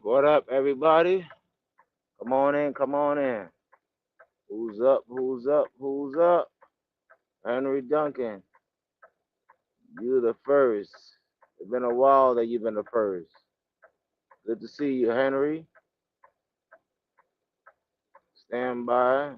What up, everybody? Come on in, come on in. Who's up, who's up, who's up? Henry Duncan, you the first. It's been a while that you've been the first. Good to see you, Henry. Stand by.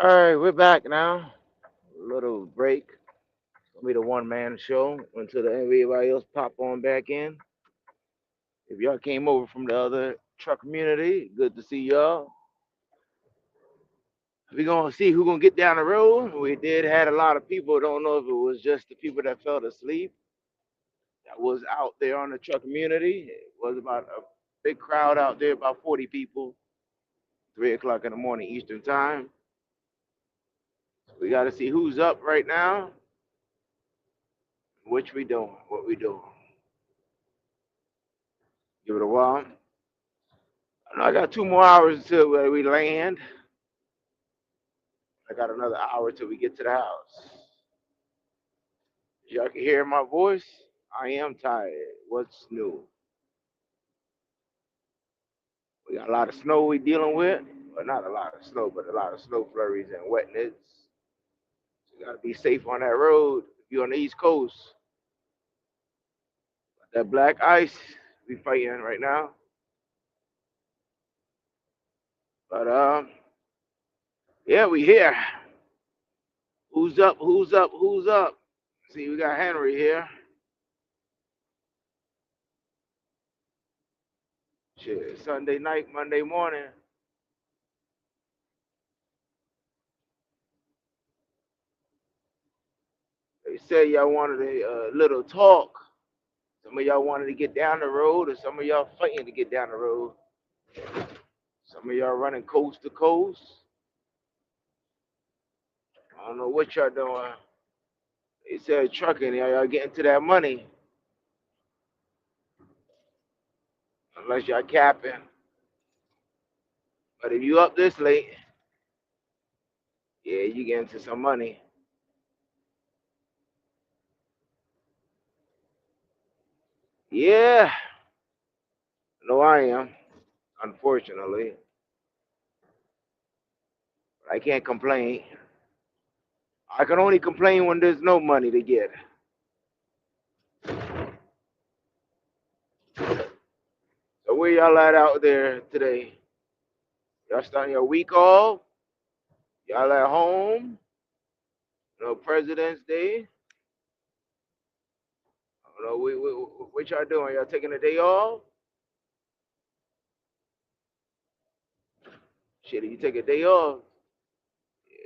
All right, we're back now. A little break. Gonna be the one-man show until everybody else pop on back in. If y'all came over from the other truck community, good to see y'all. We're gonna see who's gonna get down the road. We did had a lot of people. Don't know if it was just the people that fell asleep that was out there on the truck community. It was about a big crowd out there, about 40 people, 3 o'clock in the morning Eastern time. So we got to see who's up right now, what we doing. Give it a while. I got 2 more hours until we land. I got another hour till we get to the house. Y'all can hear my voice. I am tired. What's new? We got a lot of snow we dealing with. Well, not a lot of snow, but a lot of snow flurries and wetness. So you got to be safe on that road. If you're on the East Coast, that black ice we fighting right now. But yeah, we here. Who's up? Who's up? Who's up? See, we got Henry here. Shit, Sunday night, Monday morning. They said y'all wanted a little talk. Some of y'all wanted to get down the road, or some of y'all fighting to get down the road. Some of y'all running coast to coast. I don't know what y'all doing. They said trucking, y'all getting to that money. Unless y'all capping. But if you up this late, yeah, you get into some money. Yeah, no, I am. Unfortunately, I can't complain. I can only complain when there's no money to get. So where y'all at out there today? Y'all starting your week off? Y'all at home? No President's Day? I don't know, what y'all doing? Y'all taking a day off? Shit, if you take a day off,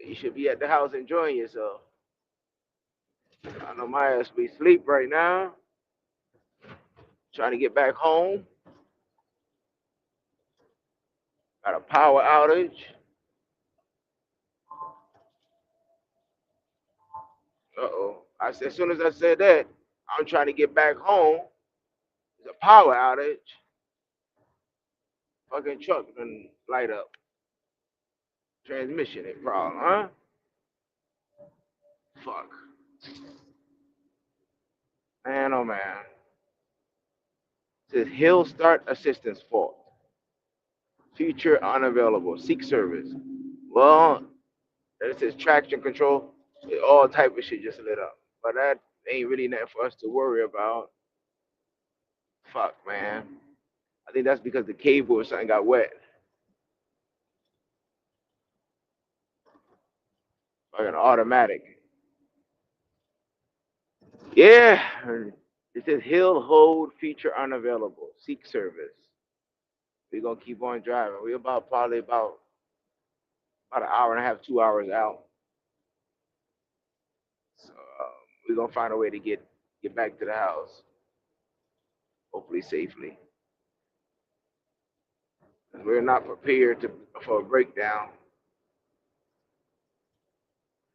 you should be at the house enjoying yourself. I know my ass be asleep right now. Trying to get back home. Got a power outage. Uh-oh. I said, as soon as I said that, I'm trying to get back home. There's a power outage. Fucking truck done light up. Transmission ain't problem, huh? Fuck. Man, oh man. It says Hill Start Assistance fault. Feature unavailable. Seek service. Well, it says traction control. All type of shit just lit up. But that ain't really nothing for us to worry about. Fuck, man. I think that's because the cable or something got wet. Fucking automatic. Yeah. It says Hill Hold feature unavailable. Seek service. We're gonna keep on driving. We're probably about an hour and a half, 2 hours out. So we're gonna find a way to get back to the house, hopefully safely. We're not prepared for a breakdown.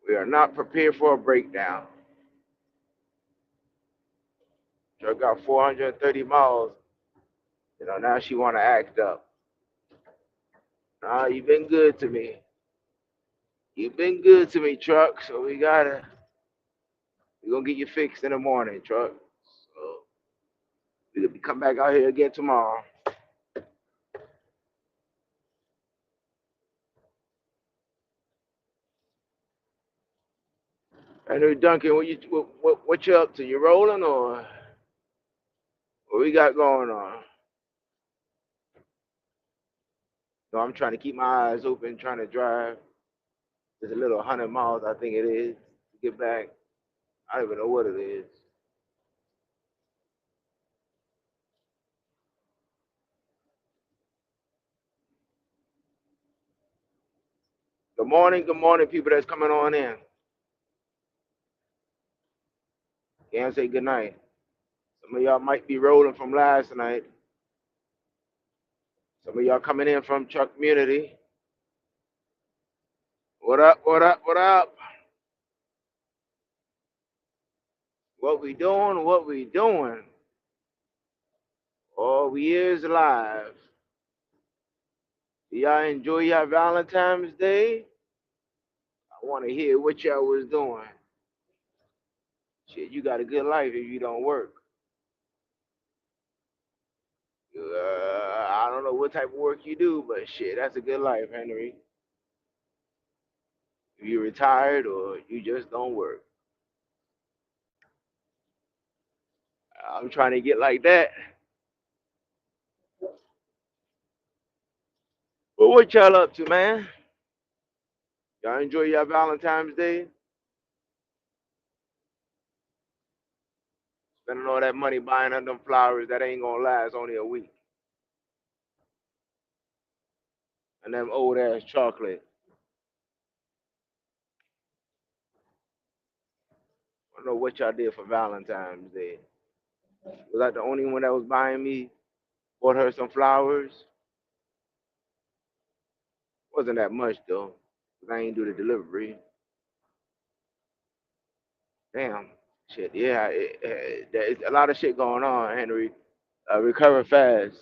We are not prepared for a breakdown. Truck got 430 miles. You know, now she want to act up. Nah, you've been good to me. You've been good to me, truck. So we're gonna get you fixed in the morning, truck. So we'll come back out here again tomorrow. Henry Duncan, what you up to? You rolling or what we got going on? No, I'm trying to keep my eyes open, trying to drive. There's a little 100 miles, I think it is, to get back. I don't even know what it is. Good morning, people that's coming on in. Can't say good night. Some of y'all might be rolling from last night. Some of y'all coming in from Truck Community. What up, what up, what up? What we doing, what we doing? Oh, we is live. Y'all enjoy your Valentine's Day? I want to hear what y'all was doing. Shit, you got a good life if you don't work. I don't know what type of work you do, but shit, that's a good life, Henry. If you're retired or you just don't work. I'm trying to get like that. But what y'all up to, man? Y'all enjoy your Valentine's Day? Spending all that money buying them flowers that ain't gonna last only a week. And them old ass chocolate. I don't know what y'all did for Valentine's Day. Was I the only one that was buying me? Bought her some flowers? Wasn't that much though, because I ain't do the delivery. Damn. Shit, yeah. There's a lot of shit going on, Henry. Recover fast.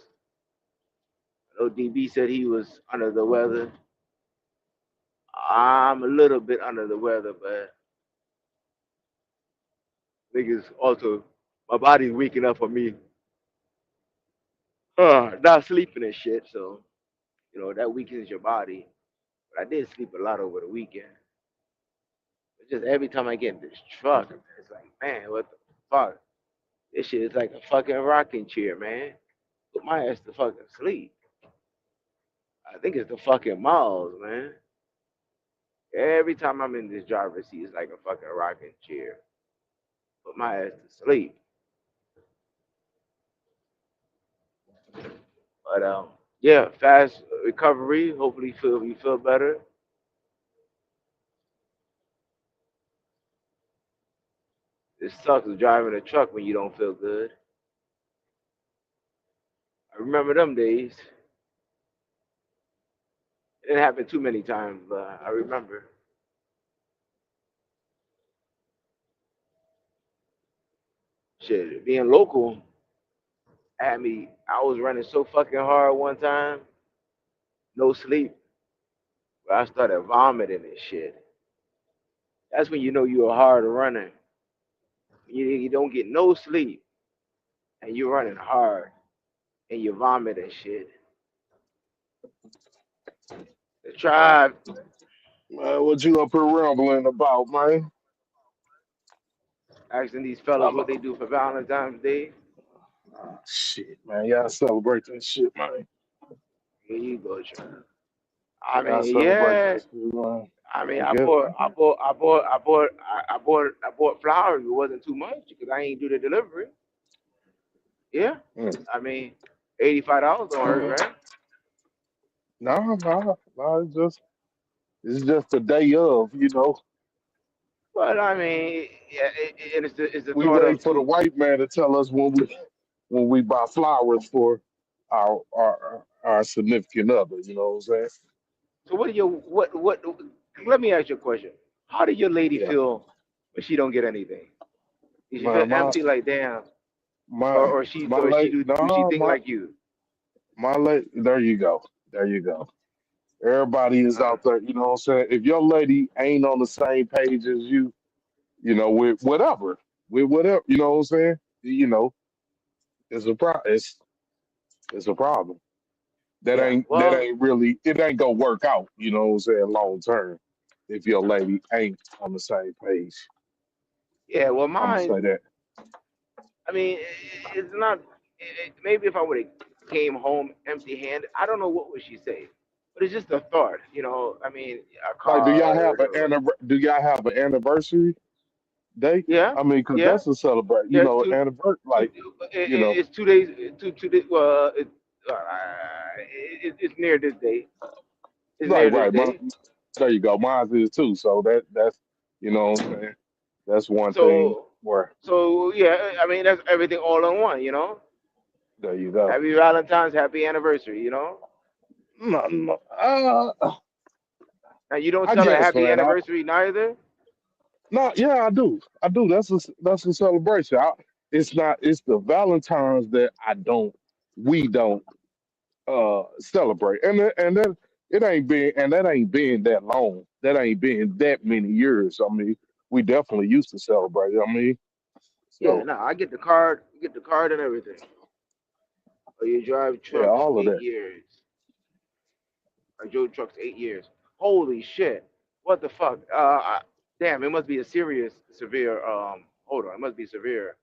ODB said he was under the weather. I'm a little bit under the weather, but niggas also, my body's weaking up for me. Not sleeping and shit, so, that weakens your body. But I did sleep a lot over the weekend. It's just every time I get in this truck, it's like, man, what the fuck? This shit is like a fucking rocking chair, man. Put my ass to fucking sleep. I think it's the fucking miles, man. Every time I'm in this driver's seat, it's like a fucking rocking chair. Put my ass to sleep. But yeah, fast recovery. Hopefully, you feel better. It sucks driving a truck when you don't feel good. I remember them days. It didn't happen too many times, but I remember. Shit, being local had me. I was running so fucking hard one time, no sleep, where I started vomiting and shit. That's when you know you're a hard runner. You don't get no sleep and you're running hard and you vomit and shit. The tribe What you up here rambling about, man? asking these fellas I'm what they do for Valentine's Day. shit, man. Y'all celebrate that shit, man. Here you go, tribe. I Y'all mean, celebrate that yeah. shit, man. I mean, I guess. I bought flowers. It wasn't too much because I ain't do the delivery. Yeah. Mm. I mean, $85 don't hurt, right? No. It's just the day of, But I mean, yeah, and it's the We thought wait of for the too. white man to tell us when we buy flowers for our significant other. You know what I'm saying? So what do you what? Let me ask you a question. How did your lady Yeah. feel when she don't get anything? Did she My feel my empty, like damn, my my or she late do she no think my like you? my late. There you go. There you go. Everybody is Uh, out there. You know what I'm saying? If your lady ain't on the same page as you, with whatever, you know what I'm saying? It's a it's a problem. That yeah. ain't that Well, ain't really it ain't gonna work out, you know what I'm saying, long term if your lady ain't on the same page. yeah. Well, I'm gonna mine. say that. I mean, it's not. Maybe if I would have came home empty-handed, I don't know what would she say, but it's just a thought. I mean, a Like, do y'all card have an or do y'all have an anniversary day? yeah, I mean, 'cause yeah. that's a celebration, There's anniversary. two Like, you know, it's 2 days, two days. Well, it's near this day. It's near this right. day. There you go. Mine is too. So that's what I'm saying. That's one thing So, where yeah. I mean, that's everything all in one. there you go. Happy Valentine's, happy anniversary. No, no, And you don't I tell a guess, happy man. anniversary neither. No, yeah, I do. I do. That's a celebration. It's not. It's the Valentines that I don't. We don't celebrate, and that ain't been that long. That ain't been that many years. I mean, we definitely used to celebrate. I mean, Yeah, so no, I get the card and everything. Oh, you drive yeah, trucks all of eight that. years. I drove trucks 8 years. Holy shit! What the fuck? Damn, it must be a severe. Hold on, it must be a severe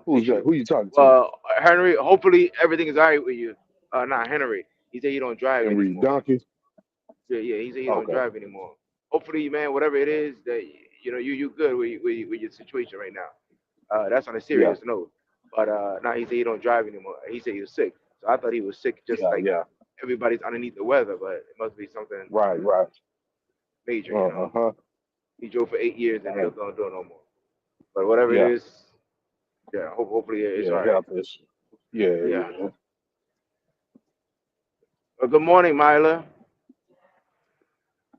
Who's that? issue. Who you talking to? Well, Henry, hopefully everything is alright with you. Not Henry. He said you don't drive Henry anymore. Donkey. Yeah, yeah. He said you don't Okay. drive anymore. Hopefully, man, whatever it is that you good with your situation right now. That's on a Yeah. serious note. But now he said he don't drive anymore. He said he was sick. So I thought he was sick, just Yeah. like Yeah. everybody's underneath the weather. But it must be something Right. Right. major. Huh. He drove for 8 years and he Dang. don't do it no more. But whatever it Yeah. is, yeah, hopefully it's Yeah. all right. Help us. Yeah. Yeah. Yeah. Well, good morning, Myla.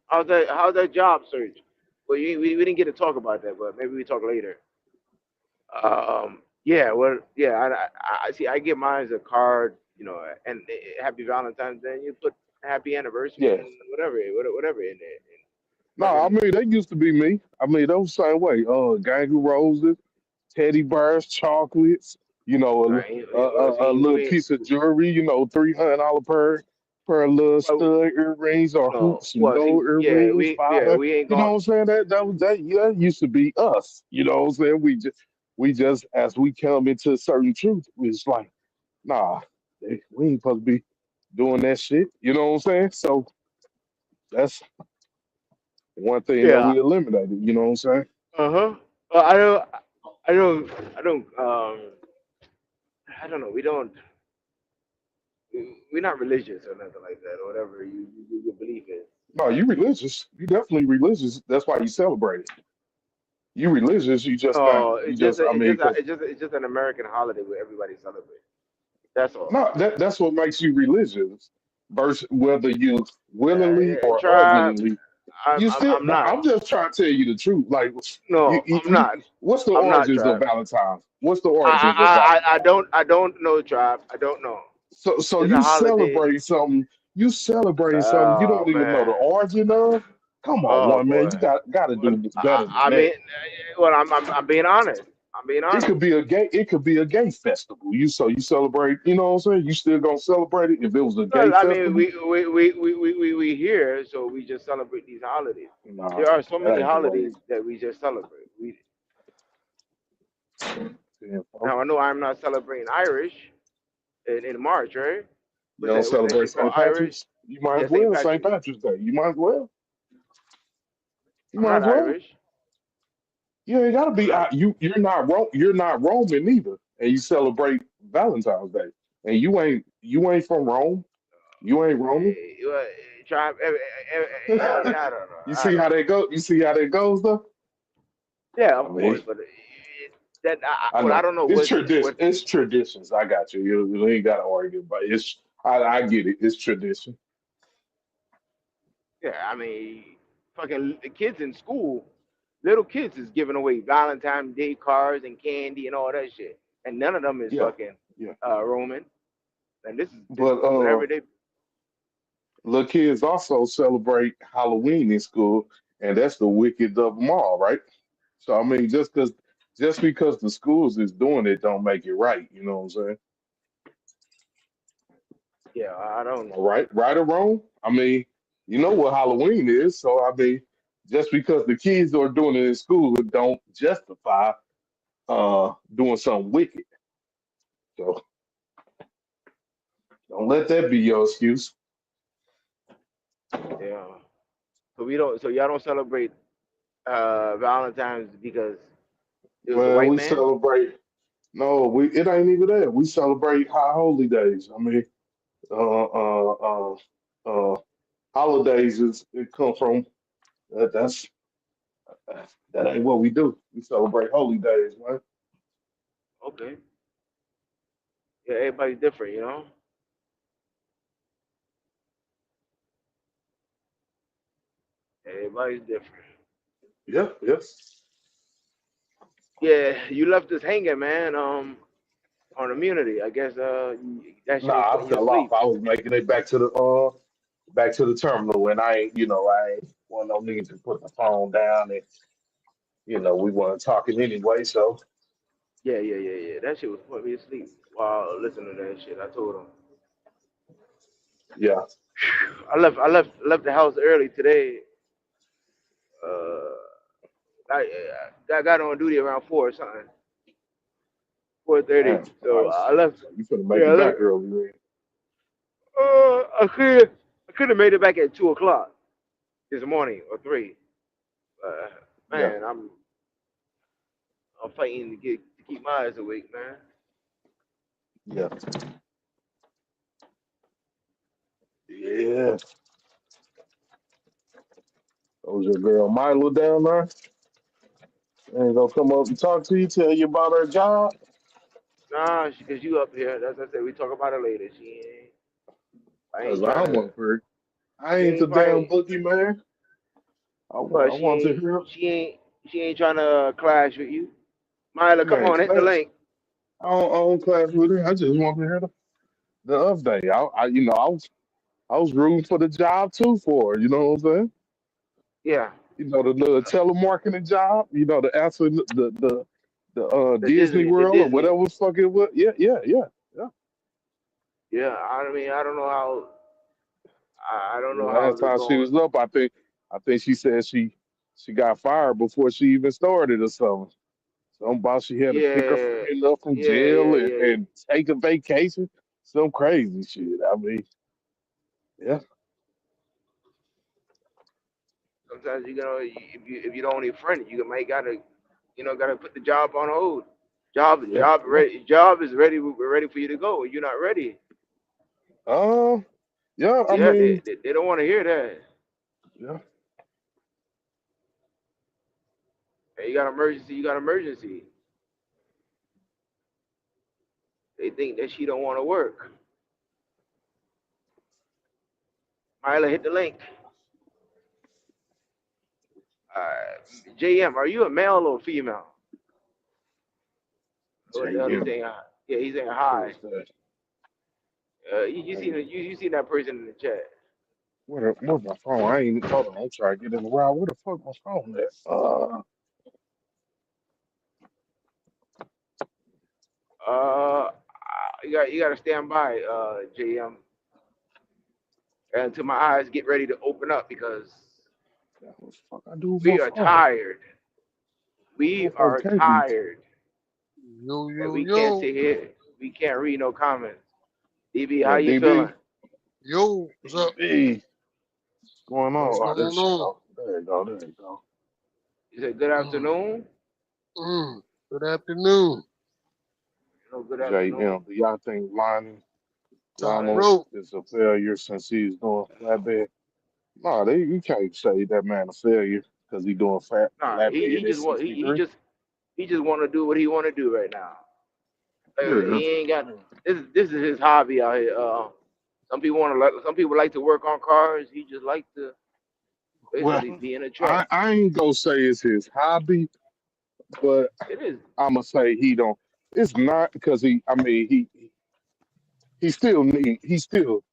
How's that job search? Well, we didn't get to talk about that, but maybe we talk later. Yeah, well, yeah, I see. I give mine as a card, and happy Valentine's Day. You put happy anniversary Yeah. and whatever in there. No, I Nothing, mean that used to be me. I mean that was the same way. Gang of Roses, teddy bears, chocolates. A we little ain't, piece of jewelry. $300 per little well, stud earrings or no, hoops, well, see, gold earrings, five. we ain't You know going. what I'm saying? That was that. Yeah, used to be us. You know what I'm saying? We just as we come into a certain truth, we just like, nah, we ain't supposed to be doing that shit. You know what I'm saying? So that's one thing that Yeah, we eliminated. You know what I'm saying? uh-huh. Well, I don't know. We're not religious or nothing like that, or whatever your belief is. No, you But religious. You definitely religious. That's why you celebrate it. You religious? You just not. No, You just. I mean, cause it's just an American holiday where everybody celebrates. That's all. no, that's what makes you religious. Versus whether you willingly or Tribe. unwillingly, you still. I'm No, not. I'm just trying to tell you the truth. Like, No, I'm not. what's the I'm not origins of tribe. Valentine's? What's the origins of Valentine's? I don't know tribe. I don't know. So It's a you holiday. celebrate something. You celebrate something you Oh don't even know the man. origin of. Come on, Oh one man. boy. You got to Well, do better than I that. mean, well, I'm being honest. I'm being It honest. could be a gay. It could be a gay festival. You celebrate. You know what I'm saying? You still gonna celebrate it if it was a gay Well, I mean, festival? we here, so we just celebrate these holidays. Nah, There are so that many ain't the way. holidays that we just celebrate. We Yeah, bro. now I know I'm not celebrating Irish in March, right? You don't What's that celebrate shit called? St. Irish? Patrick's? You might Yeah, as St. well. St. Patrick. Patrick's Day. You might as well. You I'm might not as well. Irish. You ain't gotta I'm be. not. You're not You're not Roman either, and you celebrate Valentine's Day. And you ain't from Rome. You ain't Roman. Try. I don't know. You I see how don't that know. go? You see how that goes though? Yeah, I of mean, course, but that I well, I know don't know it's what tradition. what. It's traditions. I got you. You ain't got to argue, but it's. I get it. It's tradition. Yeah, I mean, fucking the kids in school, little kids is giving away Valentine's Day cards and candy and all that shit, and none of them is Yeah, fucking yeah. Roman. And this But is whatever they. little kids also celebrate Halloween in school, and that's the wicked of them all, right? So I mean, just because the schools is doing it, don't make it right. You know what I'm saying? Yeah, I don't know. Right or wrong? I mean, you know what Halloween is, so I mean, just because the kids are doing it in school, it don't justify doing something wicked. So don't let that be your excuse. Yeah, so we don't. So y'all don't celebrate Valentine's because it was a Well, white we man. celebrate. No, we it ain't even that. We celebrate high holy days. I mean, uh, uh, uh, uh, holidays is it come from that's that ain't what we do. We celebrate holy days, man. Okay. Yeah, everybody's different, you know. Everybody's different. Yeah, yeah. Yeah, you left us hanging, man. On immunity. I guess that shit was Nah, I putting you to fell off. sleep. I was making it back to the terminal, and I ain't one of them niggas to put the phone down, and we weren't talking anyway. So Yeah. That shit was putting me to sleep while listening to that shit. I told him. yeah, I left the house early today. Uh, I got on duty around 4 or something, 4:30. damn. All So right, I left. so you finna Yeah, make I it left. back early, man. I could have made it back at 2 o'clock this morning or three. Uh, Yeah, man, I'm fighting to keep my eyes awake, man. yeah, yeah. That was your girl Milo down there. And gonna come up and talk to you, tell you about her job. Nah, cause you up here. That's what I said. We talk about it later. She ain't. I Cause ain't trying I'm to. up here. I She ain't the ain't damn probably. boogie man. Well, I want to hear, she ain't trying to clash with you. Mila, come man, on, hit the class. link. I don't class with her. I just want to hear the update. I was rooting for the job too for her, you know what I'm saying? Yeah, The little telemarketing job, the answer the Disney the World or Disney. whatever the fuck it was. Yeah. Yeah, I mean, I don't know how. I don't The know how's last it time she going. was up, I think she said she got fired before she even started or something. Something about she had to pick her Yeah, friend up from jail yeah. and take a vacation. Some crazy shit. I mean, yeah. Sometimes if you don't need a friend, you might gotta gotta put the job on hold. Yeah, yeah. Job is ready. We're ready for you to go. You're not ready. Uh, yeah, I Yeah, mean, they don't want to hear that. yeah. Hey, you got emergency. You got emergency. They think that she don't want to work. Myla, hit the link. JM, are you a male or female? What the hell he's JM. saying? Yeah, he's saying Who hi. is that? You seen that person in the chat? Where's my phone? I ain't hold on. I'm trying to get in the wild. Where the fuck my phone at? Uh, you got to stand by, JM, until my eyes get ready to open up because what the fuck I do with my we are phone? tired. We Motherfucker are can't be. tired, Yo, and yo, we can't yo. sit here. We can't read no comments. DB, how Yeah, you DB. feeling? Yo, what's up? DB. What's going on? What's Oh, going there she on? go. There you go. There you go. You said good Mm, afternoon. Good afternoon. Good afternoon. JM. Do y'all think Top Uh, Lionel rope. is a failure since he's doing flatbed? No, you can't say that man a failure because he doing nah, he flatbed at just want 63. he just want to do what he want to do right now. Yeah. He ain't got this is his hobby out here. Some people like to work on cars. He just like to Well, basically be in a truck. I ain't gonna say it's his hobby, but It is. I'm gonna say he don't. It's not because I mean, he still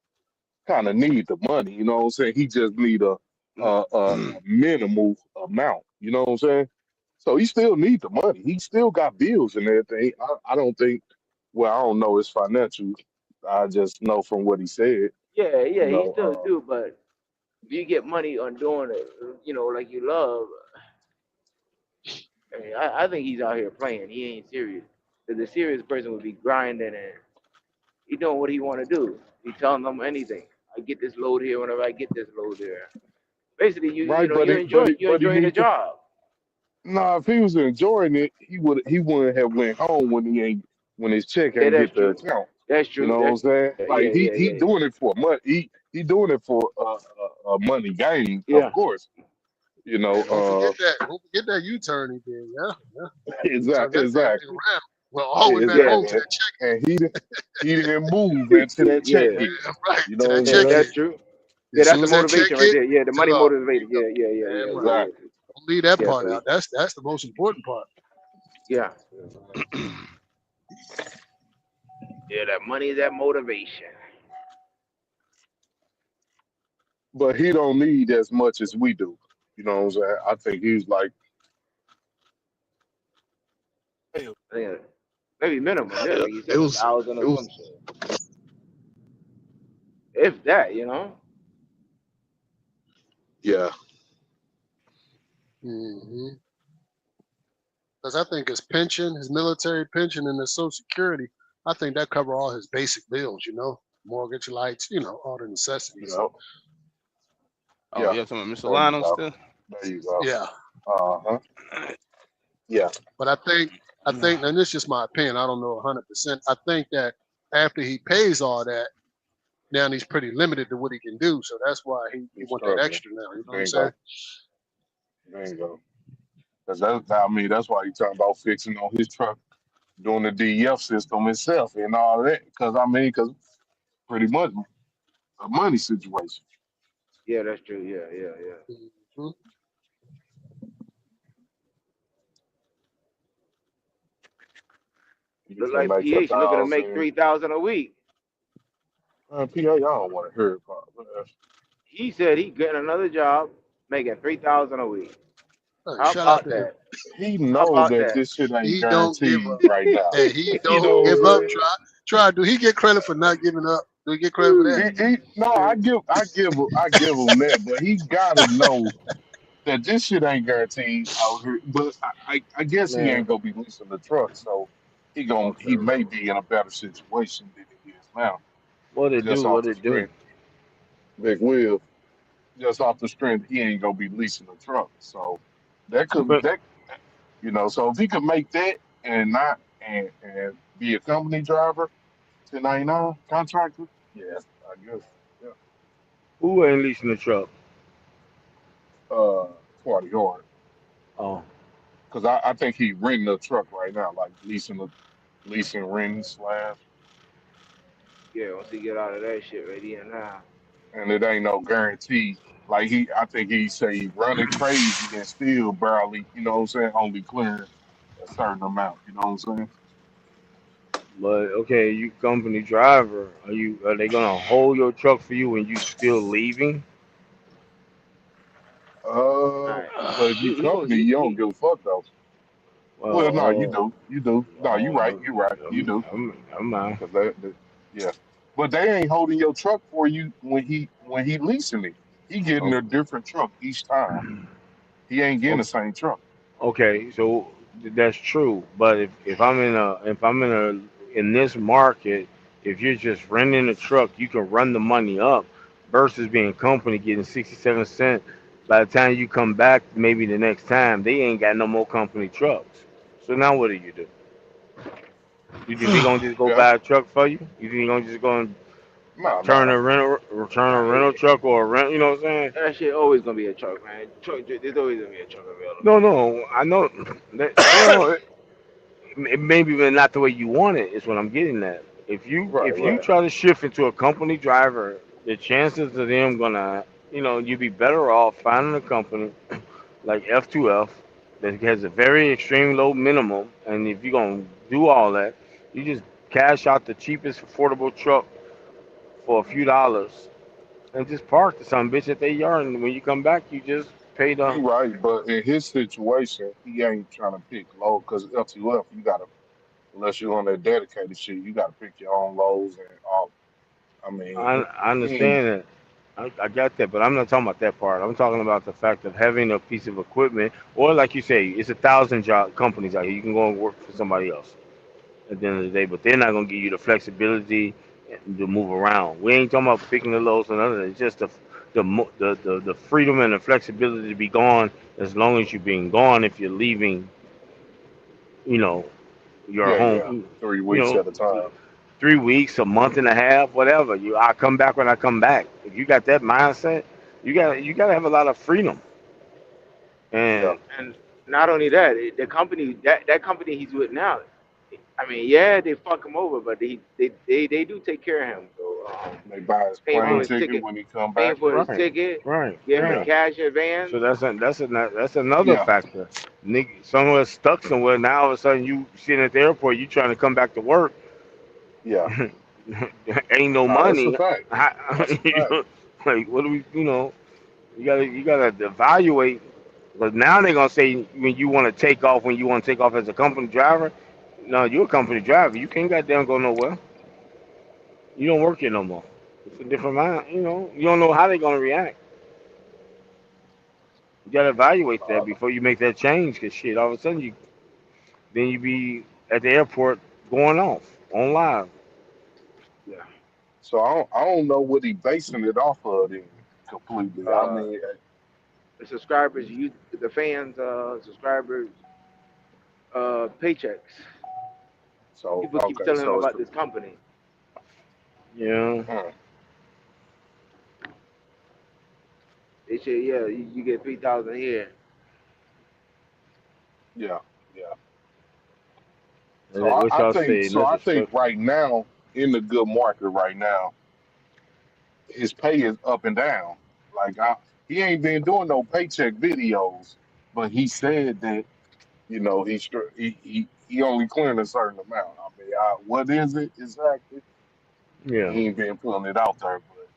kind of need the money. You know what I'm saying? He just need a minimal amount. You know what I'm saying? So he still need the money. He still got bills and everything. I don't think. Well, I don't know his financial. I just know from what he said. Yeah, You he know. still do. But if you get money on doing it, like you love, I think he's out here playing. He ain't serious. 'Cause the serious person would be grinding and he doing what he want to do. He telling them anything. I get this load here whenever I get this load there. Basically, Right, but you're he enjoying the need to. job. Nah, if he was enjoying it, he wouldn't have went home when his check Yeah, ain't that's hit the true. account. That's You true. know what I'm That's saying? Like he yeah. doing it for money. He doing it for a money gain, of Yeah, course. You Hey, don't forget know, that. Don't forget that U-turn he did. Yeah, yeah. Turn exactly, that damn thing exactly, around. Well, all the way back yeah, home to exactly. that check. And he didn't move until that check yeah, hit. Yeah, right. You To know what that I'm yeah. check saying? hit. That's true. Yeah, As that's soon the as that check motivation right hit, there. Yeah, the took money off. There motivated. you go. Yeah. Damn right. Exactly. Don't leave that Yeah, part so out. That's the most important part. yeah, yeah. That money is that motivation. But he don't need as much as we do. You know what I'm saying? I think he's like, Yeah, maybe minimum. Yeah, it like you said, a was thousand it or some was shit. If that. yeah. Because I think his pension, his military pension, and his Social Security, I think that cover all his basic bills. Mortgage, lights, all the necessities. Yeah. So Oh, Yeah. yeah, talking about Mr. There you Lionel go. still? There you go. yeah. Uh-huh. Yeah. But I think, and this is just my opinion. I don't know 100%. I think that after he pays all that, now he's pretty limited to what he can do. So that's why he He's want that struggling. extra now. You know what I'm saying? Bingo. Bingo. I mean, that's why he's talking about fixing on his truck, doing the DEF system itself and all that. Because pretty much a money situation. Yeah, that's true. Yeah. Mhm. You Look can like make a PH looking to make thousand. 3,000 a week. PA, I don't want to hear it. He said he getting another job, making 3,000 a week. Hey, How shout out about to him. that? He How know about that that? this shit ain't He don't give guaranteed up. right now. Hey, he You don't know what I'm give up. saying? Try. Do he get credit for not giving up? Do he get credit for that? No, I give him that, but he gotta know that this shit ain't guaranteed out here. But I guess he Man, ain't gonna be leasing the truck, so he may be in a better situation than he is now, what it just do? off What the it do? strength. Big Will, just off the strength, he ain't gonna be leasing the truck. So that could But that so if he could make that and not and be a company driver, 1099 contractor, yeah, I guess. Yeah. who ain't leasing the truck? Uh 20 yard. Oh, because I think he renting a truck right now, like leasing, renting slash, Yeah, once he get out of that shit right here now. and it ain't no guarantee. Like I think he say he running crazy and still barely, you know what I'm saying, only clearing a certain amount. You know what I'm saying? But okay, you company driver, are they gonna hold your truck for you when you still leaving? All right. But if you company, you don't give a fuck though. Well, no, you Well, do, you do. No, you right, you right, you do. I'm out. Cause yeah, but they ain't holding your truck for you when he leasing it. He getting a different truck each time. He ain't getting the same truck. Okay, so that's true. But if I'm in this market, if you're just renting a truck, you can run the money up versus being company getting 67 cents. By the time you come back, maybe the next time they ain't got no more company trucks. So now what do? You think they gonna just go Yeah, buy a truck for you? You think they gonna just go and no, turn no, a return a Nah, rental truck or a rent? You know what I'm saying? that shit always gonna be a truck, man. There's always gonna be a truck available. No, no, I know that. Well, it maybe not the way you want it is what I'm getting at. right, If you right. try to shift into a company driver, the chances of them gonna you'd be better off finding a company like F2F that has a very extreme low minimum, and if you're gonna do all that, you just cash out the cheapest affordable truck for a few dollars and just park the some bitch at their yard, and when you come back, you just pay the. You right, but in his situation, he ain't trying to pick low because LTF, you gotta unless you're on that dedicated shit, you gotta pick your own lows and all. I mean, I he ain't. understand that. I got that, but I'm not talking about that part. I'm talking about the fact of having a piece of equipment, or like you say, it's 1,000 job companies out here. You can go and work for somebody else at the end of the day, but they're not gonna give you the flexibility to move around. We ain't talking about picking the lows and none of that. It's just the freedom and the flexibility to be gone as long as you're being gone. If you're leaving, you know, your Yeah, yeah. home, Three you weeks know, at a time. 3 weeks, a month and a half, whatever. I come back when I come back. If you got that mindset, you gotta have a lot of freedom. Yeah. And And not only that, the company that company he's with now, I mean, yeah, they fuck him over, but they do take care of him. So They buy his paying for plane right, his ticket ticket, when he come paying back. for his Right. right, ticket, right, give him the Yeah. right. cash in advance. So that's another Yeah. factor. Nigga, somewhere stuck somewhere. Now all of a sudden you sitting at the airport, you trying to come back to work. Yeah. Ain't no No, that's a money. fact. That's a fact. Like what do we? You gotta evaluate. Because now they're gonna say when you want to take off, when you want to take off as a company driver, no, you're a company driver. You can't goddamn go nowhere. You don't work here no more. It's a different mind. You don't know how they're gonna react. You gotta evaluate that Uh, before you make that change. Cause shit, all of a sudden you be at the airport going off on live. Yeah. so I don't know what he basing it off of then completely. I Uh, mean, the subscribers, the fans, subscribers, paychecks. so People keep okay, telling him so it's about the this company. Yeah. mm, They say, yeah, you get 3,000 here. yeah, yeah. And So I, what I y'all think say? so I Nothing think structured. right now in the good market right now, his pay is up and down. Like he ain't been doing no paycheck videos, but he said that he only clearing a certain amount. I mean, what is it exactly? Yeah. He ain't been putting it out there, but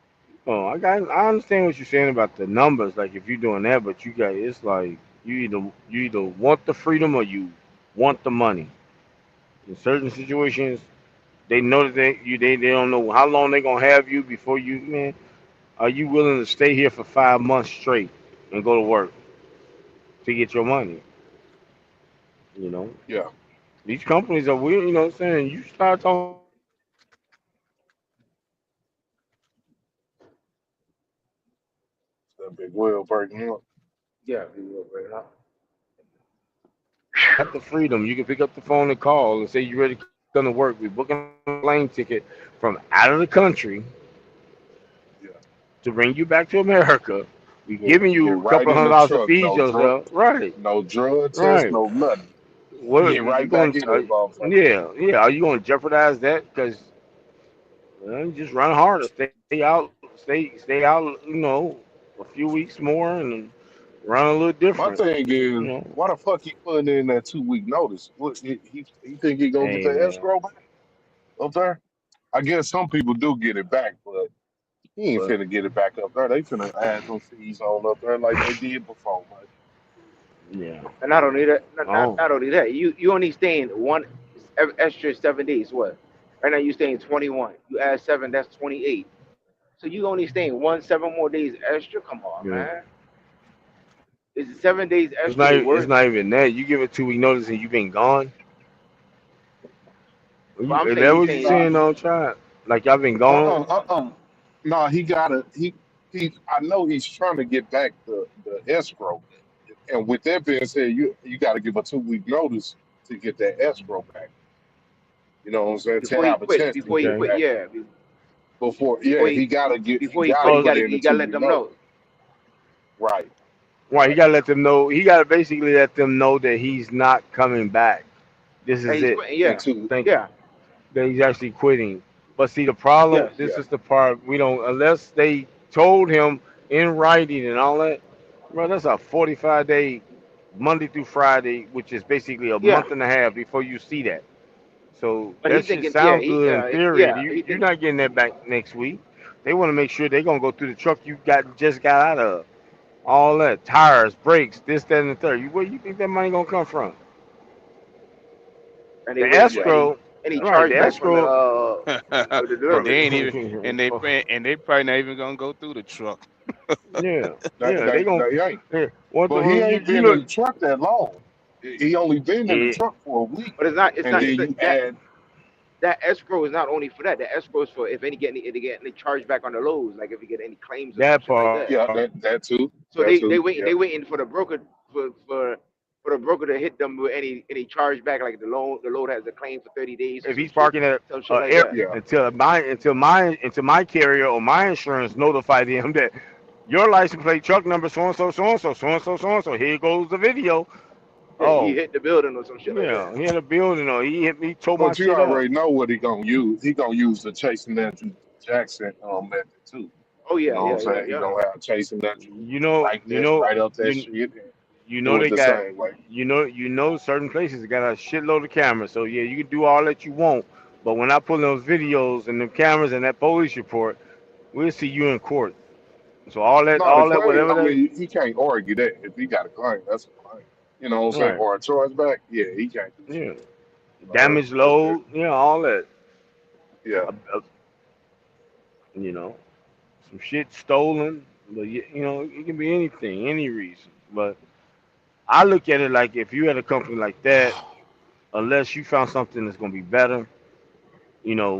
Oh, I understand what you're saying about the numbers. Like if you're doing that, but it's like you either want the freedom or you want the money. In certain situations, they know that they don't know how long they're gonna have you before you man. Are you willing to stay here for 5 months straight and go to work to get your money? You know, yeah, these companies are weird. You know what I'm saying? You start talking that big wheel breaking up. Yeah, people will bring it up. at the freedom. You can pick up the phone and call and say you're ready to come to work. We're booking a plane ticket from out of the country Yeah, to bring you back to America. We Get giving get you a right couple in hundred the dollars to truck. feed yourself. Right, No drug test, right. no nothing. What Get you right back going? in that motherfucker. Yeah, yeah. Are you going to jeopardize that? Because you just run harder, stay out. A few weeks more and run a little My different. thing is, You know, why the fuck he putting in that 2 week notice? What he think he gonna get hey the man. escrow back up there? I guess some people do get it back, but he ain't finna get it back up there. They finna add them fees on up there like they did before. Like, Yeah. And not only that, Oh, not only that, you only staying one extra 7 days. What? Right now you staying 21. You add seven, that's 28. So you only staying 7 more days extra. Come on, yeah. man. Is it 7 days It's extra not. It's worth? not even that. You give a 2 week notice and you've been gone. But I'm Is saying that he's what you saying nah, saying? Don't try. Like y'all been gone. nah, he gotta he. I know he's trying to get back the escrow, and with that being said, you got to give a 2 week notice to get that escrow back. You know what I'm saying? To before he have a quit, chance to before he get it Okay. quit, back yeah, before. before Yeah, he he before he gotta quit, put Oh, in the you two gotta let week them notice. know. Right. right. He Right. gotta let them know. He gotta basically let them know that he's not coming back. This And is he's it. quitting. And Yeah, two. Thank you. yeah, That he's actually quitting. But see, the problem. yes. This Yeah. is the part we don't. Unless they told him in writing and all that. Bro, that's a 45-day, Monday through Friday, which is basically a Yeah, month and a half before you see that. So but that he shit thinking, yeah, sounds good in theory. yeah, You he you're think, not getting that back next week. They want to make sure they're gonna go through the truck you just got out of. All that tires, brakes, this, that, and the third. Where you think that money gonna come from? and they The waiting for Yeah. escrow, any right? The charge back from escrow, the And bro. they delivery. ain't even and they probably not even gonna go through the truck. Yeah, That yeah. They they gonna. they ain't. Yeah. What But he you ain't been know? in the truck that long. He only been in the It, truck for a week, But it's not, and it's then not you that add. that escrow is not only for that. The escrow is for if they get any charge back on the loads, like if you get any claims or some that shit like part. that. Yeah, that too. So That too. they Yeah. waiting for the broker for for the broker to hit them with any charge back, like the load has a claim for 30 days or If he's some parking at shit like air that. Yeah. until my carrier or my insurance notify them that your license plate truck number so and so so and so so and so so and so. Here goes the video. Yeah, he Oh hit the building or some shit like that. yeah, he had a building or he hit me, tore my But you shit up. already know what he gonna use. He gonna use the Chasing Andrew Jackson method too. Oh You yeah, know what yeah, I'm yeah, saying? He yeah. gonna have Chasing Andrew You know, like you this, know, right up that you shit, and you do know it they the got same way. certain places got a shitload of cameras. So yeah, you can do all that you want, but when I pull those videos and the cameras and that police report, we'll see you in court. So No, the all that, claim. whatever I that, mean, he can't argue that if he got a claim. That's a claim. You know what I'm saying? right? Or a chargeback. Yeah, he can't do shit. Yeah, So damage that's different. load, yeah, all that. Yeah. Uh, uh, you know, some shit stolen, but it can be anything, any reason. But I look at it like if you had a company like that, unless you found something that's gonna be better,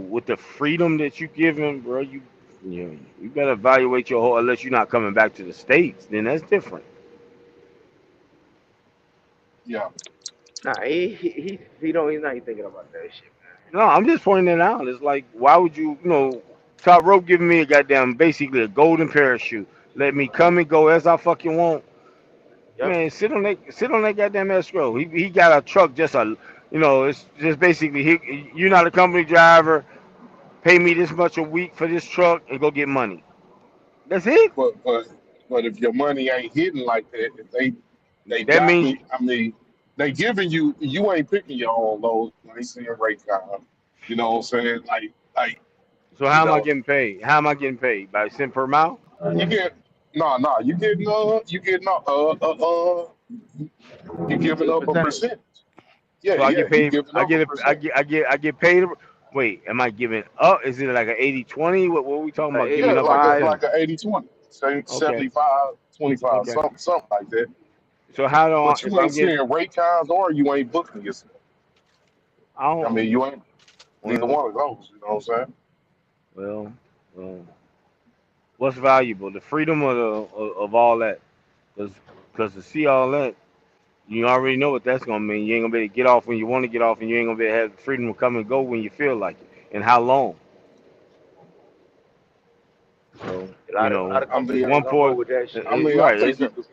with the freedom that you give him, bro, you better evaluate your whole. Unless you're not coming back to the states, then that's different. Yeah. Nah, he's not even thinking about that shit. No, I'm just pointing it out. It's like, why would top rope giving me a goddamn basically a golden parachute, let me come and go as I fucking want. Yep. Man, sit on that goddamn escrow. He got a truck, it's just basically you're not a company driver. Pay me this much a week for this truck and go get money. That's it. But if your money ain't hitting like that, if they That got means me, I mean, they giving you ain't picking your own loads. You ain't seeing rate card. You know what I'm saying? Like so. you How am I know, getting paid? How am I getting paid? By cent per mile? you get no, you giving up a Percentage. percentage. Yeah, So I yeah, get you paid. giving I up a get. percentage. I get paid. Wait, am I giving up? Is it like an 80/20? What are we talking about? Yeah, Giving up a it's 85. like percentage? an 80/20, say Okay. 75, 25, Okay. something like that. So how do But if you I'm ain't getting? seeing rate cards or you ain't booking yourself. I I mean, don't. you ain't neither Well, one of those. You know what I'm saying? well, well. What's valuable? The freedom of all that. Because to see all that, you already know what that's gonna mean. You ain't gonna be able to get off when you want to get off, and you ain't gonna be able to have the freedom to come and go when you feel like it. And how long? So A lot of I companies mean, it's one ain't gonna go port. with that shit. I mean, I Right? think you could.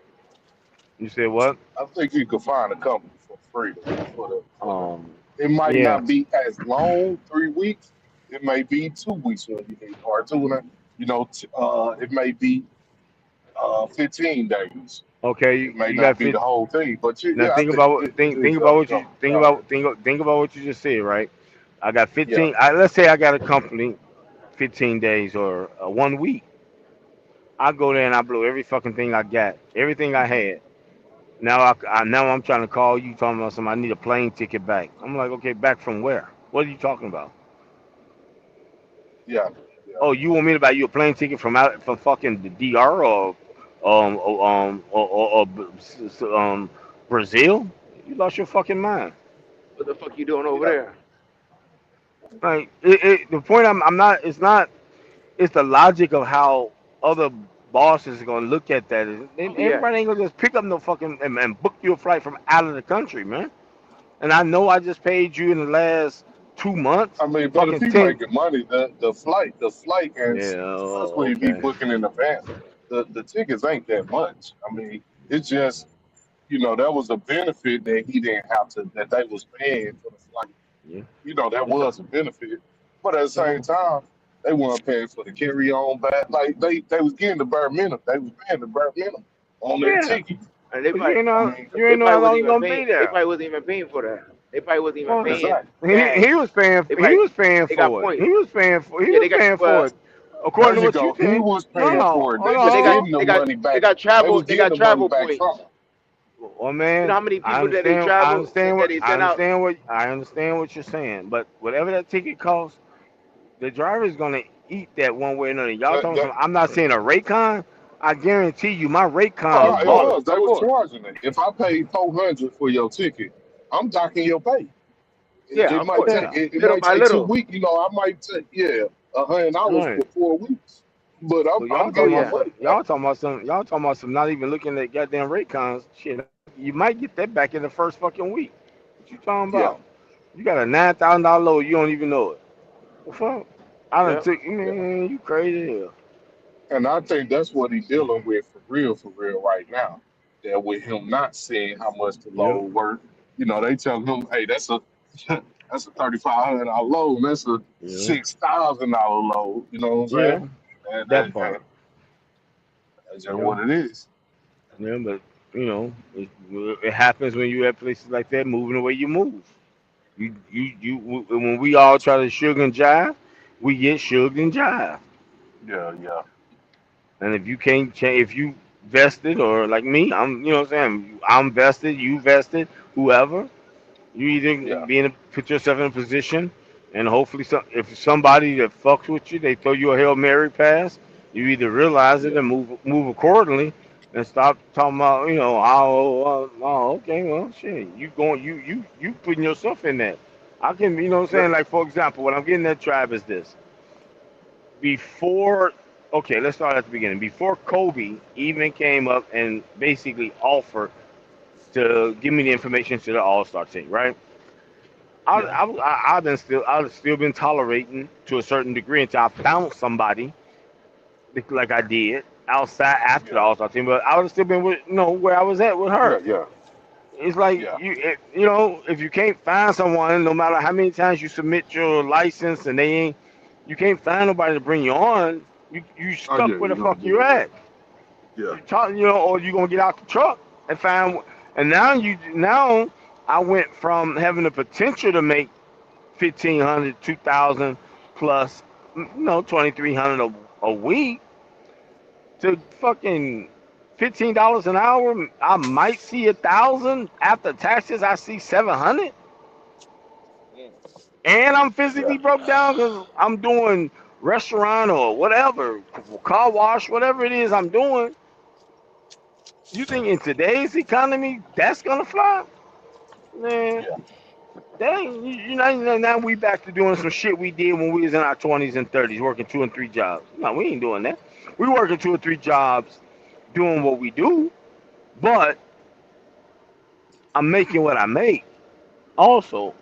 You said what? I think you could find a company for free for the. Um, It might yeah. not be as long, 3 weeks. It may be 2 weeks when you need, or two and a, it may be 15 days. Okay, It may you got not be 50. the whole thing, but Now I think think about it, it think is about up, what you up, down. think about what you just said, right? I got Yeah, 15. Let's say I got a company 15 days or 1 week. I go there and I blow every fucking thing I got, everything I had. Now I'm trying to call you talking about something. I need a plane ticket back. I'm like, okay, back from where? What are you talking about? yeah, yeah. Oh, you want me to buy you a plane ticket from fucking the DR or Brazil? You lost your fucking mind. What the fuck you doing over Yeah. there? Like the point I'm not. It's not. It's the logic of how other bosses are gonna look at that. Yeah. Everybody ain't gonna just pick up no fucking and book you a flight from out of the country, man. And I know I just paid you in the last 2 months, I mean, but if fucking he 10. making money, the flight, and Yeah, especially if he okay. booking in advance, the tickets ain't that much. I mean, it's just that was a benefit that he didn't have to that they was paying for the flight. Yeah. That It's a, was a benefit, but at the yeah. same time, they weren't paying for the carry on back. Like they was getting the bare minimum. They was paying the bare minimum on their Yeah. ticket. And they But probably I mean, you they ain't know probably how wasn't long you even gonna paying. be They there. probably wasn't even paying for that. They probably wasn't even Well, paying exactly. cash. They he probably was paying they got for it. points. He Yeah, was they got paying well. for it. There According to you what you go. He said. was No, paying no, for it. hold They Yeah, was getting on. the money they back. got They was they getting got the money travel back from points. him. Well, You know man, how many I people that they understand. travel that they I sent out? understand what you're saying. But whatever that ticket costs, the driver's gonna eat that one way or another. Y'all That, talking that, some? I'm not saying a Raycon. I guarantee you, my Oh, Raycon of no, it bought. course, was. They of was course. charging it. If I paid 400 for your ticket, I'm docking your pay. It, Yeah, it of might course. take Yeah, it, it Little might by take two little. weeks. I might take $100 right. for 4 weeks, but I'm But I'm Oh getting my yeah. money back. y'all talking about some not even looking at goddamn Raycons. Shit, you might get that back in the first fucking week. What you talking Yeah, about? You got a $9,000 load, you don't even know it. The fuck? I done Yep. took yeah. man, you crazy as hell. And I think that's what he's dealing with for real right now. That with him not seeing how much the Yeah, load worth, they tell him, hey, that's a that's a $3,500 load. And that's a yeah, $6,000 load. You know what I'm saying? yeah. And That part. that's just Yeah, what it is. yeah. But it happens when you at places like that, moving the way you move. When we all try to sugar and jive, we get sugar and jive. Yeah, yeah, And if you can't change, if you vested or like me, you know what I'm saying, I'm vested, you vested, whoever, you either yeah, put yourself in a position, and hopefully, if somebody that fucks with you, they throw you a hail mary pass, you either realize it yeah. and move accordingly, and stop talking about, okay, well, shit, you going, you putting yourself in that. I can, you know what I'm Let- saying, like for example, what I'm getting that tribe is this before okay, let's start at the beginning. Before Kobe even came up and basically offered to give me the information to the All Star team, right? Yeah, I've still been tolerating to a certain degree until I found somebody like I did outside after the yeah, All Star team, but I would have still been with where I was at with yeah, her. yeah, It's like yeah. if you can't find someone, no matter how many times you submit your license and you can't find nobody to bring you on. You Oh stuck yeah, where the you're gonna fuck do you it. at. Yeah, You talk, or you gonna get out the truck and find. And now I went from having the potential to make 1,500, 2,000 plus, 2,300 a week to fucking $15 an hour. I might see 1,000 after taxes. I see 700, and I'm yeah. physically broke down because I'm doing restaurant or whatever, car wash, whatever it is I'm doing. You think in today's economy that's gonna fly? Man, Yeah. dang, now we back to doing some shit we did when we was in our 20s and 30s, working 2 and 3 jobs. No, we ain't doing that. We working 2 or 3 jobs, doing what we do, but I'm making what I make also,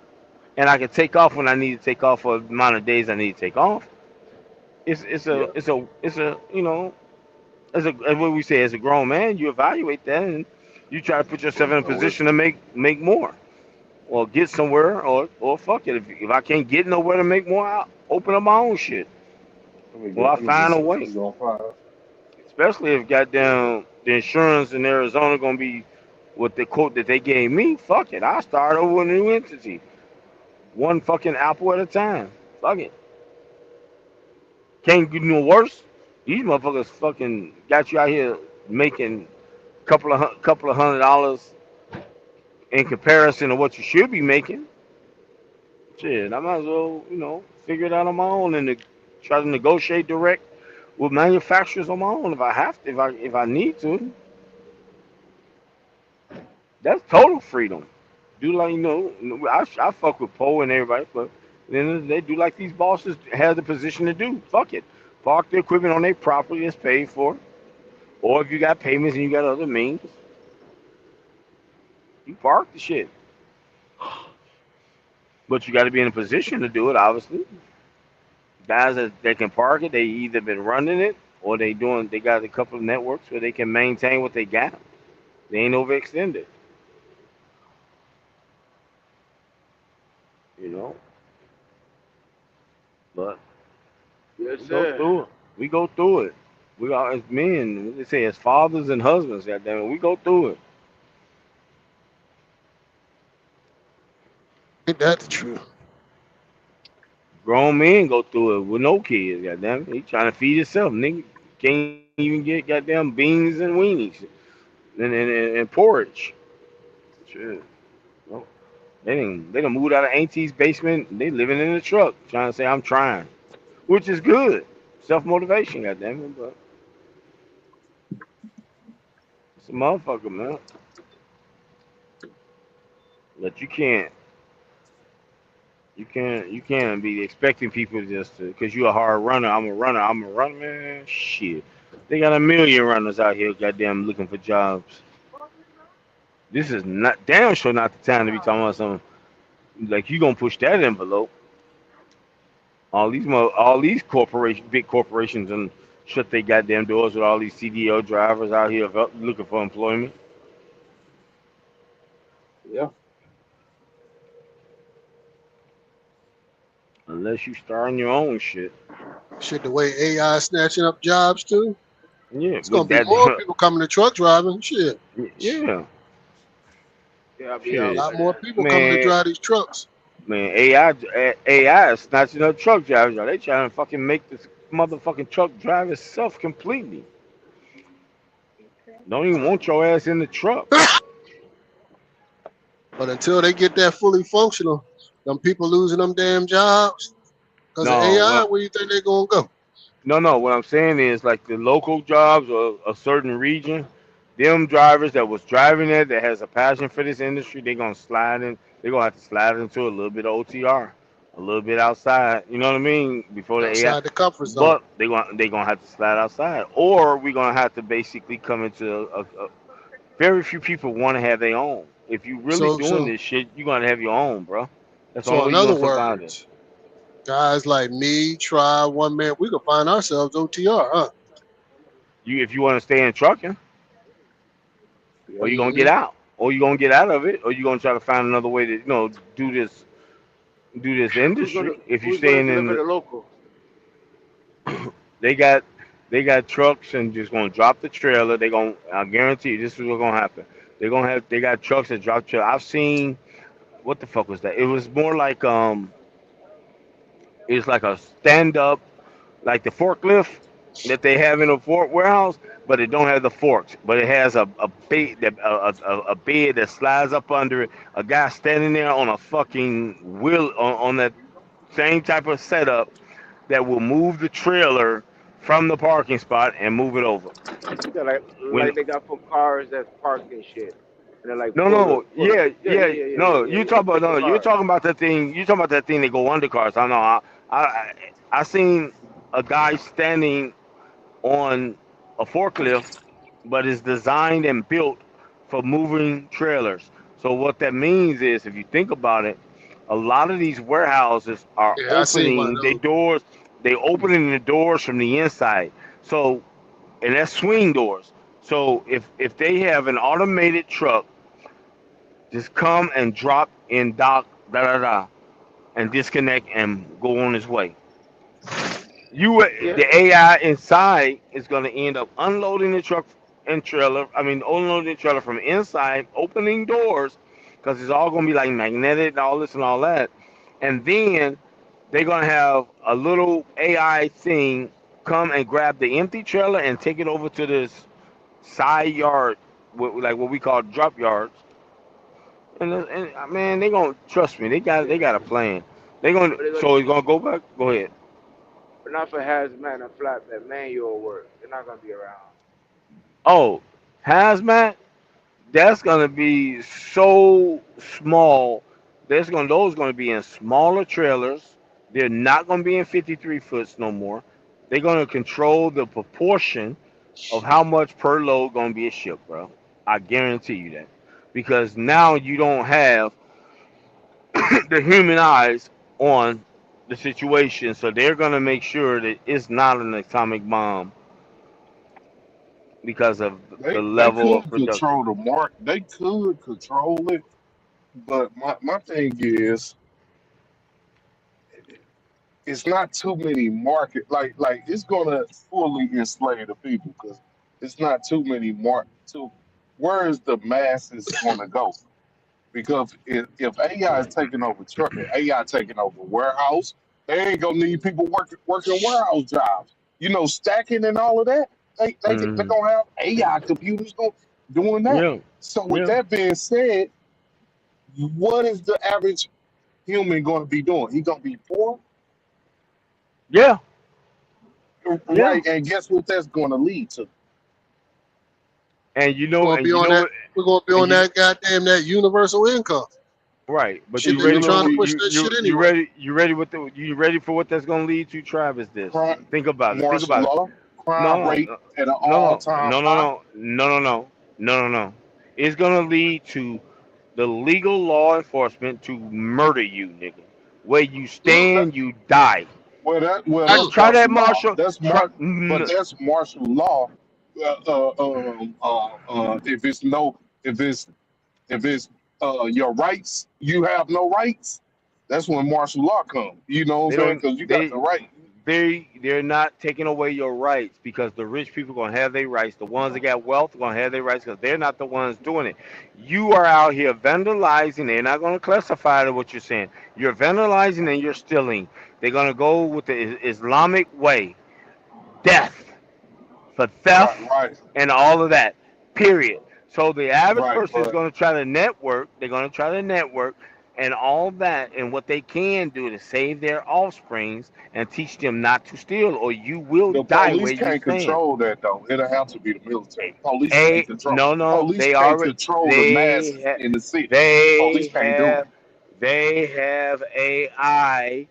and I can take off when I need to take off for the amount of days I need to take off. Yeah. it's a you know, as what we say, as a grown man, you evaluate that and you try to put yourself in a I'm with position to make more or get somewhere, or fuck it. If I can't get nowhere to make more, I'll open up my own shit. Well, I let me find a see what way. you're gonna find. Especially if goddamn the insurance in Arizona gonna be what the quote that they gave me. Fuck it, I start over with a new entity, one fucking apple at a time. Fuck it, can't get no worse. These motherfuckers fucking got you out here making couple of $100 in comparison to what you should be making. Shit, I might as well figure it out on my own and try to negotiate direct with manufacturers on my own if I have to, if I need to. That's total freedom. Do like I fuck with Poe and everybody, but then they do like these bosses have the position to do. Fuck it, park the equipment on their property that's paid for, or if you got payments and you got other means, you park the shit. But you got to be in a position to do it. Obviously, guys that can park it, they either been running it or they got a couple of networks where they can maintain what they got. They ain't overextended, you know. But Yes, we go sir. through it. We go through it. We are as men. What they say as fathers and husbands. Goddamn it, we go through it. Ain't that the truth? Grown men go through it with no kids. Goddamn it, he trying to feed himself. Nigga can't even get goddamn beans and weenies and porridge. Shit. No. They done moved out of auntie's basement. They living in the truck, trying to say I'm trying, which is good. Self motivation, goddamn it. But it's a motherfucker, man. But you can't be expecting people just to because you're a hard runner. I'm a runner, man. Shit, they got a million runners out here, goddamn, looking for jobs. This is not damn sure not the time to be talking about something like you gonna push that envelope. All these big corporations, and shut their goddamn doors with all these CDL drivers out here looking for employment. Yeah. Unless you starting your own shit. Shit, the way AI snatching up jobs too. Yeah, It's gonna with be that. more people coming to truck driving. Shit, Yeah, Yeah, I'll be a out shit, lot for more that. people coming to man. drive these trucks. Man, AI is snatching up truck drivers. Y'all. They trying to fucking make this motherfucking truck drive itself completely. Don't even want your ass in the truck. But until they get that fully functional, them people losing them damn jobs because of No, AI. well, Where you think they gonna go? no. What I'm saying is like the local jobs or a certain region, them drivers that was driving it that has a passion for this industry, they gonna slide in. They gonna have to slide into a little bit of OTR, a little bit outside. You know what I mean? Before the AI, Outside the comfort zone. but they gonna have to slide outside, or we gonna have to basically come into a very few people want to have their own. If you really So doing so this shit, you gonna have your own, bro. That's the only so way in you other gonna survive this. words, guys like me, Try, One Man, we could find ourselves OTR, huh? If you want to stay in trucking, or Yeah. you gonna get Hmm. out, or you gonna get out of it, or you gonna try to find another way to do this industry. If you Who's gonna staying deliver in, the local? they got they got trucks and just gonna drop the trailer. They gonna I guarantee you this is what's gonna happen. They got trucks that drop trailer. I've seen what the fuck was that? It was more like it's like a stand up like the forklift that they have in a Fort warehouse, but it don't have the forks. But it has a bed that slides up under it. A guy standing there on a fucking wheel on that same type of setup that will move the trailer from the parking spot and move it over. Yeah, When like they got for cars that's parked and shit. And they're like no no yeah yeah, yeah, yeah yeah, yeah, yeah, no yeah, you yeah. talk about For no you're cars. talking about that thing you're talking about that thing that go under cars. I know I I seen a guy standing on a forklift, but it's designed and built for moving trailers. So what that means is, if you think about it, a lot of these warehouses are Yeah, I seen one of opening their those. doors. They opening the doors from the inside. So, and that's swing doors. So if they have an automated truck, just come and drop in dock, da da da, and disconnect and go on his way. Yeah, The AI inside is going to end up unloading the truck and trailer. I mean, unloading the trailer from inside, opening doors, because it's all going to be like magnetic and all this and all that. And then they're going to have a little AI thing come and grab the empty trailer and take it over to this side yard, like what we call drop yards. And man, they gonna trust me. yeah. They got a plan. They gonna But they're gonna so use it's gonna go back. Go ahead. but not for hazmat and flatbed manual work. They're not gonna be around. Oh, hazmat. That's gonna be so small. Those gonna be in smaller trailers. They're not gonna be in 53 foots no more. They're gonna control the proportion of how much per load gonna be a ship, bro. I guarantee you that. Because now you don't have the human eyes on the situation, so they're gonna make sure that it's not an atomic bomb because of the They level of could production. control the mark. They could control it, but my thing is, it's not too many market like it's gonna fully enslave the people because it's not too many mark. To where is the masses gonna go? Because if AI is taking over truck, AI taking over warehouse, they ain't gonna need people working warehouse jobs. You know, stacking and all of that. They Hmm. gonna have AI computers doing that. Yeah, So with yeah, that being said, what is the average human gonna be doing? He gonna be poor, yeah, yeah. right? And guess what that's gonna lead to? And you We're know, gonna and be you on know that. what, We're gonna be and on you that goddamn that universal income. right. But Shit, you they be ready for trying to Universal what push that shit you anyway. ready? You ready for what that's gonna lead to? Travis, this. crime, Think about it. Think martial about it. law, crime No, rate no, at an no, all-time no, no, high. no, no, no, no, no, no, no, no. It's gonna lead to the legal law enforcement to murder you, nigga. Where you Mm, stand, you die. That's mm. Try that, martial law. Marshall. But that's martial law. If it's no, if it's your rights, you have no rights. That's when martial law comes. You know what I'm They saying? don't. Because you got the right. They're not taking away your rights because the rich people gonna have their rights. The ones that got wealth are gonna have their rights because they're not the ones doing it. You are out here vandalizing. They're not gonna classify what you're saying. You're vandalizing and you're stealing. They're gonna go with the Islamic way, death for Right, theft right, and all of that. Period. So the average right. person is But going to try to network. They're going to try to network and all that, and what they can do to save their offsprings and teach them not to steal, or you will the die police where you can't stand. control that though. It'll have to be the military. Police can't A control. no no Police they can't already control the masses in the city. Police they can't do it. have they have AI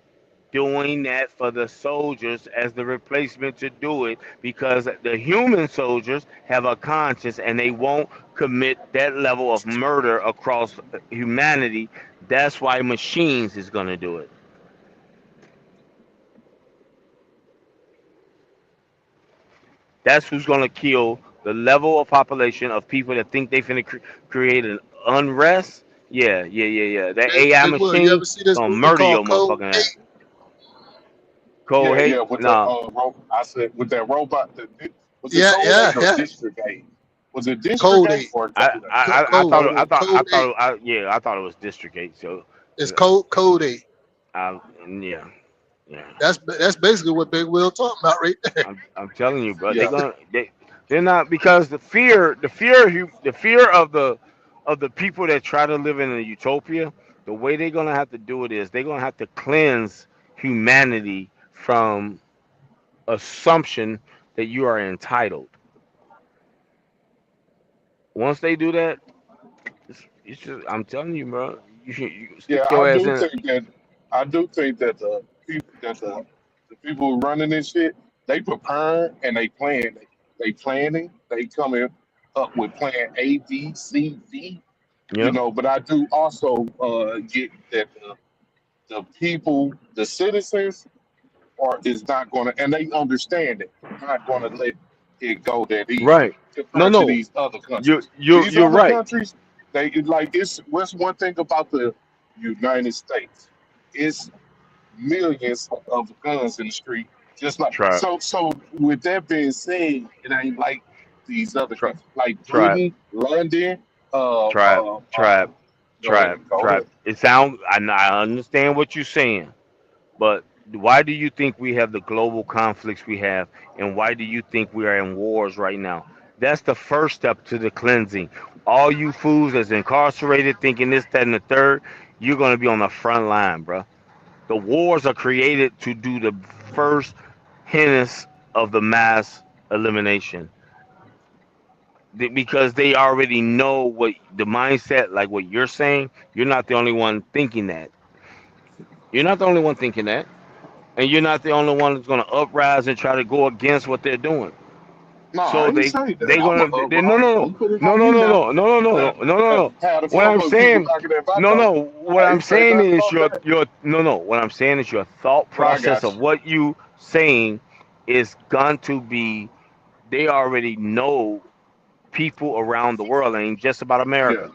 doing that for the soldiers as the replacement to do it because the human soldiers have a conscience and they won't commit that level of murder across humanity. That's why machines is going to do it. That's who's going to kill the level of population of people that think they finna create an unrest. Yeah, yeah, yeah, yeah. That AI Big Will, you machine ever see this gonna movie murder called your Code motherfucking ass. 8? Cold Yeah, yeah. hate? With the Nah. I said with that robot. Was it Yeah, Code yeah, Eight or yeah. District 8? Was it District Code 8 8. or Code 8? Code. Code 8. Code 8. Yeah, I thought it was District 8. So, It's Code 8. I, yeah, yeah. That's basically what Big Will talking about right there. I'm telling you, bro. Yeah. They're not because the fear of the people that try to live in a utopia. The way they're gonna have to do it is they're gonna have to cleanse humanity from assumption that you are entitled. Once they do that, it's just I'm telling you, bro. You Yeah, stick your ass in. I do think that the people running this shit, they prepare and they planning, they coming up with plan A, B, C, D, Yeah. but I do also get that the people, the citizens, or is not going to, and they understand it, not going to let it go that easy Right. No, compared to no. these other You countries. you These you're other right. countries, they like it's what's one thing about the United States. It's millions of guns in the street. Just like Trap, so with that being said, it ain't like these other trap, countries like trap, Britain, London, trap, trap, go ahead, go trap. ahead. It sounds. I understand what you're saying, but why do you think we have the global conflicts we have, and why do you think we are in wars right now? That's the first step to the cleansing. All you fools that's incarcerated, thinking this, that, and the third, you're gonna be on the front line, bro. The wars are created to do the first heinous of the mass elimination. Because they already know what the mindset, like what you're saying. You're not the only one thinking that. You're not the only one thinking that, and you're not the only one that's going to uprise and try to go against what they're doing. No, I So ain't saying that. they I'm a gonna no uprise. no Don't put it no on no me no now. no no no no no no no no. Had a What I'm couple of people saying, knocking at my no door. no. What I I'm ain't say saying nothing is about that, your no no. What I'm saying is your thought but I process got of what you saying is going to be. They already know people around the world ain't just about you. Yeah, America.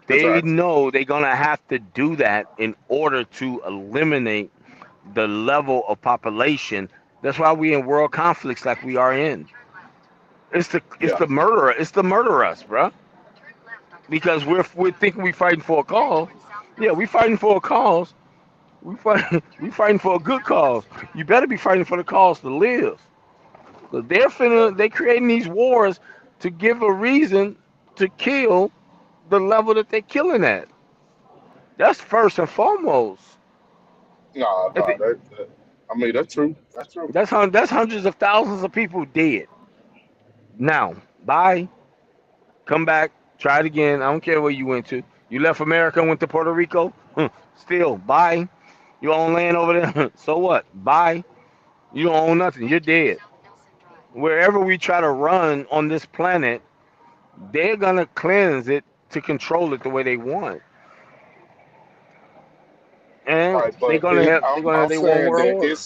They exactly. know they're gonna have to do that in order to eliminate the level of population. That's why we in world conflicts like we are in. It's Yeah, the murderer. It's the murder us, bruh. Because we're thinking we fighting for a cause. Yeah, we fighting for a cause. We fighting for a good cause. You better be fighting for the cause to live. Cause yeah. they creating these wars to give a reason to kill the level that they're killing at. That's first and foremost. No, At no, the- that I mean that's true. That's true. that's hundreds of thousands of people dead. Now, bye. Come back. Try it again. I don't care where you went to. You left America and went to Puerto Rico. Still, bye. You own land over there. So what? Bye. You don't own nothing. You're dead. Wherever we try to run on this planet, they're gonna cleanse it to control it the way they want, and Right, but it, they're gonna have I'm their one saying world that order.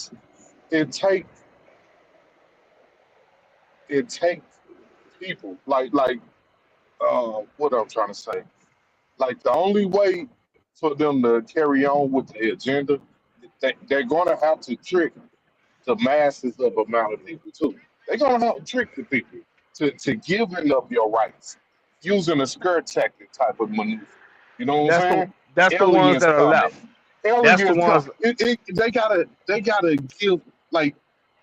it take it take people what I'm trying to say. Like the only way for them to carry on with the agenda, they're gonna have to trick the masses of amount of people too. They're gonna have to trick the people to giving up your rights using a skirt tactic type of maneuver. You know what I'm That's the saying? that's the ones Aliens that are coming. left. That's the Aliens come. ones. They gotta give like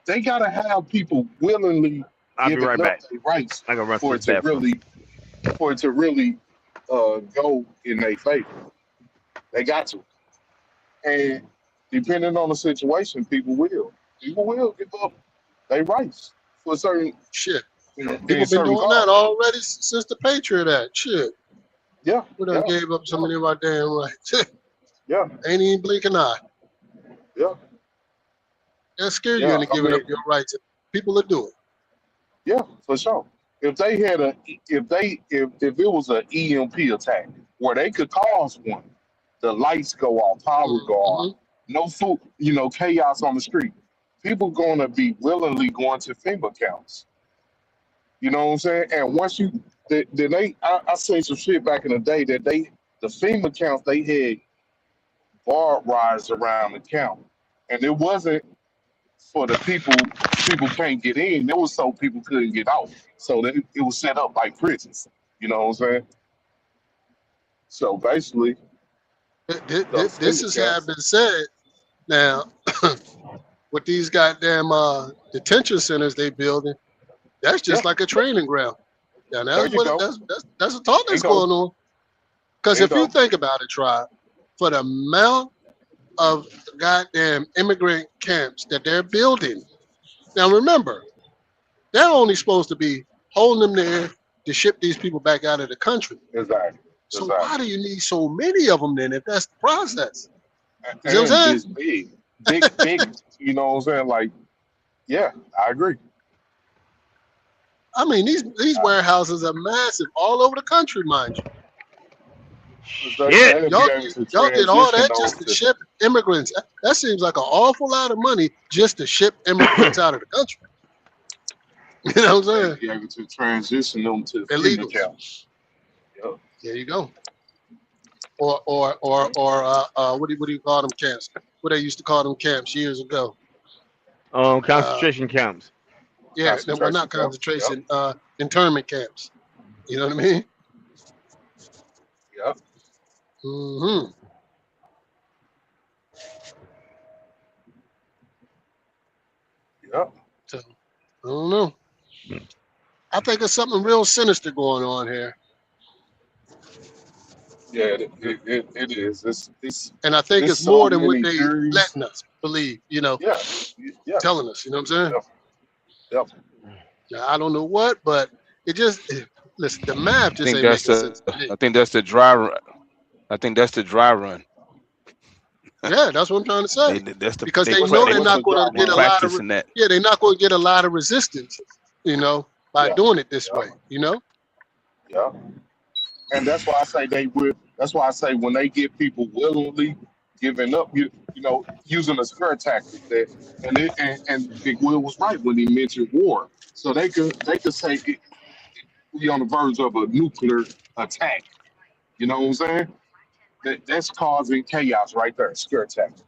they gotta have people willingly I'll be giving right up back. their rights I gotta run to for this it to bathroom. really go in their favor. They got to. And depending on the situation, people will give up their rights for certain Shit. in People been certain doing that causes. already since the Patriot Act. Shit. Yeah, We done yeah, gave up so yeah, many of our damn rights. yeah, Ain't even blink an eye. yeah, That scare you yeah. into I giving mean, up your rights. People are doing. yeah, for sure. If they had a, if it was an EMP attack where they could cause one, the lights go off, power go Mm-hmm. off, no food, chaos on the street. People gonna be willingly going to FEMA camps. You know what I'm saying? And once I seen some shit back in the day that the FEMA camps they had barbed wires around the camp, and it wasn't for the people can't get in. It was so people couldn't get out. So it was set up like prisons. You know what I'm saying? So basically, those This FEMA has had camps. been said. Now, with these goddamn detention centers they building, that's Yeah, just like a training ground. Now there that's you what go. that's a talk There you that's go. going on. Because There you if you go. think about it, tribe, for the amount of goddamn immigrant camps that they're building. Now remember, they're only supposed to be holding them there to ship these people back out of the country. Exactly. So why Exactly. do you need so many of them then if that's the process? You see what And I'm this big. You know what I'm saying? Like, yeah, I agree. I mean, these I, warehouses are massive all over the country, mind you. Shit. They'll be Y'all, able to y'all did all transition that just those to to ship immigrants. That seems like an awful lot of money just to ship immigrants out of the country. You know what I'm they'll saying? be able to transition them to FEMA Illegals. camps. Yep. There you go. Or what do you call them camps? What they used to call them camps years ago. Concentration camps. Yeah, well, not Concentration camps. concentration, internment camps. You know what I mean? Yep. Mm-hmm. Yep. So I don't know. I think there's something real sinister going on here, Yeah, it is. and I think It's it's more so than what many they theories. letting us believe. You know, Yeah. Yeah. telling us. You know what I'm saying? Yep. Now, I don't know what, but listen. The math I just think ain't that's making sense to me. I think that's the dry run. I think that's the dry run. Yeah, that's what I'm trying to say. That's the Because they, they What's know that? they're What's not the going to dry get a run? lot of practicing that. they're not going to get a lot of resistance, you know, by Yeah. doing it this Yeah. way, you know. Yeah. And that's why I say they would. That's why I say when they get people willingly giving up, you know, using a scare tactic that, and Big Will was right when he mentioned war. So they could say we on the verge of a nuclear attack. You know what I'm saying? That's causing chaos right there. Scare tactic.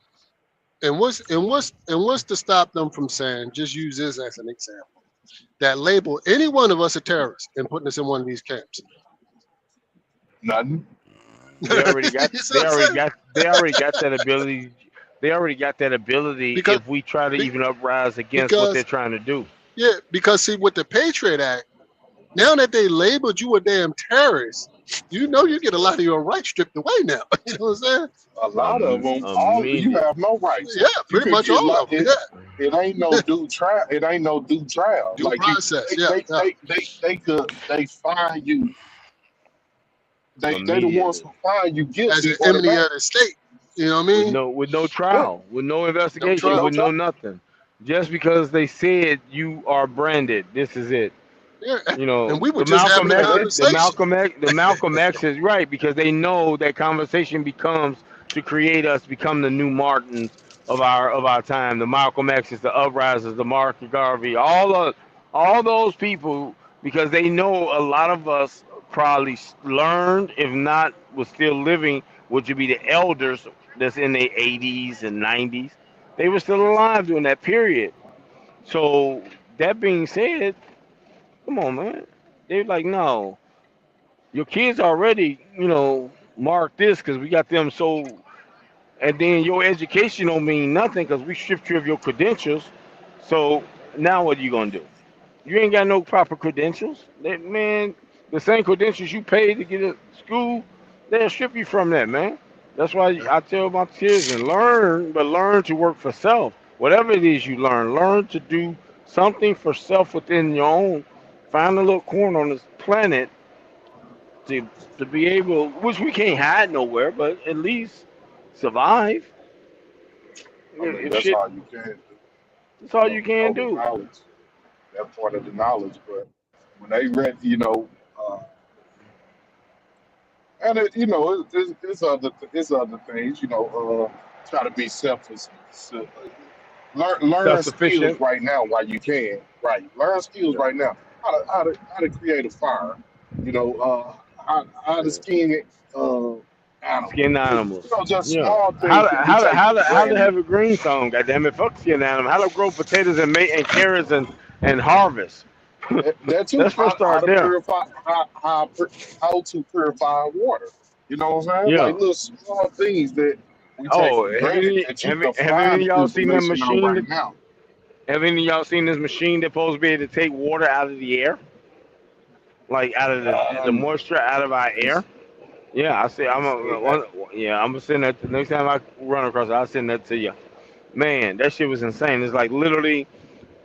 And what's to stop them from saying, just use this as an example, that label any one of us a terrorist and putting us in one of these camps. Nothing. They already got. You see They what I'm already saying? got. They already got that ability. They already got that ability. Because If we try to be- even uprise against what they're because trying to do. yeah, because see with the Patriot Act, now that they labeled you a damn terrorist, you know you get a lot of your rights stripped away now. You know what I'm saying? A lot of them. A All you minute. have no rights. Yeah, You pretty could much get all of them. Yeah, it ain't no due trial. It ain't no due trial. due Like process. Yeah, yeah. they find you. They the ones Immediately. who find you As guilty an enemy automatically. of the state. You know what I mean? With no Yeah, trial, with no No investigation, with trial. no with no trial. nothing. Just because they said you are branded, this is it. Yeah, You and know, we were the just having Malcolm a X, Yeah, conversation. The Malcolm X is right because they know that conversation becomes to create us become the new Martins of our time. The Malcolm X's, the uprisers, the Marcus Garvey, all those people because they know a lot of us probably learned, if not was still living, which would be the elders that's in their 80s and 90s. They were still alive during that period. So that being said, come on, man. They're like, no, your kids already, marked this because we got them so, and then your education don't mean nothing because we stripped you of your credentials. So now what are you gonna do? You ain't got no proper credentials. Man, the same credentials you paid to get to school, they'll strip you from that, man. That's why I tell my kids and learn, but learn to work for self. Whatever it is you learn to do something for self within your own. Find a little corner on this planet to to be able, which we can't hide nowhere, but at least survive. I mean If that's shit, all you can do. that's all you Know can the do. knowledge. That part of the knowledge, but when they read, uh, and it's other things, try to be selfless. Learn skills Self-sufficient. right now while you can. Right, learn skills Yeah. right now. How to create a fire. How to Yeah. skin it. Animal. Skin animals. Just Yeah. small things that we take for How to granted. have a green thumb? Goddamn it! Fuck skin animal. How to grow potatoes and carrots and harvest. That too. Let's first How start to there. purify how to purify water. You know what I'm saying? Like Yeah. little small things that we take Oh, for granted that you can have any find of the y'all seen that information on machine? right now. Have any of y'all seen this machine that's supposed to be able to take water out of the air, like out of the Um, moisture out of our let's air? Yeah, I see. see that. I'm gonna send that. The next time I run across it, I'll send that to you. Man, that shit was insane. It's like literally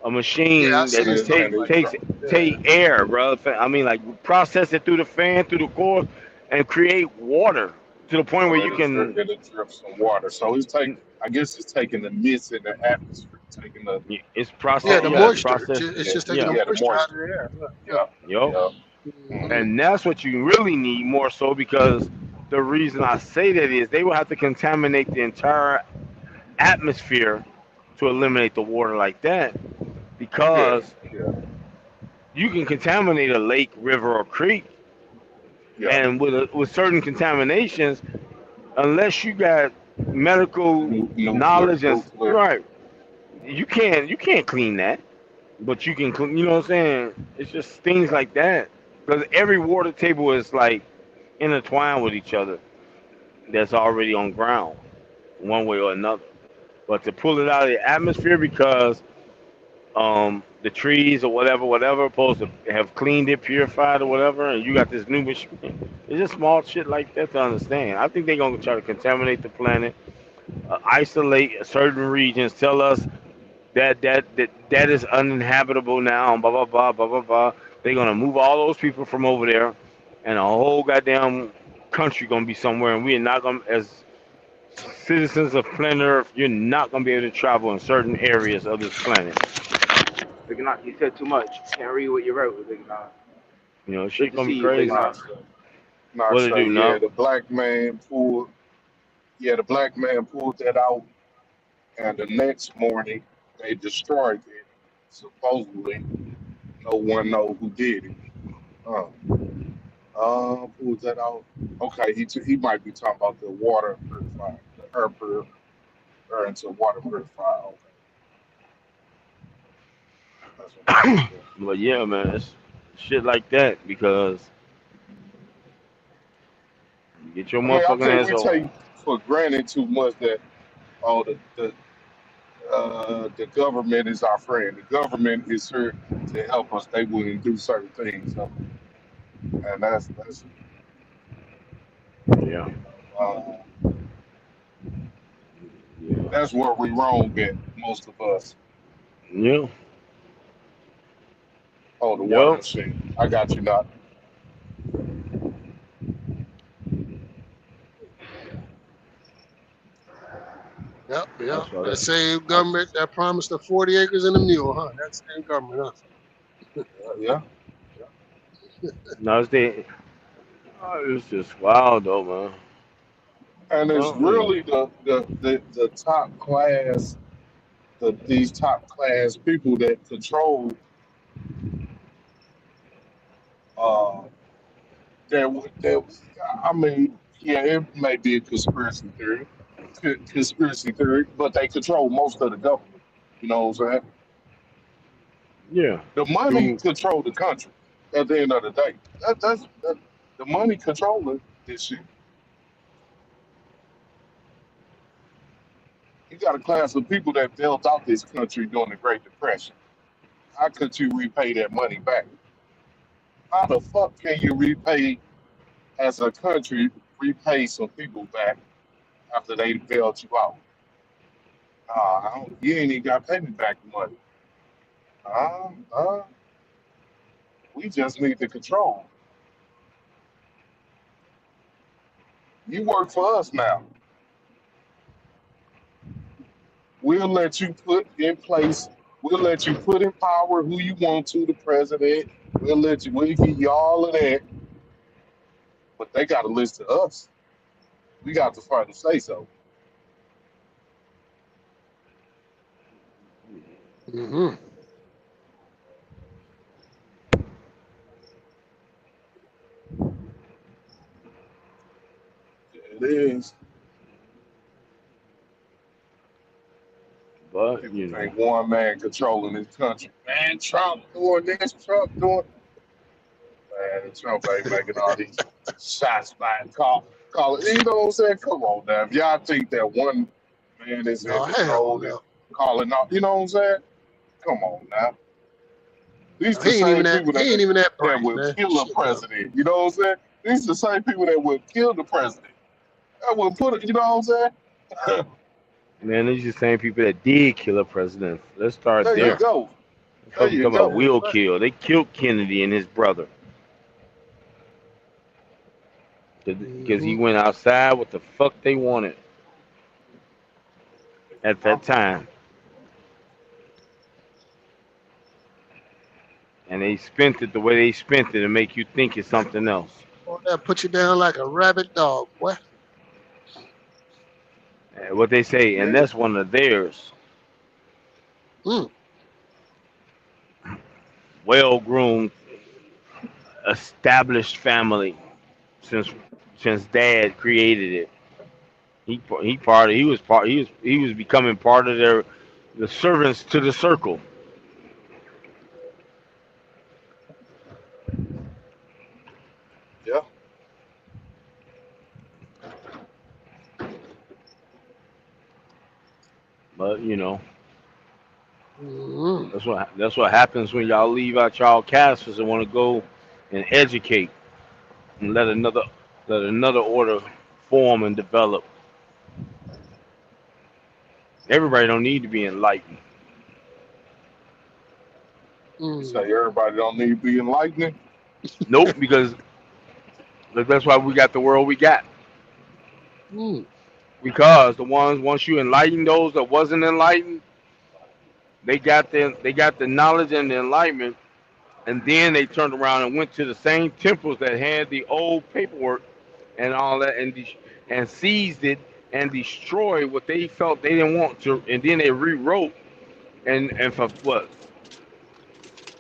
a Yeah, I machine that seen And, take something and it like dry. takes that. take air, bro. I mean, like process it through the fan, through the core, and create water to the point where So you can. it'll drip some water. So I guess it's taking the mist in the atmosphere, taking the It's process. Yeah, the Yeah, it's moisture. process. It's just taking Yeah, the yeah, the moisture out of moisture. the air. Yeah. Yeah, yo. yeah. Yeah. Mhm. Hmm. And that's what you really need more so because the reason I say that is they will have to contaminate the entire atmosphere to eliminate the water like that Yeah, because yeah, you can contaminate a lake, river, or creek, yeah. and with certain contaminations, unless you got medical Nuclear, knowledge and nuclear. right, you can't clean that, but you can clean. You know what I'm saying? It's just things like that because every water table is like intertwined with each other. That's already on ground, one way or another. But to pull it out of the atmosphere because the trees or whatever supposed to have cleaned it, purified or whatever, and you got this new machine. It's just small shit like that to understand. I think they're gonna try to contaminate the planet, isolate certain regions, tell us that is uninhabitable now, blah blah blah blah blah blah. They're gonna move all those people from over there, and a whole goddamn country gonna be somewhere, and we are not gonna as citizens of planet Earth, you're not gonna be able to travel in certain areas of this planet. Big Knock, you said too much. Can't read what you wrote, Big Knock. You know, Good shit to gonna see be you, Big crazy. Knock. Not, not What it say, do yeah, now? the black man pulled, yeah, the black man pulled that out, and the next morning they destroyed it. Supposedly, no one know who did it. Uh, pulled that out. Okay, he might be talking about the water purifier, the air into water purifier. Okay, that's what I'm looking for. But yeah, man, it's shit like that because you get your I mean, I motherfucking think ass we over. take for granted too much that oh the government is our friend. The government is here to help us. They wouldn't do certain things, so, and Yeah, uh, yeah, that's where we wrong at. Most of us. yeah, Oh, the water yep. machine. I got you, not. Yep, yep. That's what That it. same That's government that promised the 40 acres and a mule, huh? That same government, Yeah. no, it's just wild though, man. And it's Well, you know, really the top class, these top class people that control uh that I mean, yeah, it may be a conspiracy theory, but they control most of the government. You know what I'm saying? yeah. The money Through control the country at the end of the day. The money controlling this shit. You got a class of people that built out this country during the Great Depression. How could you repay that money back? How the fuck can you repay as a country repay some people back after they bailed you out? You ain't even got to pay me back the money. Uh, uh, we just need the control. You work for us now. We'll let you put in place. We'll let you put in power who you want to, the president. We'll give you all of that, but they got to listen to us. We got the final say so. huh? Mm-hmm. It is. but People you know, think one man controlling this country. Man, Trump doing this, Trump doing. Man, Trump ain't making all these shots by call it. You know what I'm saying? Come on now. If y'all think that one man is in No, hell control and no. calling out, you know what I'm saying? Come on now. These No, the same people he ain't even that that bright, would man. kill a Shit, no. president. You know what I'm saying? These the same people that would kill the president. That would put it, you know what I'm saying? man, these the same people that did kill a president. Let's start There you Yeah, there. go. There Fucking you talking about go. that's will right. kill. They killed Kennedy and his brother because he Mm-hmm. went outside what the fuck they wanted at that time, and they spent it the way they spent it to make you think it's something else. Boy, that put you down like a rabid dog, boy. What they say, and Yeah. that's one of theirs. Mm, Well groomed, established family since Dad created it. He was becoming part of the servants to the circle. Yeah. But you know, mm, that's what happens when y'all leave out y'all castles and want to go and educate and let another order form and develop. Everybody don't need to be enlightened. You mm, say everybody don't need to be enlightening. Nope, because that's why we got the world we got. mm, Because the ones once you enlighten those that wasn't enlightened, they got the knowledge and the enlightenment, and then they turned around and went to the same temples that had the old paperwork and all that, and seized it and destroyed what they felt they didn't want to, and then they rewrote, and for what,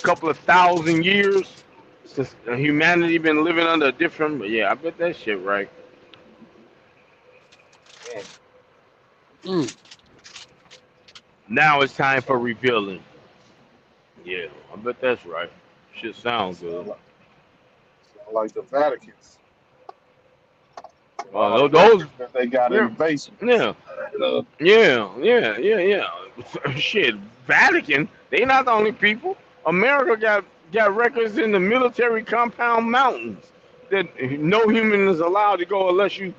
couple of thousand years since humanity been living under a different. Yeah, I bet that shit right. Mm. mm. Now it's time for revealing. Yeah, I bet that's right. Shit sounds good. Sound like the Vatican's and all the Those, records that they got in yeah, the basements. yeah, yeah. Shit, Vatican. They not the only people. America got records in the military compound mountains that no human is allowed to go unless you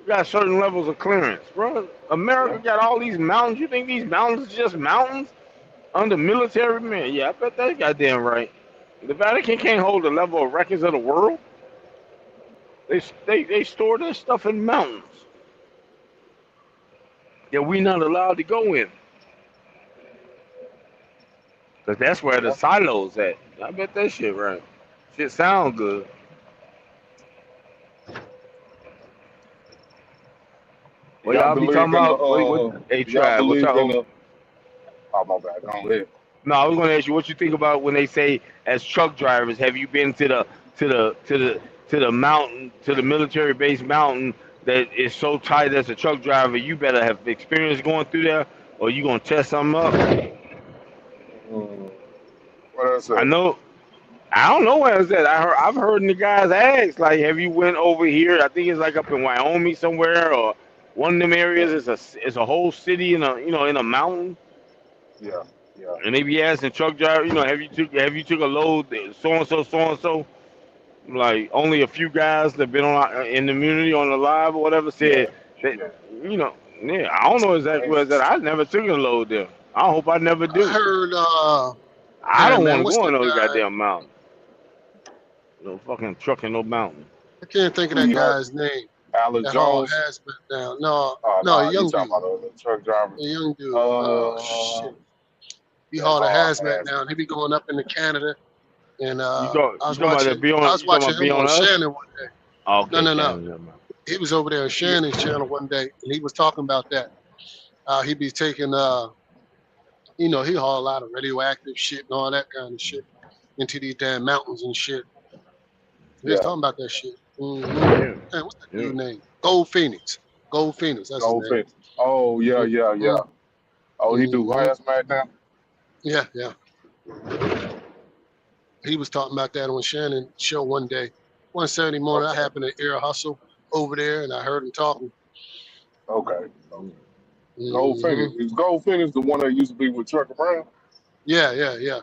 got certain levels of clearance, bro. Yeah. America got all these mountains. You think these mountains are just mountains under military man? Yeah, I bet that's goddamn right. The Vatican can't hold the level of records of the world. They store their stuff in mountains that we not allowed to go in, cause that's where the Yeah. silos at. I bet that shit right. Shit sound good. Do What y'all y'all be talking believe in the about? What? Hey, do y'all Trav, what believe in y'all? the oh my bad, go ahead. No, I was gonna ask you what you think about when they say as truck drivers, have you been to the to the to the mountain to the military base mountain that is so tight as a truck driver? You better have experience going through there, or you gonna test something up. Mm, what else? I know. I don't know where it's at. I've heard the guys ask like, have you went over here? I think it's like up in Wyoming somewhere, or one of them Yeah, areas. It's a whole city in a in a mountain. yeah, yeah, And they be asking truck driver, have you took a load so and so. Like only a few guys that been in the community on the live or whatever yeah, said that yeah. you know yeah, I don't know exactly where it's at. I never took a load there. I hope I never I do. heard, I damn don't want man, to what's go that on no guy? goddamn mountain. No fucking truck in no mountain. I can't think of Who that you got? guy's name. Alex That haul Jones. hazmat down. No, Oh no, a nah, you young talking dude. about the truck driver. A young dude. Oh Uh, shit. He that hauled a hard hazmat has down. He be going up into Canada, and You talk I you was talking about that watching. be I on was you talking watching about be him on on us? Shannon one day. Oh, No, okay, no, no. Shannon. Never mind. He was over there on Shannon's channel one day, and he was talking about that. He be taking, he haul a lot of radioactive shit and all that kind of shit into these damn mountains and shit. He was yeah, talking about that shit. Mm-hmm. Yeah, Hey, what's that yeah. dude name? Gold Phoenix. Gold Phoenix. That's his name. Goldfish. Oh yeah, yeah, Mm-hmm. yeah. Oh, he do Mm-hmm. hazmat now. Yeah, yeah. He was talking about that on Shannon show one day. One Saturday morning, I Okay, happened to air hustle over there, and I heard him talking. okay. Mm-hmm. Goldfish. Is Goldfish the one that used to be with Trucker Brown? Yeah, yeah, yeah.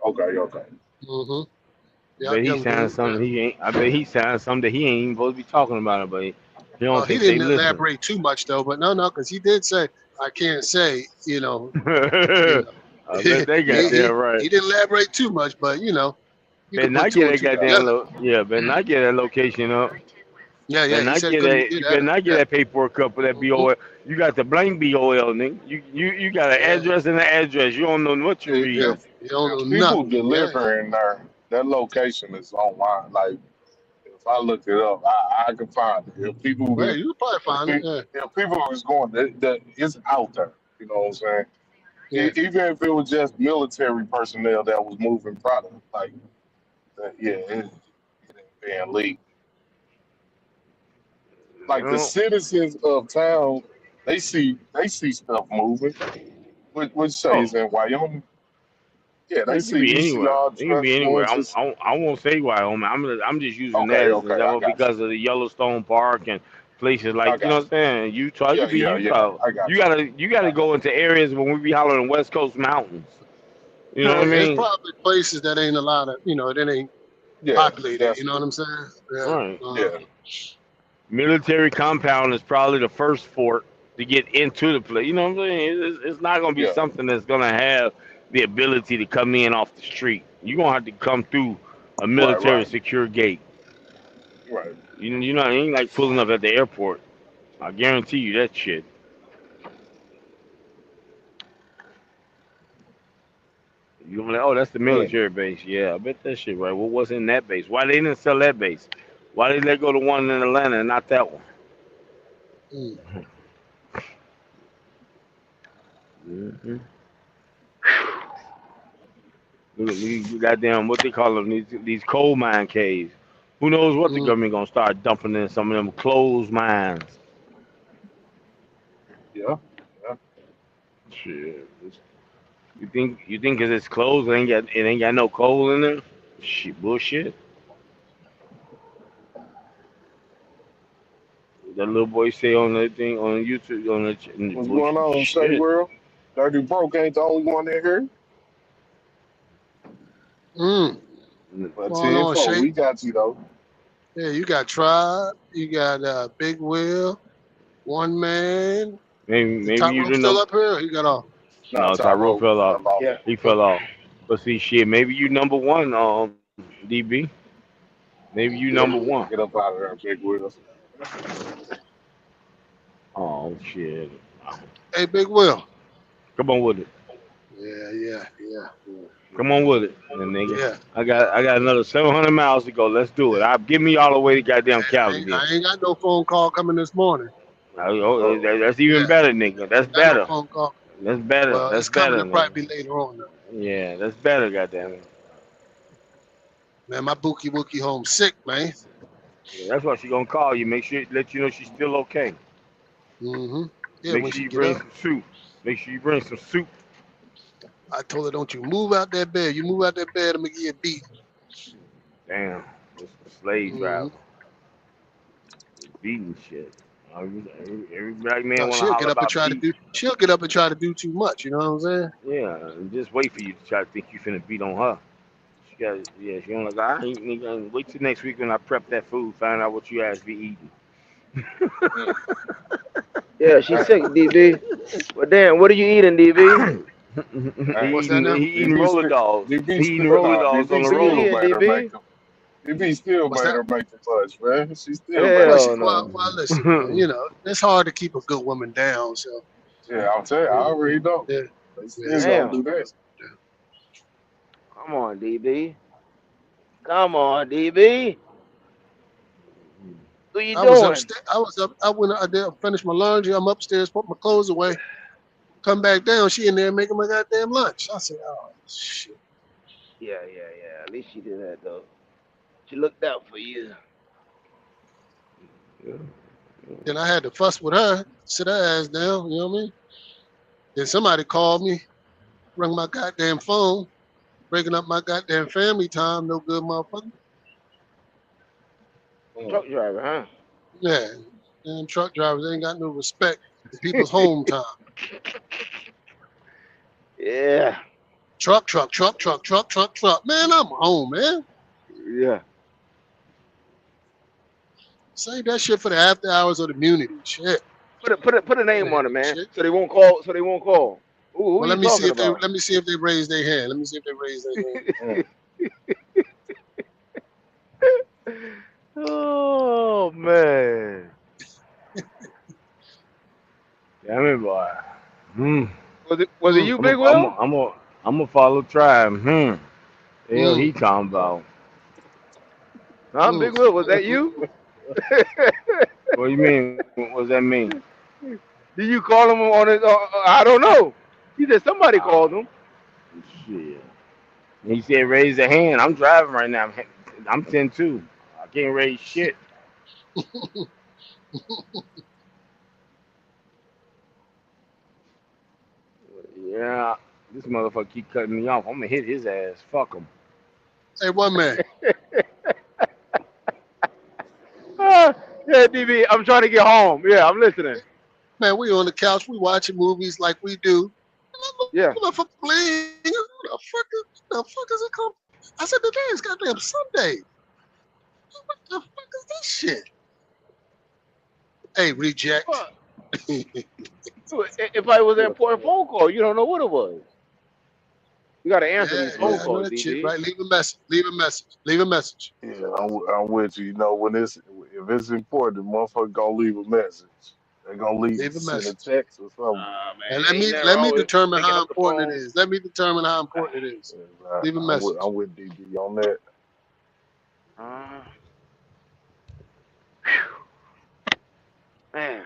Okay, okay. Mm-hmm. I Yeah, bet he young sounded dude, man. something he ain't. I bet he sounded something that he ain't even supposed to be talking about it, but he don't Well, he think they didn't listen. elaborate too much though, but no, because he did say, "I can't say," you know. I bet they got Yeah, there he right. he didn't elaborate too much, but you Better could put not two get and that two yeah. goddamn together. better not get that location up. Yeah, Better yeah. He not said he get couldn't that. get You at better it. not get Yeah. that paperwork up for that Mm-hmm. BOL. You got the blank BOL, nigga. You got an Yeah. address and an address. You don't know what you're Yeah. reading. If You don't if know people nothing. Yeah. deliver in there, that location is online. Like if If I look it up, I can find it. If people Well, get, you probably if, find it. pe- if people is going, it's out there. You know what I'm saying? Yeah, Even if it was just military personnel that was moving product, like yeah, it ain't being leaked. You Like the know, citizens of town, they see stuff moving. Which say oh, is in Wyoming. Yeah, they it can see be you see anywhere. all It can be trucks anywhere. going to. I won't say Wyoming. I'm just using that Okay, as an okay, I example got because of the Yellowstone Park and places you. I like you know got what I'm saying. Utah. It you. could be Yeah, yeah, yeah. Utah. I got you. You gotta I, go into areas when we be hollering West Coast mountains. You know yeah. what I It's mean? probably places that ain't a lot of, that ain't yeah, populated. You know what definitely. I'm saying? Yeah. Right. Yeah, Military compound is probably the first fort to get into the place. You know what I'm saying? It's not gonna be yeah. something that's gonna have the ability to come in off the street. You're gonna have to come through a Right, military right, secure gate. right. You know, it ain't like pulling up at the airport. I guarantee you that shit. You gonna be like, oh, that's the Man, military base. Yeah, I bet that shit right. What was in that base? Why they didn't sell that base? Why did they go to one in Atlanta and not that one? Mm. Hmm. Look at these goddamn what they call them these coal mine caves. Who knows what the Mm. government gonna start dumping in some of them closed mines? yeah, yeah. Shit. You think 'cause it's closed, it ain't got no coal in there? Shit, bullshit. That little boy say on that thing on YouTube on the What's going bullshit. on, Say Shit. World? Dirty Broke ain't the only one in here. Mm. But Going 10 on, 4, Shay? we got you though. Yeah, you got Tribe, you got Big Will, One Man. The Maybe top you rope the still number. up here? He got off. No, No, Ty Tyrone Rowe fell off. fell off. Yeah. He fell off. But see, shit, maybe you number one, DB. Maybe you Yeah, number one. get up out of there, Big Wheel. Oh shit. Hey, Big Will. Come on with it. Yeah. Come on with it, and nigga. Yeah. I got another 700 miles to go. Let's do it. Give me all the way to goddamn Cali then. I ain't got no phone call coming this morning. That's even Yeah, better, nigga. That's got no better. phone call. That's better. Well, That's it's coming. better, It'll nigga. probably be later on. Though. Yeah, that's better, goddamn it. Man, my Bookie Wookie home sick, man. Yeah, that's why she gonna call you. Make sure let you know she's still okay. Mm-hmm. Yeah, Make when sure she you get bring up, some soup. Make sure you bring some soup. I told her, don't you move out that bed. You move out that bed, I'm going to get beat. Damn, it's a slave Mm-hmm. driver beating shit. Every black man No, wanna holler about beat. she'll get up and try to do too much. You know what I'm saying? Yeah, and just wait for you to try to think you finna beat on her. She got yeah. She don't like I ain't nigga. Wait till next week when I prep that food. Find out what you guys be eating. Mm. Yeah, she's Hey, sick, DB. Well, damn, what are you eating, DB? hey, What's that now? He eating DB roller still, dogs. DB He eating still, roller nah, dogs on DB the What are you still roller. eating, made her make DB? them. DB still What's made that? her make the fudge, man. She still made Well, her. Hell no. listen, man. You know, it's hard to keep a good woman down. So, Yeah, I'll tell you, I yeah, already know. yeah, They yeah. still So, gonna Damn. do that. Come on, DB. Come on, DB. What you I was doing? upstairs. I was up. I went. I did finish my laundry. I'm upstairs, put my clothes away. Come back down. She in there making my goddamn lunch. I said, oh shit. Yeah. At least she did that though. She looked out for you. Yeah. Then I had to fuss with her, sit her ass down. You know what I mean? Then somebody called me, rang my goddamn phone, breaking up my goddamn family time. No good, motherfucker. Mm. Truck driver, huh? Yeah, damn truck drivers ain't got no respect for people's home time. Yeah. Truck. Man, I'm home, man. Yeah. Save that shit for the after hours of the community. Shit. Put a That name ain't on it, man. shit. So they won't call. Who Well, you talking about? let me see if they raise their hand. Let me see if they raise their hand. Mm. Oh man. Damn it, boy. Hmm. Was it Mm, you, Big Will? I'm gonna follow tribe. Hmm. Hell, mm. he talking about. Huh, Mm. Big Will? Was that you? What do you mean? What does that mean? Did you call him on his? I don't know. He said somebody called Ah, him. shit. He said raise a hand. I'm driving right now. I'm 10-2. I can't raise shit. Yeah, this motherfucker keep cutting me off. I'm gonna hit his ass. Fuck him. Hey, one man, Yeah, DB. I'm trying to get home. Yeah, I'm listening. man, we on the couch, we watching movies like we do. Yeah. Motherfucker playing. The fuck is it called? I said, today is goddamn Sunday. What the fuck is this shit? Hey, reject. Well, if I was an important phone call, you don't know what it was. You got to answer Yeah, these yeah, phone I know calls, that shit, DB. right? Leave a message. Leave a message. Leave a message. Yeah, I'm with you. You know, when it's if it's important, the motherfucker gonna leave a message. They gonna Leave a send a message. text or something. And Man, ain't nothing let me wrong with determine picking how up the important it phone. is. Let me determine how important it is. And Leave a message. I'm with DB on that. Uh, man,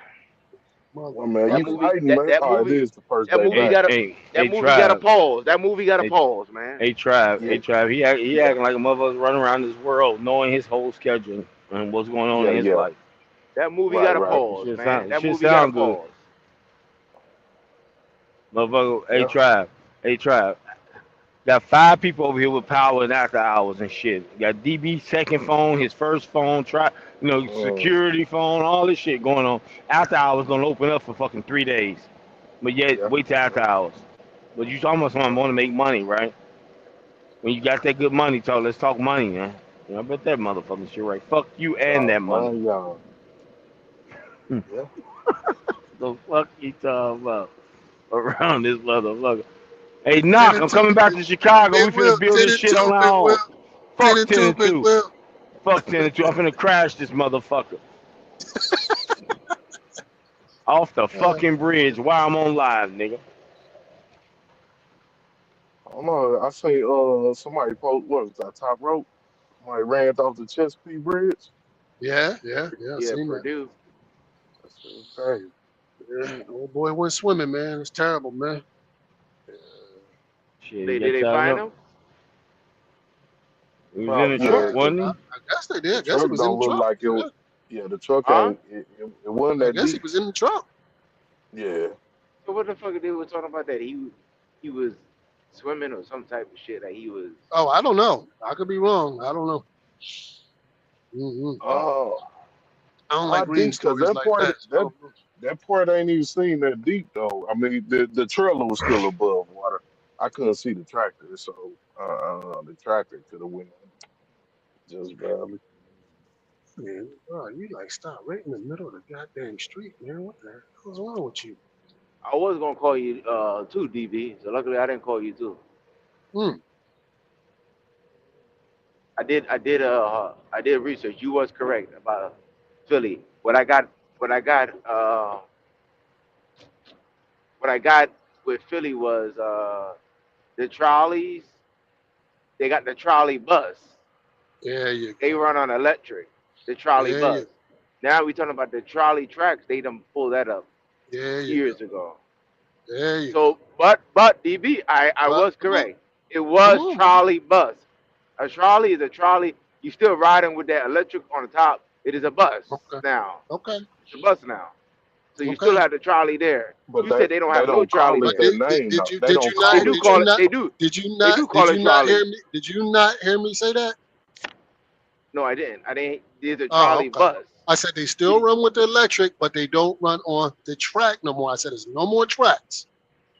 Well, man, Motherfucker. you fighting, man. Oh, it is the first that day movie back. got a that Hey, movie got a Trav. pause. That movie got a Hey, pause, man. Yeah, Hey, Trav. He yeah, acting like a motherfucker running around this world, knowing his whole schedule and what's going on yeah, in his yeah. life. That movie Right, got a right. pause, man. It That should movie got a sound good, pause. motherfucker. Yeah. Hey, Trav. Got 5 people over here with power and after hours and shit. Got DB second phone, his first phone, Mm, security phone, all this shit going on. After hours gonna open up for fucking 3 days, but yet yeah, wait till after hours. But you almost want to make money, right? When you got that good money, let's talk money, man. I bet that motherfucking shit right. Fuck you and y'all that money. fun, y'all. Hmm. Yeah. The fuck you talking about around this motherfucker? Hey, 10 knock! and I'm 2, coming back to Chicago. Big We Will. finna build 10 this and shit 2, on Big our Will. own. 10 Fuck and 10 2, and Big 2. Will. Fuck 10 and 2. I'm finna crash this motherfucker off the Uh, fucking bridge while I'm on live, nigga. I don't know. I say somebody post what was that top rope? Somebody ran off the Chesapeake Bridge. yeah. I Yeah, seen that. Purdue. That shit was crazy. Yeah, old boy went swimming, man. It's terrible, man. Yeah. Shit, he Did got they tied find up. him? He was in the Probably, truck, yeah. wasn't I, he? I guess they did. The I guess he truck was in the don't look truck. like it. Yeah, Yeah, the truck Huh? ain't. It wasn't I that guess he deep. was in the truck. Yeah. So what the fuck they were talking about that he was swimming or some type of shit like he was. Oh, I don't know. I could be wrong. I don't know. Uh, I don't how like reading deep? Cause stories like that. So I don't know. that part ain't even seen that deep though. I mean, the trailer was still above water. I couldn't see the tractor, so the tractor could have went just barely. Man, bro, you like stop right in the middle of the goddamn street, man. What the hell's wrong with you? I was gonna call you too, DB. So luckily I didn't call you too. Hmm. I did research. You was correct about Philly. What I got with Philly was the trolleys. They got the trolley bus. There you They go. run on electric. The trolley There you bus. Now we talking about the trolley tracks. They done pull that up there you go. years ago. There you go. So, but DB, I But was correct. It come was on, man. trolley bus. A trolley is a trolley. You still riding with that electric on the top. It is a bus Okay. now. Okay. It's a bus now. So you still Okay. have the trolley there. But You said they don't they have no don't trolley call But it there. that name though. They did don't you They not call do it did you call that. it. not They do. They do did call it you not hear trolley. me? Did you not hear me say that? No, I didn't. I didn't. There's a Oh, trolley okay. bus. I said they still You- run with the electric, but they don't run on the track no more. I said there's no more tracks.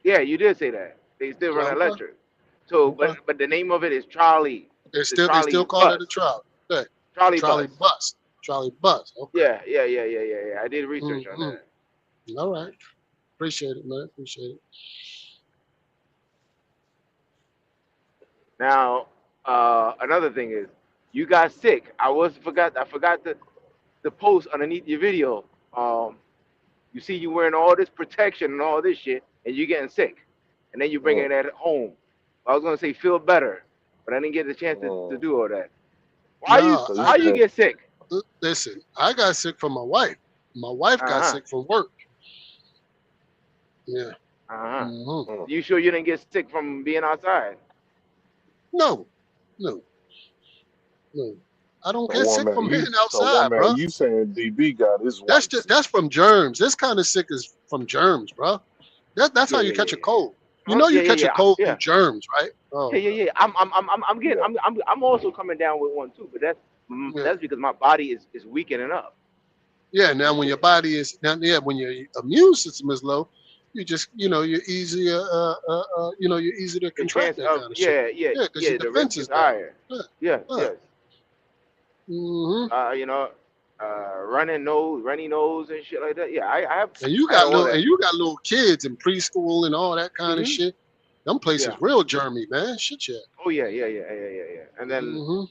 Yeah, you did say that. They still run Okay. electric. So, Okay. but the name of it is trolley. The They still trolley call it bus. a trolley. Okay. Trolley Trolley bus. bus. Trolley bus. Okay. Yeah. I did research on Mm-hmm. that. All right. Appreciate it, man. Appreciate it. Now, another thing is, you got sick. I forgot the post underneath your video. You see you wearing all this protection and all this shit, and you getting sick, and then you bringing Mm, that home. I was gonna say feel better, but I didn't get the chance to mm. do all that. No, So you I How you saying, get sick? listen. I got sick from my wife. My wife got Uh-huh. sick from work. Yeah. Uh-huh. hmm mm, You sure you didn't get sick from being outside? No, no, no. I don't so get one sick man, from being one outside, man, bro. you saying DB got his That's wife just sick. that's from germs. This kind of sick is from germs, bro. That's how Yeah, you yeah, catch yeah, a yeah. cold. You Huh? know Yeah, you yeah, catch a yeah. cold through Yeah. germs, right? Yeah, Oh, yeah, okay. yeah. I'm getting Yeah. I'm also coming down with one too, but Yeah. that's because my body is weakening up. Yeah. Now when Yeah. your body is now, yeah, when your immune system is low, you just you're easier you're easy to In contract chance that of kind of shit. yeah, yeah, Yeah, because your yeah, the risk defense is is down. higher. Yeah. Yes, Yeah. yes. hmm You know, runny nose and shit like that. Yeah, And you I had got all little that. kids in preschool and all that kind of Hmm. shit. Them Yeah. places real germy, man. Shit, yeah. Oh yeah, yeah, yeah, yeah, yeah, yeah. And then hmm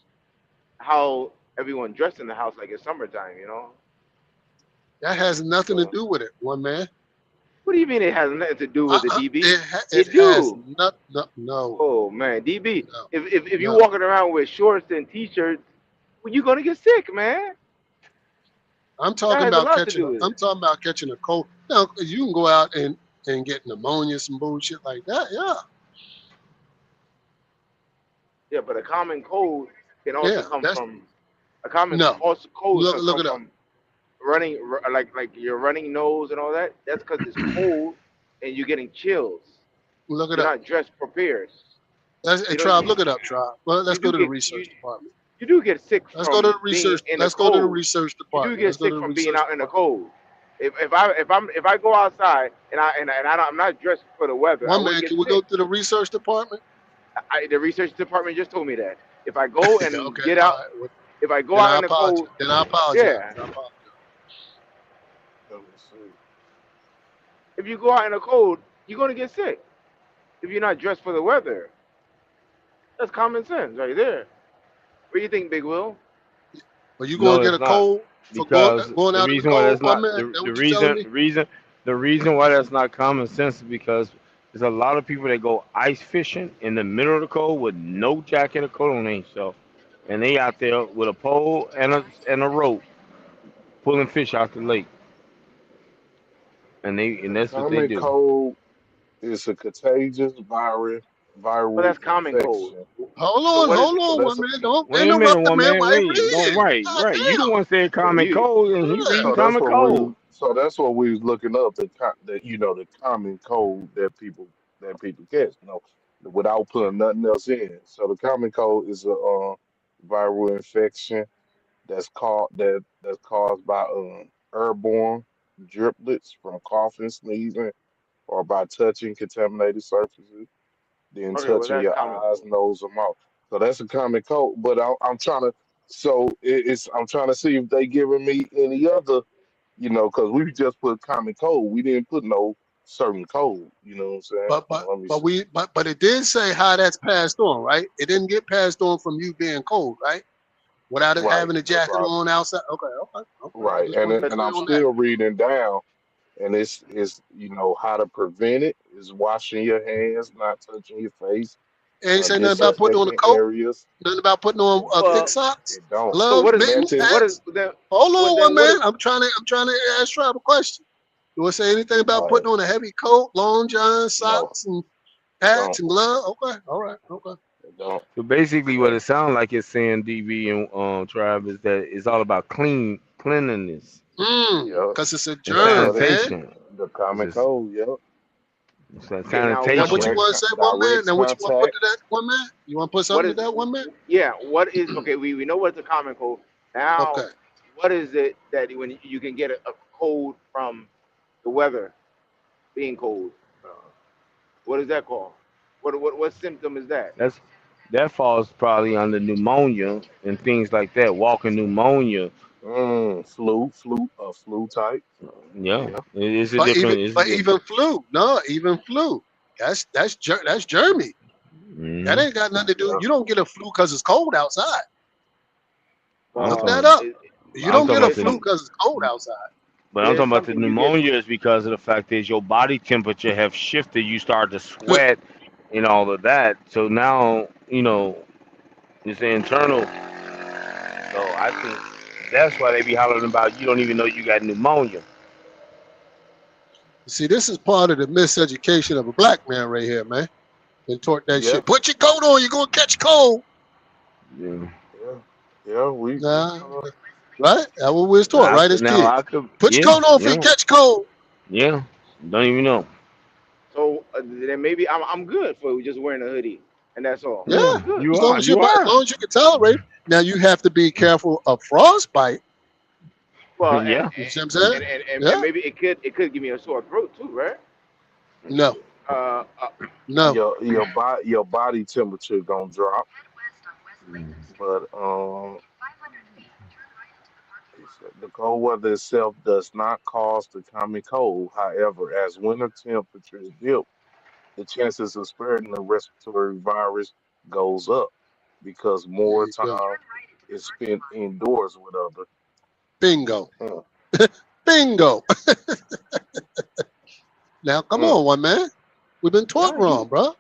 how everyone dressed in the house like it's summertime, you know? That has nothing to So do with it, one man. what do you mean it has nothing to do with the DB? It It has do. not no Oh man, DB. no If you no. walking around with shorts and t-shirts, well, you're gonna get sick, man. That has a lot to do with I'm it. talking about catching a cold. Now you can go out and get pneumonia, some bullshit like that. Yeah, Yeah, but a common cold can also yeah. come That's from a common no. also cold can Look come it up. from like your running nose and all that. That's because it's cold and you're getting chills. Look it You're up. not dressed prepared. Hey, You don't. Tribe, look it up, Tribe. Well, let's You go do to the get research department. you do get sick Let's go to from the being research. in the Let's go to the cold. research You do department. get Let's go sick to the from being research out in the department. cold. If I go outside and I'm not dressed for the weather, I One wouldn't man, get can we go sick. to the research department? The research department just told me that if I go and Okay, get all out, right. Well, if I go then out I in the cold, apologize. Then I apologize. yeah. I apologize. Let me see. If you go out in the cold, you're gonna get sick if you're not dressed for the weather. That's common sense right there. What do you think, Big Will? But you No, gonna get it's a not, cold for because going the out in the reason why cold, that's one not man? That what you telling me? the reason why that's not common sense is because there's a lot of people that go ice fishing in the middle of the cold with no jacket or coat on themselves, and they out there with a pole and a rope pulling fish out the lake, and The that's what they common do. cold is a contagious Well, viral that's common cold. infection. So what is? Hold So on, that's one man. Don't Wait a minute, interrupt the one man man, while he wait, don't reading. right, God right. You the one said Oh, common you. cold, and he damn. reading Yeah. common cold. that's what we was looking up the common cold that people catch, without putting nothing else in. So the common cold is a viral infection that's caused by airborne driplets from coughing, sneezing, or by touching contaminated surfaces, then Okay, well touching that's your common eyes, cold. nose, or mouth. So that's a common cold. But I'm trying to, I'm trying to see if they giving me any other, because we just put common cold. We didn't put no certain code. You know what I'm saying? Let me see. But it did say how that's passed on, right? It didn't get passed on from you being cold, right? Without it Right. having a That's jacket right. on outside. Okay. I Right. just want to be But And clear I'm on that. still reading down, and it's how to prevent it is washing your hands, not touching your face, It ain't say nothing about putting on a disinfecting coat. areas. Nothing about putting on thick well, socks, It don't. so gloves, what is mittens, Method. what is hats. then? Hold Well, on, one then what? man. I'm trying to ask Trav a question. You want to say anything about No, putting on a heavy coat, long john, no, socks, and it hats don't. and gloves? Okay, all right, okay. It don't. So basically, what Yeah. it sounds like it's saying, DB and Tribe, is that it's all about cleanliness Yeah. Cause it's a and That's germ, what it. man. sanitation. The It's common just cold. Yeah. it's that Okay, now Now what? what you sanitation. want to say, one man? Direct Now what you want to put contact. to that, one man? You want to put What something is? to that, one man? Yeah, what is? Okay, we know what's a common cold. Now, Okay. what is it that when you can get a cold from the weather being cold? What is that called? What symptom is that? That's that falls probably under pneumonia and things like that. Walking pneumonia. Flu type. Yeah, Yeah. it's a But even different. It's a but different. even flu, no, even flu. That's germy. That Hmm. ain't got nothing to do. Yeah. You don't get a flu because it's cold outside. I'm Look Well, that talking. up. it, You I'm don't talking get a about there's flu some the. because it's cold outside. But I'm there's talking about the something you get. pneumonia is because of the fact is your body temperature have shifted. You start to sweat and all of that. So now it's the internal. So I think that's why they be hollering about you don't even know you got pneumonia. See, this is part of the miseducation of a black man right here, man. Been taught that Yeah, shit. Put your coat on, you're gonna catch cold. Yeah. yeah. We Nah, right? That's what we was taught, Now I right, could as now I kids. could Put your coat on if you yeah, catch cold. yeah. Don't even know. So then maybe I'm good for just wearing a hoodie and that's all. Yeah, Yeah, I'm good. you as are. You as are. long as you can tolerate. Now you have to be careful of frostbite. Well, Yeah. You see what I'm saying? and Yeah. maybe it could give me a sore throat too, right? No, Uh, uh no. your body temperature gonna drop, Mm. but the cold weather itself does not cause the common cold. However, as winter temperatures dip, the chances of spreading the respiratory virus goes up because There more you go. time is spent indoors with other. Bingo. Mm, Bingo. Now come mm. on, one man. We've been taught no, wrong, bro.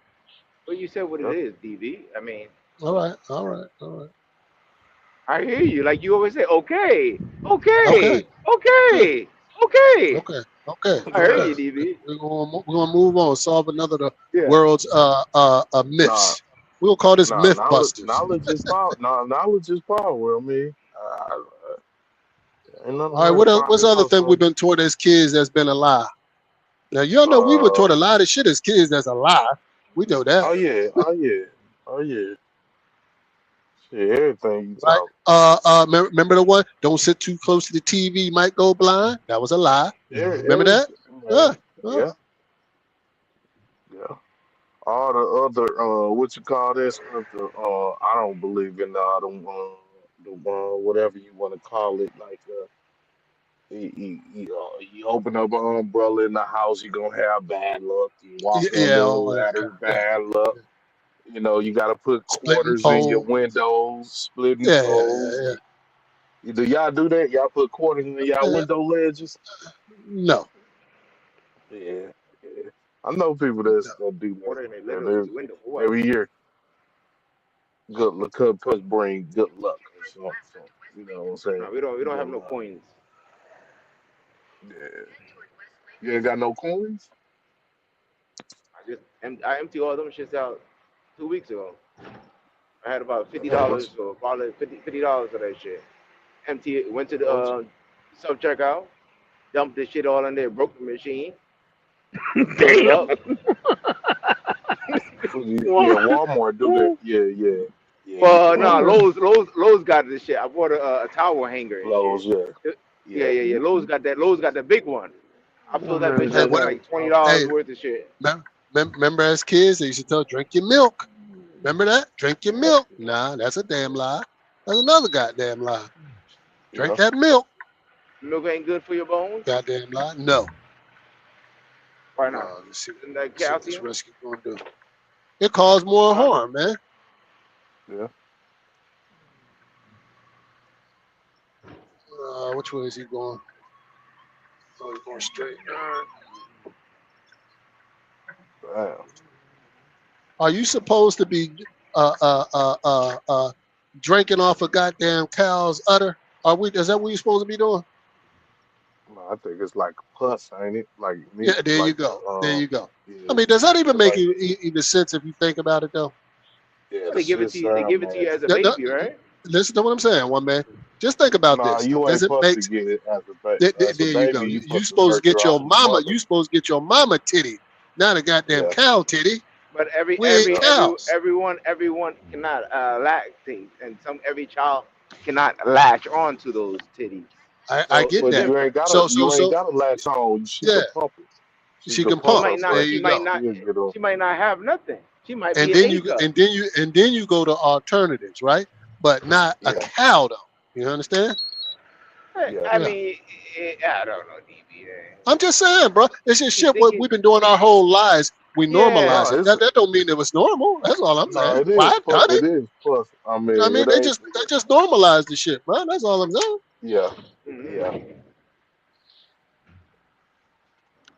you said what it Yeah. is, DV. I mean, All right, all right, all right. I hear you. Like you always say, okay, Okay, okay, good. okay, okay. Okay, okay, I heard okay. you, DV. We're gonna move on. Solve another of the Yeah. world's Nah, myths. We'll call this nah. myth Knowledge, busters. knowledge is power. Nah, knowledge is power. I mean, ain't nothing All right, hard to find what's the this other out. thing we've So, been taught as kids that's been a lie? Now y'all know we were taught a uh, lot of shit as kids that's a lie. We know that, oh yeah, oh yeah, oh yeah. Shit, everything you right? talk. Remember the one? Don't sit too close to the TV, you might go blind. That was a lie. Remember that? Everything, Yeah, man. yeah. Yeah, yeah. All the other what you call that stuff, I don't believe in all them the whatever you want to call it, like you open up an umbrella in the house, you're gonna have bad luck. You walk Yeah, under a all that ladder, kind. Yeah, bad luck. yeah. You know, you gotta put Splitting quarters in your pole. windows, splitting Yeah, yeah, poles. yeah, Do y'all do that? Y'all put quarters in y'all yeah. window ledges? No, Yeah, yeah. I know people no. that do Order in the that. little window for what? Every year. Good luck, cause bring good luck or something. You know what I'm saying? No, we don't have Good no luck. coins. Yeah. You ain't got no coins? I empty all them shits out 2 weeks ago. I had about fifty Damn, dollars what's or probably $50 for that shit. Empty it, went to the what's self checkout, dumped the shit all in there, broke the machine, filled it Damn. up. yeah, Walmart do that. Yeah, yeah. Yeah, Well, no, Walmart Lowe's got this shit. I bought a towel hanger and shit. close, yeah. Yeah, Yeah. yeah, yeah. Lowe's got the big one. I filled that bitch Hey, up with what? like $20 Hey, worth of shit. remember as kids they used to tell drink your milk. Remember that? Drink your milk. Nah, that's a damn lie. That's another goddamn lie. Drink Yeah. that milk. Milk ain't good for your bones. Goddamn lie. No. Why not? No. Isn't that Let's see what this calcium? rescue gonna do. It caused more Huh? harm, man. Yeah. Which way is he going? Oh, he's going straight. All right. Damn. Are you supposed to be uh uh uh drinking off a goddamn cow's udder? Are we? Is that what you're supposed to be doing? No, I think it's like pus, ain't it? Like me, Yeah, there you like go. There you go. I yeah, mean, does that even yeah, make like even sense if you think about it, though? yeah, They the give it shit to you. They sound give it to you as a nasty. No, baby, right? listen to what I'm saying, one man. Just think about Nah, this. you ain't Does it supposed make to get it as a there you go? baby. You You supposed to supposed to nurture get your off your mama. mother. You supposed to get your mama titty, not a goddamn Yeah, cow titty. But We ain't cows. everyone cannot lactate, and every child cannot latch on to those titties. I So get it's but that. different. So you ain't gotta latch on. She yeah, could pump it. She she could can She pump pump. her might not. There breast She you and might go. not. she'll get on. She might not have nothing. She might And be an then A cup. you go to alternatives, right? But not a Yeah, cow though. You understand? yeah. I Yeah. mean, I don't know, DB. I'm just saying, bro. It's just You shit what thinking? we've been doing our whole lives. We Yeah. normalize No, it. That don't mean it was normal. That's all I'm no, saying. it Well, is I've done it. It is plus. I mean, I mean, it ain't. they just normalized the shit, bro. That's all I'm saying. Yeah, yeah. Hmm.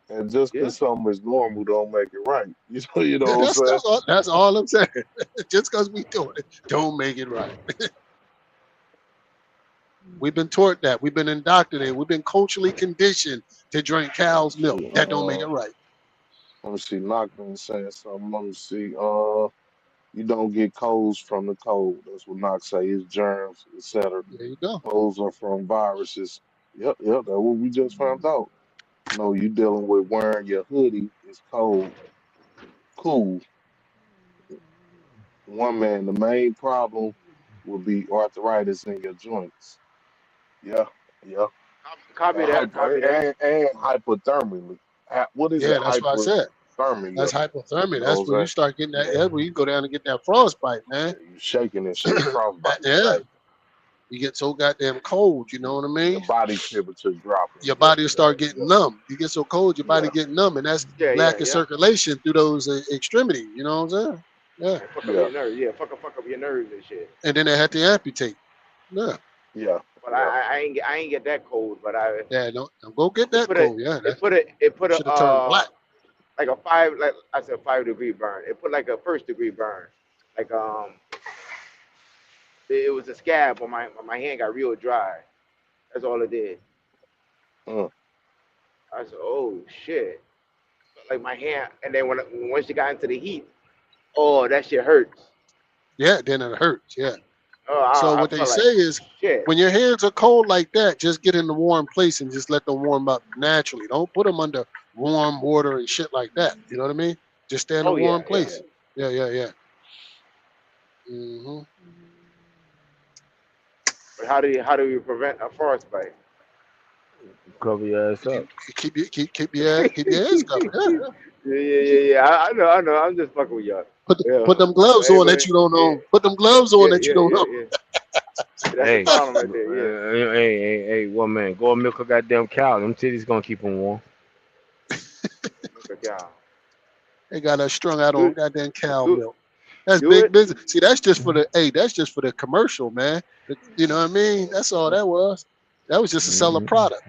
And just Yeah. because something is normal don't make it right. You know Yeah, what I'm saying? that's all I'm saying. Just because we doing it, don't make it right. We've been taught that. We've been indoctrinated. We've been culturally conditioned to drink cow's milk. See, That don't make it right. let me see. Knockman saying something. Let me see. You don't get colds from the cold. That's what Knox say. It's germs, etc. There you go. Colds are from viruses. Yep. That's what we just found out. No, you dealing with wearing your hoodie. It's cold. Cool. One man. The main problem will be arthritis in your joints. Yeah. Yeah. Copy And, that. hyper, Copy that. and hypothermia. What is it? Yeah, that's what I said. Hypothermia. That's hypothermia. You know That's what when I'm you start getting that. That's when you go down and get that frostbite, man. saying? You shaking and shit, frostbite. Yeah, Right. you get so goddamn cold. You know what I Your mean? body temperature dropping. Your Yep. body will start getting numb. You get so cold, your body Yeah. get numb, and that's Yeah. lack of circulation through those extremities. You know what I'm saying? Yeah, And fuck up Yeah. your nerves. Yeah, fuck up your nerves and shit. and then they had to amputate. Yeah, Yeah. But Yeah. I ain't get that cold. But yeah. Don't go get it that put cold. Yeah, that it put should a have turned black. like a 5, like I said, 5-degree burn. It put like a 1st-degree burn. Like it was a scab on my hand got real dry. That's all it did. Mm. I said, oh shit. Like my hand, and then once you got into the heat, oh that shit hurts. Yeah, then it hurts. Yeah. Oh, So I what they felt say like is, shit. when your hands are cold like that, just get in the warm place and just let them warm up naturally. Don't put them under warm water and shit like that. You know what I mean? Just stay in a Oh warm yeah. place. Yeah. hmm But how do you prevent a forest bite? Cover your ass You up. keep your hands covered. Yeah. Yeah. I know. I'm just fucking with y'all. Put Yeah. them gloves on that Anyway, you don't yeah, know. Put them gloves on that you don't know. yeah. That's the Hey, problem right there. Yeah. hey, one man, go and milk a goddamn cow. Them titties gonna keep them warm. Okay, yeah. They got us strung out on Do goddamn cow do milk. That's do big it. business. See, that's just for the that's just for the commercial, man. You know what I mean? That's all that was. That was just to sell a Mm-hmm. product.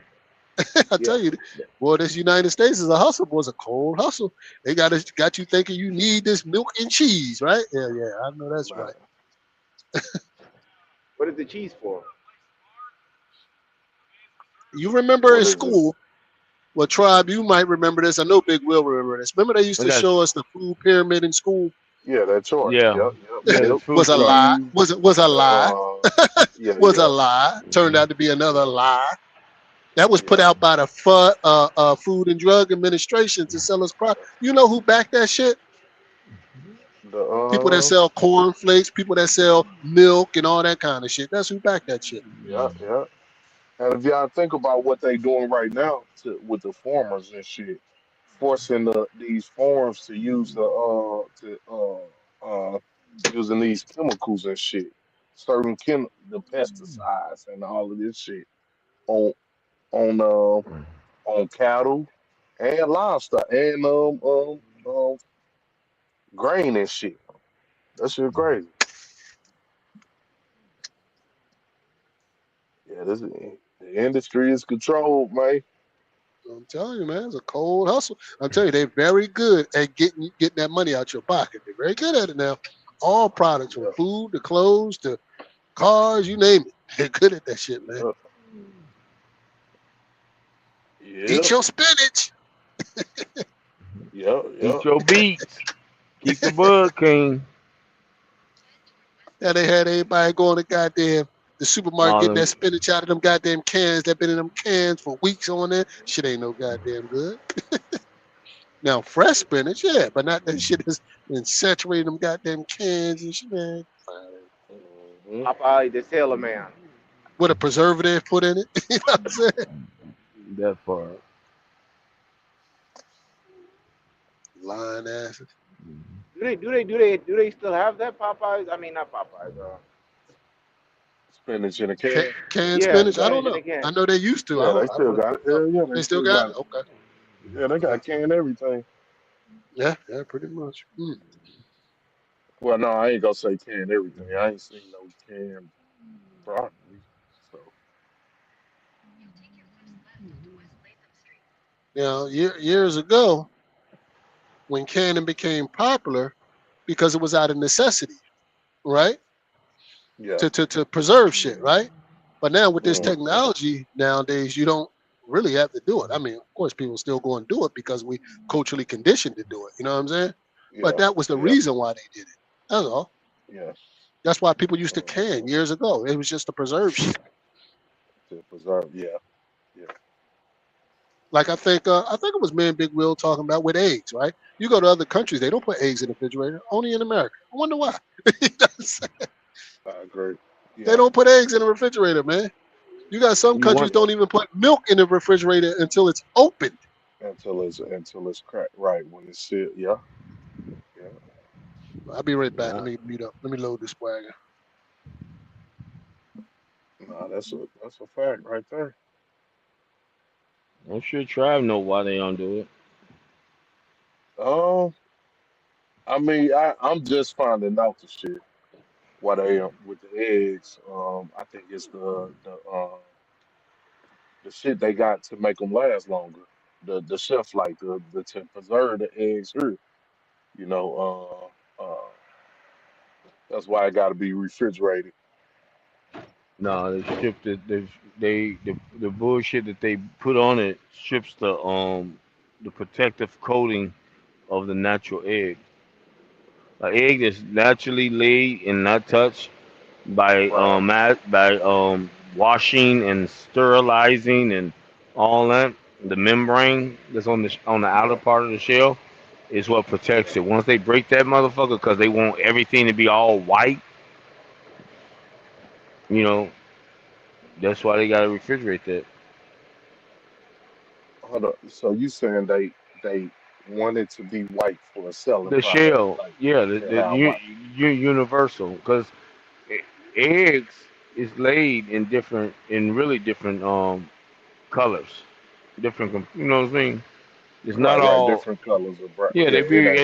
I Yeah. tell you, boy, this United States is a hustle. Was a cold hustle. They got you thinking you need this milk and cheese, right? Yeah, I know that's Man. right. What is the cheese for? You remember What in is it? school, well, Tribe, you might remember this. I know Big Will remember this. Remember they used I to got show us the food pyramid in school? Yeah, that chart. yeah, yeah. The food Was a Yeah. chart. lie. Was a lie. Yeah. Was a lie. Turned out to be another lie. That was put Yeah. out by the Food and Drug Administration to sell us product. You know who backed that shit? People that The sell cornflakes, people that sell milk and all that kind of shit. That's who backed that shit. yeah. And if y'all think about what they doing right now with the farmers and shit, forcing these farms to use using these chemicals and shit, the pesticides and all of this shit on on on cattle and livestock and grain and shit. That shit crazy. Yeah, the industry is controlled, man. I'm telling you, man, it's a cold hustle. I'm telling you, they're very good at getting that money out your pocket. They're very good at it now. All products, from Yeah, food to clothes to cars, you name it. They're good at that shit, man. yeah, Eat your spinach. yeah. Eat your beets. Keep the bud clean. Now they had everybody going to goddamn the supermarket All getting that them. spinach out of them goddamn cans that been in them cans for weeks on there. Shit ain't no goddamn good. Now fresh spinach, yeah, but not that shit that's been saturating them goddamn cans and shit, man. Mhm. Popeye the Sailor Man. With a preservative put in it. You know what I'm saying? That part. Lying asses. Do they still have that Popeyes? I mean not Popeyes. Spinach in a can. Canned Yeah, spinach. I don't spinach in know. a can. I know they used to. Yeah, they I still don't got it. know. Yeah, They they still still got got it? it. Okay. Yeah, they got canned everything. Yeah, pretty much. Well, no, I ain't gonna say canned everything. I ain't seen no canned broccoli. So Now, years ago, when canning became popular, because it was out of necessity, right? yeah, To preserve shit, right? But now with this Mm, technology nowadays, you don't really have to do it. I mean, of course, people still go and do it because we culturally conditioned to do it. You know what I'm saying? But yeah, that was the yeah, reason why they did it. That's all. yeah. That's why people used to can Mhm. years ago. It was just to preserve shit. To preserve, yeah, yeah. Like I think it was me and Big Will talking about with eggs, right? You go to other countries, they don't put eggs in the refrigerator. Only in America. I wonder why. You know what I'm saying? I agree. They Yeah, don't put eggs in the refrigerator, man. You got some You countries want yeah. don't even put milk in the refrigerator until it's opened. Until it's cracked. Right when it's shit. Yeah, yeah. I'll be right back. Let nah, me mute up. Let me load this swagger. Nah, that's a fact right there. I'm sure Tribe know why they don't do it. Um, I mean, I'm just finding out the shit. What they with the eggs. I think it's the shit they got to make them last longer. The chef like the to preserve the eggs here. You know, that's why it got to be refrigerated. No, they stripped it. The bullshit that they put on it strips the protective coating of the natural egg. An egg that's naturally laid and not touched by Right. washing and sterilizing and all that. The membrane that's on the outer Yeah. part of the shell is what protects Yeah. it. Once they break that motherfucker, because they want everything to be all white, you know, that's why they gotta refrigerate that. Hold up. So you saying they want it to be white for a selling The product, shell, like yeah, to have white. universal, because eggs is laid in really different colors, different, you know what I mean? It's not Right, right. all. Different colors of brown. Yeah, Yeah, they it be ain't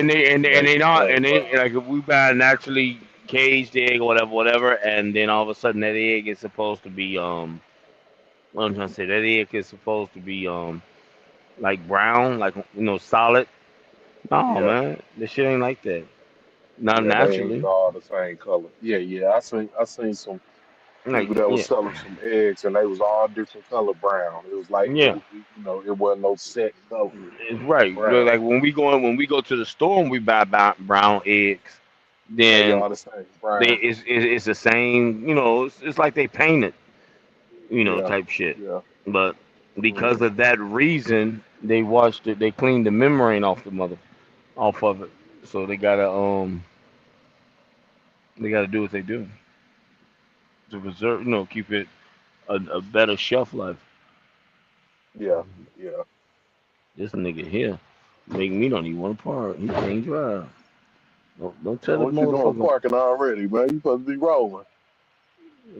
and it they not ain't and they brown. like if we buy a naturally caged egg or whatever, and then all of a sudden that egg is supposed to be what I'm trying to say, that egg is supposed to be like brown, like solid. No Yeah, man, this shit ain't like that. Not yeah. They ain't naturally. all the same color. Yeah, yeah. I seen some Like people that was yeah, selling some eggs and they was all different color brown. It was like yeah, it wasn't no set color it's right. brown. Like when we go to the store and we buy brown eggs, They then all the same brown. it's the same. It's like they painted. Yeah, Type shit. yeah. But because Hmm. of that reason, they washed it. They cleaned the membrane off of it. So they gotta do what they do to preserve, keep it a better shelf life. Yeah, yeah. This nigga here make me don't even want to park. He can't drive. Don't tell Man, the what you doing motherfucker, parking already, man? You supposed to be rolling.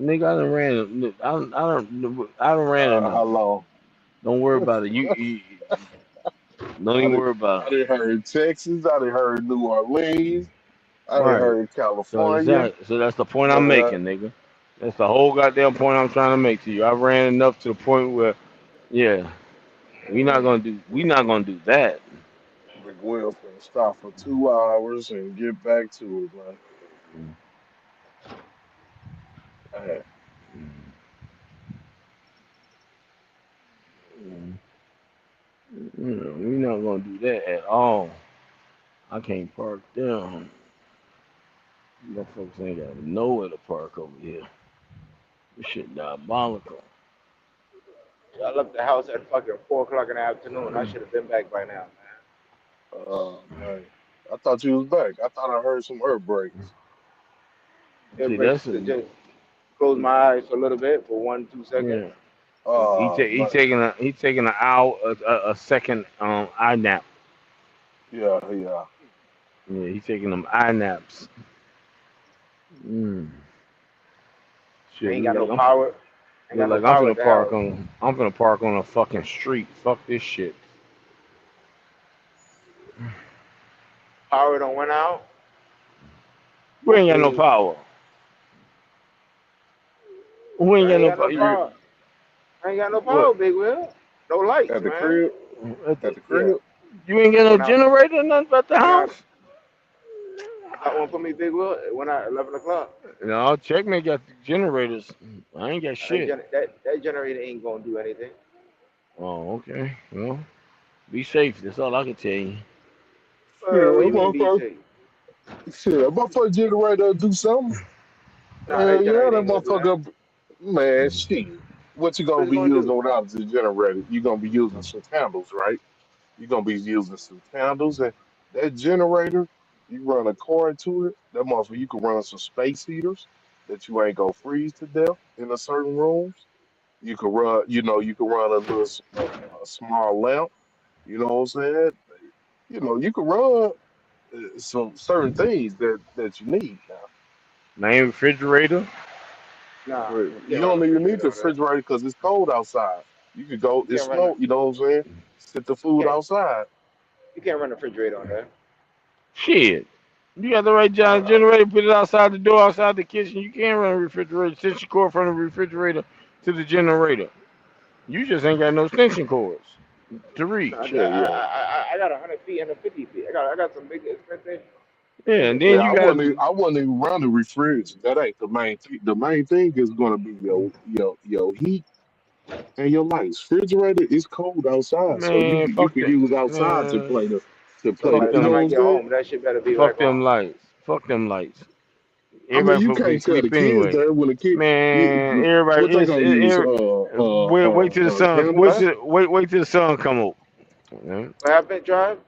nigga. I done ran. I done ran How enough. long? Don't worry about it. You don't I even did worry about I it. did heard Texas, I did heard New Orleans, I did Right. heard So California. exactly. So that's the point I'm Uh, making, nigga. That's the whole goddamn point I'm trying to make to you. I ran enough to the point where, yeah, we not gonna do that. Big Will finna stop for 2 hours and get back to it, man. Hey, We not gonna do that at all. I can't park down. You folks ain't got nowhere to park over here. This shit diabolical. I left the house at fucking 4 o'clock in the afternoon. I should have been back by now, man. I thought you was back. I thought I heard some herb breaks. man. It See, breaks that's to just close my eyes for a little bit for 1 2 seconds. yeah. Man. He taking an hour a second eye nap. Yeah, yeah. Yeah, he taking them eye naps. Mm. I Shit, ain't got no power. I ain't look got no like I'm power finna at the park house. on I'm finna park on a fucking street. Fuck this shit. Power don't went out. We ain't got no Hopefully, power. We ain't I got ain't no got no power. power. I ain't got no What? power, Big Will. No lights, At the man. crib, at the Yeah, crib. You ain't got no went out. generator, nothing about the Went out. house? Got one for me, Big Will. It went out at 11 o'clock. No, Checkmate got the generators. I ain't got That, shit. gen- that that generator ain't gonna do anything. Oh, okay. Well, be safe. That's all I can tell you. Yeah, What do that you mean be motherfucker, safe? shit, that motherfucker generator do something. Nah, that Yeah, generator that ain't gonna do nothing. motherfucker, man, shit. What you What gonna is it be gonna using do? without the generator? You gonna be using some candles, right? You're gonna be using some candles and that generator, you run a cord to it, that motherfucker you can run some space heaters that you ain't gonna freeze to death in a certain rooms. You can run, you can run a little a small lamp, you know what I'm saying? You can run some certain things that you need now. Main refrigerator. Nah, For you you can't run a don't even need refrigerator the on that. refrigerator because it's cold outside. You could go, You it's can't run. snow, you know what I'm saying? Sit the You food can't. outside. You can't run a refrigerator on that. Shit. You got the right Uh, giant generator, put it outside the door, outside the kitchen. You can't run a refrigerator. Extension cord from the refrigerator to the generator. You just ain't got no extension cords to no, I, reach. Yeah, yeah. I got 100 feet and a 50 feet. I got some big expensive Yeah, and then extension Yeah, you I cords. got wouldn't. I wouldn't even run the refrigerator. That ain't the main thing. The main thing is going to be your heat and your lights. Refrigerator is cold outside, so you man, can you fuck can that, use outside to man. play So the. by Fuck the You time know them, what I I'm get saying? home, that shit better be back fuck on. them lights, fuck them lights. I mean, Everybody you supposed to be can't tell the asleep kids anyway. that when the kid, Man, what everybody, they gonna use? wait till the sun, Candles. What? wait till the sun come up. Man. What happened, Drive?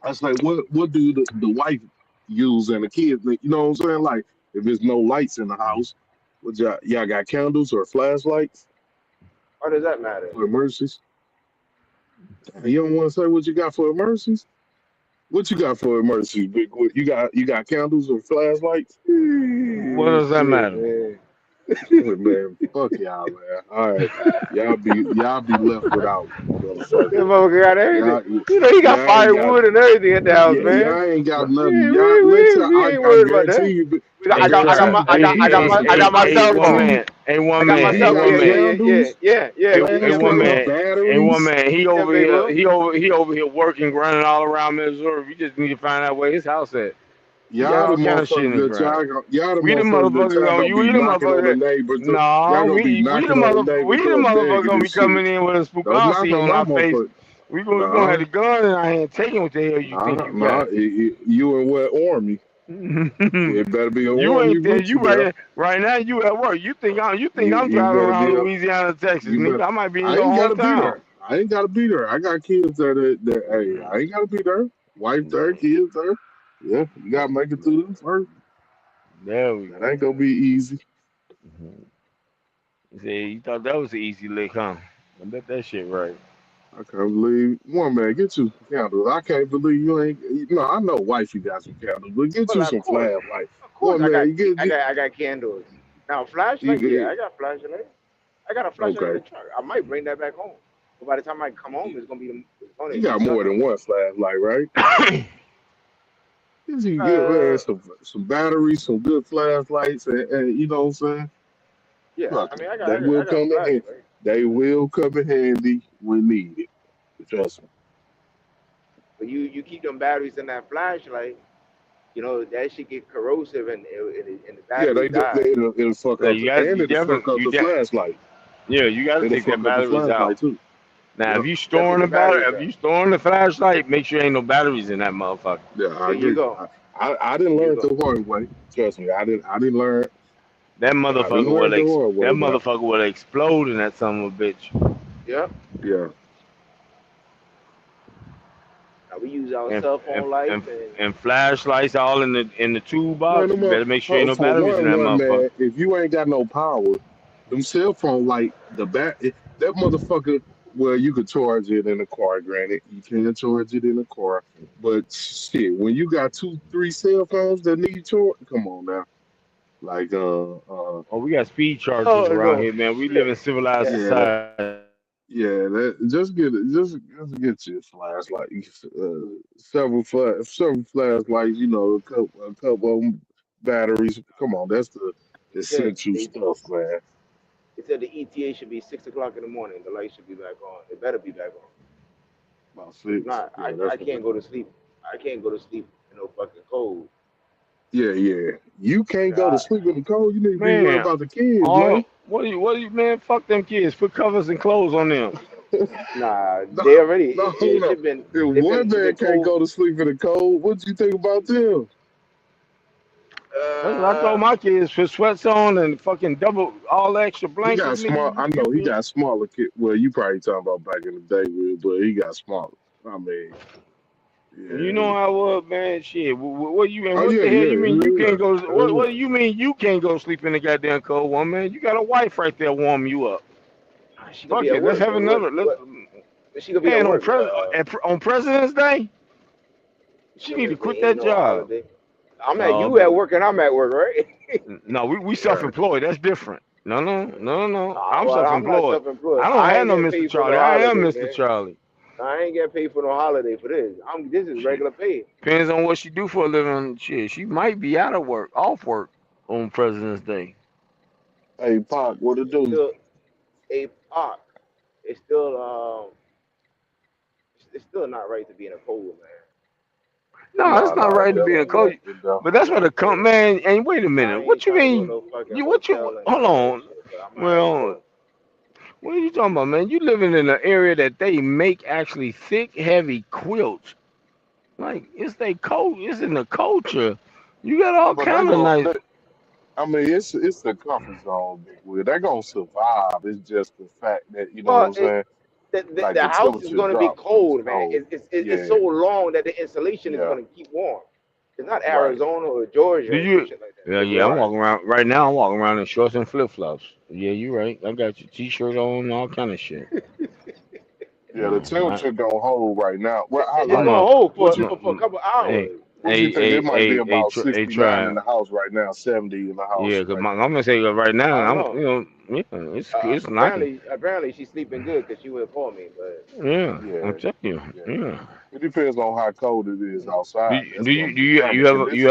I was like, what do the wife use and the kids? You know what I'm saying? Like, if there's no lights in the house, what y'all got candles or flashlights Why does that matter? for emergencies? You don't want to say what you got for emergencies? What you got for emergencies, big? You got candles or flashlights? What does that Shit, matter? man. Shit, man. Fuck y'all, man. All right, y'all be left without, That motherfucker. motherfucker got everything. Y'all, You know he got y'all ain't got, firewood and everything at the house, man. y'all ain't got We nothing. ain't, Y'all, we, let's. we, we ain't I worried about guarantee that. you, I Hey, got I got Trav, my guarantee, I got my cell one phone. guarantee, man, hey, I one got my man, he hey, cell. got one Yeah, man, candles, hey, yeah. hey, one flashlights, man, hey, one batteries. man. He Yeah, over big here, Will. he over here working, running all around Missouri. We just need to find out where his house at. He got Y'all the all kind of shit in motherfuckers the that ground. y'all the We the motherfuckers that motherfuckers y'all gonna gonna you. be We the knocking on the motherfuckers. neighbors. Y'all No, gonna be we the knocking on the mother. We neighbors the door motherfuckers begging gonna and be shit. coming in with a Don't knock Spukowski on on my our face. motherfucker. We gonna have Nah, the gun in our hand, taking what the hell you think you nah. got. You in what army? It better be an You army ain't there. with you You there. right now. You at work. You think I'm You driving better around be a. Louisiana, Texas, You better. nigga. I might be in I your ain't gotta be hometown. there. I ain't gotta be there. I got kids that hey, I ain't gotta be there. Wife there, kids there. Yeah, you gotta make it through them first. There we That go. ain't gonna be easy. See, you thought that was an easy lick, huh? I bet that shit right. I can't believe one man get you some candles. I can't believe you ain't. No, I know wifey got some candles, but get Well, you some flashlight. of course, One man, you get I got candles. Now flashlight, yeah, you, I got flashlight. I got a flashlight in okay. the truck. I might bring that back home. But by the time I come home, it's You gonna be got more sundown. than one flashlight, right? Yes, you get man Uh, some batteries, some good flashlights, and you know what I'm saying. yeah. Look, I mean, they will I got a come in handy. flashlight. They will come in handy when needed. Trust me. But you keep them batteries in that flashlight. You know that shit get corrosive and the Yeah, batteries die. it'll fuck Yeah, up you got and you it'll fuck definitely up the flashlight. yeah, you got to It'll take that fuck up the batteries out. flashlight too. Now, Yep. Definitely the batteries if out. you storing the flashlight, make sure ain't no batteries in that motherfucker. Yeah, I There you agree. go. I didn't There you learn it go. the hard way. Trust me, I didn't learn. That I didn't motherfucker learn will it the hard that way now. motherfucker will explode in that son of a bitch. Yep. Yeah. Now we use our And cell and phone lights and, and and flashlights all in the Man, toolbox. them You better make sure ain't no for batteries in that one motherfucker. man, if you ain't got no power, them cell phone light that motherfucker. Well, you could charge it in a car. Granted, you can't charge it in a car, but shit, when you got two, three cell phones that need charge, come on now. Like Oh, we got speed chargers oh around no. here, man. We live in civilized Yeah. yeah, society. yeah. That just get you a flashlight. Several flashlights. A couple of 'em batteries. Come on, that's the They said essential they stuff, man. they said the ETA should be 6 o'clock in the morning. The light should be back on. It better be back on. About If six. not, Yeah, I that's what. can't go to sleep. I can't go to sleep no fucking cold. Yeah, yeah. You can't go to Nah, sleep in the cold. You need to be worried Man, about the kids, all man. what do you man? Fuck them kids. Put covers and clothes on them. nah, No, they already no, it hold on. should been If one they've been man can't cold. go to sleep in the cold, what do you think about them? That's what I told Uh, my kids. Put sweats on and fucking double all extra He blankets, got nigga. small. You I you know he good. got smaller kids. Well, you probably talking about back in the day, Will, but he got smaller. I mean, You know yeah. I was, man. Shit. What you and Oh what yeah, the hell you yeah, mean you yeah, can't go? What yeah. do you mean you can't go sleep in the goddamn cold one, man? You got a wife right there warm you up. she gonna be Fuck at it. Let's work. have another. Let's She gonna be at man work. on President's Day. She need to President's quit Day ain't that no job. holiday. I'm at No, you at work and I'm at work, right? no, we Right. self-employed. That's different. No. I'm Well, I'm not self-employed. self-employed. I don't I have ain't no getting Mr. paid for Charlie. no I am holiday, Mr. man. Charlie. I ain't getting paid for no holiday for this. This is Shit. regular pay. Depends on what she do for a living. Shit, she might be out of work, off work on President's Day. Hey, Pop, what it It's do? still a park. It's still it's still not right to be in a cold, man. No, No, it's not no, right it to be in a definitely cold. ain't. It But definitely that's what the ain't. com man. And wait a I minute, ain't what you trying to go mean? no fucking What you? hotel and Hold none of that on. shit, but I'm gonna have to Well, go. what are you talking about, man? You living in an area that they make actually thick, heavy quilts. Like it's they cold. It's in the culture. You got all But they kind of go. nice. I mean, it's the comfort zone, Big Will. They're gonna survive. It's just the fact that you know what Well, I'm saying. Like the the house is temperature gonna be drop when it's cold, man. cold. It's Yeah, so long that the insulation is yeah, gonna keep warm. It's not right. Arizona or Georgia Do or some you? shit like that. Yeah, It's yeah. I'm warm. walking around right now. I'm walking around in shorts and flip flops. Yeah, you right. I got your t-shirt on, all kind of shit. Yeah, the temperature gonna hold right now. Well, It's I like gonna know. hold what you for a couple Hey, hours. what you think? It might be about hey, 69 in try. the house right now, 70 in the house Yeah, cause right I'm now. gonna say right now, I don't know. yeah, it's nice. Apparently she's sleeping good because she will call me. But Yeah, I'm Yeah, telling you. yeah. Yeah. It depends on how cold it is outside. That's gonna You determine. have And this,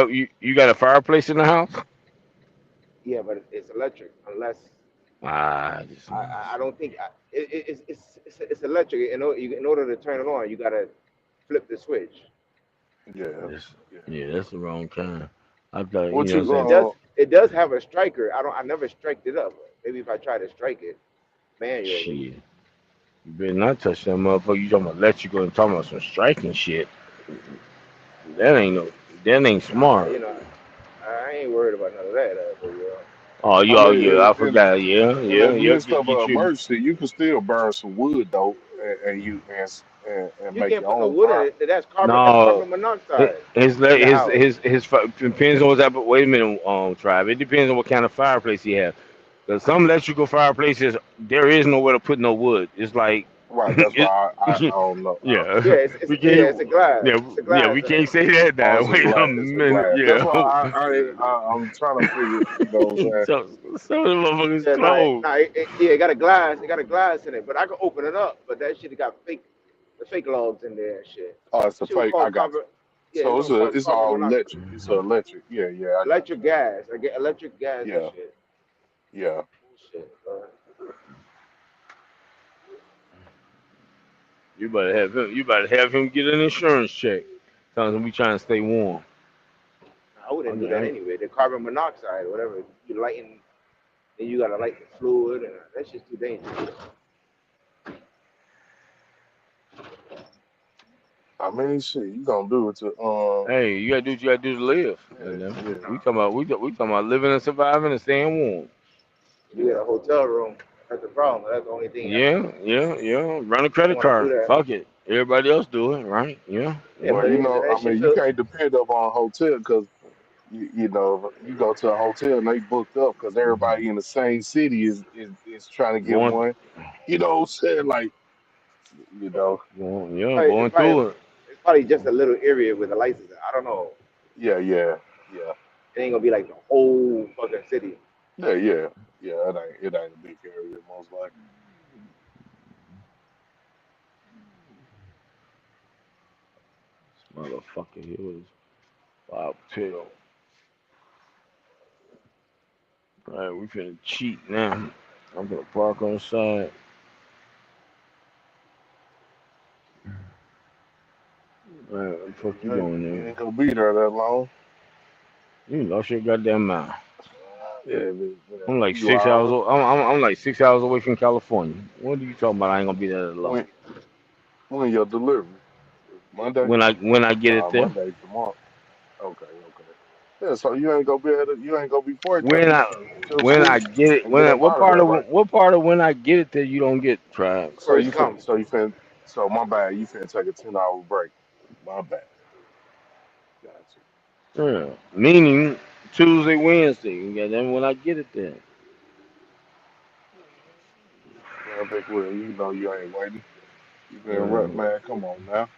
you got a fireplace in the house? yeah, but it's electric. Unless Ah, just, I don't think it's electric. In order to turn it on, you gotta flip the switch. yeah, that's yeah. yeah, that's the wrong kind. I thought you What know what I'm you saying. It does have a striker. I never striked it up. Maybe if I try to strike it manually. Shit, you better not touch that motherfucker. You talking about electrical and talking about some striking shit. That ain't no, that ain't Nah, smart. I ain't worried about none of that. Oh, I you, oh mean, yeah, I forgot. Yeah, in the yeah. midst of an Get you. emergency, you can still burn some wood though, and You make can't your put no own wood in fire. it. That's No, carbon monoxide in the his house. depends on what type of. Wait a minute, tribe. It depends on what kind of fireplace you have. Cause some electrical fireplaces, there is nowhere to put no wood. It's like, Right. That's it, why I don't know. Yeah, yeah, we yeah, can't. it's a glass. Yeah, It's a yeah, glass we in there. can't say that Oh, now. Wait a it's a minute. glass. That's Yeah. why I'm trying to figure. You know what I'm saying? So some of the motherfuckers Yeah, closed. yeah, it got a glass. It got a glass in it, but I can open it up. But that shit got the fake logs in there and shit. Oh, it's a Shit was fake. I called got carbon. you. Yeah, it's So gonna cause it's carbon all monoxide, electric. It's electric. Yeah, yeah. I got electric you. I got gas. I get electric gas you. and Yeah, shit. yeah. Bullshit. You better have him get an insurance check. Telling him we trying to stay warm. I wouldn't do that Okay. anyway. The carbon monoxide, whatever you lighten, then you gotta light the fluid, and that shit's too dangerous. I mean, shit, you gonna do it to Hey, you gotta do what you gotta do to live. yeah, yeah, We talking about living and surviving and staying warm. You get yeah. a hotel room. That's the problem. That's the only thing Yeah. Run a I don't credit want to do card. that. Fuck it. Everybody else do it, right? Yeah. Yeah, Well, but you know, that I shit mean, you feel. can't depend up on a hotel because you know you go to a hotel and they booked up because everybody in the same city is trying to get Going, one. You know what I'm saying? Like, you know, going through it. It's probably just a little area with a license. I don't know. yeah, yeah, yeah, It ain't gonna be like the whole fucking city. yeah, yeah, yeah. It ain't a big area most likely. Motherfucker, here was bobtail. All right, we finna cheat now. I'm gonna park on the side. What the fuck you You doing, you nigga? ain't gonna be there that long. You lost your goddamn mind. Yeah, man. I'm like You 6 hours. hours. I'm like 6 hours away from California. What are you talking about? I ain't gonna be there that long. When when your delivery? Monday? When I get it Nah, there. Monday tomorrow. Okay, okay. Yeah, so you ain't gonna be able to, you ain't gonna be When forthcoming I till when I sleep get it and get up out of there, right? what part of when I get it there you don't get tried? So First you fin come. so you fin so my bad, you finna take a 10-hour break. My bad. Gotcha. Yeah. Meaning Tuesday, Wednesday. Yeah, then when I get it there. Man, Big Will, you know you ain't waiting. You been rep, Uh, man. Come on now.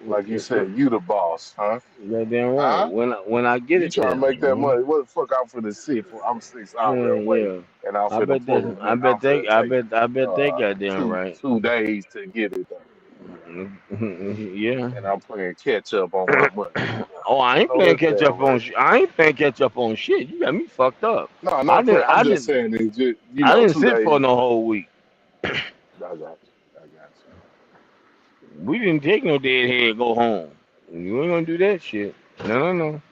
Like you yes, sir. said, you the boss, huh? Goddamn right. Huh? When I get You it trying to there. make that money. What the fuck I'm finna sit for? I'm 6 hours away Yeah. and I'm I finna bet pull that. it, I man. bet I'm they. finna take I bet they uh goddamn two right. 2 days to get it there. Yeah. And I'm playing catch up on my money. Oh, I ain't No, playing that's catch damn up on. right. I ain't playing catch up on shit. You got me fucked up. No, I not didn't. play. I'm I just didn't. saying it's just I didn't two sit for days. no whole week. I got you. I got We didn't take no dead head and go home. You ain't gonna do that shit. No, no, no.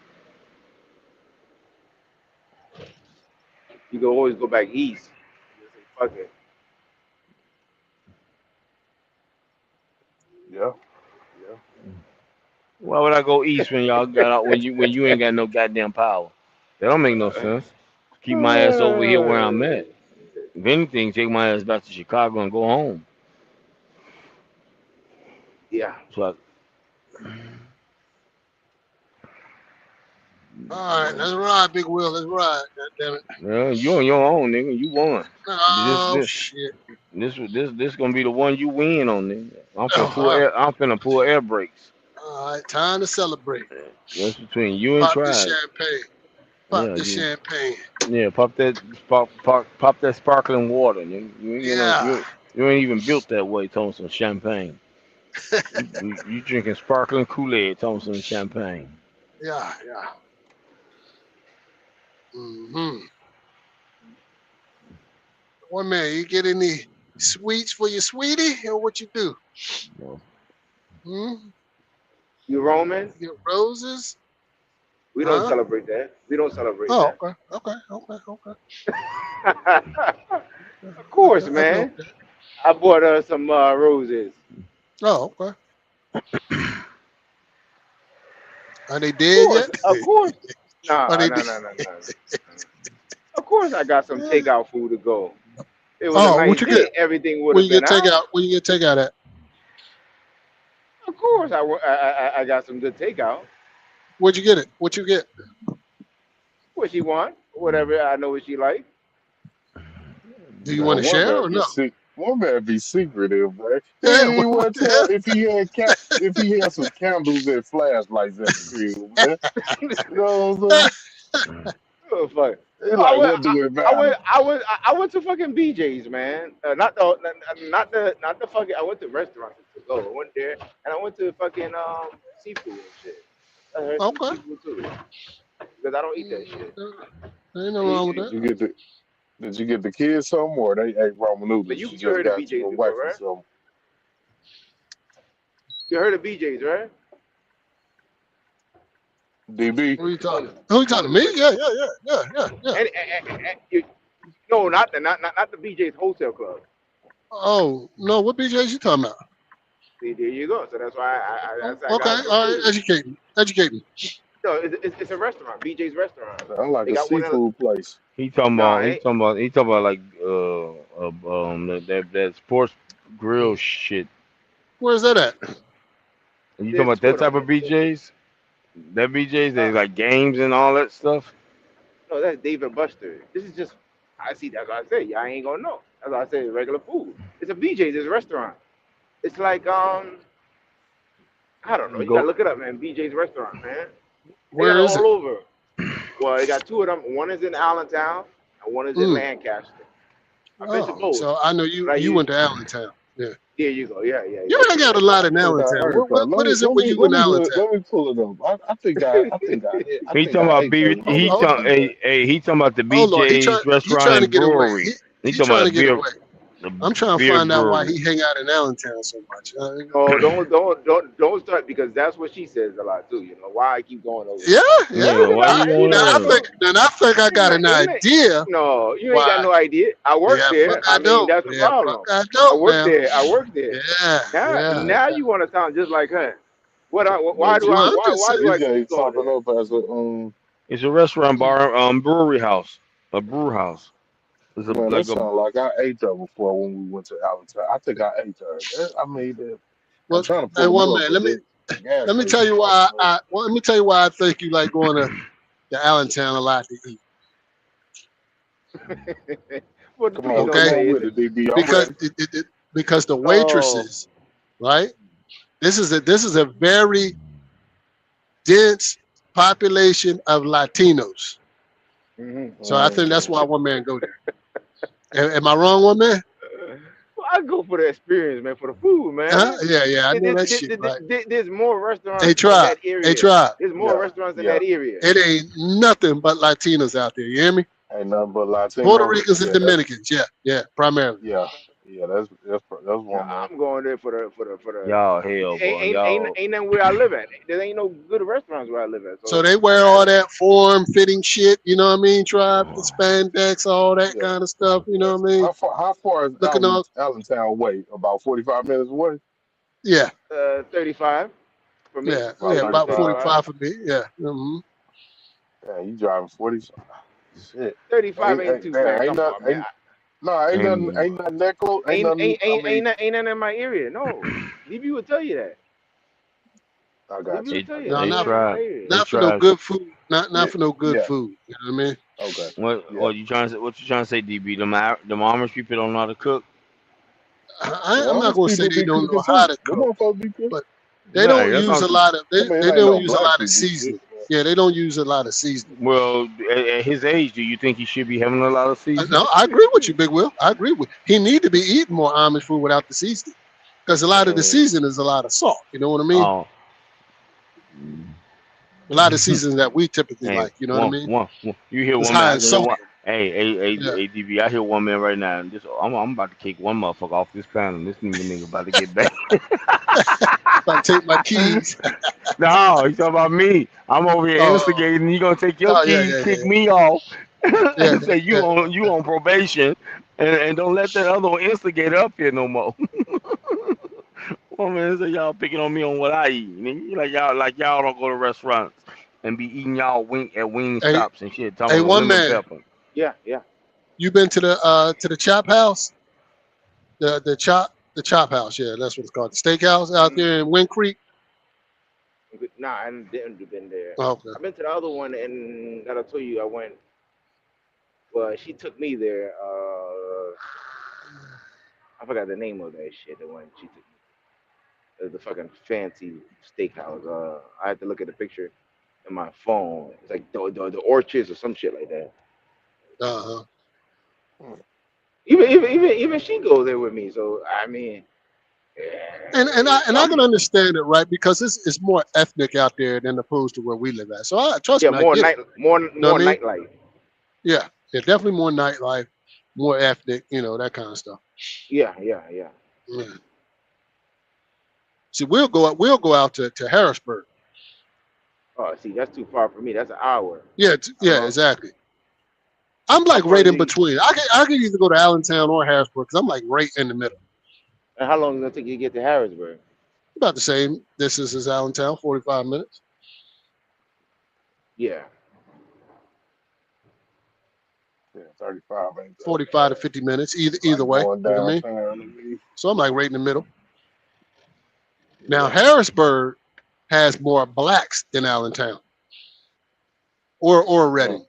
You can always go back east. Just say fuck it. you. Yeah, yeah. Why would I go east when y'all got out when you ain't got no goddamn power? That don't make no sense. Keep my ass over here where I'm at. If anything, take my ass back to Chicago and go home. Yeah. So All right, let's ride, Big Will. Let's ride. God damn it. you on your own, nigga. You won. This Oh this shit. this gonna be the one you win on, nigga. Oh, all right. I'm finna pull air brakes. All right. Time to celebrate. That's between you and Pop the Tribe. champagne. Pop Yeah, the you. champagne. Yeah, pop that sparkling water. You ain't gonna Yeah. you ain't even built that way, Thompson champagne. You drinking sparkling Kool-Aid, Thompson champagne. Yeah. Yeah. Mm-hmm. One man, you get any sweets for your sweetie, or what you do? No. Hmm? You Roman? You get roses? We don't Huh? celebrate that. We don't celebrate Oh, that. okay. Okay. Okay. Okay. Of course, I know man. that. I bought her some roses. Oh, okay. Are they Of dead course, yet? of course. Are Nah, they nah, dead? nah, nah, nah. Of course, I got some takeout food to go. It was a Oh, what nice you get? day. Everything would Where have you been get out. takeout? Where you get takeout at? Of course, I got some good takeout. Where'd you get it? What you get? What she want, whatever I know what she like. Do you want Man, to one share man or be no? one man be secretive, man. He Yeah. ain't even What want to the tell hell? if he had some candles and flashlights at the crib, man. You know what I'm saying? Oh fuck. He No, I like, went. what do it I matter? went. I went to fucking BJ's, man. Not the fucking. I went to restaurants to go. I went there and I went to fucking seafood and shit. I had some Okay. seafood too because I don't eat that shit. Ain't no I wrong eat with Did that. you get did you get the kids some or they ate ramen But noodles? you You you just heard of got BJ's your before, wifey right? some. You heard of BJ's, right? DB. Who you One talking? of Who you one talking of to the me? places. Yeah. No, not the BJ's Hotel Club. Oh no, what BJ's you talking about? See, there you go. So that's why Oh, I okay, got some all right. food. Educate me. Educate me. No, it's a restaurant, BJ's restaurant. Sound like They a got one of seafood place. He talking nah, about he talking about he talking about like that sports grill shit. Where's that at? You talking there's about two that of them. type of BJ's? That BJ's they Uh, like games and all that stuff. no, that's Dave and Buster. This is just I see. That's what I say. Y'all ain't gonna know. That's what I say. Regular food. It's a BJ's. It's a restaurant. It's like I don't know. You gotta Go. look it up, man. BJ's restaurant, man. They got Where it is it? all over. Well, they got two of them. One is in Allentown, and one is in Mm. Lancaster. I've been to Oh, both, so I know but I you use. went to Allentown. Yeah. There you go. Yeah, yeah, You yeah. hang See, out a that's what lot I in say. I Allentown. heard that. What is it with you in Allentown? Let me pull it up. I He think talking I about ate there Hold, before. he Let me hold, talking see, man. he talking about the hold on. BJ's He restaurant trying to and get away. brewery. He He talking trying about to a get beer. away. I'm trying to beer find out why brewery. he hang out in Allentown so much. Oh, don't start because that's what she says a lot too. You know why I keep going over Yeah, there. yeah. Yeah, why you You going Now know, I you over know, think, now I think I got an ain't that, idea no, you ain't got why. no idea. I work Yeah, fuck there. I I mean, don't. that's the Yeah, fuck problem. I I don't work now. there. I work there. Yeah, yeah. Now you want to sound just like her. What? But Well, I'm just Why do I TJ keep going popping there? up as a It's a restaurant mm, bar, brewery house, a brew house. It's a man. That like a sound like I ate there before when we went to Allentown. I think I ate there. I mean, I'm well, trying to hey, pull them one up, man. but the gas Let me tell station you why. popping up. Let me tell you why I think you like going to Allentown a lot to eat. Well, Come please on, don't come Okay, say on it's. with it, DB. I'm because ready. because the Oh, waitresses, right? This is a very dense population of Latinos. So I think that's Mm. why one man go there. Am I wrong, one man? well, I go for the experience, man, for the food, man. Yeah, yeah. I know that shit, right? There's more Hey, restaurants in try. that Hey, area. try. There's more Yeah, restaurants in yeah. that area. It ain't nothing but Latinos out there. You hear me? Ain't nothing but Puerto Latinos. Ricans and Yeah, that's Dominicans. Yeah, yeah, primarily. yeah, yeah. That's one man. I'm going there for the. y'all hell, boy. Ain't that where I live at? There ain't no good restaurants where I live at. So So they wear I, all that form fitting shit, you know what I mean? Tribe, the spandex, all that Yeah. kind of stuff, you know what I mean? How far is Looking all, Allentown away? About 45 minutes away. yeah, 35 for me. yeah, About yeah, Maybe about 35. 35. 45 for me. Yeah. Hmm. Yeah, you driving 40. Shit. 35 ain't too Damn, that far, man. And ain't nothing that close. Ain't nothing. I mean, Ain't nothing in my area. No, DB would tell you that. I got DB you. would they tell you No, that. they Ain't not nothing in my tried. area. They not for no tried. good food. Not Yeah, for no good yeah. food. You know what I mean? Okay. Yeah. What you trying to say? What you trying to say, DB? Them Amish people don't know how to cook. The I'm not honest gonna say people they be don't know cooking how too. to Them cook, motherfuckers be cooking. but they Right. don't That's use what a I'm saying. lot of I mean, they it ain't don't no use a black lot of people. seasoning. Yeah, they don't use a lot of seasoning. Well, at his age, do you think he should be having a lot of seasoning? No, I agree with you, Big Will. I agree with he need to be eating more Amish food without the seasoning. Because a lot of the And seasoning is a lot of salt. You know what I mean? oh, A lot of seasons that we typically hey, like. You know what I mean? you hear It's one man. high I in can hear one. sodium. Yeah. Hey, DB, I hear one man right now, and this I'm about to kick one motherfucker off this panel. This nigga about to get back. About to take my keys. No, he's talking about me. I'm over here Oh, instigating. You gonna take your oh yeah, keys, yeah, kick yeah, me off, yeah, and say yeah. you on probation, and don't let that other one instigator up here no more. One man say y'all picking on me on what I eat. Nigga, like y'all don't go to restaurants and be eating y'all wing Hey, shops and shit. Talking hey, about one lemon man, pepper. Yeah. you been to the chop house? The chop house, yeah, that's what it's called. The steakhouse out Mm, there in Wind Creek. nah, I didn't been there. Okay. I've been to the other one, and that I told you I went. Well, she took me there. I forgot the name of that shit. The one she took me. It was the fucking fancy steakhouse. I had to look at the picture in my phone. It's like the Orchards or some shit like that. Uh-huh. Even she goes there with me. So I mean, And I some can understand it, right? Because it's more ethnic out there than opposed to where we live at. So trust yeah, me, I get it. You know what more I mean? nightlife. Yeah, yeah, definitely more nightlife, more ethnic, that kind of stuff. Yeah. Yeah. See, we'll go out to Harrisburg. Oh, see, that's too far for me. That's an hour. Yeah, I don't yeah, know. exactly. I'm How like far right is in it? between. I can either go to Allentown or Harrisburg because I'm like right in the middle. And how long is it gonna take you to get to Harrisburg? About the same distance as Allentown, 45 minutes, Yeah. 35 ain't that 45 to bad. 50 minutes, either It's either like way. going You know what I mean? downtown to me. So I'm like right in the middle. Now Yeah. Harrisburg has more blacks than Allentown or Mm. Reading.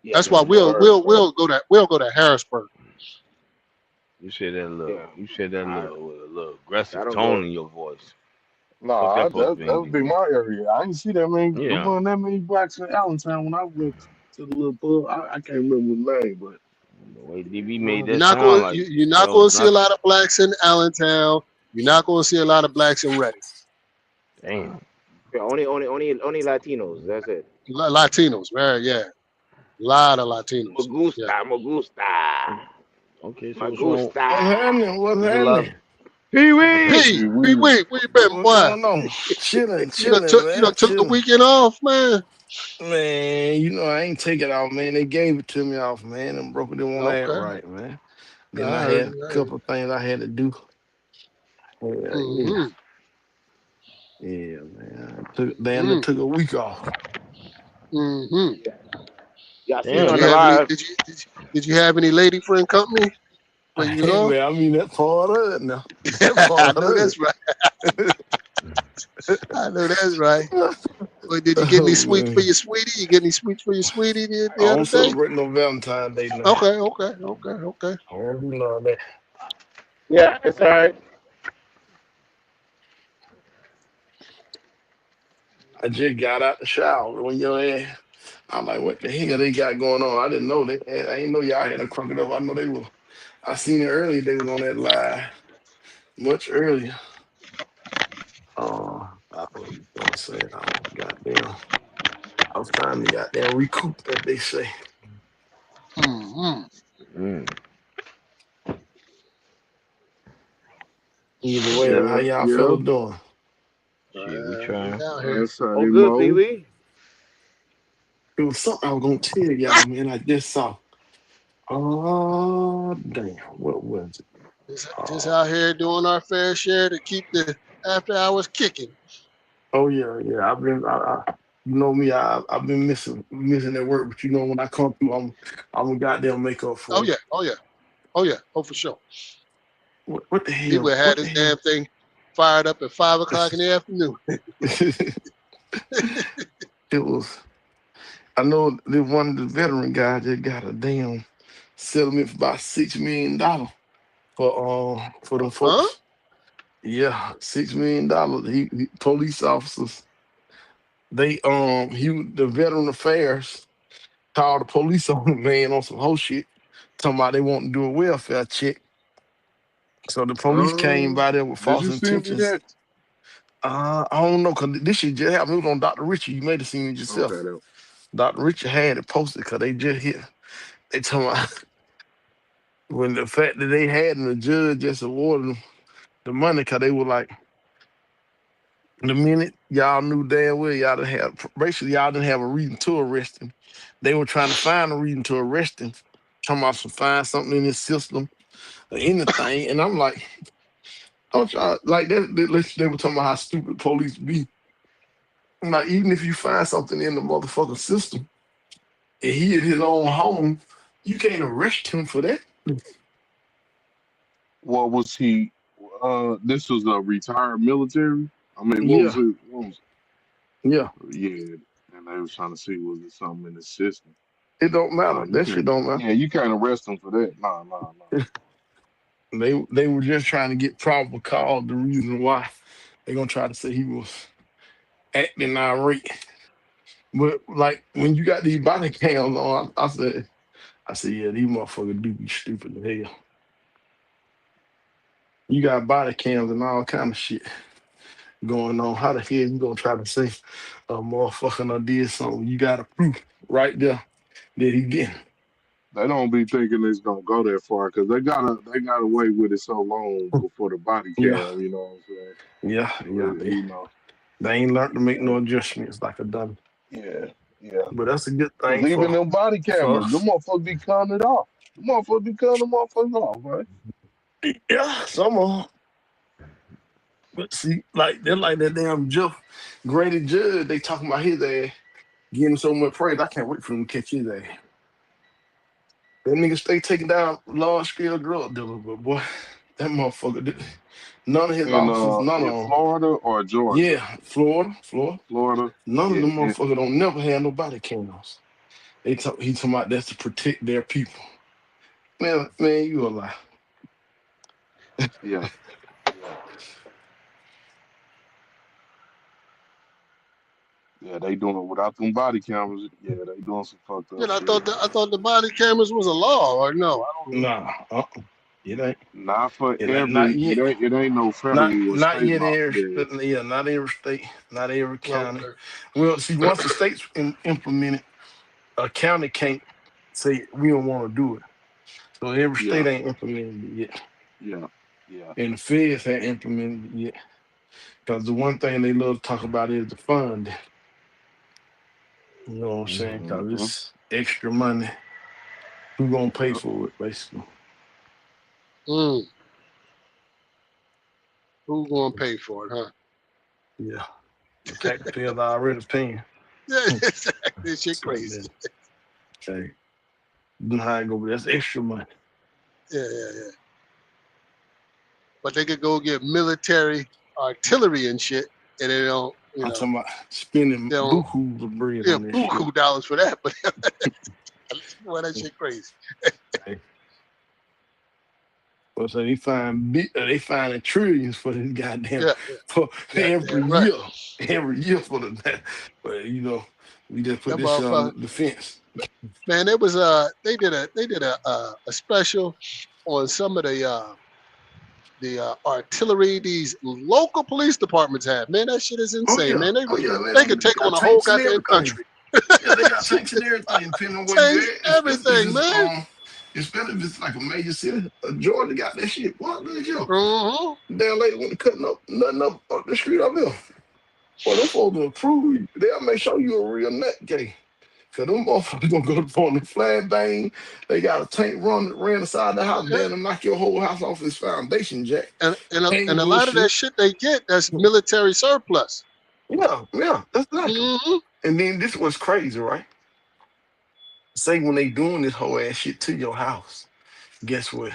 Yeah, That's why there's Yeah, we'll more. we'll Harrisburg. we'll go to Harrisburg. You said that Yeah. I with a little aggressive I don't tone go. in your voice. What's Nah, that supposed to that mean, would be DB? my area. I didn't see that many. There Yeah. wasn't that many blacks in Allentown when I went to the little pub. I can't remember the name, but The way DB made well, that sound like You're that not was going to see a not. lot of blacks in Allentown. You're not going to see a lot of blacks in Reading. Damn. Yeah, only Latinos. That's it. Latinos, right? Yeah, a lot of Me Latinos. Yeah, gusta, me gusta. Okay, so My what's wrong? Gusta. What's happening? What's There's a lot happening? of Pee Wee! P, Pee P, Wee. wait, where you been, What boy? going on? Chilling, You man, done took the chilling. weekend off, man. Man, you know I ain't take it off, man. They gave it to me off, man, and broke it. They won't act Okay, right, man. Then I I heard had a you. I heard couple of things I had to do. Yeah, you. yeah, Mm-hmm. yeah, man. Damn, Mm-hmm. took a week off. Mm-hmm. Yeah. Y'all see Did on you damn. the have any? live? Did you have any lady friend company when you was Hey, off? man, I mean that part of it now. That I part know of that's right. I know that's right. it. Well, did you get any Oh sweets for man, your sweetie? You get any sweets for your sweetie I the other don't day? celebrate no Valentine's Day now. Okay. I don't do none of that. Yeah, it's all right. I just got out the shower when your ass. I'm like, what the hell they got going on? I didn't know they. I didn't know y'all had a crunk it up. I know they were. I seen it earlier. They was on that live much earlier. I was gonna say, goddamn. I was trying to goddamn recoup, as they say. Mm-hmm. Mm. Either way, how Yeah, y'all yeah. fellas doing? Shit, we We trying. out here. Oh, Same good, Pee mode. Wee. It was something I was gonna tell y'all, man. I just saw. Oh damn, what was it? Just Oh, out here doing our fair share to keep the after hours kicking. oh yeah, yeah. You know me. I've been missing that work, but you know when I come through, I'm gonna goddamn make up Oh for it. yeah, oh yeah, oh yeah, oh for sure. What the People hell? had What the this damn hell? thing fired up at 5 o'clock in the afternoon. It was. I know that one of the veteran guys just got a damn settlement for about $6 million for them Huh? folks. Yeah, $6 million. Police officers. The veteran affairs called the police on the man on some whole shit, talking about they want to do a welfare check. So the police came Um, by there with did false you send me intentions. that? I don't know, cause this shit just happened. It was on Dr. Richie. You made it seem Okay, yourself. then. Dr. Richie had it posted because they just hit. They talking about when the fact that they had and the judge just awarded them the money because they were like, the minute y'all knew damn well y'all didn't have, basically y'all didn't have a reason to arrest him. They were trying to find a reason to arrest him. Talking about some find something in his system or anything. And I'm like, don't y'all like that? They were talking about how stupid police be. I'm like, even if you find something in the motherfucking system and he at his own home, you can't arrest him for that. What was he? This was a retired military. I mean, what was Yeah, it? What was? yeah. Yeah, and they was trying to see was it something in the system. It don't No, matter. you That shit can't. don't matter. Yeah, you can't arrest them for that. No. They were just trying to get probable cause. The reason why they gonna try to say he was acting irate. But like when you got these body cams on, I said, yeah, these motherfuckers do be stupid as hell. You got body cams and all kind of shit going on. How the hell you gonna try to say a motherfucker done did something? You got a proof right there that he didn't. They don't be thinking it's gonna go that far because they got away with it so long before the body Yeah, cam. You know what I'm saying? yeah, So yeah. They you know, they ain't learned to make yeah, no adjustments like a dummy. yeah, yeah. But that's a good Because thing even them body for cameras, the us. motherfuckers be cutting it off. The motherfuckers be cutting the motherfuckers off, right? Yeah, some of 'em. But see, like they're like that damn Jeff Grady Judge. They talking about his ass getting so much praise. I can't wait for him to catch his ass. That nigga stay taking down large scale drug dealers, but boy, that motherfucker, none of his officers, none of In them. Florida or Georgia? Yeah, Florida. Florida. None of Yeah, them motherfuckers don't never have no body cams. He talking about that's to protect their people. Man, you a lie. yeah, yeah, yeah. They doing it without them body cameras. Yeah, they doing some fucked up Then shit. I thought the body cameras was a law, or no? I don't know. Nah, it ain't. Not for It ain't not every. yet. It ain't no Not federal or not state yet law. every Yeah, yeah, not every state, not every county. Okay. Well, see, once the states implement it, a county can't say we don't want to do it. So every Yeah, state ain't implemented it yet. yeah, yeah. And the feds ain't implemented it yet. Because the one thing they love to talk about is the fund. You know what I'm saying? Because Mm-hmm. it's extra money. Who gonna pay for it, basically? Mm. Who gonna pay for it, huh? Yeah. The taxpayers are already paying. Yeah, exactly. This shit So crazy. then, okay. You know how it go, but that's extra money. Yeah, yeah, yeah. But they could go get military artillery and shit, and they don't, you I'm know, talking about spending they don't buku of bread yeah, on that shit. buku dollars for that. But boy, that shit crazy. Okay. But so they finding trillions for this goddamn Yeah, for yeah, every damn right. year for the. But you know, we just put That this shit on motherfucker, the fence. man. It was they did a special on some of the artillery these local police departments have. Man, that shit is Oh insane, yeah, man. oh yeah, man. They I could mean, they take on got the whole tanks and goddamn everything. country. Yeah, they got tanks and everything, depending on where you Tanks, at. Especially if everything, it's man. especially if it's like a major city. Georgia got that shit. What the hell? Mm-hmm. Damn lady went cutting up nothing up the street up there. Well, them folks will approve you. They'll make sure you a real nut gay. Cause them motherfuckers gonna go up on the flashbang. They got a tank ran inside the house, Yeah. damn, and knock your whole house off its foundation, Jack. And Ain't a lot of that bullshit. shit they get, that's military surplus. Yeah, that's exactly. Mm-hmm. And then this was crazy, right? Say when they doing this whole ass shit to your house, guess what?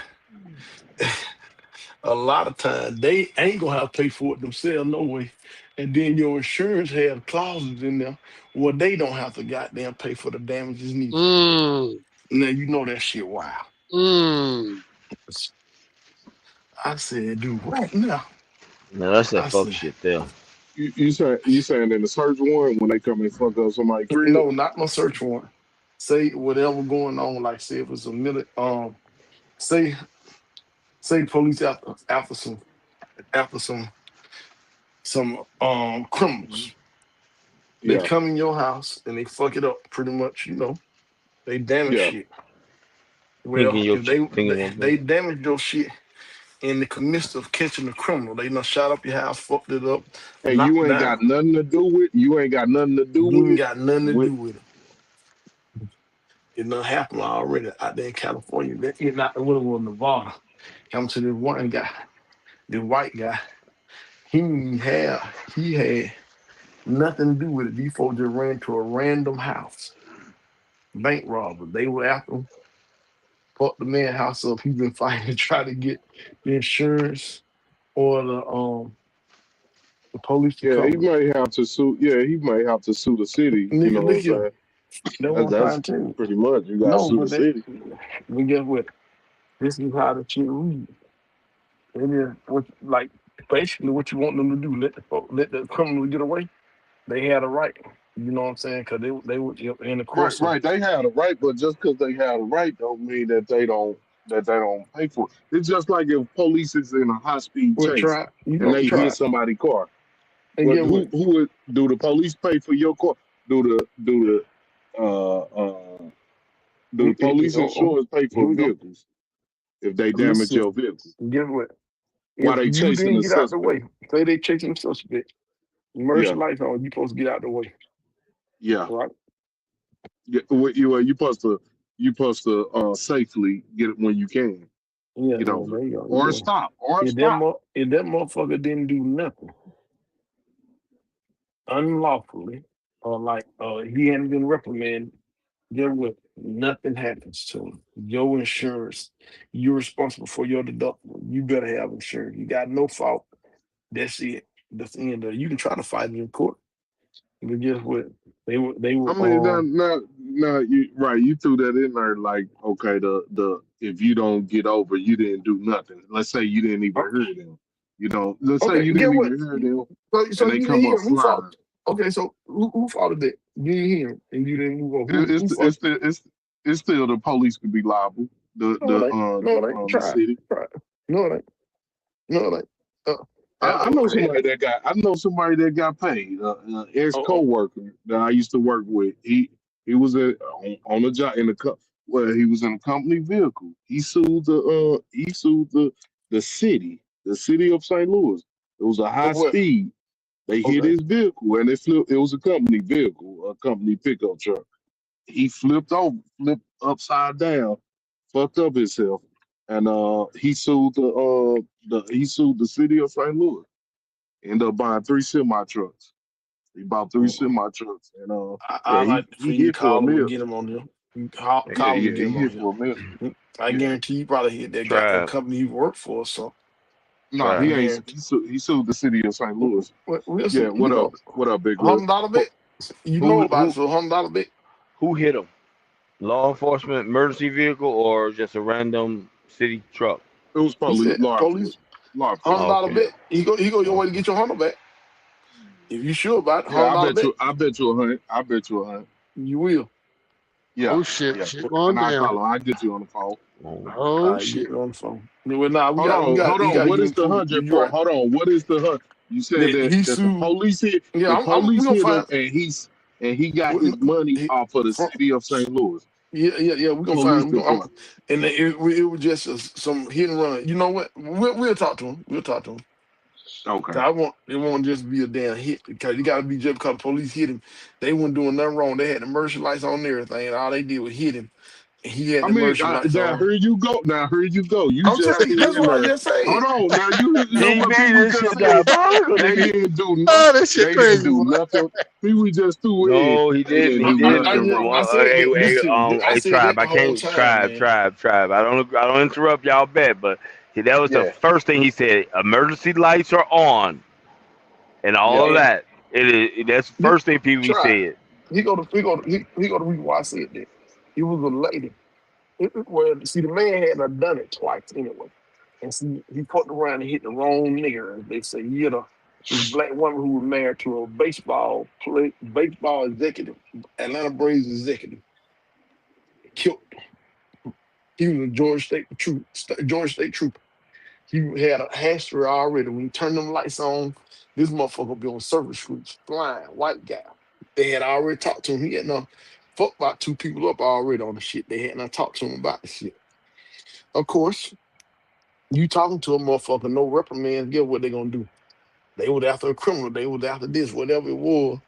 A lot of times they ain't gonna have to pay for it themselves no way. And then your insurance have clauses in there where they don't have to goddamn pay for the damages neither. Mm. Now you know that shit wild. Mm. I said, dude, right now. No, that's that I fuck said, shit there. You saying in the search warrant when they come and fuck up somebody's crib? no, not no search warrant. Say whatever going on, like say if it's a minute, say police after some criminals. They Yeah, come in your house and they fuck it up pretty much, they damage yeah. shit. Thinking Well, your if thinking they damage your shit in the midst of catching the criminal, they done shot up your house, fucked it up, And knocked down. you ain't got nothing to do You with ain't it. got nothing to With do with it. It done happened already out there in California. It not what it was Nevada. Come to this one guy, the white guy. He had nothing to do with it. These folks just ran to a random house, bank robber. They were after him, fucked the man house up. He been fighting to try to get the insurance or the police to yeah, he cover. may have to sue. Yeah, he may have to sue the city. You know Nigga, what I'm look here. saying? That's what I'm That's trying to tell you. pretty much. You got to No, sue the but city. we guess what? This is how the shit reads. It is what like basically what you want them to do. Let the criminal get away. They had a right. You know what I'm saying? Because they were in the Right, course of right. They have a right, but just because they have a right don't mean that they don't pay for it. It's just like if police is in a high speed what chase try and they hit try somebody's car. and Well, get what who would do the police pay for your car? Uh uh do the police oh, insurance pay here for we go. vehicles if they damage Listen, your vehicle get what? while If they you chasing didn't the get out the suspect? way, say they chasing the suspect, Yeah, emergency lights on, you supposed to get out the way, yeah. right? You you supposed to safely get it when you can Yeah, get yeah, over there it you go. or Yeah. stop If that motherfucker didn't do nothing unlawfully, or like he hadn't been reprimanded, get what? Nothing happens to him. Your insurance, you're responsible for your deductible. You better have insurance. You got no fault. That's it. That's the end of it. You can try to fight it in court, but guess what? They I were mean, now, you right. You threw that in there, like, okay, the if you don't get over, you didn't do nothing. Let's say you didn't even hear them. Let's say okay. you Get didn't what? even hear them, So and they you didn't come up hear who fought? flying. Okay, so who fought it? That you didn't hear him and you didn't move on. It, Who it's fought? it's still the police could be liable. No, it ain't. No, it ain't. The Try it. city. Try it. No, it ain't. No, it ain't. I know somebody that got paid. Ex Oh, coworker that I used to work with. He was on a job in the Well, he was in a company vehicle. He sued the city of St. Louis. It was a For high what? speed. They hit Okay. his vehicle and it flipped. It was a company vehicle, a company pickup truck. He flipped upside down, fucked up himself, and he sued the city of St. Louis. Ended up buying three semi trucks. He bought three Well, semi trucks, and I yeah, he like for he you to hit for a call him and meal. get him on there. You Yeah, call him yeah, and get he him on hit here. for a meal. I Yeah. guarantee you probably hit that goddamn Tribe, company he worked for. So No, I he tribe. ain't. guarantee. He sued the city of St. Louis. We'll Yeah. see. You What up? know, What up, Big Red? $100 Who bet. You know who about it, who so $100 bet. who hit him? Law enforcement, emergency vehicle, or just a random city truck? It was He police, said, law police, enforcement, law hundred enforcement. dollar Okay. Yeah. bet. He go your way to Okay. get your 100 back. If you sure about it, Yeah. $100 bet, I bet you 100. I bet you 100. you will. Yeah. Oh shit, Yeah. shit And going I down. call him. I get you on the phone. Oh, Oh Get shit. it on the phone. Well, nah, Hold you on. gotta What give is him the proof. 100 You're for? right. Hold on. What is the 100? You said That he that the sued. police hit Yeah, the we police gonna hit him find. and he got his money He, off of the from, city of St. Louis yeah. We're gonna police find. We gonna, department. and it was just some hit and run. You know what? We'll talk to him. We'll talk to him. Okay. 'Cause it won't just be a damn hit because you gotta be just because the police hit him. They weren't doing nothing wrong. They had the emergency lights on and everything. And all they did was hit him. And he had I the mean, emergency lights now on. here you go. Now here you go. You I'm just telling you, said, that's what I now, just hold said. on. Now you know what DB, people this just shit said. diabolical, They nigga. didn't do nothing. Oh, that shit They didn't crazy, do boy. nothing. People just threw in. No, he They didn't. didn't He do didn't. nothing wrong. I Well, said that. Listen to me. I hey, said tribe. that I the whole can't. time, man. Tribe. I don't interrupt y'all bet, but that was the Yeah, first thing he said. Emergency lights are on, and all yeah. of And that. That's the this first thing people try. said. He go to reason why I said that. It was a lady. Well, see, the man hadn't done it twice anyway. And see, he fucked around and hit the wrong nigger. As they say, he hit this black woman who was married to a baseball executive, Atlanta Braves executive. Killed. He was a Georgia State trooper. He had a history already. When he turned them lights on, this motherfucker be on service streets, flying, white guy. They had already talked to him. He had not fucked about two people up already on the shit. They had not talked to him about the shit. Of course, you talking to a motherfucker, no reprimand, get what they gonna do. They was after a criminal, they was after this, whatever it was.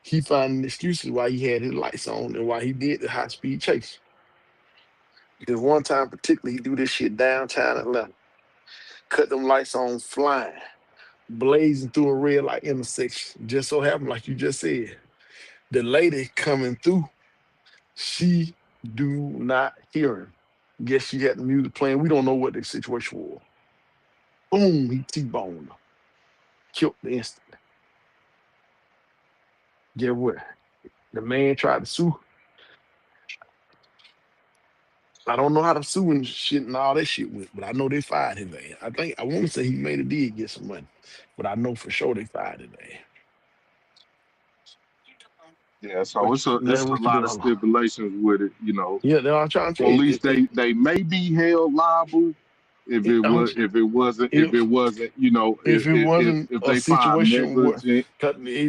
He finding excuses why he had his lights on and why he did the high speed chase. Because one time particularly he do this shit downtown Atlanta, cut them lights on flying, blazing through a red light intersection. Just so happened, like you just said, the lady coming through, she do not hear him. Guess she had the music playing. We don't know what the situation was. Boom, he T-boned her, killed the instant. Get what? The man tried to sue. I don't know how to sue and shit and all that shit went, but I know they fired his ass. I want to say he made a did get some money, but I know for sure they fired his ass. Yeah. So it's a What you lot doing? of Hold on. stipulations with it. You know, Yeah, no, I'm trying to tell you. police they may be held liable I'm, if it if wasn't if it wasn't if a they find situation where, negligent,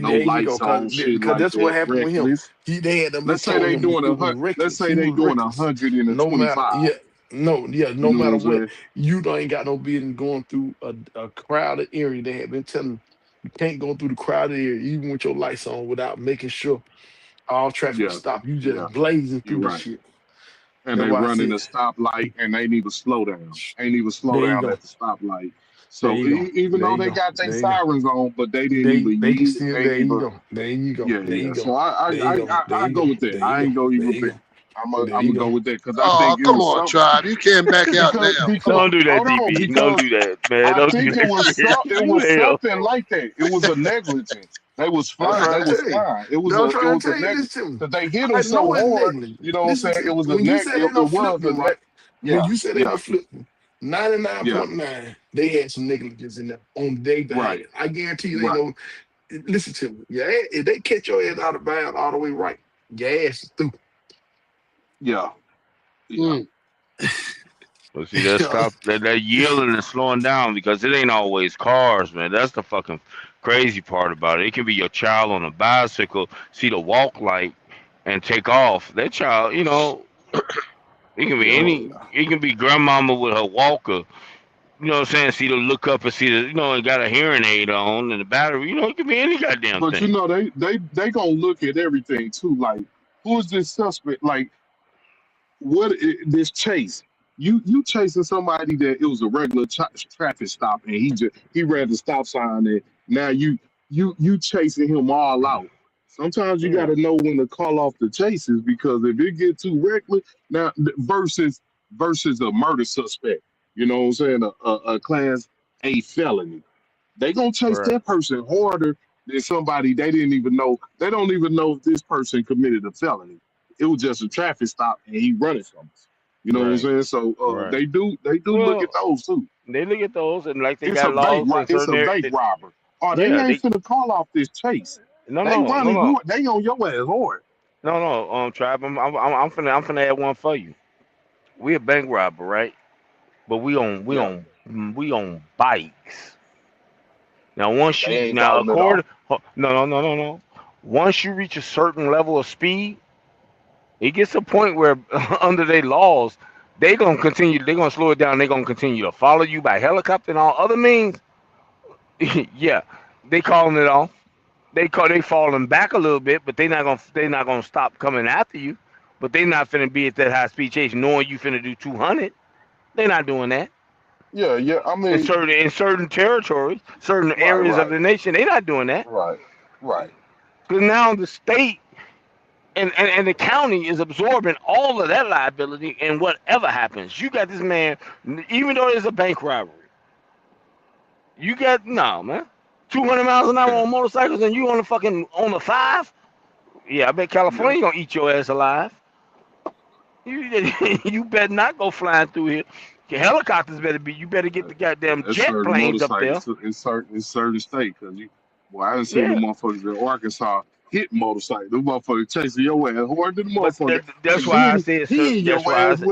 no there you go, lights on, shit because like that's what that, happened with him. reckless. They had them Let's say told they him doing it was let's reckless. say He they was doing reckless. No matter, 125. yeah, no You know what matter I'm what, saying? you don't ain't got no business going through a crowded area. They had been telling you can't go through the crowded area even with your lights on without making sure all traffic Yeah, stop. You yeah, just blazing you're through the right. shit. And That's they why I running a said, stoplight and they need to slow down. Ain't even slow there you down go, at the stoplight. there So you go, even there though you they go, got their there you go. sirens on, but they didn't even They can yield. still. They There ain't you even. go. There you go. Yeah, There you yeah. go. So There you go. There I you go go. with that. There you I ain't go. go There even you bet. go. There I'm you gonna go go. with that because I Oh, think it come was on, something tribe. You can't back out now. Don't do that, hold on DB. Don't do that, man. I Don't do think it that was shit. it You was hell. something like that. It was a negligence. I'm They trying to was tell you. flying. I'm It trying was to a tell you negligence this to me. because they hit him I so know it's hard. negligent. You know what I'm Listen saying? to It me. was a When you said they it don't flip was a them right, when yeah, you said they yeah, don't flip them, yeah. 99.9, they had some negligence in there on their Right, behalf. I guarantee you they right. know. Listen to me. Yeah, if they catch your ass out of bounds all the way right, your ass is through. Yeah, yeah. Mm. Well, see, that yielding and slowing down because it ain't always cars, man. That's the fucking crazy part about it. It can be your child on a bicycle, see the walk light, and take off. That child, It can be Yeah, any. It can be grandmama with her walker. You know what I'm saying? See the look up and see the and got a hearing aid on and the battery. It can be any goddamn but thing. they gonna look at everything too. Like, who is this suspect? Like, this chase? You chasing somebody that it was a regular traffic stop, and he ran the stop sign, and now you chasing him all out. Sometimes you got Yeah. to know when to call off the chases, because if it get too reckless now, versus a murder suspect, you know what I'm saying, a class A felony, they gonna chase Right. that person harder than somebody they didn't even know. They don't even know if this person committed a felony. It was just a traffic stop and he running from us. You know what I'm Right. saying? So Right. they do look at Well, those too. they look at those and like they It's got a bank laws in it's certain a bank areas. robber. Oh, they Yeah. ain't They finna call off this chase. no They no no running no you. They on your ass hard. no. Tribe. I'm finna add one for you. We a bank robber, right? But Yeah, we on bikes. Now once they you ain't now calling it off. according no. Once you reach a certain level of speed, it gets a point where under their laws, they're gonna slow it down, they're gonna continue to follow you by helicopter and all other means. Yeah. They calling it off. They falling back a little bit, but they not gonna stop coming after you. But they not finna be at that high speed chase knowing you finna do 200. They not doing that. Yeah, yeah. I In mean, certain territories, certain right, areas of right, the nation, they not doing that. right, right. Because now the state and the county is absorbing all of that liability, and whatever happens, you got this man, even though it's a bank robbery, you got no man, 200 miles an hour Yeah, on motorcycles, and you on a five. Yeah, I bet yeah. California gonna eat your ass alive. You you better not go flying through here. Your helicopters better be. You better get the goddamn There's jet certain planes up there. motorcycles in certain states. Cause I done seen the Yeah. motherfuckers in Arkansas hit motorcycles. The motherfuckers chasing your ass harder than the But motherfucker, that's and why I then said, sir. hitting That's your why I ass said.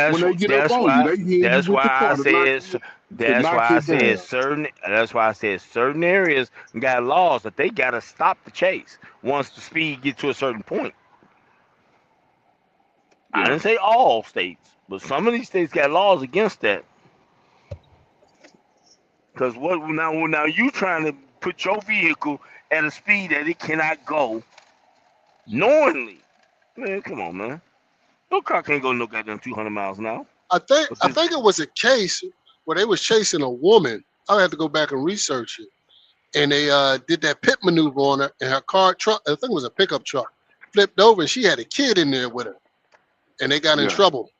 when they get up That's on you. why. They hitting you That's with the why I car to knock said. you That's why I said down. certain. That's why I said certain areas got laws that they gotta stop the chase once the speed gets to a certain point. I Yeah, didn't say all states, but some of these states got laws against that. Because what now you trying to put your vehicle at a speed that it cannot go knowingly. Man, come on, man. No car can't go no goddamn 200 miles an hour. I think But I this, think it was a case where they was chasing a woman. I had to go back and research it, and they did that pit maneuver on her, and her car truck, I think it was a pickup truck, flipped over, and she had a kid in there with her, and they got in yeah, trouble.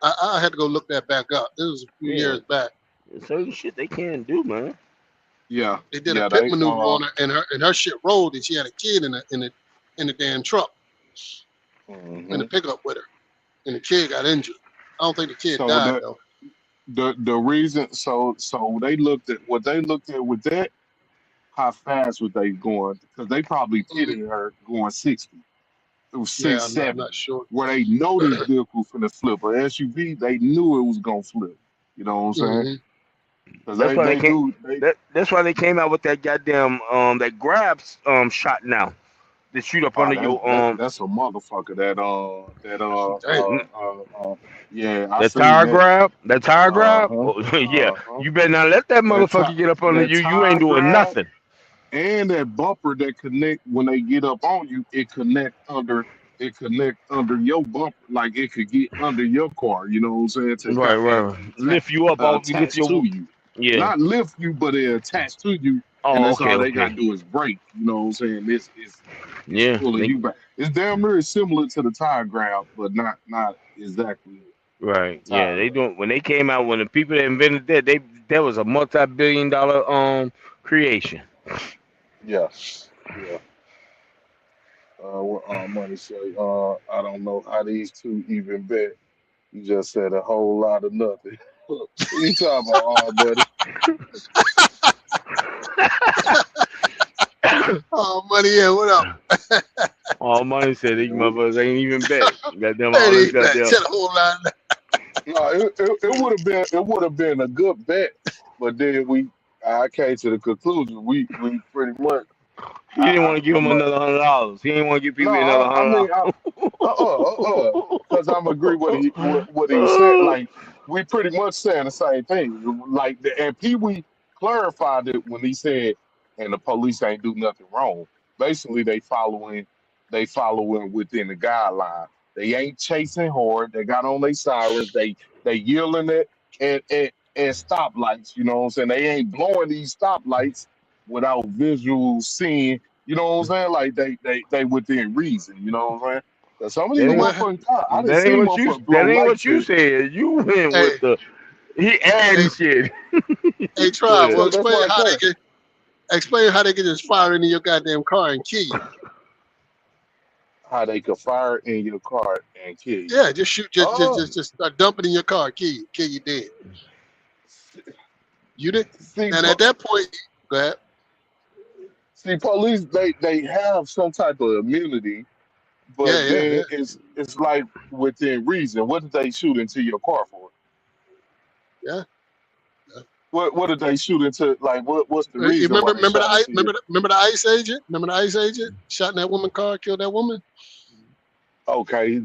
I had to go look that back up. It was a few yeah, years back. there's certain shit they can't do, man. yeah, They did a yeah. pit They maneuver on her, and her shit rolled, and she had a kid in the damn truck in the mhm. pickup with her, and the kid got injured. I don't think the kid So died though. the reason so they looked at what they looked at with that, how fast was they going, because they probably Mm, pitted her going 60. It was yeah, six, I'm not seven, sure. where they know this vehicle finna flip. Or SUV, they knew it was gonna flip. You know what I'm saying? Hmm. Because That's why they they can't. do they That's why they came out with that goddamn that grabs shot now. They shoot up oh under your that's a motherfucker Damn. yeah, I that seen tire that. grab, that tire grab. Uh-huh. Oh, yeah, Uh-huh. you better not let that That motherfucker get up under that you. You ain't tire doing grab nothing. and that bumper that connect when they get up on you, it connect under your bumper, like it could get under your car, you know what I'm saying? To Right, goddamn right. Lift you up. All you lift attach to your. you. Yeah. Not lift you, but they attach to you, and Oh, that's okay, all they okay. gotta do is brake. You know what I'm saying? It's Yeah. pulling you back. It's damn near similar to the tire grab, but not exactly Right. a Yeah. tire They grab. doing when they came out when the people that invented that was a multi-billion-dollar creation. Yeah, yeah. What money say? I don't know how these two even bet. You just said a whole lot of nothing. What you talking about, buddy? Oh, money, yeah, what up? All money said these motherfuckers ain't even bet. Goddamn Hey, all this that goddamn. said a whole lot. No, it would have been a good bet, but then I came to the conclusion we pretty much He didn't want to give him I'm another $100. He didn't want to give no people another I hundred mean dollars. Because I'm agree what he said. Like we pretty much saying the same thing. Like and Pee Wee clarified it when he said, "And the police ain't do nothing wrong." Basically, they following within the guideline. They ain't chasing hard. They got on their sirens. They yelling it and stoplights. You know what I'm saying? They ain't blowing these stoplights without visual seeing. You know what I'm saying? Like they within reason. You know what I'm saying? 'Cause some of these That But ain't what? motherfucking cars, I didn't that see ain't what you motherfuckers blow that ain't what lights you in. said. You went Hey, with the he hey, adding shit. hey, Go try. ahead. Well, So that's what I said. explain how they get just fire into your goddamn car and kill you. How they could fire in your car and kill you. Yeah, just shoot, Oh, just start dumping in your car, kill you dead. You did, see, and at that point, go ahead. police they have some type of immunity, Yeah, but yeah, yeah, then it's like within reason. What did they shoot into your car for? yeah. Yeah. What did they shoot into? Like what's the You reason why they remember the shot into you? remember the ICE agent? Remember the ICE agent shot in that woman's car, killed that woman? Okay,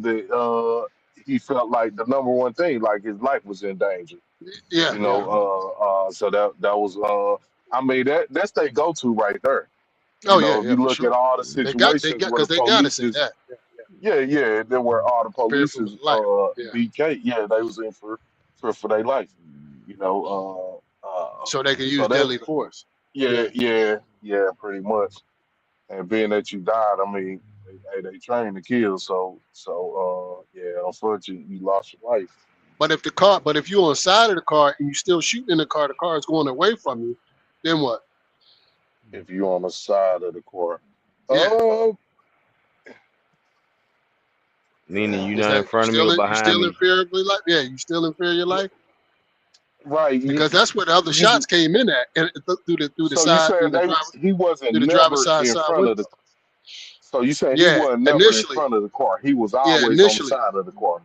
he felt like the number one thing, like his life was in danger. Yeah, You yeah. know, so that was I mean that's their go to right there. You Oh yeah, know, if yeah, you for look at sure. all the They situations got where the because they gotta police say is, that. yeah, then where all the Fear police for is life. Yeah. BK, yeah, they was in for their life. You know, So they can so use that deadly force. yeah, Yeah. yeah, pretty much. And being that you died, I mean, they trained to kill, so yeah, unfortunately, you lost your life But if you're on the side of the car and you still shooting in the car is going away from you, then what? if you're on the side of the court. Yeah. Uh, Meaning you Is not in that front of me or you behind still in me. fear of your life? Yeah, you still in fear of your life? right, Because that's where the other you shots came in at, and through the so you side, saying he wasn't through the driver's never side in side front of window. the so you saying he Yeah, wasn't never in initially. front of the car. He was Yeah, always on the initially. side of the car.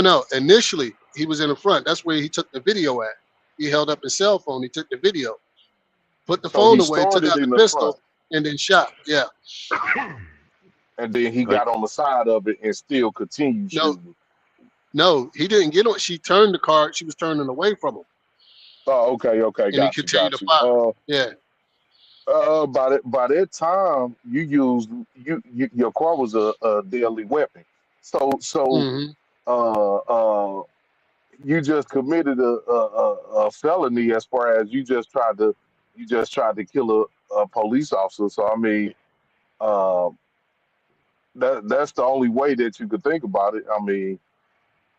No. Initially, he was in the front. That's where he took the video at. He held up his cell phone. He took the video, put the So phone he away, took started out the in the front pistol, and then shot. Yeah. and then he Like, got on the side of it and still continued No, shooting. no, he didn't get on. She turned the car. She was turning away from him, Oh, okay, and he got you, continued to got you. fire. Yeah. By that time, you used your car was a deadly weapon. So Hmm. uh uh you just committed a felony as far as you just tried to kill a police officer. So I mean, uh, that's the only way that you could think about it. I mean,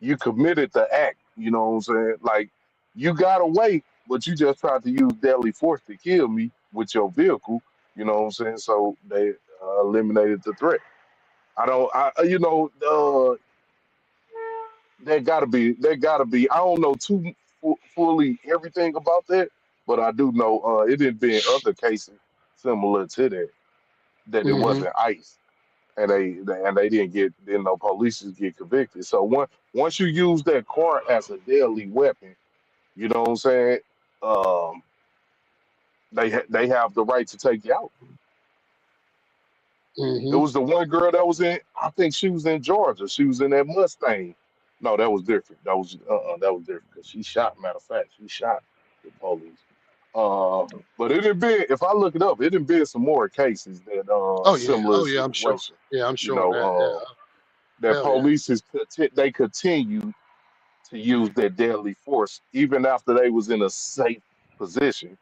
you committed the act. You know what I'm saying? Like you got away, but you just tried to use deadly force to kill me with your vehicle. You know what I'm saying? So they eliminated the threat. I don't. There gotta be. I don't know too fully everything about that, but I do know it had been other cases similar to that it Hmm. wasn't ICE, and they didn't know police get convicted. So once you use that car as a deadly weapon, you know what I'm saying? Um, they have the right to take you out. It Hmm. was the one girl that was in. I think she was in Georgia. She was in that Mustang. No, that was different. That was different because she shot. Matter of fact, she shot the police. But it had been. If I look it up, it had been some more cases that Oh yeah. similar Oh yeah. I'm sure. situation. Yeah, I'm You sure of know, that. Yeah. that Hell yeah. police they continue to use their deadly force even after they was in a safe position.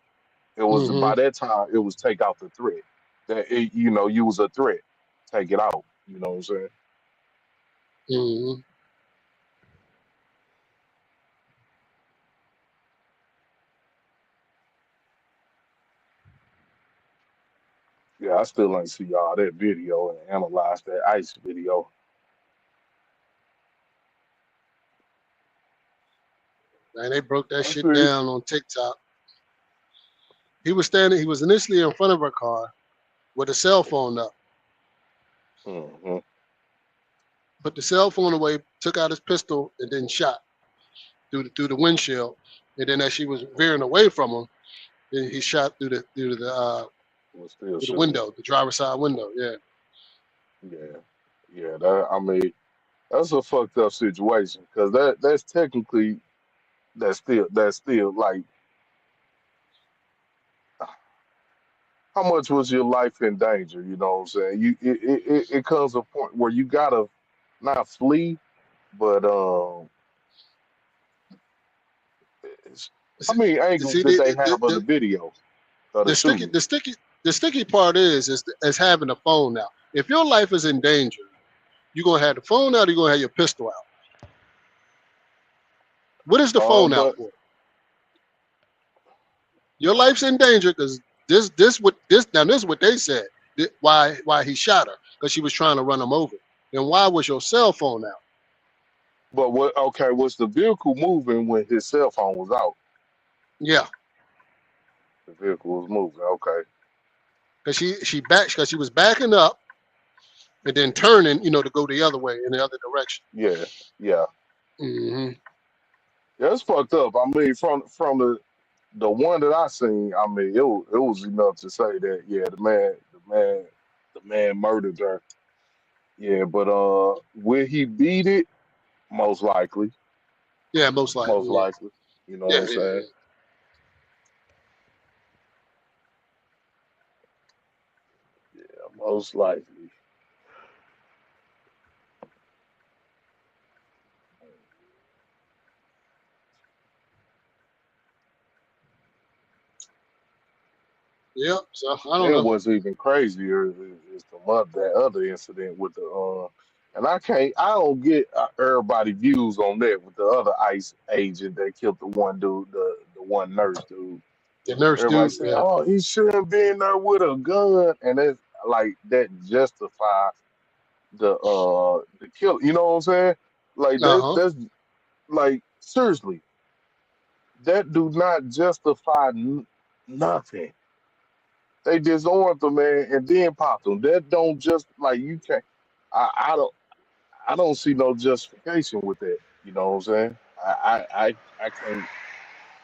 It was Hmm. by that time it was take out the threat. You was a threat. Take it out. You know what I'm saying? Hmm. Yeah, I still ain't see all that video and analyze that ice video. And they broke that I shit see. down on TikTok. He was standing. He was initially in front of her car with a cell phone up. Hmm. Put the cell phone away, took out his pistol, and then shot through the windshield. And then as she was veering away from him, then he shot Was still through the shooting. window, the driver's side window. Yeah. Yeah. Yeah, I mean, that's a fucked up situation because that's technically that's still like how much was your life in danger? You know what I'm saying? It comes a point where you gotta not flee, but See, how many angles see did they have of the the, video of the the sticky shooting? the sticky the sticky part is having a phone now. If your life is in danger, you're gonna have the phone out. You're gonna have your pistol out. What is the phone out But for? Your life's in danger because this is what they said. Why he shot her because she was trying to run him over. Then why was your cell phone out? what? Okay, was the vehicle moving when his cell phone was out? Yeah, The vehicle was moving. Okay. because she was backing up and then turning, to go the other way in the other direction. Yeah. Yeah. Hmm. Yeah, it's fucked up. I mean, from the one that I seen, I mean, it was enough to say that yeah, the man murdered her. Yeah, but will he beat it? Most likely, Yeah, most likely. most Yeah, likely. You know what yeah, I'm yeah, saying? yeah. Yeah, most likely. Yep. So I don't Then know. what's even crazier is that other incident with and I don't get everybody views on that with the other ICE agent that killed the one dude, the one nurse dude. The nurse Everybody dude. saying, Yeah. "Oh, he shouldn't be in there with a gun," and it's like that justify the kill. You know what I'm saying? Like Uh that huh. that's like seriously, that do not justify nothing. They disarmed the man and then popped him. That don't just like you can't. I don't see no justification with that. You know what I'm saying?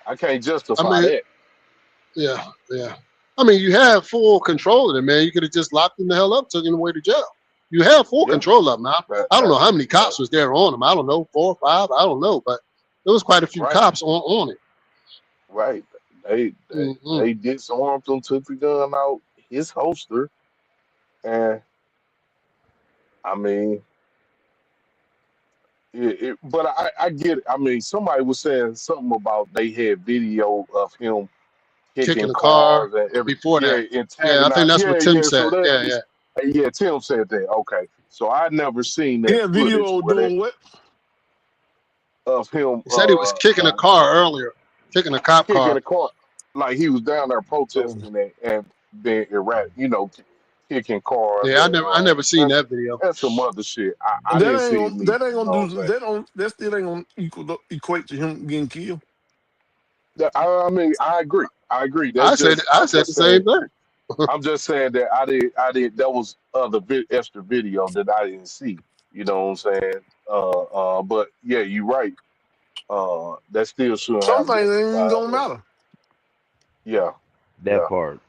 I can't I justify mean, that. yeah, yeah. I mean, you have full control of it, man. You could have just locked him the hell up, took him away to jail. You have full Yeah, control of him. Now, that I don't that know how many that cops was there on him. I don't know, 4 or 5. I don't know, but there was quite a few right. cops on it. Right. Hmm. They disarmed him, took the gun out his holster, and I mean, but I get it. I mean, somebody was saying something about they had video of him Kicking kicking the car cars and every before yeah, that. Yeah, I think antagonize. that's what Yeah, Tim yeah. So said. that Yeah, yeah. is, yeah. Tim said that. Okay, so I never seen that Yeah, footage video where that doing what? of him He said he was kicking a car earlier, kicking a cop kicking car. a car, like he was down there Oh, protesting and being erratic. Kicking cars Yeah, I never seen that video. and some other shit. I that didn't see it ain't gonna neither. that ain't You gonna know what do I'm saying? that still ain't gonna equate to him getting killed. I mean, I agree. I agree. That's I said just I I'm said just the saying. same thing. I'm just saying that I did. That was extra video that I didn't see. You know what I'm saying? But yeah, you're right. That still shouldn't Some have things ain't even justified gonna that. matter. Yeah, That yeah. part.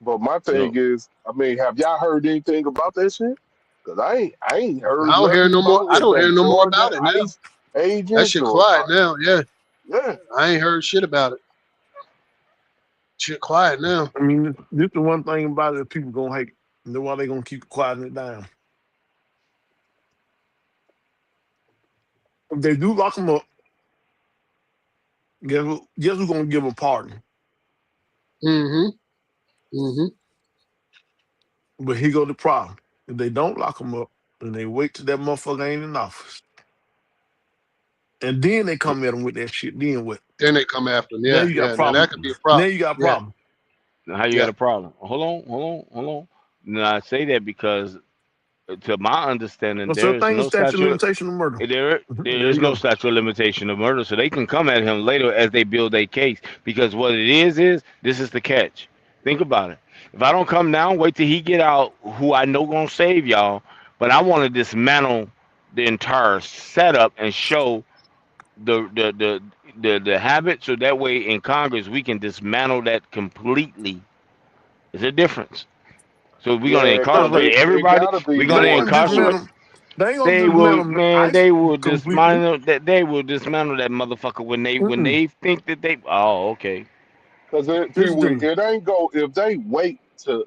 But my thing So is, I mean, have y'all heard anything about that shit? Cause I ain't I heard don't hear nothing no more. about I if don't hear they no more Georgia about it now. ICE That agents shit or quiet now. Yeah, yeah, I ain't heard shit about it. Shit quiet now. I mean, this the one thing about it that people gonna hate. And that's why they gonna keep quieting it down. If they do lock him up, guess who's gonna give a pardon? Mm-hmm. Mm-hmm. But here go the problem. If they don't lock him up, and they wait till that motherfucker ain't in office, and then they come at him with that shit, then what? Then they come after them. Now Yeah, you got a yeah. Now that problem. could be a Now problem. you got a Yeah, problem. how you got yeah. a problem? Hold on. Now I say that because, to my understanding, No there such is thing as no statute of statute. limitation of murder. There There is you no go. statute of limitation of murder, so they can come at him later as they build a case. Because what it is this is the catch. Think about it. If I don't come now, wait till he get out, who I know gonna save y'all. But I want to dismantle the entire setup and show the habit, so that way in Congress we can dismantle that completely. There's a difference. So we're gonna Yeah, because incarcerate it everybody. gotta be We're They gonna ain't more gonna just to let it. incarcerate. them. They ain't gonna They just let will, them man. ice They will completely. dismantle that. They will dismantle that motherfucker when Mm-mm. they think that they. Oh, okay. Because This dude. it ain't go if they wait to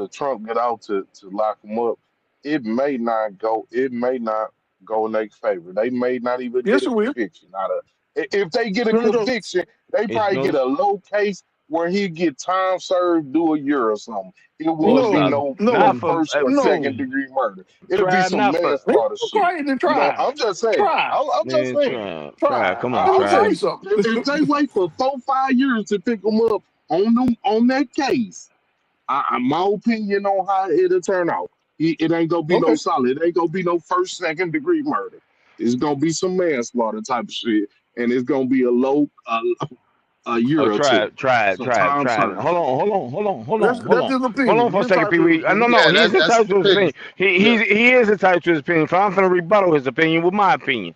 Trump get out to lock them up, it may not go. It may not go in their favor. They may not even get Yes, a it will. conviction out of. If they get a Let me go. conviction, they It's probably no. get a low case where he get time served, do a year or something. It Well, won't be No, not no no, for first or no. second degree murder. It'll be try, some not for Ain't manslaughter no shit. crying to You know, try. I'm just saying. Try. I'm just man. saying. Try. Try. Come on, Let I'm me tell try. you saying something. if they wait for 4 5 years to pick them up on that case, my opinion on how it'll turn out, it ain't gonna be no Okay. solid. It ain't gonna be no first second degree murder. It's gonna be some manslaughter type of shit, and it's gonna be a low a Oh, year or try two, it, try it, some try it, time try it. served. That's his Hold opinion. on for a You're second, entitled Pee to his Wee. No, opinion. no, Yeah, he is that's entitled his to his opinion. opinion. He Yeah. he is entitled to his opinion. So I'm gonna rebuttal his opinion with my opinion.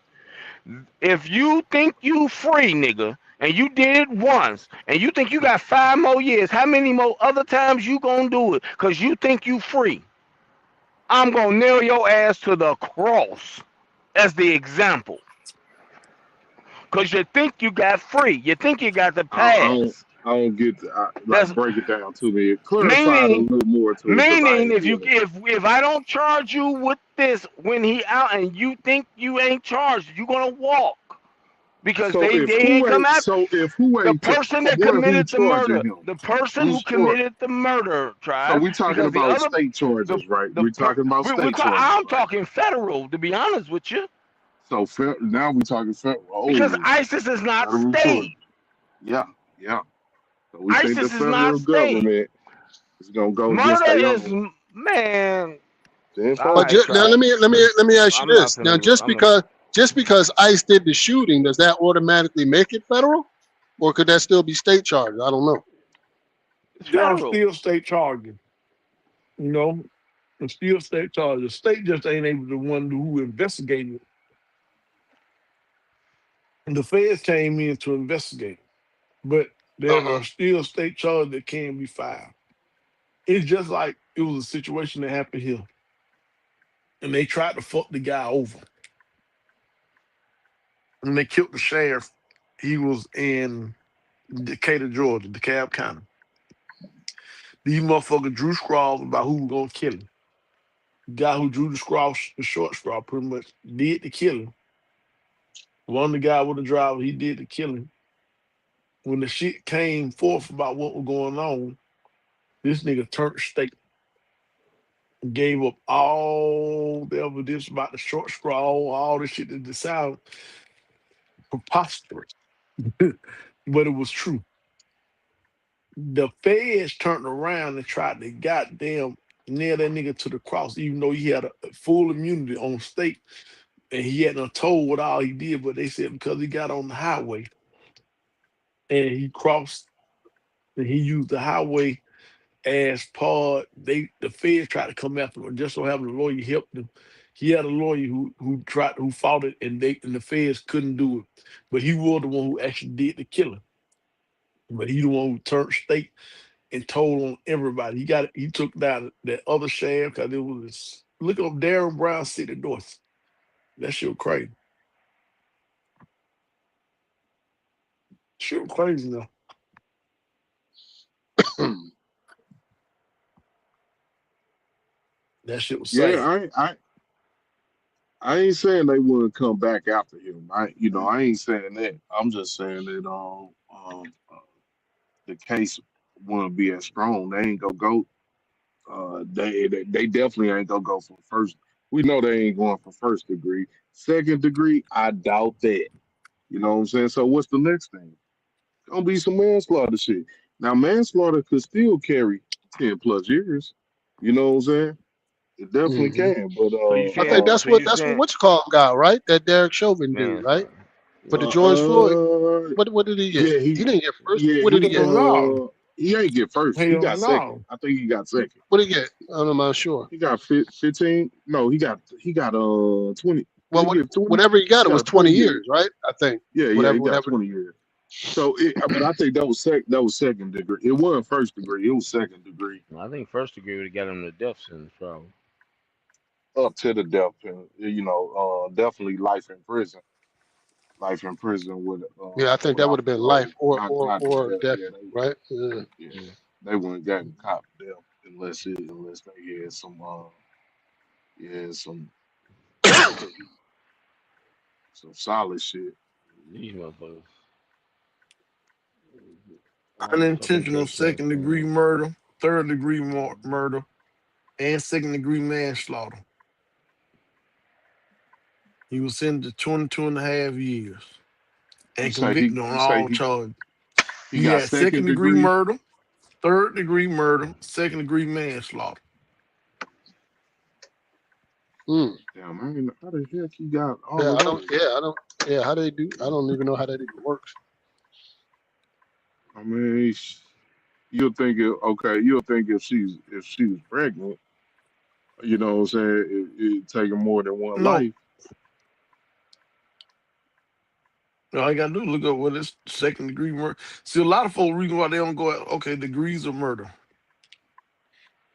If you think you free, nigga, and you did it once, and you think you got 5 more years, how many more other times you gonna do it? Cause you think you free. I'm gonna nail your ass to the cross as the example. Cause you think you got free. You think you got the pass. I don't get like That's break it down to me. Clarify it a meaning little more to me because I Meaning, ain't if you hearing it. if I don't charge you with this when he out and you think you ain't charged, you gonna walk because So they ain't come after if who the ain't person that who committed the charging murder. him? The person who Who's charged? committed the murder, So tribe. we talking Because the about other state the charges, right? the We're per, talking about we state talk, charges, I'm right? talking federal to be honest with you So now we talking federal. because Oh, ISIS is not federal charge. state. Yeah, yeah. So we think the ISIS is not federal state. government is gonna go against Murder their is own man. All But enforcement. right, now tribe. let me ask you I'm not this. Now finna. I'm not. just because ICE did the shooting, does that automatically make it federal, or could that still be state charges? I don't know. It's There are federal. still state charges. You know, and still state charges. State just ain't able to one who investigated. The feds came in to investigate, but there Uh-huh. are still state charges that can be filed. It's just like it was a situation that happened here, and they tried to fuck the guy over, and they killed the sheriff. He was in Decatur, Georgia, DeKalb County. These motherfuckers drew straws about who was gonna kill him. The guy who drew the straw, the short straw, pretty much did the killing. One of the guy with the driver, he did the killing. When the shit came forth about what was going on, this nigga turned state, gave up all the evidence about the short straw, all this shit that just sound preposterous, but it was true. The feds turned around and tried to goddamn nail that nigga to the cross, even though he had a full immunity on state and he hadn't told what all he did, but they said because he got on the highway and he crossed and he used the highway as part, the feds tried to come after him. Just so happened the lawyer helped him. He had a lawyer who fought it and the feds couldn't do it. But he was the one who actually did the killing. But he the one who turned state and told on everybody. He took down that other sheriff because it was look up Darren Brown City North. That shit was crazy. Shit was crazy though. That shit was Yeah, sad. I ain't saying they wouldn't come back after him. I ain't saying that. I'm just saying that the case wouldn't be as strong. They ain't gonna go. They definitely ain't gonna go for first. We know they ain't going for first degree. Second degree, I doubt that. You know what I'm saying? So what's the next thing? Gonna be some manslaughter shit. Now manslaughter could still carry 10 plus years. You know what I'm saying? It definitely Hmm. can. But So you I think saying? So you that's saying? what you call got, right? That Derek Chauvin dude, Man, right? son. For the uh, George Floyd. uh What did he get? yeah, He didn't get first. yeah What did he he get? Hell no. he ain't get first. He Hell got second. no. I think he got second. What did he get? I'm not sure. He got 15. No, he got 20. Did Well, he get 20? whatever he got, He it got was a 20 20 year. years, right? I think Yeah, he got whatever. 20 years. But I think that was second degree. It wasn't first degree. It was second degree I think first degree would have got him the death sentence, probably. up to the death penalty. Definitely life in prison. Life in prison Yeah, I think that would without have been life parole, or not the or death. death, Yeah, right? Yeah. yeah, they wouldn't get him cop death unless they had some some solid shit. These motherfuckers. Fucking Unintentional Texas got second degree murder, third degree murder, and second degree manslaughter. He was sentenced to 22 and a half years You and say convicted on you say all charges. he He got had second second degree degree. murder, third degree murder, second degree manslaughter. Mm. Damn, I mean, how the heck he got all Yeah, of I don't. those? Yeah, I don't. Yeah, how they do? I don't even know how that even works. I mean, you'll think if she was pregnant, you know what I'm saying, it taking more than one No, life. all you gotta do is look up what is second degree murder. See, a lot of folks reason why they don't go out, okay, degrees of murder.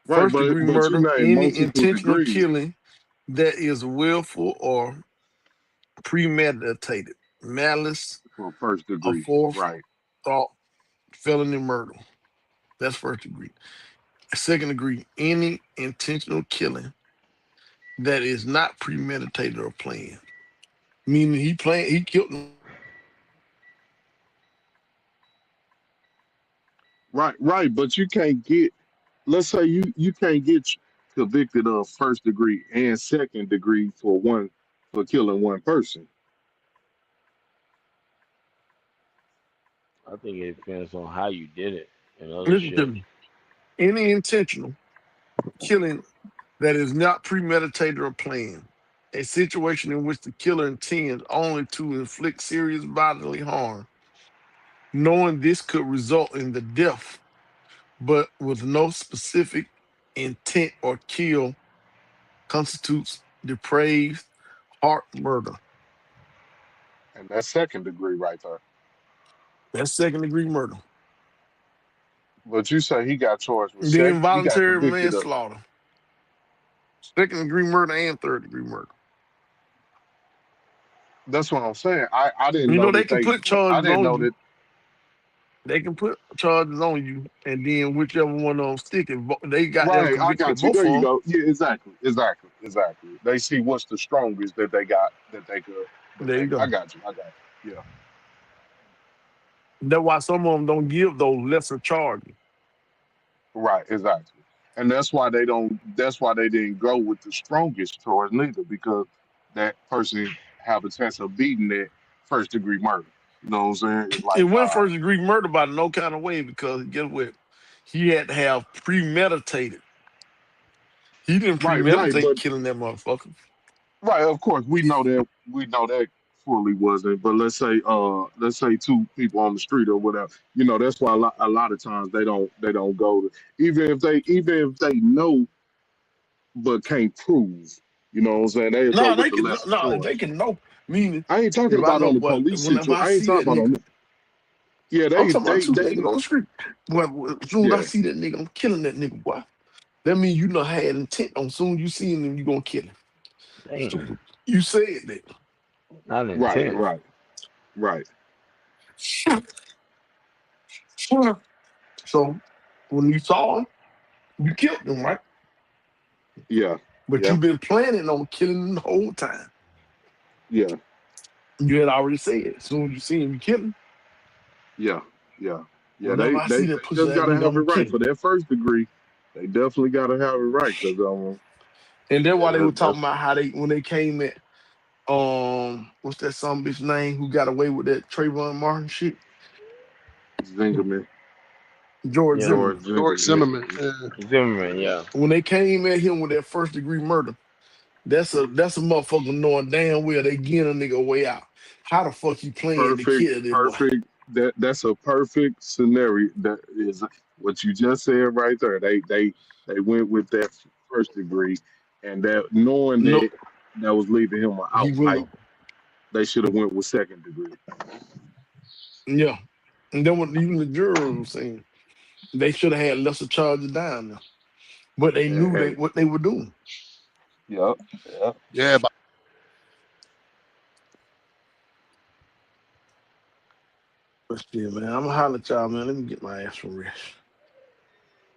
Right, First degree but you murder, name any multiple intentional degrees killing that is willful or premeditated, malice, for first or degree. forethought, Right. felony murder. That's first degree. Second degree, any intentional killing that is not premeditated or planned. Meaning he killed them. Right, but you can't get, let's say you can't get convicted of first degree and second degree for killing one person. I think it depends on how you did it and other Listen to shit. me. Any intentional killing that is not premeditated or planned. A situation in which the killer intends only to inflict serious bodily harm, knowing this could result in the death, but with no specific intent or kill, constitutes depraved heart murder. And that's second degree right there. That's second degree murder. But you say he got charged with The he got involuntary convicted of. manslaughter, second degree murder, and third degree murder. That's what I'm saying. I didn't You know know, they that can they put I charges didn't on know you. that. They can put charges on you, and then whichever one of them stick, they got them Right, I convicted of got you. both There of you them. go. Yeah, exactly. They see what's the strongest that they got There you I go. got you. Yeah. That's why some of them don't give those lesser charges. Right, exactly. And that's why they didn't go with the strongest charge neither, because that person have a chance of beating that first degree murder. You know what I'm saying? It's It like, went first degree murder by no kind of way because guess what? He had to have premeditated. He didn't right, premeditate but killing that motherfucker. right, of course we know that fully wasn't. But let's say two people on the street or whatever. That's why a lot of times they don't go to, even if they know but can't prove. You know what I'm saying? They'll go No, with they the can. lesser No, they charge. can know. Meaning, I ain't talking if I about know on the what, police whenever situation. I I ain't see that talking about on nigga, the, yeah, I'm they talking about they two they niggas on the street. Well, as soon as I yeah, see that nigga, I'm killing that nigga, boy. That means you know had intent on soon you see him, you gonna kill him. Damn, So you said that. not right, intent. right, right. So when you saw him, you killed him, right? Yeah, But yeah, you've been planning on killing him the whole time. yeah, You had already said, as soon as you see him, you kill him. yeah, yeah, yeah. Whenever They I they see they that pussy just ass gotta nigga, have I'm it gonna kill right him. for that first degree. They definitely gotta have it right because And then yeah, why they were talking that's about how when they came at what's that some bitch name who got away with that Trayvon Martin shit? Zingerman, George Yeah, Zimmerman. George George Zimmerman. Zingerman. Zimmerman. Yeah, When they came at him with that first degree murder, that's a motherfucker knowing damn well they getting a nigga way out. How the fuck you playing to Perfect, kill this boy? perfect. That's a perfect scenario. That is what you just said right there. They went with that first degree, and that knowing No, that was leaving him he out went light, on. they should have went with second degree. Yeah. And then what even the jurors were saying, they should have had lesser charges down there. But they knew And what they were doing. yeah, yeah. Yeah, but But still, man, I'm gonna holler at y'all, man. Let me get my ass some rest.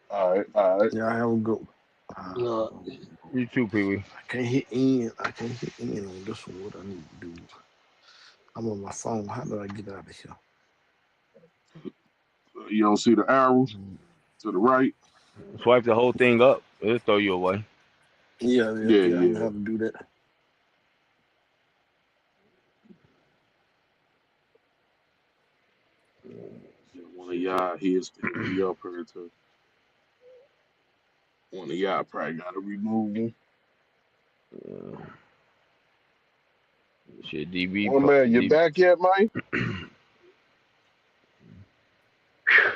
All right, all right. Yeah, I have a go. uh, You too, Pee Wee. I can't hit in. I can't hit in on this one. What I need to do. I'm on my phone. How do I get out of here? You don't see the arrows Mm. to the right? Swipe the whole thing up. It'll throw you away. Yeah, Yeah, I know yeah. how to do that. One of y'all here's be up here too. One of y'all probably gotta remove him. Shit, DB. Oh man, you back yet, Mike?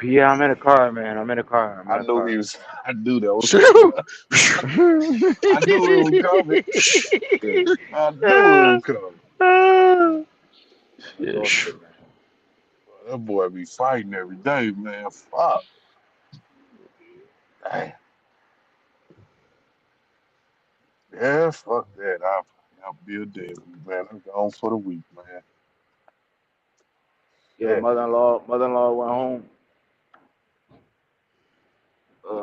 Yeah, I'm in the car, man. I'm in the car. I'm I in the knew he car. was. I knew that was. shoot. I knew it was coming. I knew it was coming. Exhausted, man. That boy be fighting every day, man. Fuck. Damn. Yeah, fuck that. I'll be a dead man. I'm gone for the week, man. Yeah, Yeah. mother-in-law went home. Uh,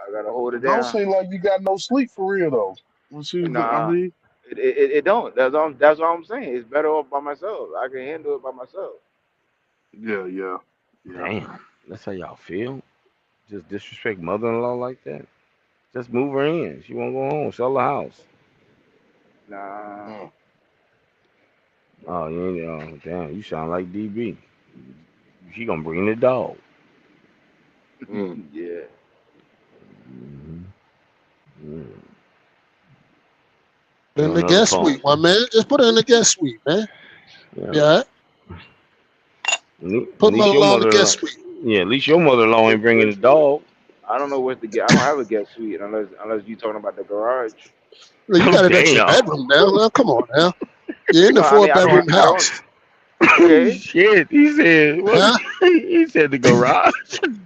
I gotta hold it it don't down. seem like you got no sleep for real though. When she was, I Nah, mean, it don't. That's all I'm saying. It's better off by myself. I can handle it by myself. yeah, yeah, yeah. Damn. That's how y'all feel? Just disrespect mother-in-law like that? Just move her in. She won't go home. Sell the house. Nah. Mm. Oh, you ain't. Oh, damn. You sound like DB. She gonna bring the dog. Mm. Yeah. Mm-hmm. Mm. Put You in on the another guest phone? suite, my man. Just put her in the guest suite, man. Yeah. Yeah, At put least your mother-in-law in the mother-in-law. guest suite. Yeah. At least your mother-in-law ain't bringing the dog. I don't know what to get. I don't have a guest suite unless you talking about the garage. Well, you Oh got an extra damn. bedroom now. Well, come on now. You're in the No, I mean four-bedroom I don't. house. Okay, Shit. He said. What? Huh? He said the garage.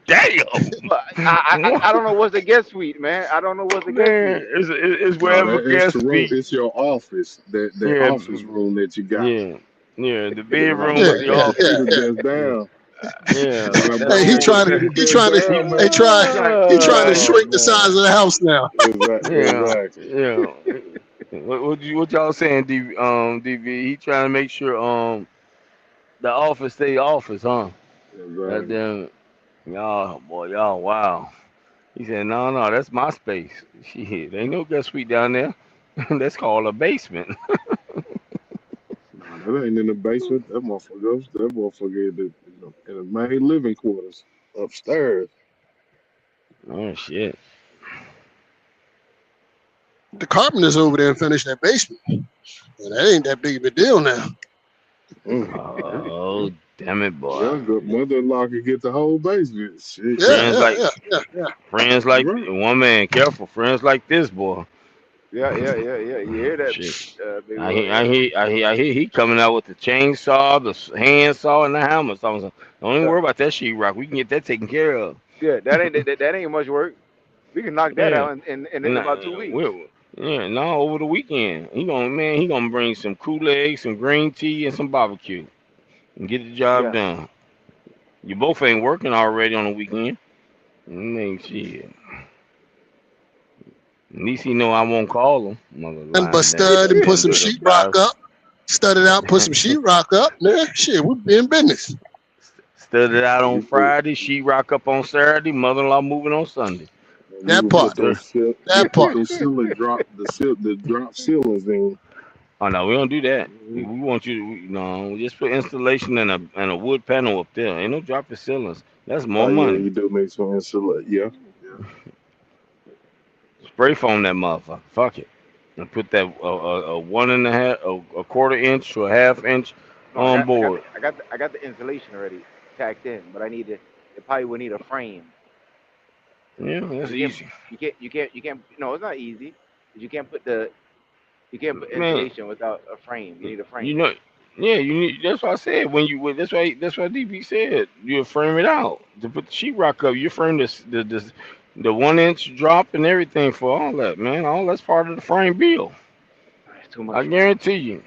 Damn. but I don't know what's the guest suite, man. I don't know what's the guest Man, suite. it's No, wherever that extra guests room. be. It's your office. That Yeah, office room that you got. yeah, yeah. The You know, bedroom Yeah, with the and yeah, the yeah, office. cedar yeah. desk Yeah, down. yeah. My That's boy Hey, a he keep whole. the trying to, cedar he desk trying to, down, he man. try, he trying to Oh shrink the man. size of the house now. Exactly. Yeah, Exactly. yeah. What y'all saying, DV? He trying to make sure the office stay office, huh? That Exactly. damn y'all boy, y'all wow. He said, no, that's my space. Shit, ain't no guest suite down there. That's called a basement. Nah, that ain't in the basement. That motherfucker in the main living quarters upstairs. Oh shit. The carpenters over there and finished that basement. And that ain't that big of a deal now. Damn. Oh damn it, boy. Yeah, good mother-in-law could get the whole basement. Shit, Yeah, Friends yeah. yeah, like yeah, yeah, yeah. friends You like right. one man, careful. Friends like this, boy. Yeah. You hear that, Shit. big I bro? hear, I Yeah. hear, I hear, I hear he coming out with the chainsaw, the hand saw, and the hammer. So don't even Yeah. worry about that sheetrock. We can get that taken care of. Yeah. That ain't much work. We can knock that Yeah, out in and about 2 weeks. yeah, no, over the weekend he gonna bring some Kool-Aid, some green tea, and some barbecue and get the job Yeah. done. You both ain't working already on the weekend. Man, shit. At least he know I won't call him. Mother And but lying damn stud and put goddamn some little sheetrock bastard. up. Stud it out, put some sheetrock up. Man, shit, we be in business. Studied out on You put Friday, she rock up on Saturday, mother-in-law moving on Sunday. you That can put part. Stud- That part. them ceiling the drop ceilings in. Oh no, we don't do that. We Mhm. want you to, we just put installation and a wood panel up there. Ain't no dropping ceilings. That's more Oh yeah, money. you do need some insulation. Yeah, yeah. Spray foam that motherfucker. Fuck it. And put that a 1.5, a quarter inch to a half inch No, on board. I got the insulation already tacked in, but I need it probably would need a frame. Yeah, Cause that's easy. you can't. No, it's not easy. 'Cause you can't put Man, insulation without a frame. You need a you frame. know Yeah, you need. That's what I said. When you, that's why DB said you frame it out to put the sheetrock up. You frame the 1 inch drop and everything for all that, man. All that's part of the frame bill. It's too I much. guarantee you.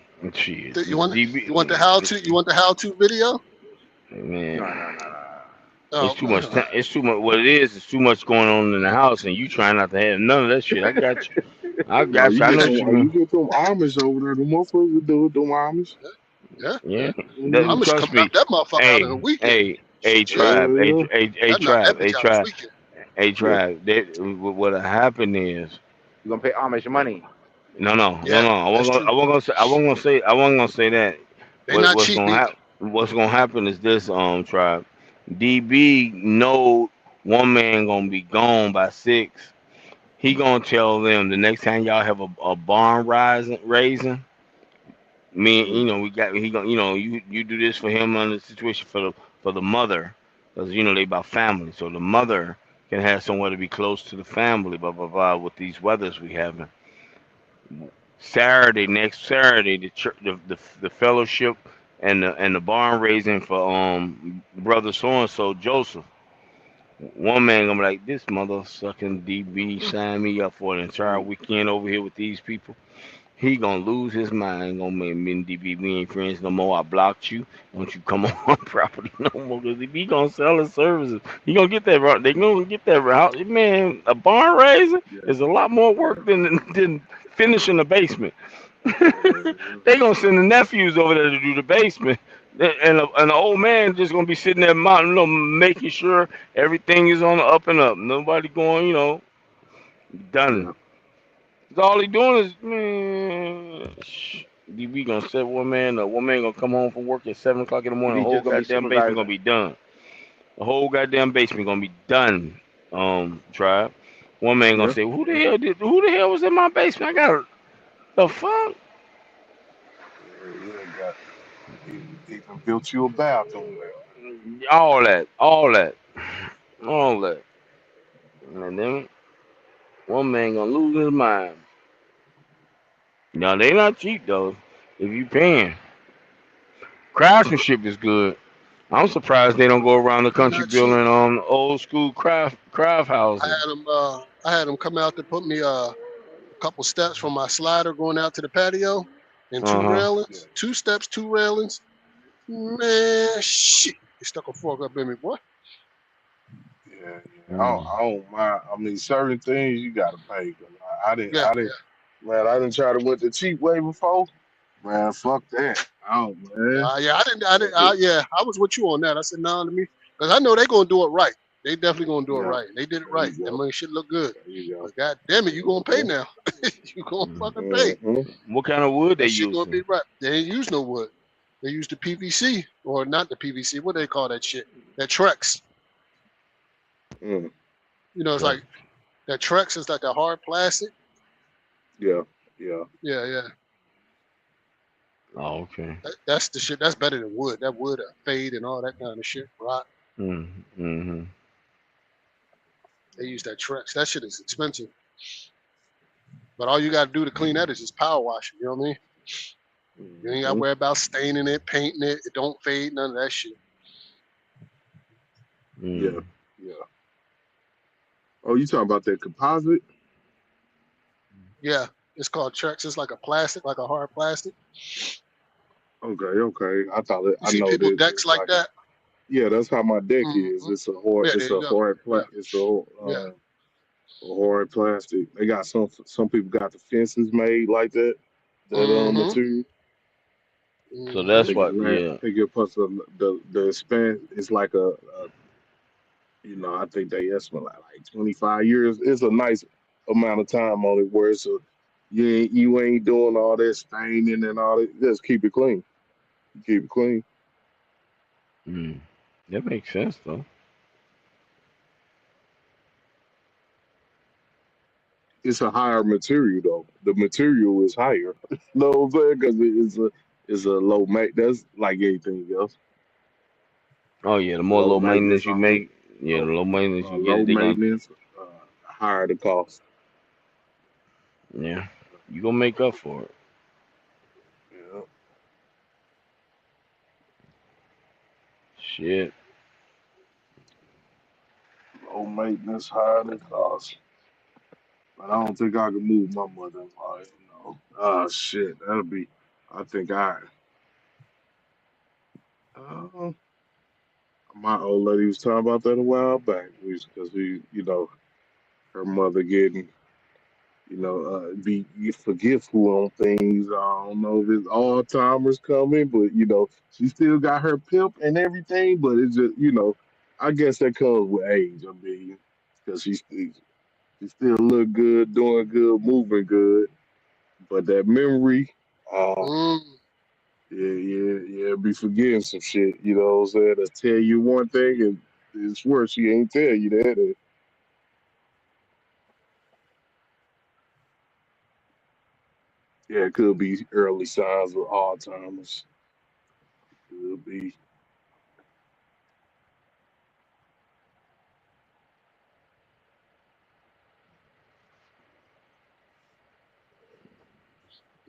Shit, You want the DB, how to? You want the how to video? No, man. no, no, no. Oh, It's too okay. much All time. right. It's too much. What it is, it's too much going on in the house, and you trying not to have none of that shit. I got you. I No, got you you. I get know them. what you You mean. get them Amish over there. The motherfuckers that do it. Them Amish. Yeah, yeah. Yeah. Mm-hmm. I'm just come Trust knock me. that motherfucker out in a Hey, weekend. hey, Shit, tribe, Yeah, that knocked that hey, bitch out in a tribe, weekend. hey, yeah, tribe. What happened is, You gonna pay Amish money? no, Yeah, no. that's true. I wasn't gonna say that. They not What's cheap gonna either. happen? What's gonna happen is this, tribe. DB know one man gonna be gone by 6. He gonna tell them the next time y'all have a barn raising. Me, mm, we got he gonna, you do this for him on the situation for the mother, because they about family, so the mother can have somewhere to be close to the family. Blah blah blah. With these weathers we having next Saturday, the church, the fellowship and the barn raising for brother so and so Joseph. One man gonna be like, this mother sucking DB sign me up for an entire mm. weekend over here with these people. He gonna lose his mind. Gonna make me and DB, we ain't friends no more. I blocked you. Don't you come on my property no more? Cause if he gonna sell his services, he gonna get that route. They gonna get that route. Man, a barn raiser Yeah, is a lot more work yeah, than finishing the basement. yeah, They gonna send the nephews over there to do the basement. And the old man just gonna be sitting there, making sure everything is on the up and up. Nobody going, yeah. done. All he doing is, man, DB gonna set one man up. One man gonna come home from work at 7 o'clock in the morning. The DB whole just gonna be goddamn basement gonna supervisor. be done. The whole goddamn basement gonna be done. Tribe. One man gonna Yeah. say, Who the hell was in my basement? I got the fuck. Yeah, got he done built you a bathroom All that, all that. And then one man gonna lose his mind. Now they not cheap though. If you paying, craftsmanship is good. I'm surprised they don't go around the They country not cheap. building old school craft houses. I had them come out to put me a couple steps from my slider going out to the patio, and Uh two huh. there. railings, 2 steps, 2 railings. Man, shit, they stuck a fork up in me, boy. Yeah, yeah. Mm. I don't mind. I mean, certain things you gotta pay. 'Cause Yeah, I didn't, man. I didn't try to went the cheap way before. Man, fuck that. Oh man. yeah. Yeah, I was with you on that. I said, no, to me, because I know they gonna do it right. They definitely gonna do it Yeah, right. They did it there right. you That go. money should look good. There you go. But god damn it, you gonna pay Mm-hmm. now. You gonna fucking pay. Mm-hmm. What kind of wood they That shit gonna be using? right. They ain't use no wood. They use the PVC or not the PVC. What do they call that shit? That Trex. Mm. It's Truck. like that Trex is like a hard plastic. Yeah, yeah. Yeah, yeah. Oh, okay. That's the shit. That's better than wood. That wood fade and all that kind of shit. Right. Mm-hmm. They use that Trex. That shit is expensive. But all you gotta do to clean that is just power wash it. You know what I mean? You ain't gotta Mm-hmm. worry about staining it, painting it. It don't fade, none of that shit. Yeah, Mm. yeah. Oh, you talking about that composite? Yeah. It's called Trex. It's like a plastic, like a hard plastic. Okay, okay. You I see know people that decks it's like like a, that? yeah. That's how my deck is. Mm-hmm. Yeah, It's there you a go. hard Yeah, it's yeah. a hard plastic. They got some people got the fences made like that. That Mm-hmm. material. So I that's Mm-hmm. think what. Yeah. I think it puts the span. It's like I think they estimate like 25 years. It's a nice amount of time on it where you ain't doing all that staining and all that. Just keep it clean. Keep it clean. Mm. That makes sense though. It's a higher material though. The material is higher. Know what I'm saying? Because it's a low make. That's like anything else. Oh yeah. The more Low low maintenance maintenance you on it. make, yeah, the Low, low maintenance you low get, they gonna. maintenance, uh, higher the cost. Yeah. You gonna make up for it. Yeah. Shit. Low maintenance, high in cost. But I don't think I can move my mother-in-law. Oh shit, that'll be. I think Uh, my old lady was talking about that a while back. Because her mother getting, be forgetful on things. I don't know if it's Alzheimer's coming, but she still got her pimp and everything. But it's just, I guess that comes with age. I mean, because she still look good, doing good, moving good. But that memory, uh, Mm. yeah, be forgetting some shit. You know what I'm saying? They tell you one thing and it's worse. She ain't tell you that. Yeah, it could be early signs of Alzheimer's. Could be.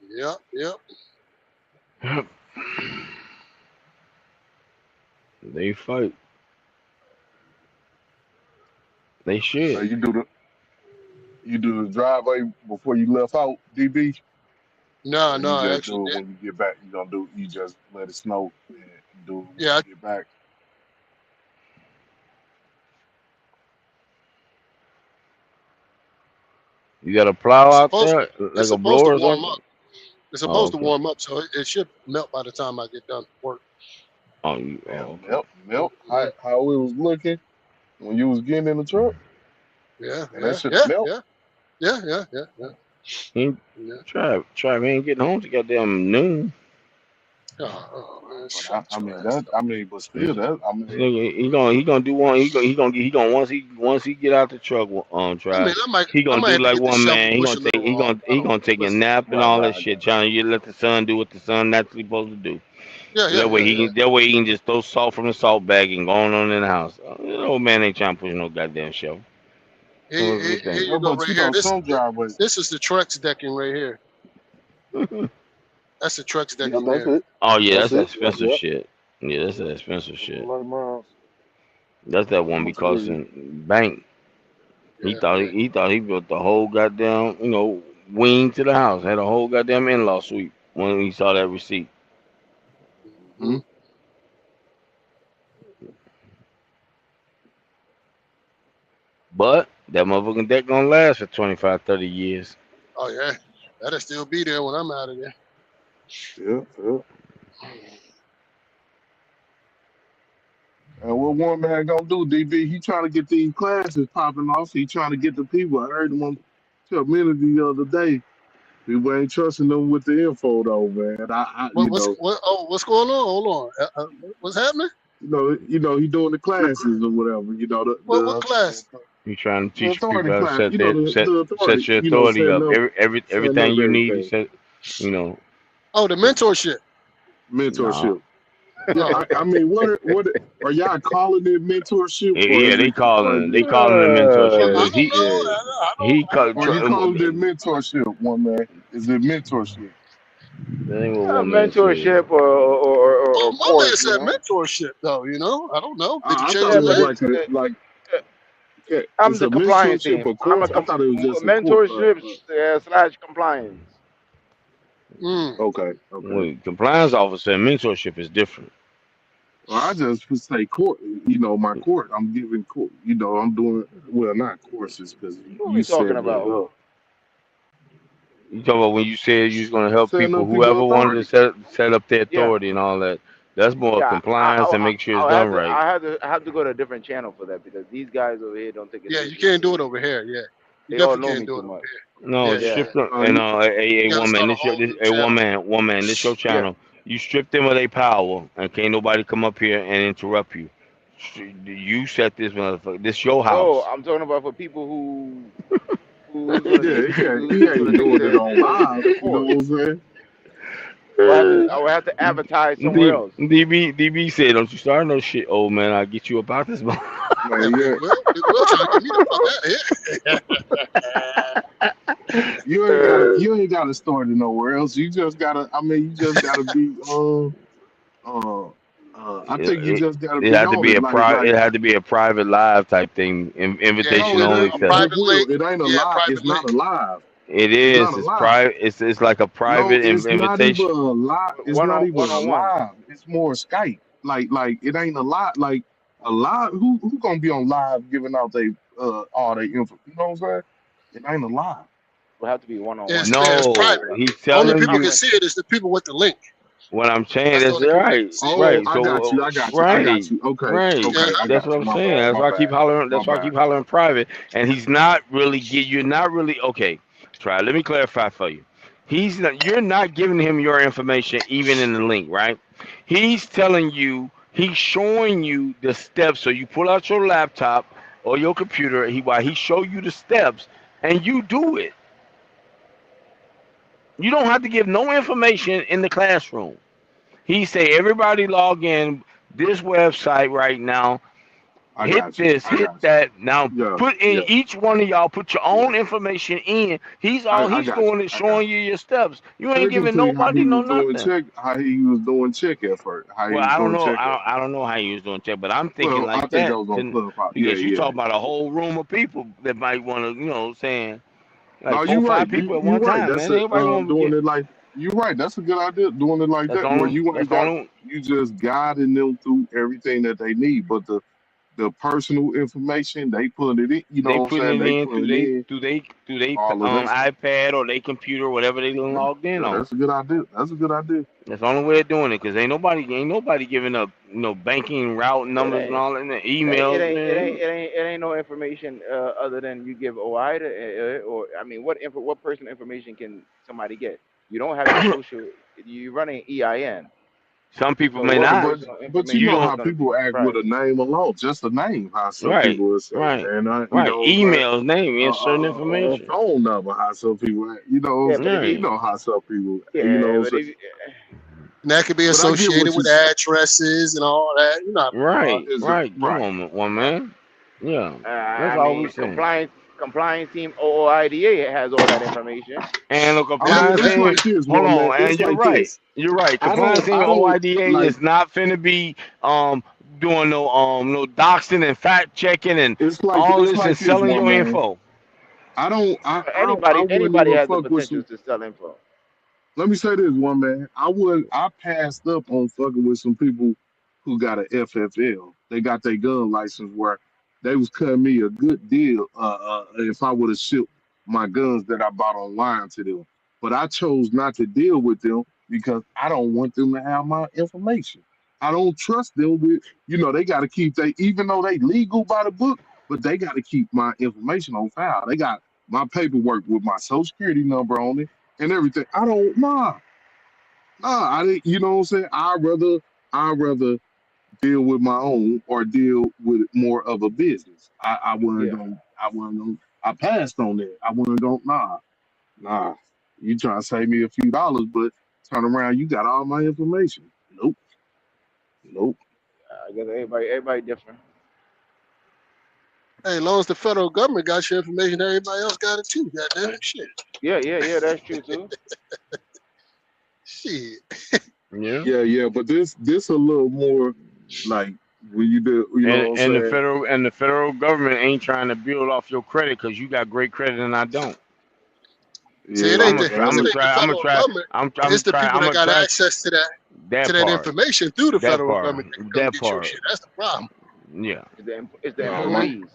Yep, yep. They fight. They So should. you do the driveway before you left out, DB, No, or you no, I just actually do it did. when you get back. You just let it snow and do it when Yeah, you get back. You got a plow it's out supposed there, it's like a supposed to blower or warm up. something? It's Oh, supposed to okay. warm up, so it should melt by the time I get done work. Oh, okay. Melt. How Mhm. how it was looking when you was getting in the truck, Yeah, and that yeah, should have yeah, melt. yeah, yeah, yeah, yeah, yeah. He ain't, Yeah. Trav ain't getting home to goddamn noon. Oh, man, But shut I your mean ass up. but still This, that I this mean, nigga, he gonna do one. He gonna once he get out the truck. I Trav. mean, I might He I gonna might do have to like get the one shovel, man. He push gonna a take. little He hard. gonna I he don't gonna know. take a Listen. nap and all that right. shit. Trying to let the sun do what the sun naturally supposed to do. Yeah, So yeah, yeah, yeah. that way he can just throw salt from the salt bag and going on in the house. Old man ain't trying to push no goddamn shovel. So what you Here think? you No, go but right here. This some driveways. this is the Trex decking right here. That's the Trex Yeah, decking that's there. it. Oh yeah, That's that's it. expensive Yep. shit. Yeah, that's that Yep. expensive shit. Like miles. That's that one I'm telling because you. in bank. He Yeah, thought yeah. he built the whole goddamn wing to the house. Had a whole goddamn in-law suite when he saw that receipt. Hmm. Hmm. But that motherfucking deck gonna last for 25, 30 years. Oh yeah, that'll still be there when I'm out of there. Yep. And what one man gonna do, DB? He trying to get these classes popping off. He trying to get the people. I heard him on community the other day. People ain't trusting them with the info though, man. What's going on? Hold on. What's happening? He doing the classes or whatever. What class? You trying to The teach people authority how to class. set that The authority. set your authority up. Setting Everything up you need to everything. set. You know, Oh, the mentorship. nah. Mentorship. Yeah, Oh, I mean, what are y'all calling it mentorship, or Yeah, is it, or they calling it well, mentorship I because don't he know. Yeah. he I don't called. or you know. calling it mentorship, one man? Is it mentorship? That ain't what one man said. Mentorship or Well, my man course, said mentorship, though. I don't know. Did he I change thought Yeah, it his was but name? like I'm it's a the compliance mentorship team. of course. I thought it was just a course. Mentorship slash compliance. Mm. Okay. When compliance officer and mentorship is different. Well, I just would say court. My court. I'm giving court. I'm doing well, not courses because What are you we talking setting it about? up. You talk about when you said you was gonna help Setting people, up people whoever wanted to authority. set up their Yeah, authority and all that. That's more yeah. compliance and make sure it's I done had to right. I had to go to a different channel for that because these guys over here don't take it Yeah, too you can't do it seriously. over here. Yeah, you They all definitely know can't me do too it over much. here. No, Yeah, yeah. strip them Uh, and you, You a got to woman. start a This your whole this new a channel. woman. This your Yeah. channel. You strip them of their power and can't nobody come up here and interrupt you. You set this motherfucker. This your No, house. I'm talking about for people who's gonna yeah, take he who's gonna ain't take doing it on live. the You know course. what I'm saying? I would have to advertise somewhere D, else. DB said, "Don't you start no shit, old man. I'll get you up out this." Yeah, Man, Big yeah, Will. Big Will trying to get me the fuck out of here. you ain't gotta start it nowhere else. You just gotta. I mean, you just gotta be uh I think you It, just gotta it be had to on be it. a Like it had to be a private live type thing, Yeah, no, invitation yeah, it only ain't. a session. It private will. link. It ain't a Yeah, live. private It's not link. a live. It It's not is. a It's live. private. It's like a No, private it's not even invitation. a live. It's not even One a on one. live. It's more Skype. Like it ain't a live. Like a live. Who gonna be on live giving out they all their info? You know what I'm saying? It ain't a live. Will have to be one on one. It's No, private. he's Only telling people you can see it is the people with the link. what I'm saying. That's the That's only people that can right. see it. Oh, Right. I got So you. I got you. I got right. you. Okay. Right. Okay. I That's got what you. I'm My saying. bad. That's My why I keep bad. hollering. My That's why I bad. keep hollering private. And he's not really you're not really okay. Try. Let me clarify for you. He's not. You're not giving him your information even in the link, right? He's telling you. He's showing you the steps. So you pull out your laptop or your computer. While he show you the steps, and you do it. You don't have to give no information in the classroom. He say everybody log in this website right now. I Hit got you. this, I hit got that. Now you. Yeah. put in Yeah. each one of y'all. Put your Yeah. own information in. I He's got you. doing is I got showing you. you your steps. You ain't Take him giving to how nobody he no was doing nothing. check. How he was doing check at first. How he Well, was I don't doing know. check at I first. don't know how you was doing check, but I'm thinking Well, I like think I that was on Clubhouse. Yeah. because you Yeah. talk about a whole room of people that might want to, saying like No, four, you're right. five people at You one right. time, That's man. a Everybody gonna doing get. it like you're right. That's a good idea. Doing it like That's that, where only. you That's ain't got only. you just guiding them through everything that they need. But the personal information they put it in. You know They what I'm putting saying? it They in put it in through they all of that stuff. iPad or they computer, whatever they done Yeah. logged in Yeah. on. That's a good idea. That's a good idea. That's the only way of doing it, cause ain't nobody giving up, banking route It numbers and ain't. all that, and the It emails, ain't. It ain't. man. It ain't. It ain't no information other than you give OI to, or I mean, what personal information can somebody get? You don't have your social. You running EIN. Some people So may what Yeah, not. personal but you You information know is how don't. going to people be act with a private? name alone, just a name. How some Right, people will say, right, and you right. know what I'm saying. Emails, name, certain A information. phone number. How some people act. You know what I'm Yeah, saying. but if You you, Right, know how some people. You know yeah, what I'm but saying. if And that could be But I get associated what you with say. addresses and all that. You know how people are. right, right. Come Right, on, one right. man. Yeah, that's I all we mean, saying. compliance team OOIDA has all that information. And the I Yeah, mean, compliance it's yeah. team, like this, hold one man. on, and It's you're like right. this. You're right. I Compliance don't. team I don't OIDA like. is not finna be doing no doxing and fact checking and all It's this and like this, selling one your man. info. I don't. I wouldn't Anybody even has the fuck with potential some. to sell info. Let me say this, one man. I passed up on fucking with some people who got a FFL. They got their gun license where they was cutting me a good deal if I would have shipped my guns that I bought online to them. But I chose not to deal with them because I don't want them to have my information. I don't trust them with, they got to keep even though they legal by the book, but they got to keep my information on file. They got my paperwork with my social security number on it and everything. I don't I didn't, you know what I'm saying? I'd rather deal with my own or deal with more of a business. Yeah, I wasn't gonna I passed on that. I wasn't gonna nah. You trying to save me a few dollars, but turn around, you got all my information. Nope, nope. I guess everybody different. Hey, as long as the federal government got your information, everybody else got it too. Goddamn it. Yeah, that's true too. Shit. Yeah. Yeah, but this a little more like when you do, you know And what I'm and the saying? federal government ain't trying to build off your credit because you got great credit and I don't. See, Yeah, it So ain't I'm the gonna and try. it I'm gonna ain't the try. I'm gonna federal try. government. I'm It's the try. people I'm that gonna got try access to that that part. information through the That federal part. government that can come That get your part. shit. That's the problem. Yeah. It's the no, my employees.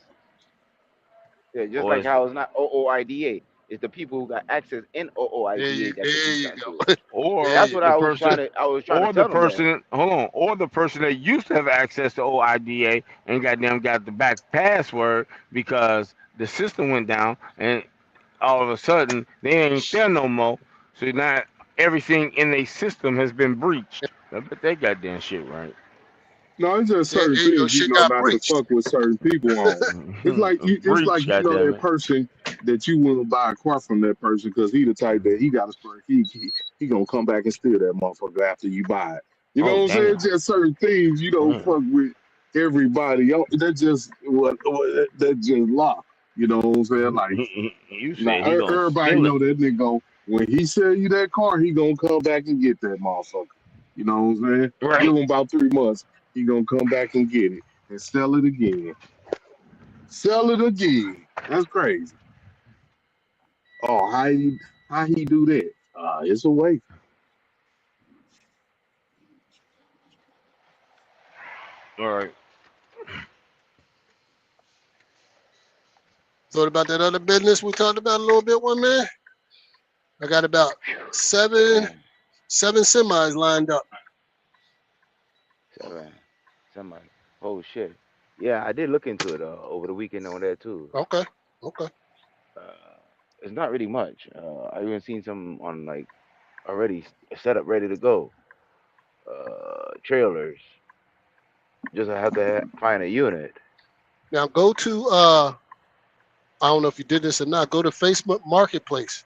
Yeah, just Or like it's, how it's not OOIDA. It's the people who got access in OOIDA that could There reach you out to it. go. There or That's you what the go. person I was trying to or the tell them that. person hold on, or the person that used to have access to OIDA and goddamn got the back password because the system went down and all of a sudden they ain't there no more. So now everything in their system has been breached. I bet they goddamn shit right. No, it's just certain There you go. things, Shit got not to breached. fuck with certain people on. It's Breach, like goddamn that it. person that you wouldn't buy a car from that person because he the type that he got a spare key. He gonna come back and steal that motherfucker after you buy it. You know Oh what I'm saying? damn. Just certain things you don't Damn. fuck with everybody else. That just that just law. You know what I'm saying? Like You now said he gonna everybody steal it. know that nigga when he sell you that car, he gonna come back and get that motherfucker. You know what I'm saying? Right. Give him about 3 months. He gonna come back and get it and sell it again. Sell it again. That's crazy. Oh, how he do that? It's a way. All right. Thought about that other business we talked about a little bit, one man. I got about seven Man, semis lined up. somebody. Oh shit. Yeah, I did look into it over the weekend on that too. Okay. Okay. Uh, it's not really much. I even seen some on like already set up, ready to go. Trailers. Just I have to find a unit. Now go to I don't know if you did this or not. Go to Facebook Marketplace.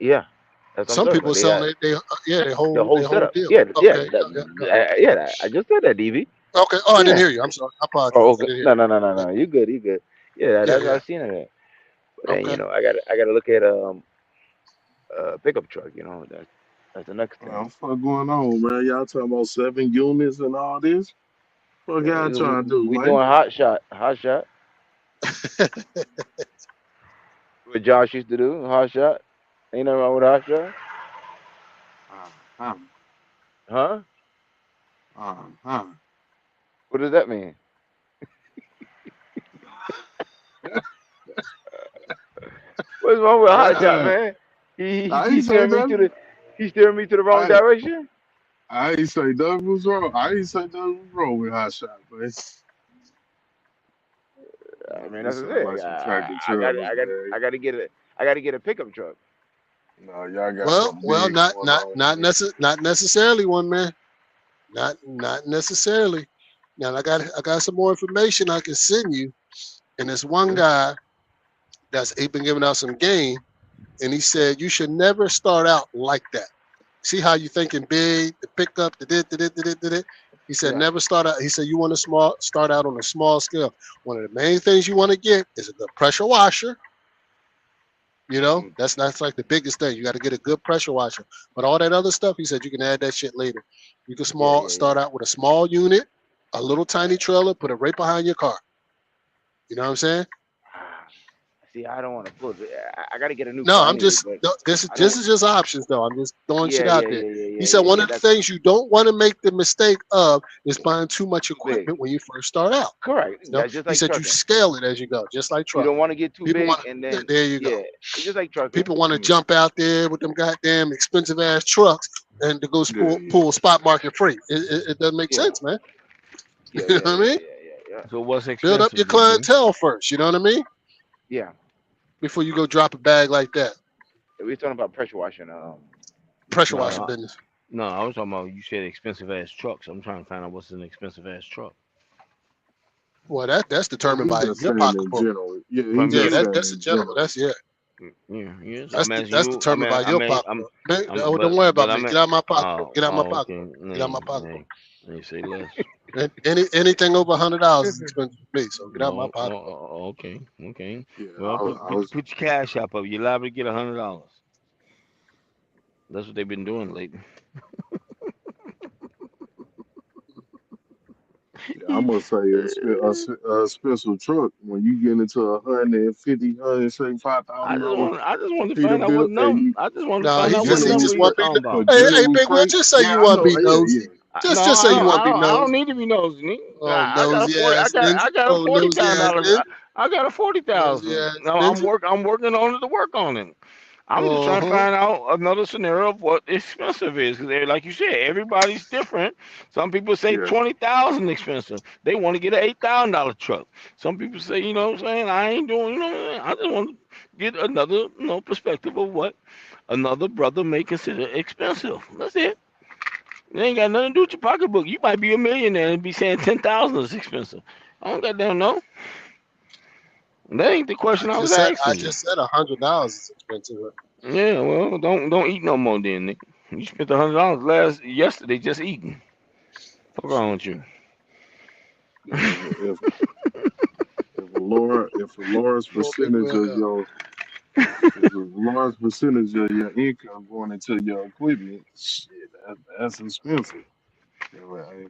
Yeah. That's what I'm Some talking people about. are They selling had it. They yeah, the whole they whole setup. deal. Yeah, yeah, Okay. I just said that, DV. Okay. Oh, I didn't Yeah. hear you. I'm sorry. I apologize. Oh, I okay. didn't hear No, you. no, no, no, no. You good? You good? Yeah, Yeah, that's what yeah. I seen it. But then Okay. I gotta look at pickup truck. That's the next thing. What's going on, man? Y'all talking about 7 units and all this? What y'all trying to do, We man? doing hot shot. What Josh used to do, hot shot. Ain't nothing wrong with hot shot, Uh, huh? uh, uh. What does that mean? What's wrong with hot shot, man? I He ain't say steering me to nothing. the wrong I direction. I ain't say nothing was wrong. I ain't say nothing was wrong with hot shot, man. I mean, It that's the sounds thing. like some tractor trailers, man. I got to get a pickup truck. No, y'all got Well, something big going on, man. not necessarily, one man. Not necessarily. Now I got some more information I can send you. And there's one guy that's he been giving out some game, and he said you should never start out like that. See how you thinking big, the pickup, the. He said Yeah. never start out. He said you want to start out on a small scale. One of the main things you want to get is a good pressure washer. You know, Mm, that's like the biggest thing. You got to get a good pressure washer. But all that other stuff, he said you can add that shit later. You can yeah, yeah, yeah. start out with a small unit, a little tiny trailer, put it right behind your car. You know what I'm saying? Ah, See, I don't want to put. I got to get a new No, car I'm anyway, just but this I don't. is just options though. I'm just throwing shit Yeah, out yeah, there. yeah, yeah, He yeah, said yeah, one yeah. of the That's things you don't want to make the mistake of is buying too much too big. equipment when you first start out. Correct. You know, That's just he like said you trucking. scale it as you go, just like You don't trucking. want to get too People big, want, and yeah, then there you go. yeah, it's just like trucking. People want to Mm, jump out there with them goddamn expensive ass trucks and to go yeah, yeah. pull spot market freight. It doesn't make Yeah, sense, man. You yeah, know yeah, what I yeah, mean? yeah, yeah, So what's Build up expensive, your DB? clientele first. You know what I mean? yeah. Before you go drop a bag like that. Yeah. We're talking about pressure washing. Pressure No, washer business. no, I was talking about you said expensive ass trucks. I'm trying to find out what's an expensive ass truck Well, that's determined He by just your saying in pocketbook. general. Yeah, he from Yeah, just you. saying that's a in general. general. That's yeah. Yeah, yes. I'm asking That's you. determined by your I'm, pocketbook. Man, but don't worry but about me. I'm Get at. out my pocketbook. Oh, Get out my oh, okay. pocketbook. Get out my pocketbook. They say less. Anything over $100 is expensive for me. So get out my No, pocketbook. okay, okay. Yeah, Well, I was. put your cash app up. You're liable to get $100. That's what they've been doing lately. Yeah, I must say a special truck when you get into 150, $175,000 I just want to find out what Peterbilt, and number. I just want to Nah, find he out what just general number you're want to be. talking about. Hey, general Big Will, freight. just say Yeah, you I want to know. be Yeah, nosy. yeah. No, Just say you want to be I don't nosy. need to be nosy. Nick. Oh, nosy ass ninja. I got a Oh, forty nosy thousand ass dollars. ninja. I got a Nosy 40,000. ass No, ninja. I'm working on it to work on it. I'm just trying to Uh-huh. find out another scenario of what expensive is. Because like you said, everybody's different. Some people say Yeah. 20,000 expensive. They want to get an $8,000 truck. Some people say, you know what I'm saying, I ain't doing, you know what I'm saying? I just want to get another, perspective of what another brother may consider expensive. That's it. It ain't got nothing to do with your pocketbook. You might be a millionaire and be saying 10,000 is expensive. I don't goddamn know. That ain't the question I was I asking you. just said $100 is expensive. Yeah, well, don't eat no more then, Nick. You spent $100 yesterday just eating. Fuck wrong with you? Yeah, if a large Oh, Big percentage Will. of your if a large percentage of your income going into your equipment, shit, That's expensive. Yeah, right.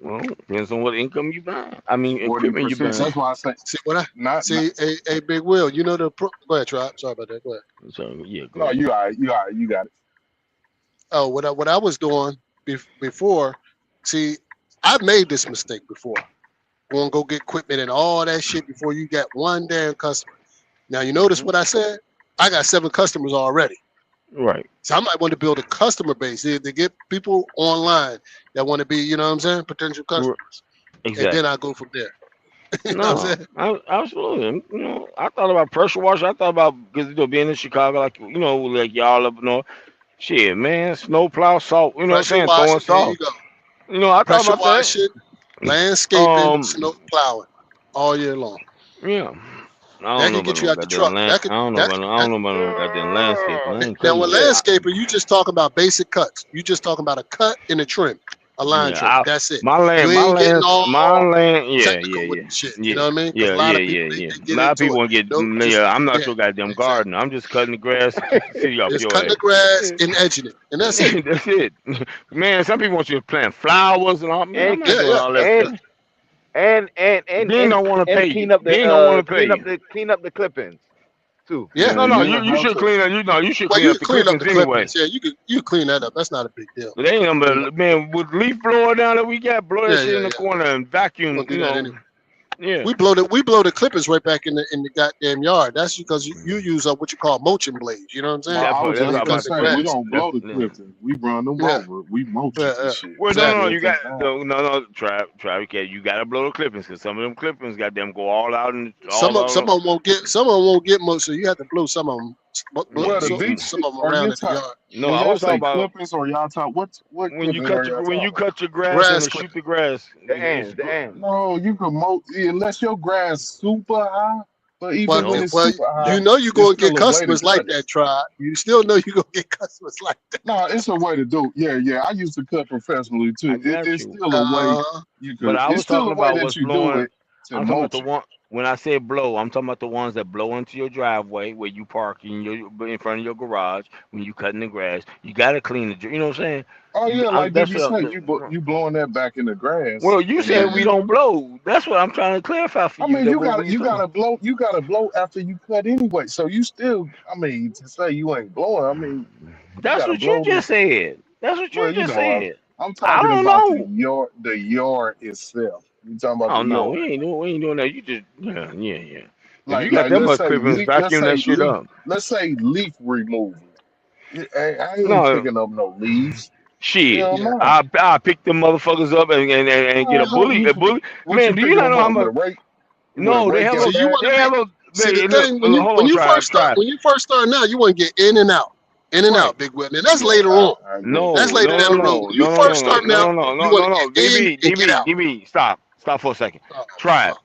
Well, depends on what income you buy. I mean, equipment you 40%. buying. That's why I say See what I not see? A Big Will. You know the go ahead, Tribe. Sorry about that. Go ahead. So yeah, go no. ahead. You all right. You all right. You got it. Oh, what I was doing before. See, I've made this mistake before. Going to go get equipment and all that shit before you got one damn customer. Now you notice what I said? I got 7 customers already. Right. So I might want to build a customer base to get people online that want to be, you know what I'm saying, potential customers. And Exactly. then I go from there. You know what I'm No, saying? absolutely. You know, I thought about pressure washer. I thought about because being in Chicago, like like y'all up north. Shit, man, snow plow, salt. You know what I'm Pressure saying? Throwing washing. There you salt. go. I thought Pressure about that. washing, landscaping, snow plowing all year long. Yeah. I That don't know can about get you no out the goddamn truck. land. That could I don't know that about no. could- I that don't know about no goddamn landscaping. I ain't now cutting with grass. landscaper, you just talking about basic cuts. You just talking about a cut and a trim, a line trim. Yeah, That's it. my You land, ain't getting all Yeah, technical with the shit. You yeah, know what I mean? Because a lot of people yeah. they A get lot of into people it. want to get. Nope, just I'm not yeah, your goddamn exactly. gardener. I'm just cutting the grass, to keep the city off Just your cutting ass. the grass and edging it, and that's it. That's it, man. Some people want you to plant flowers and all. Man, I'm and not Yeah, keep doing yeah. all that and stuff. and Then don't want to pay you. clean up Then don't want to pay you. clean up the clippings too. Yeah. No, Yeah, no, you'll you have should to. clean up. You should Well, clean you up can the clean up the clippings anyway. clippings. Yeah, you clean that up. That's not a big deal. But they ain't You know. but man, with leaf blower down that we got, blow that Yeah, shit yeah, in the yeah. corner and We're vacuum. gonna do that anyway. Yeah. We blow the clippers right back in the goddamn yard. That's because you use up what you call mulching blades. You know what I'm Well, saying? I was That's When what just you I'm gonna cut about the to say we say. grass. don't blow the Yeah. clippings. We run them Yeah, over. We mulch yeah, it and shit. Well, That exactly. you will got take time. you gotta blow the clippings because some of them clippings got them go all out and Some of some of them won't get much, so you have to blow some of them. Yeah, Well, the deep Some of them are around you at the talk yard. no, when I y'all was talking say about clippings or y'all talk what clippings are y'all when talking you about? cut your grass and Grass to shoot clipping. the grass. The It's ends, the ends. No, you can mulch unless your grass super high, but even But when no, it's well, super high, you know you're it's gonna get still a way to customers like cut it. that, Tribe. You still know you're gonna get customers like that. No, it's a way to do. Yeah. I used to cut professionally I too. got It's you. still a way Uh, you But could. I It's was still talking a way about that what's you do blowing. it to I'm talking about the mulch it. one when I say blow, I'm talking about the ones that blow into your driveway where you park in front of your garage when you cutting the grass. You gotta clean you know what I'm saying? Oh yeah, like That's DB what said, you blowing that back in the grass, well, you and yeah, said then we yeah. don't blow. That's what I'm trying to clarify for I you. mean That you what gotta we saying. you gotta blow after you cut anyway. So you still, I mean, to say you ain't blowing, I mean you That's gotta what you blow the. just said. That's what you Well, just said. I'm I talking don't about know. the yard itself. You talking about Oh the no, yard. we ain't doing that. You just yeah. If you got Like that much clippings, let's vacuum that say shit up. leaf removal. I ain't No, picking up no leaves. shit. Hell Yeah. no. I pick them motherfuckers up and get No, a how bully. you A bully. what you Man, do you picking not them know how up much? with a No, they rake have and a a See, you bat? want to they be. have a See, the they look, thing hold when on, you first start tribe. when you first start now, you want to get in and Right. out, Big Will. And that's Yeah, later on. I get That's that. later down the road. When you first starting out, you want to get in and get out. DB, stop for a second. Uh, Try uh, it.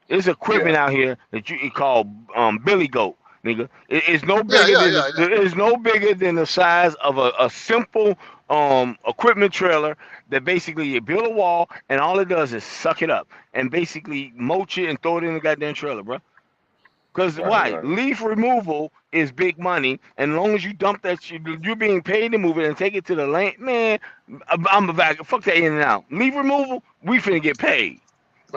There's Yeah. equipment out here that you call Billy Goat, nigga. It's no yeah, bigger yeah, than yeah, yeah. it's no bigger than the size of a simple equipment trailer that basically you build a wall and all it does is suck it up and basically mulch it and throw it in the goddamn trailer, bro. Because why? Right. Leaf removal is big money, and as long as you dump that shit, you're being paid to move it and take it to the land. Man, I'm a back. Fuck that in and out. Leaf removal, we finna get paid.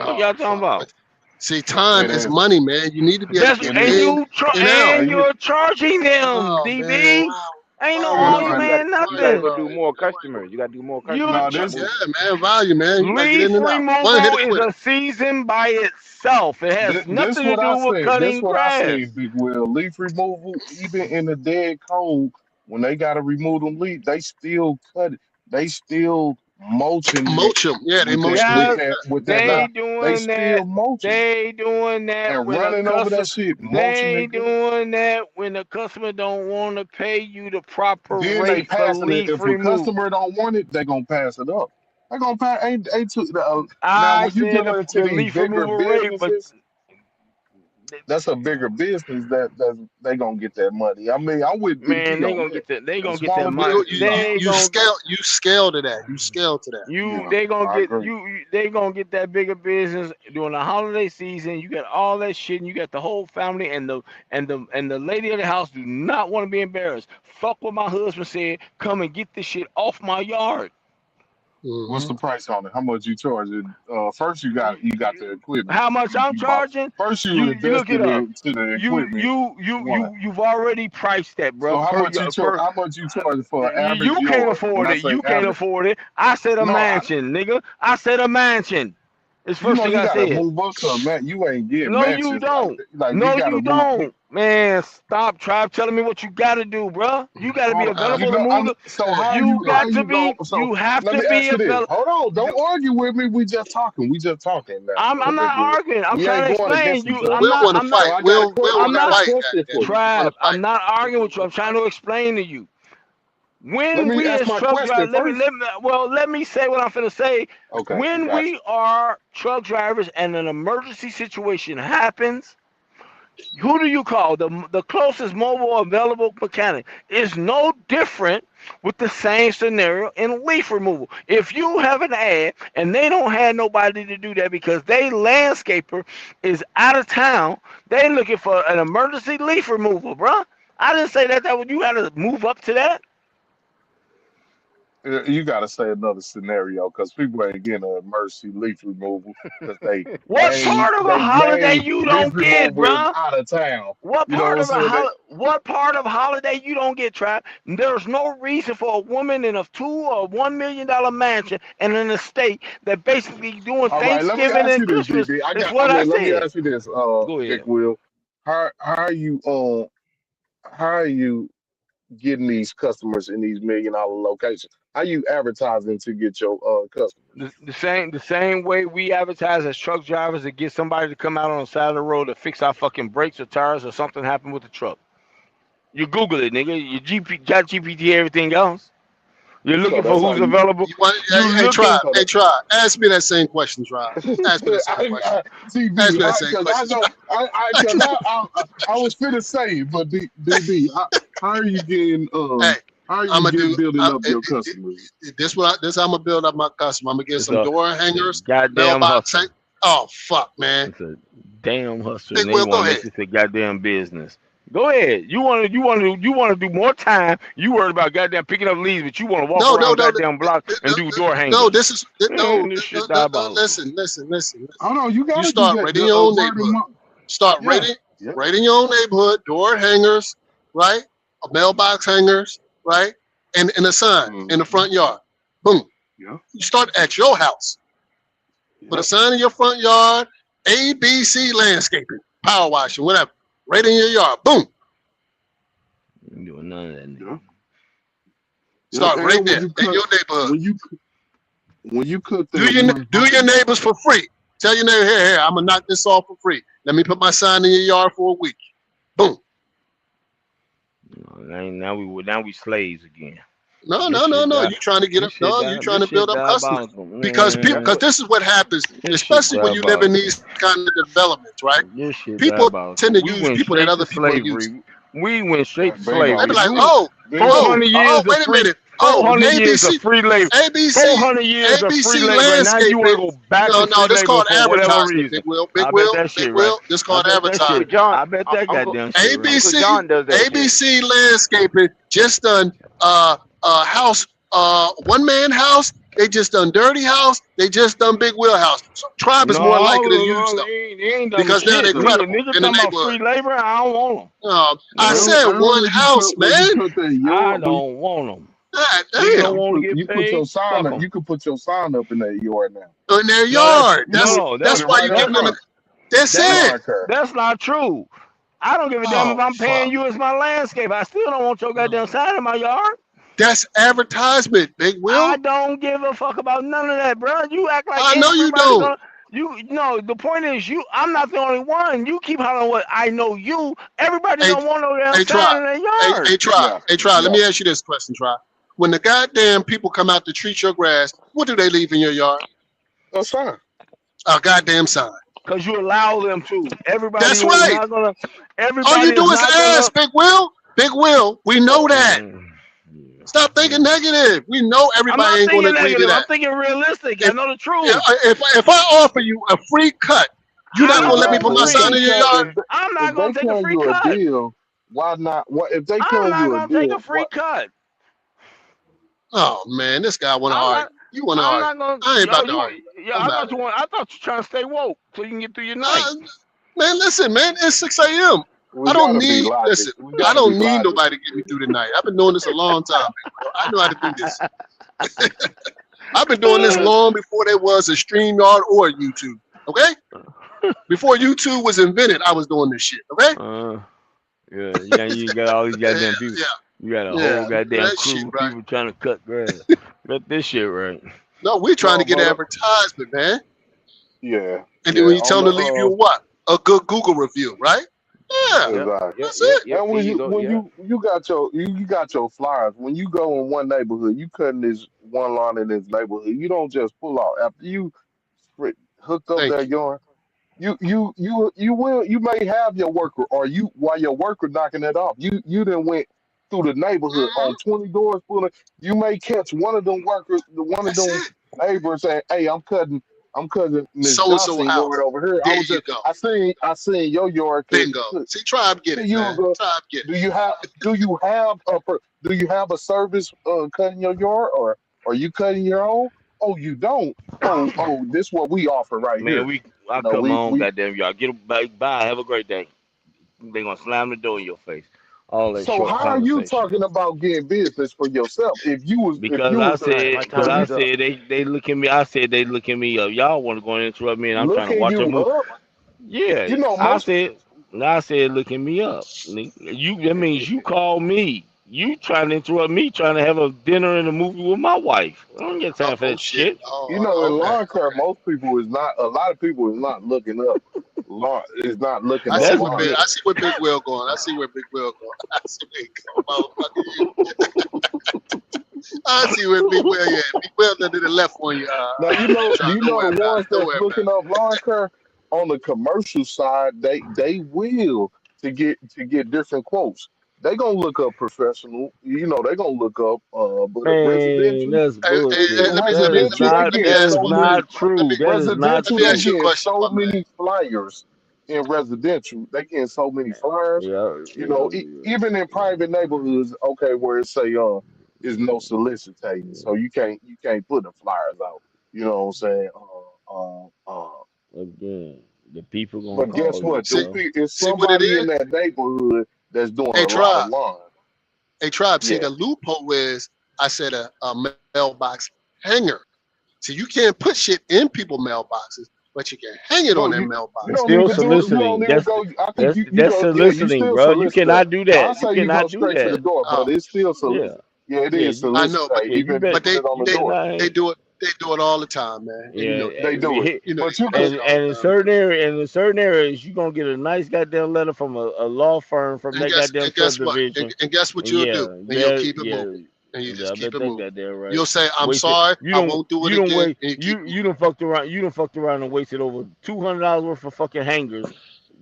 Fuck Oh y'all talking fuck. about? But see, time It is is. money, man. You need to be able to That's get It and is. in and out. And you you're charging them, Oh man, DB. Ain't no why and, you No, argument, gotta and man. you gotta why go Nothing. do more customers. You gotta do more You customers. no You gotta this yeah, move. man, value, man. You gotta get in leaf and out. One hit removal it is quitter. a season by itself. It has this nothing to what I do with said. This cutting what I grass. said, Big Will. Leaf removal, even in the dead cold, when they gotta remove them leaves, they still cut it. They still mulching it Mulch them. Yeah, they with mulch the leaf. that Value. They back. They doing that. still mulching it They doing that and when a running over that customer. shit, mulching They it good. doing that when the customer don't want to pay you the proper Then they rate for passing it. leaf If a removal. customer don't want it, they gonna pass it up. They gonna pass. Ain't too, now I when you said get into the these leaf bigger removal rate, but businesses, that's a bigger business that they gonna get that money. I mean, I'm with Man, DB they on gonna that. get that. They The gonna get that smaller money. business, nah, You scale to that. You scale to that. yeah, They gonna I get agree. they gonna get that bigger business during the holiday season. You got all that shit, and you got the whole family, and the lady of the house do not want to be embarrassed. Fuck what my husband said. Come and get this shit off my yard. What's Hmm. the price on it? How much you charge it? First you got the equipment. How much I'm You bought charging? first you You look it invested up. into the equipment. One. You've already priced that, bro. So how Per much you your charge? per. How much you charge for an average You can't yard? When afford I it. say You can't average, afford it. I said a no, mansion, nigga. I said a mansion. It's the you first know thing you I gotta said. move up to a man. You ain't getting No, you mansions like don't. that. Like you No, gotta you move. don't. Man, stop. Try telling me what you gotta do, bro. You gotta be Hold on. You available to know, move. so how You how got to you go? be. So You have let to me be ask you this. available. Hold on, don't argue with me. We just talking. We just talking now, I'm Big not Will. arguing. I'm We trying ain't to going explain against each you. other. We'll want to So fight. I got a We'll I'm want to not. fight. question for Goddamn. you. We want Tribe, to I'm fight. not arguing with you. I'm trying to explain to you. Let When me we ask as my truck question drivers, first. let me say what I'm finna say. Okay, When got we are truck drivers and an emergency situation happens, who do you call? The closest mobile available mechanic. Is no different with the same scenario in leaf removal. If you have an ad and they don't have nobody to do that because they landscaper is out of town, they looking for an emergency leaf removal, bruh. I didn't say that you got to move up to that. you. You got to say another scenario because people ain't getting a mercy leaf removal because What part of a they holiday main you leaf don't get, removal is bruh? out of town. What You know part what I'm of a saying? what part of holiday you don't get trapped? There's no reason for a woman in a $2 or $1 million mansion and in a state that basically doing All right, let me Thanksgiving ask and you this, Christmas. DB. Is what I Let me said. ask you this, Go Big ahead. Will. How are you how are you getting these customers in these $1 million locations? How you advertising to get your customers? The same way we advertise as truck drivers to get somebody to come out on the side of the road to fix our fucking brakes or tires or something happened with the truck. You Google it, nigga. You got GPT everything else. You're So looking for that's how who's you. available. You want? You Hey, looking So try. Ask me that same question, try. Ask me that same question. Ask TV, me that same because I question, know, try. because I was finna say, but DB, how are you getting, Hey, how are I'm you gonna do. building up your customers? This I'm gonna build up my customer. I'm gonna get it's some a door it's a hangers, goddamn mailbox. hustle. Oh fuck, man. It's a damn hustle, Big and they Will, want go to make ahead. this a goddamn business. Go ahead. You want to do more time. You worried about goddamn picking up leaves, but you want to walk No, no, around no, goddamn block and do door no. hangers. This is Man, this shit no. diabolical. Listen. Hold on, you You gotta do start that. rating your own Word of neighborhood. mouth. Start Yeah, rating yeah. rating your own neighborhood. Door hangers, right? Mailbox hangers, right? And a sign in the Mm-hmm. front yard. Boom. Yeah, You start at your house. Put a yep. sign in your front yard. ABC landscaping, power washing, whatever. Right in your yard. Boom. Ain't doing none of that, nigga. Yeah. Yep. Start right And there in your neighborhood. when you cut that one Do your hundred, neighbors for free. Tell your neighbor, here, I'm gonna knock this off for free. Let me put my sign in your yard for a week. Boom. Now we slaves again. No. This shit You trying to get up? No, you trying this to build shit up customers diabolical, because man. this is what happens, This shit especially when you live in diabolical. these kind of developments, right? This shit People tend diabolical. to We use went people that straight to other people are using. slavery. We went straight to bingo, They be slavery. like, We bingo. 400 years of wait a free minute. 400 years of ABC, free labor. ABC, 400 years of free ABC labor, and now you want landscaping. to go back No, to free this labor called for whatever advertisement. reason. Big I bet Will, that shit right. This I called bet that Uncle advertisement. shit. John, I bet that Uncle goddamn shit right. Uncle John does that shit. ABC landscaping just done house, one man house. They just done dirty house. They just done big wheelhouse. So Tribe is more likely to use them They ain't done because now they're shit. credible Nigga in the talking about neighborhood. free labor. I don't want I them. said And one house, when you man. cut that I yard, don't want them. God Nigga don't damn. want to get you put your paid. sign Fuck up. them. You can put your sign up in that yard now. In their No, yard. Put That's it why right you in giving them. front. That's that's it. Yard car. that's not true. I don't give a damn if Oh I'm paying fuck. you as my landscape. I still don't want your goddamn No. sign in my yard. That's advertisement, Big I Will. don't give a fuck about none of that, bro. You act like I know you everybody don't. gonna. You no. The point is, I'm not the only one. You keep hollering what I know. Everybody Hey, don't want no damn hey, sign try. in their yard. Yeah, Hey, try. Let yeah. me ask you this question, try. When the goddamn people come out to treat your grass, what do they leave in your yard? A sign. A goddamn sign. Cause you allow them to. Everybody That's is right. not gonna. All you Everybody do is is not gonna. ask, Big Will. Big Will, we know that. Mm, Stop thinking negative. We know I'm everybody not ain't going to thinking agree to negative. I'm that. thinking realistic. I If know the yeah, truth. if I offer you a free cut, you're I'm not not going to let me gonna put Exactly. my If sign they in agree. your tell yard? I'm not if they gonna take a telling free you a cut. deal, why not? What if they I'm telling not you a gonna take a deal? free What cut. Oh man, this guy want to I'm argue. not. You want to I'm argue? not gonna. I ain't Yo, about to you. argue. Yeah, I'm I not. thought you want. I thought you trying to stay woke so you can get through your night. Man, listen, man. It's 6 a.m. we gotta be logic. Listen. We I gotta be don't need logic. nobody to get me through the night. I've been doing this a long time, Big Will. I know how to do this. I've been doing this long before there was a StreamYard or YouTube. Okay? Before YouTube was invented, I was doing this shit. Okay? Yeah. You got all these Yeah, goddamn people. yeah, You got a whole yeah. goddamn That shit, crew of right? people trying to cut grass. Get this shit right. No, we're trying No, to get but advertisement, man. yeah, And then yeah. when you On tell the them to leave you a what? A good Google review, right? Yeah, Yep, exactly. yep, that's yep, it. yep. And There when you you go. when Yep. you got you got your flyers. When you go in one neighborhood, you cutting this one lawn in this neighborhood. You don't just pull out after you hook up Thank that you. yard. You may have your worker or you while your worker knocking it off. You then went through the neighborhood Hmm. on 20 doors pulling. You may catch one of them workers, one of That's them it. neighbors saying, "Hey, I'm cutting Miss So and so Johnson yard house. over here. There you go. I seen your yard Bingo. See, Tribe get 2 it, years man. ago. Tribe get it. Do you have a service cutting your yard or are you cutting your own? Oh, you don't. This what we offer right Man, here. I You know, cut my own we goddamn yard. Get 'em back. Bye. Have a great day. They gonna slam the door in your face. All that So short how are you conversation. talking about getting business for yourself if Because you I was Right. said, My because time I is up. said they look at me. I said they look at me up. Y'all want to go and interrupt me, and I'm trying to looking watch a you movie. up, Yeah, you know I most said. I said looking me up. You that means you call me. You trying to interrupt me trying to have a dinner and a movie with my wife. I don't get time for Oh that shit. shit. in Okay. lawn care most people is not a lot of people is not looking up lawn is not looking I up see That's where lawn Big. good. I care. see where Big Will going. I see where Big Will going. I see where he going. Motherfucker, you. I see where Big Will. Yeah, Big Will done did the left on you. Now do Try. you Don't know worry the about it. ones Don't that's worry about looking it. up lawn care on the commercial side, they will to get different quotes. They gonna look up professional, they gonna look up but Man, residential, that's Hey, bullshit. That is let me residential they not. getting That ask is you so one many thing. not Let me true. That is not let me residential they ask you true. a getting question, so my man. many flyers in residential. They getting so many flyers. Yeah, Even in private neighborhoods, okay, where it say is no solicitation, so you can't put the flyers out. You know what I'm saying? again, the people gonna But guess call you, what? See, bro. It's see what it somebody is. in that neighborhood that's doing Hey, a lot of Tribe. lawn. Hey, Tribe. See, Yeah. the loophole is I said a mailbox hanger. So you can't put shit in people mailboxes, but you can hang it on No, their you It's mailbox. don't still even do it. You don't soliciting. even go. I think you That's go. Yeah, you soliciting, still bro. You solicit that. cannot do I that. You say you go cannot do straight to the that. door, but Oh, it's still Yeah, solicit. Yeah, it yeah. is You I solicit. know, but yeah. You Even if you bet. but put they it on You the they better door, not. they do it all the time, man, and you Yeah, know that. they do it. You know But they you do that could. shit all and the in time. certain areas, you gonna get a nice goddamn letter from a law firm from that goddamn And guess what? subdivision. And guess what And you'll do? yeah, And you'll yeah, keep it yeah, moving. And you yeah. I just keep bet it that moving. goddamn right. You'll say, I'm Wasted. sorry, I won't do it You don't again, wait. and you keep You moving. don't fucked around. You don't fucked around and wasted over $200 worth of fucking hangers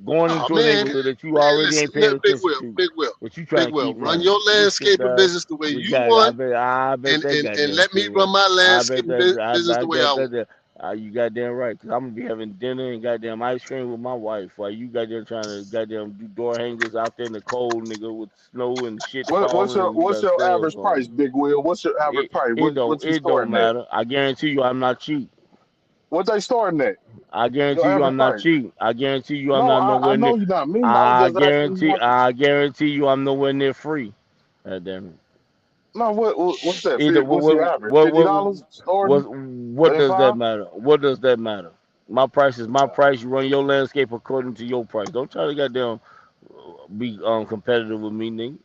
going Oh into a man, neighborhood that you man, already listen, ain't paying attention to, Big Will, but you trying to keep run money. your Get shit landscaping done. business the way We you got. want, I bet that and goddamn let shit me right. run my I bet landscaping that. business I the way I bet want. that. You goddamn right. Cause I'm gonna be having dinner and goddamn ice cream with my wife while you goddamn trying to goddamn do door hangers out there in the cold, nigga, with snow and shit What's falling, your and you what's got your sales average going. price, Big Will? What's your average price? What you It don't starting at? matter. I guarantee you, I'm not cheap. What they starting at? I Your guarantee you, average I'm not price? cheap. I guarantee you, I'm No, not I nowhere near. know you're not mean. I was just asking you what. I guarantee you, I'm nowhere near free. Damn it. No, what's that? Either What's your average? $50 starting? what does that 35? matter? What does that matter? My price is my price. You run your landscape according to your price. Don't try to goddamn be competitive with me, nigga.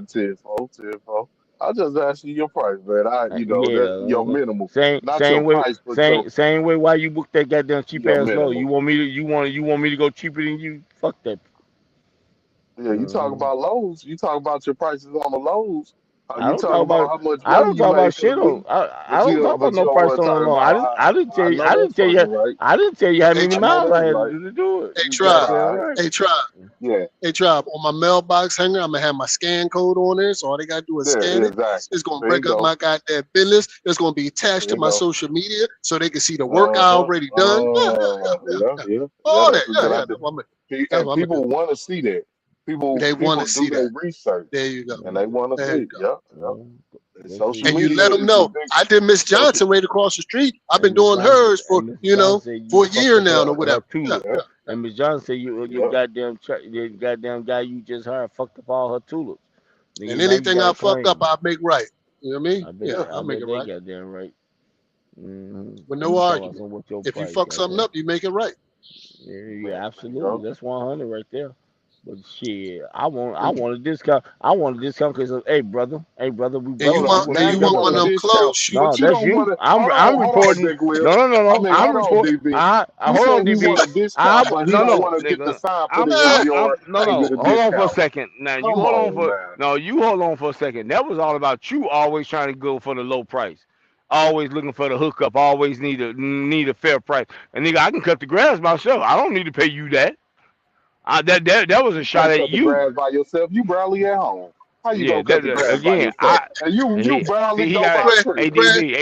Tenfold. I just asked you your price, man. Yeah, That's your minimal, not your same way, price, but your same way. Why you book that goddamn cheap your ass low? minimal. You want me to go cheaper than you? Fuck that. Yeah, you talk Uh, about lows. You talk about your prices on the lows. Are I you don't talking talk about about. how much I money don't you talk about made for the shit on. week? I don't talk about But no you don't want to personal talk loan. I didn't. about. I didn't tell I you. know I that's didn't tell fucking you. right. I didn't tell you how Hey, many I Tri- know miles that's I had right. to do it. hey, You Tribe. That's goddamn all right. right. Hey, Tribe. Yeah, Hey, Tribe. On my mailbox hanger, I'm gonna have my scan code on there, so all they gotta do is there, scan it. exactly. It's gonna There you bring up go. my goddamn business. It's gonna be attached There to you my go. social media, so they can see the work I already done. Yeah. All that. That's a good Yeah. idea. That's And what I'm gonna do. people want to see that. They want People to do see their that. research There you go. and they want to There you see. go. Yeah. Mm, And Go social see. And you media let them is a know. big I did Miss social. Johnson right across the street. I've And been Miss doing Johnson. hers And for Miss Johnson said you for a fucked year up now or her whatever. Yeah, tulip. Yeah. And Miss Johnson said your Yeah. goddamn your goddamn guy you just hired fucked up all her tulips. and Nigga, now you anything got I a fucked up, claim. I make right. You know what I mean? Yeah, Yeah. I'll I make bet it they right goddamn right. Mm-hmm. with And no you talking about argument. some what's your If you price, fuck something goddamn. up, you make it right. Yeah, There yeah, you absolutely. go. That's 100 right there. But shit, I want a discount. I want a discount because hey brother, we And brothers. you Hold We on. want work Now and you you together, want one want of a brother. them discount, clothes No, but you shoes. that's don't you. want to. I'm Hold on, reporting. Big Will. No. I'm Hold on, report. DB. I He hold on, said he DB. want a discount, but he No, don't no, want to get the nigga. sign, put I'm, it in his I'm, Man, I'm, yard, no, and get no. a Hold on for a discount. second. Now you Come hold on on, for man. no. You hold on for a second. That was all about you always trying to go for the low price, always looking for the hookup, always need a fair price. And nigga, I can cut the grass myself. I don't need to pay you that. That was a You shot can't at cut the you. grass by yourself. You barely at home. How you Yeah, gonna cut the grass by again. yourself? And you He barely see he go got by grass, tree.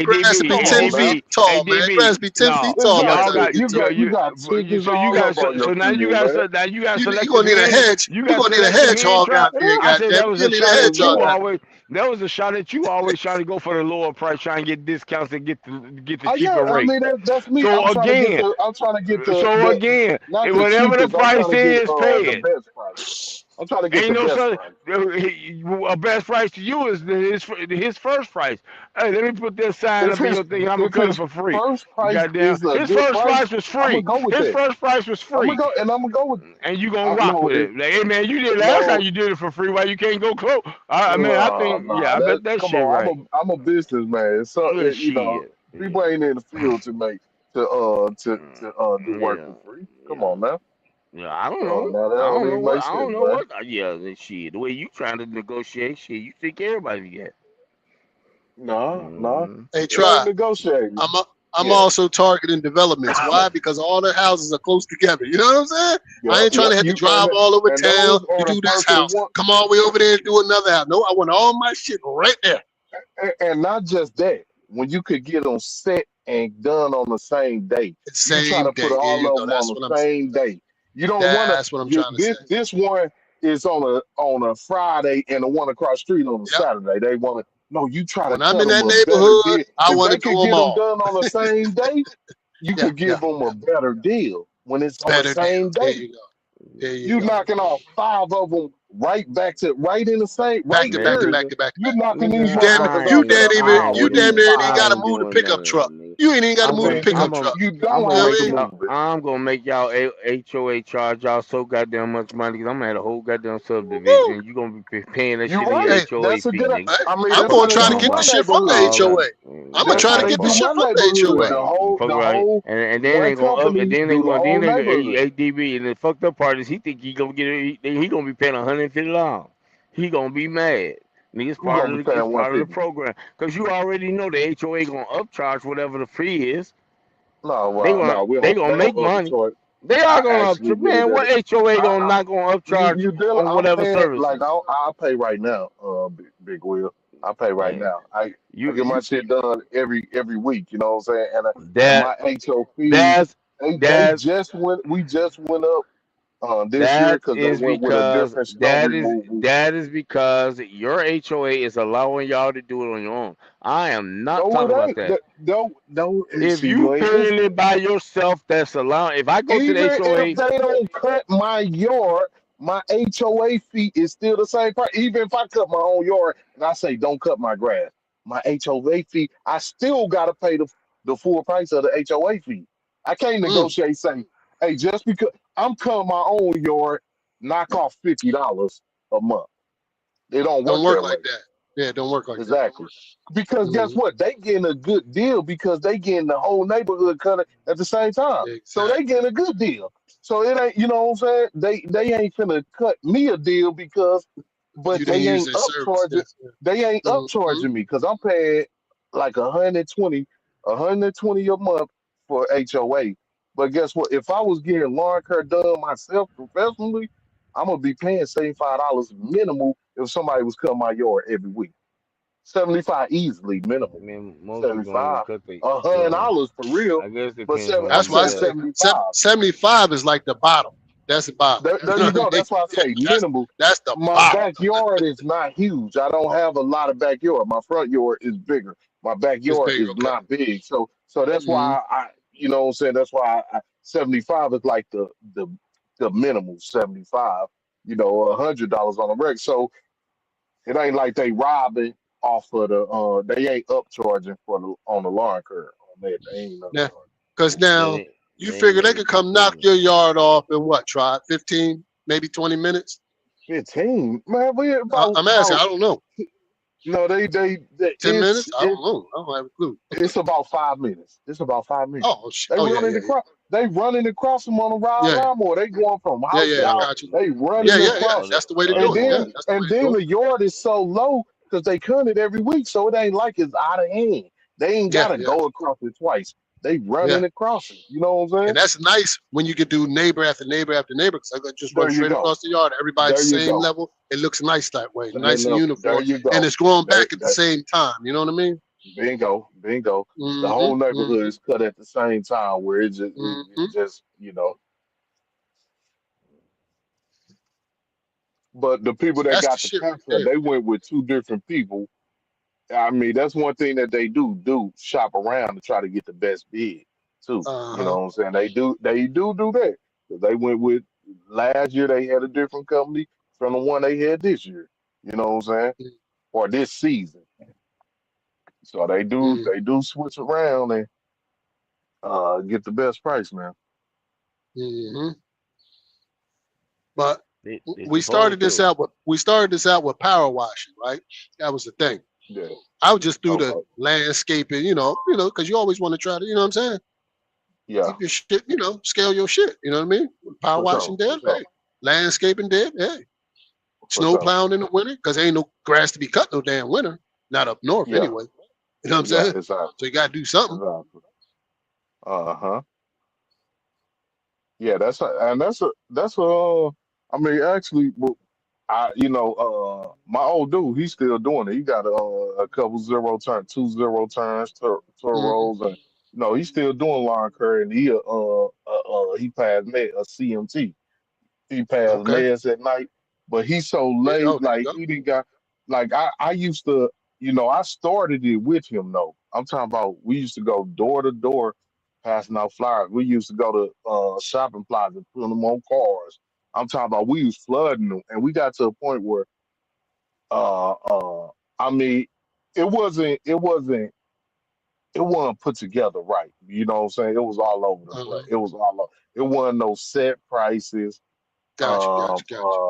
grass be Come 10 on now. feet ADB, tall, man. Grass ADB. be 10 No, feet tall by the y'all time Exactly. you got get to it. You got chickens so you all got up on your so field, man. now you got You're selective gonna need a hand. hedge. You You're got gonna need a selective hand hedgehog out trap. there, I said goddamn. that was You're a gonna need a shot at hedgehog you out always. That was a shot at you always trying to go for the lower price, trying to get discounts and get the Yeah, cheaper I rate. mean that's me. So again, I'm trying to get so the again, not the whatever the cheapest. I'm trying price to get is, pay the it. best price. I'm trying to get the Ain't no best such price. a best price to you is his first price. Hey, let me put that sign If up in his your thing. I'm gonna if cut it his for free. first price Goddamn, is a his good first price, price was I'm gonna free. go with His that. first price was free, I'm gonna go with. and you gonna rock No, with it. Like, hey man, you did last time no, you did it for free. Why you can't go close? I mean, I think yeah, nah. I bet that Come shit on. right. I'm a businessman. So Good you know, shit. people ain't in the field to make do work Yeah, for free. Come yeah. on now. Yeah, I don't know. Now that I don't don't know even what. make I sense, don't know man. what. Yeah, this shit. The way you trying to negotiate shit, you think everybody get. Nah. Mm. there. Hey, It ain't try. negotiating. I'm Yeah. also targeting developments. Why? Because all the houses are close together. You know what I'm saying? I ain't trying to have to You drive all over and town those to are the do this perfect house. one. Come all the way over there and do another house. No, I want all my shit right there. And not just that, when you could get them set and done on the same day, It's you try same to put day. There all you of go. them on That's the what I'm saying. same day. You don't want That's what I'm to. trying to say. This one is on a Friday, and the one across the street on a Yep. Saturday. They want to. No, you try to When I'm cut in them that a better neighborhood, deal. I If want to they do could them get them all. done on the same day, you Yeah, could yeah. give them a better deal when it's on the Better deal. same There day. you go. There you You go. knocking off 5 of them right in the same Back right to back to there. back Nigga, to back to You're back. knocking these nigga, motherfuckers out in an You hour. damn These near ain't even 5 gotta I of ain't them. move the doing pickup none of that, truck. nigga. You ain't even gotta I'm move the gonna, Man, pickup I'm gonna, truck. you I'm don't You gonna know have what make I to mean? y'all. move it. I'm gonna make y'all HOA charge y'all so goddamn much money. Cause I'm gonna have a whole goddamn Woo-hoo. subdivision. You gonna be paying that You're shit in your right. Hey, HOA That's a fee, good. nigga. hey, I mean, I'm that's Fuck gonna how you they try to do talking get the my about? shit from the neighborhood. All that. HOA. I'm gonna That's try how to they get the do Fuck. shit my from the neighborhood. HOA. Fuck The right. whole And then one they gonna up. And company then they do the gonna. whole Then they neighborhood. ADB. And the fucked up part is he think he gonna get it. He gonna be paying $150. He gonna be mad. Nigga, Who gonna be it's paying part of the 150? program. Cause you already know the HOA gonna upcharge whatever the fee is. No, They gonna they make don't up the money. choice. They are I gonna actually upcharge. did Man, that. what HOA gonna I, not gonna upcharge on I'm whatever paying like services? I'll pay right now. Big Will. I pay right Man, now. I get my you shit done every week. You know what I'm saying? And that my HO fees, that's they that just went. We just went up this year that because they is went with a because different snow removal. that is because your HOA is allowing y'all to do it on your own. I am not No, it talking about ain't. that. Don't If see you you ain't paying listening. it by yourself, that's allowed. If I go to the Even if HOA, they don't cut my yard, my HOA fee is still the same price. Even if I cut my own yard and I say don't cut my grass, my HOA fee, I still gotta pay the full price of the HOA fee. I can't Mm, negotiate say, hey, just because I'm cutting my own yard, knock off $50 a month. It don't don't work work that like way. that. Yeah, it don't work like that. Exactly. Because guess Mm, what? They getting a good deal because they getting the whole neighborhood cut at the same time. So they exactly. getting a good deal. So it ain't, you know what I'm saying? They ain't finna cut me a deal because You but didn't they use ain't their upcharging. service. They ain't Mm-hmm. upcharging me because I'm paying like 120 a month for HOA. But guess what? If I was getting lawn care done myself professionally, I'm gonna be paying $75 minimal if somebody was cutting my yard every week. 75 easily I minimal. mean, most people don't even 75. cut the. Well, $100 for real. I guess it But depends on I'm That's what you why I saying cut. say 75. 75 is like the bottom. That's the bottom. There You know you what I go. mean? That's why I Yeah, say that's minimal. that's the My bottom. backyard is not huge. I don't have a lot of backyard. My front yard is bigger. My It's backyard big. is Okay. not big. So that's Mm-hmm. why you know what I'm saying? That's why 75 is like the minimal 75, $100 on the reg. So it ain't like they robbing off of they ain't upcharging for the on the lawn curve on that. They ain't Now, upcharging. because They now ain't, you they ain't figure they really could come knock equipment. your yard off in what? Try 15, maybe 20 minutes. 15. Man, we I'm asking. I about don't know. no, they 10 minutes? I don't know. I don't have a clue. it's about 5 minutes. It's about 5 minutes. Oh, They oh yeah, running yeah, yeah, across. They running across them on a ride yeah, lawnmower. They going from yeah, house to yeah. I house. Oh, got you. They Yeah, running yeah, yeah. oh, across, That's the way to oh, do and it. oh, Yeah, then that's the way and to then do it. the yard is so low because they cut it every week, so it ain't like it's out of hand. They ain't Yeah, gotta yeah, go across it twice. They yeah. running across it. You know what I'm And saying? that's nice when you can do neighbor after neighbor after neighbor, because I could just run There you straight go. across the yard. Everybody's There the you same go. level. It looks nice that way, Same nice and level. There uniform, you and go. it's growing That back at the that same time. You know what I mean? bingo, bingo. The Mm-hmm. whole neighborhood Mm-hmm. is cut at the same time, where Mm-hmm. it just But the people So that that's the got the shit right contract, there. they went with two different people. I mean, that's one thing that they do shop around to try to get the best bid too. You Uh-huh. know what I'm saying? They do that. 'Cause they went with last year they had a different company from the one they had this year. You know what I'm saying? Or this season. So they do switch around and get the best price, man. Mm-hmm. But they we supposed started this to. out with power washing, right? That was the thing. Yeah. I would just do the Okay. landscaping, because you always want to try to, you know what I'm saying? Yeah. Keep your shit, scale your shit. You know what I mean? Power For washing sure. For dead, sure. hey. Landscaping dead, hey. For Snow sure. plowing in the winter, because ain't no grass to be cut no damn winter. Not up north Yeah. anyway. You know what I'm Yeah. saying? Exactly. So you gotta do something. Exactly. Uh-huh. Yeah, that's a. I mean, actually, my old dude, he's still doing it. He got a couple two zero turns, Mm-hmm. turbos, and he's still doing lawn care, and he passed med a CMT. He passed Okay. meds at night, but he's so Yeah, late. oh, there you Like go. he didn't got like I used to. I started it with him though. I'm talking about we used to go door to door, passing out flyers. We used to go to shopping plaza, putting them on cars. I'm talking about we was flooding them, and we got to a point where uh uh I mean, it wasn't it wasn't it wasn't put together right. You know what I'm saying? It was all over the place. Uh-huh. It was all over. It wasn't no set prices. Got you, got you, got you.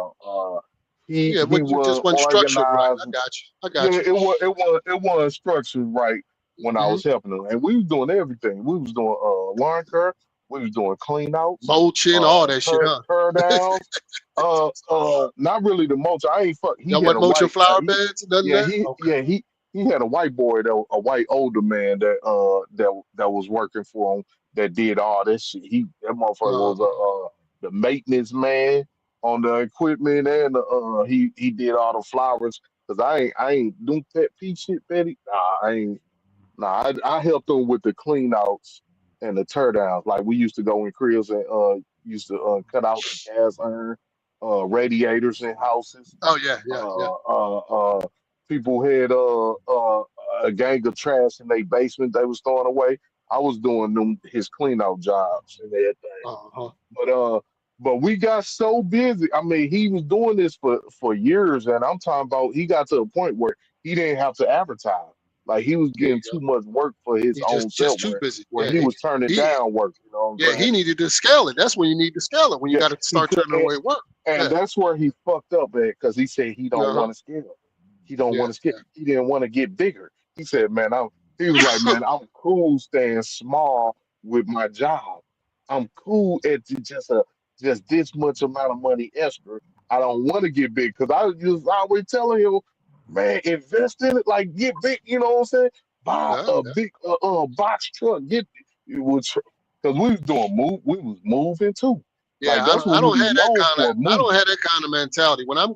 Yeah, He but you just was wasn't structured right. I organized. got you. I Yeah, got you. it was structured right when I Mm-hmm. was helping him, and we was doing everything. We was doing lawn care, we was doing clean outs, Mulching, all that shit, turn huh? turn downs. Not really the mulch. I ain't fuck. He Y'all had wasn't a mulching white. flower beds, none of Yeah, that? he Okay. yeah he had a white boy that a white older man that was working for him that did all this shit. That motherfucker was Uh-huh. the maintenance man on the equipment and he did all the flowers because I ain't doing pet pea shit petty. Nah, I ain't. Nah, I helped them with the clean outs and the tear downs. Like we used to go in cribs and used to cut out the cast iron radiators in houses. Oh yeah, yeah, yeah. Uh, uh, uh, People had a gang of trash in their basement they was throwing away. I was doing them his clean out jobs and everything. Uh-huh. But we got so busy. I mean, he was doing this for years, and I'm talking about he got to a point where he didn't have to advertise. Like he was There getting you go. too much work for his He own just self, too where busy. where Yeah, he was turning he down work. You know what yeah, I'm saying? he needed to scale it. That's when you need to scale it, when you Yeah, got to he start could, turning away work. and Yeah. that's where he fucked up at because he said he don't Uh-huh. want to scale. He don't Yeah, want to scale. yeah. He didn't want to get bigger. He said, "Man, He was like, "Man, I'm cool staying small with my job. I'm cool at just this much amount of money extra. I don't want to get big because I was just always telling him, man, invest in it, like get big. You know what I'm saying? Buy Yeah, a yeah. big box truck. Get it was because we was doing we was moving too. Yeah, Like that's I what we don't was have that known kind of for, I don't moving. have that kind of mentality. When I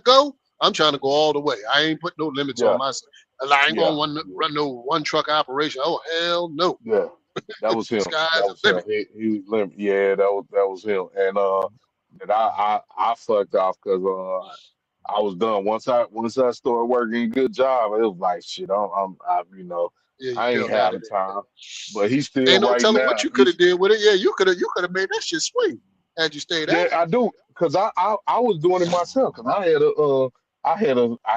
go, I'm trying to go all the way. I ain't put no limits on Yeah, myself. I ain't yeah, gonna yeah, run no one truck operation. Oh hell no. yeah. That was him. Sky's That the was him. limit. He was yeah, that was him. And I fucked off because I was done once I started working a good job. It was like shit. Yeah, you I ain't built out had of the there. time. But he's still Ain't no right telling now. what you could He's have did with it. Yeah, you could have made that shit swing had you stayed yeah, at it. I do because I was doing it myself because I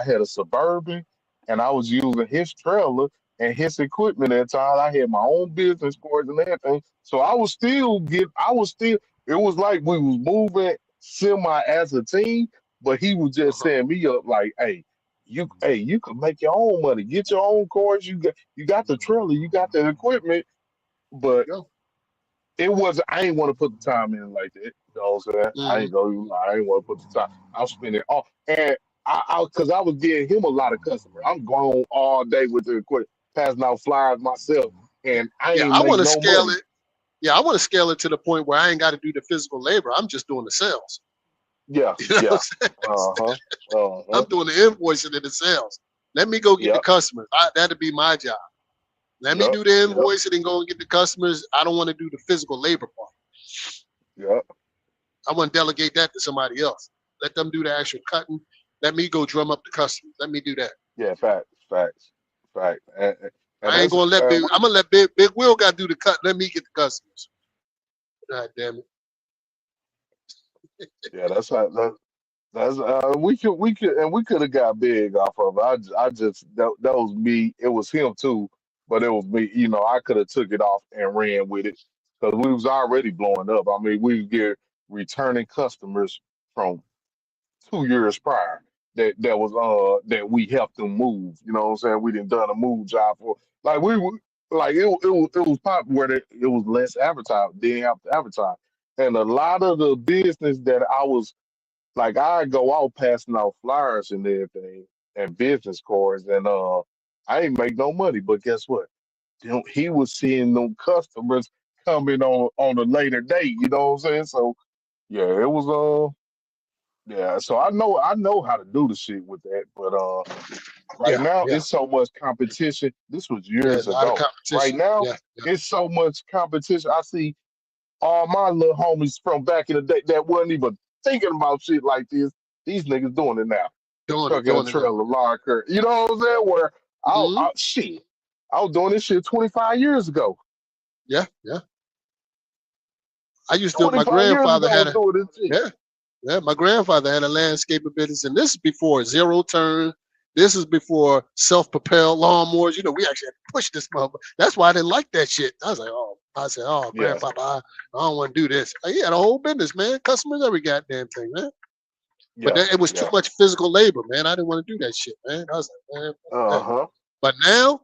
had a Suburban and I was using his trailer and his equipment at times. I had my own business cards and everything, so I was still. It was like we was moving semi as a team, but he was just Uh-huh. setting me up like, hey, you can make your own money, get your own cars. You got the trailer, you got the equipment, There you but go. it was I ain't want to put the time in like that. You know what I'm saying? I Hmm. ain't gonna lie, I ain't want to put the time. I'll spend it all, and because I was getting him a lot of customers. I'm going all day with the equipment, passing out flyers myself, and I Yeah, ain't I make want to no scale money. it. Yeah, I want to scale it to the point where I ain't got to do the physical labor. I'm just doing the sales. Yeah, You know yeah, what I'm uh huh, I'm doing the invoicing and the sales. Let me go get the yep, customers. That'd be my job. Let me yep, do the yep, invoicing and go and get the customers. I don't want to do the physical labor part. yep. I want to delegate that to somebody else. Let them do the actual cutting. Let me go drum up the customers. Let me do that. Yeah, facts, and I ain't that's gonna let Big. I'm gonna let Big Will got do the cut. Let me get the customers. God damn it. yeah, that's how that's we could have got big off of it. I just that was me. It was him too, but it was me. I could have took it off and ran with it because we was already blowing up. I mean, we get returning customers from 2 years prior that we helped them move. You know what I'm saying? We didn't done a move job for like we were like it was popular where it was less advertised, didn't have to advertise, and a lot of the business that I was like I go out passing out flyers and everything and business cards and I ain't make no money. But guess what? He was seeing them customers coming on a later date, you know what I'm saying? So yeah, it was yeah, so I know how to do the shit with that. But right Yeah, now yeah, it's so much competition. This was yeah. years A lot of ago. Right competition. now, Yeah, yeah. it's so much competition. I see all my little homies from back in the day that wasn't even thinking about shit like this. These niggas doing it now. Trucking a Doing it now. trailer, locker. You know what I'm saying? Where Hmm. shit, I was doing this shit 25 years ago. Yeah, yeah. I used to. My 25 years grandfather ago, I had was a. doing this shit. Yeah, yeah. My grandfather had a landscaping business, and this is before zero turn. This is before self-propelled lawnmowers. We actually had to push this mother. That's why I didn't like that shit. I was like, oh, Yeah, grandpapa, I don't want to do this. He had a whole business, man. Customers, every goddamn thing, man. But yeah, then it was too yeah. much physical labor, man. I didn't want to do that shit, man. I was like, man, fuck that. Uh-huh. But now,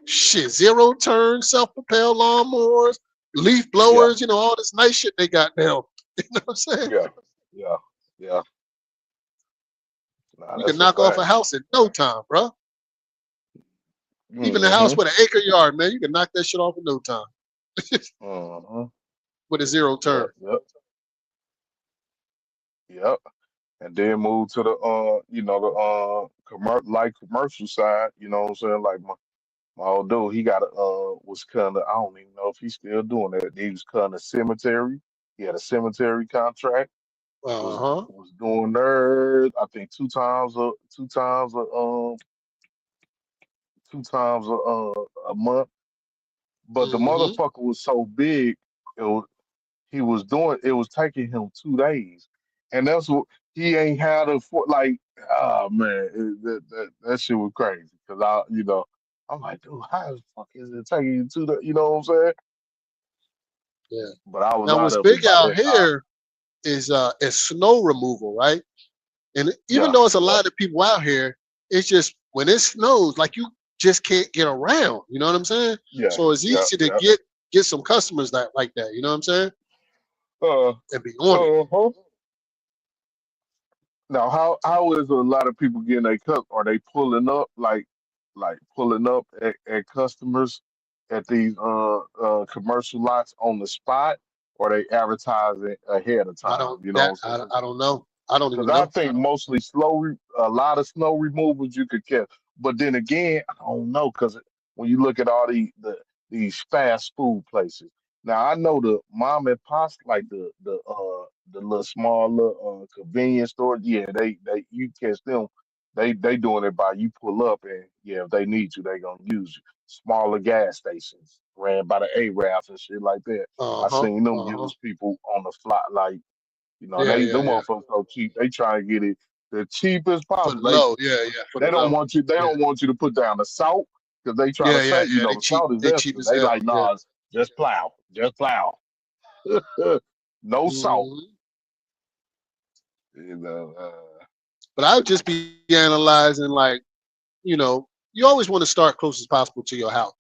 shit, zero turn, self-propelled lawnmowers, leaf Yeah, blowers, all this nice shit they got now. You know what I'm saying? yeah, yeah, yeah. Nah, You can that's a knock off a fact. house in no time, bro. Even a Mm-hmm. house with an acre yard, man, you can knock that shit off in no time Uh-huh. with a zero Yep, turn. yep, yep. And then move to the commercial side, you know what I'm saying? Like my old dude, he got a was kind of I don't even know if he's still doing that. He was kind of cemetery. He had a cemetery contract. Uh Was huh. was doing there I think two times a month. But the Mm-hmm. motherfucker was so big, it was, he was doing it was taking him 2 days, and that's what he ain't had a for like. Oh man, that shit was crazy because I'm like, dude, how the fuck is it taking you you know what I'm saying? Yeah. But I was Now out what's of it big by out that time. here is snow removal, right? And even Yeah, though it's a yeah, lot of people out here, it's just when it snows, like you just can't get around. You know what I'm saying? yeah, So it's yeah, easy to yeah. get some customers like that. You know what I'm saying? Uh, And be on it. huh. Now, how is a lot of people getting their cut? Are they pulling up like pulling up at customers at these commercial lots on the spot, or they advertising ahead of I time? don't You know that what I'm saying? I don't know. I don't Because even I know. think mostly a lot of snow removals you could catch. But then again, I don't know because when you look at all these fast food places, now I know the mom and pops like the little small little convenience stores. Yeah, they you catch them. They doing it by you pull up and yeah, if they need you, they gonna use you. Smaller gas stations ran by the Arabs and shit like that. Uh I huh. seen them Uh huh. use people on the fly like Yeah, they yeah, them yeah. motherfuckers so cheap. They try to get it the cheapest For the possible. low. Yeah, yeah. For the They don't low. want you. They Yeah. don't want you to put down the salt because they try to Yeah, yeah, say yeah. They the cheap. salt is They cheap extra. as They hell. like Yeah. nah, just plow, no salt. hmm You know, But I would just be analyzing, like, you always want to start close as possible to your house.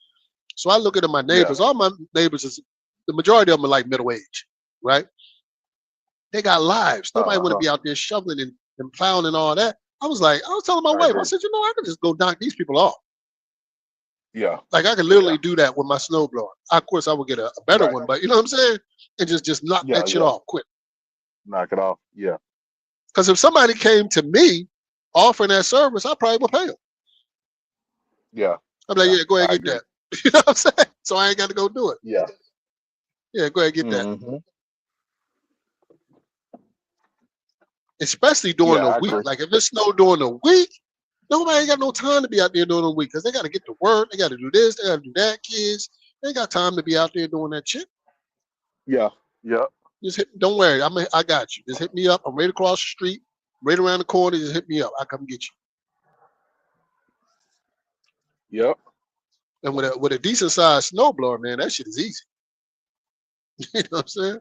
So I look at my yeah, neighbors. All my neighbors is the majority of them are like middle age, right? They got lives. Nobody want to huh. be out there shoveling and plowing and all that. I was telling my I wife, I agree. said, I could just go knock these people off. Yeah, Like I could yeah, literally do that with my snowblower. Of course, I would get a better right. one, but you know what I'm saying? And just knock Yeah, that shit yeah. off quick. Knock it off. Yeah, Because if somebody came to me offering that service, I probably would pay them. yeah, I'm like, yeah. yeah, go ahead I and get agree. that. You know what I'm saying? So I ain't got to go do it. Yeah. Yeah, go ahead and get that. hmm Especially during Yeah, the I week. agree. Like if it's snow during the week, nobody ain't got no time to be out there during the week because they got to get to work, they got to do this, they got to do that. Kids, they ain't got time to be out there doing that shit. Yeah, yeah, Just don't worry, I got you. Just hit me up. I'm right across the street, right around the corner. Just hit me up. I come get you. yep. And with a decent sized snowblower, man, that shit is easy. You know what I'm saying?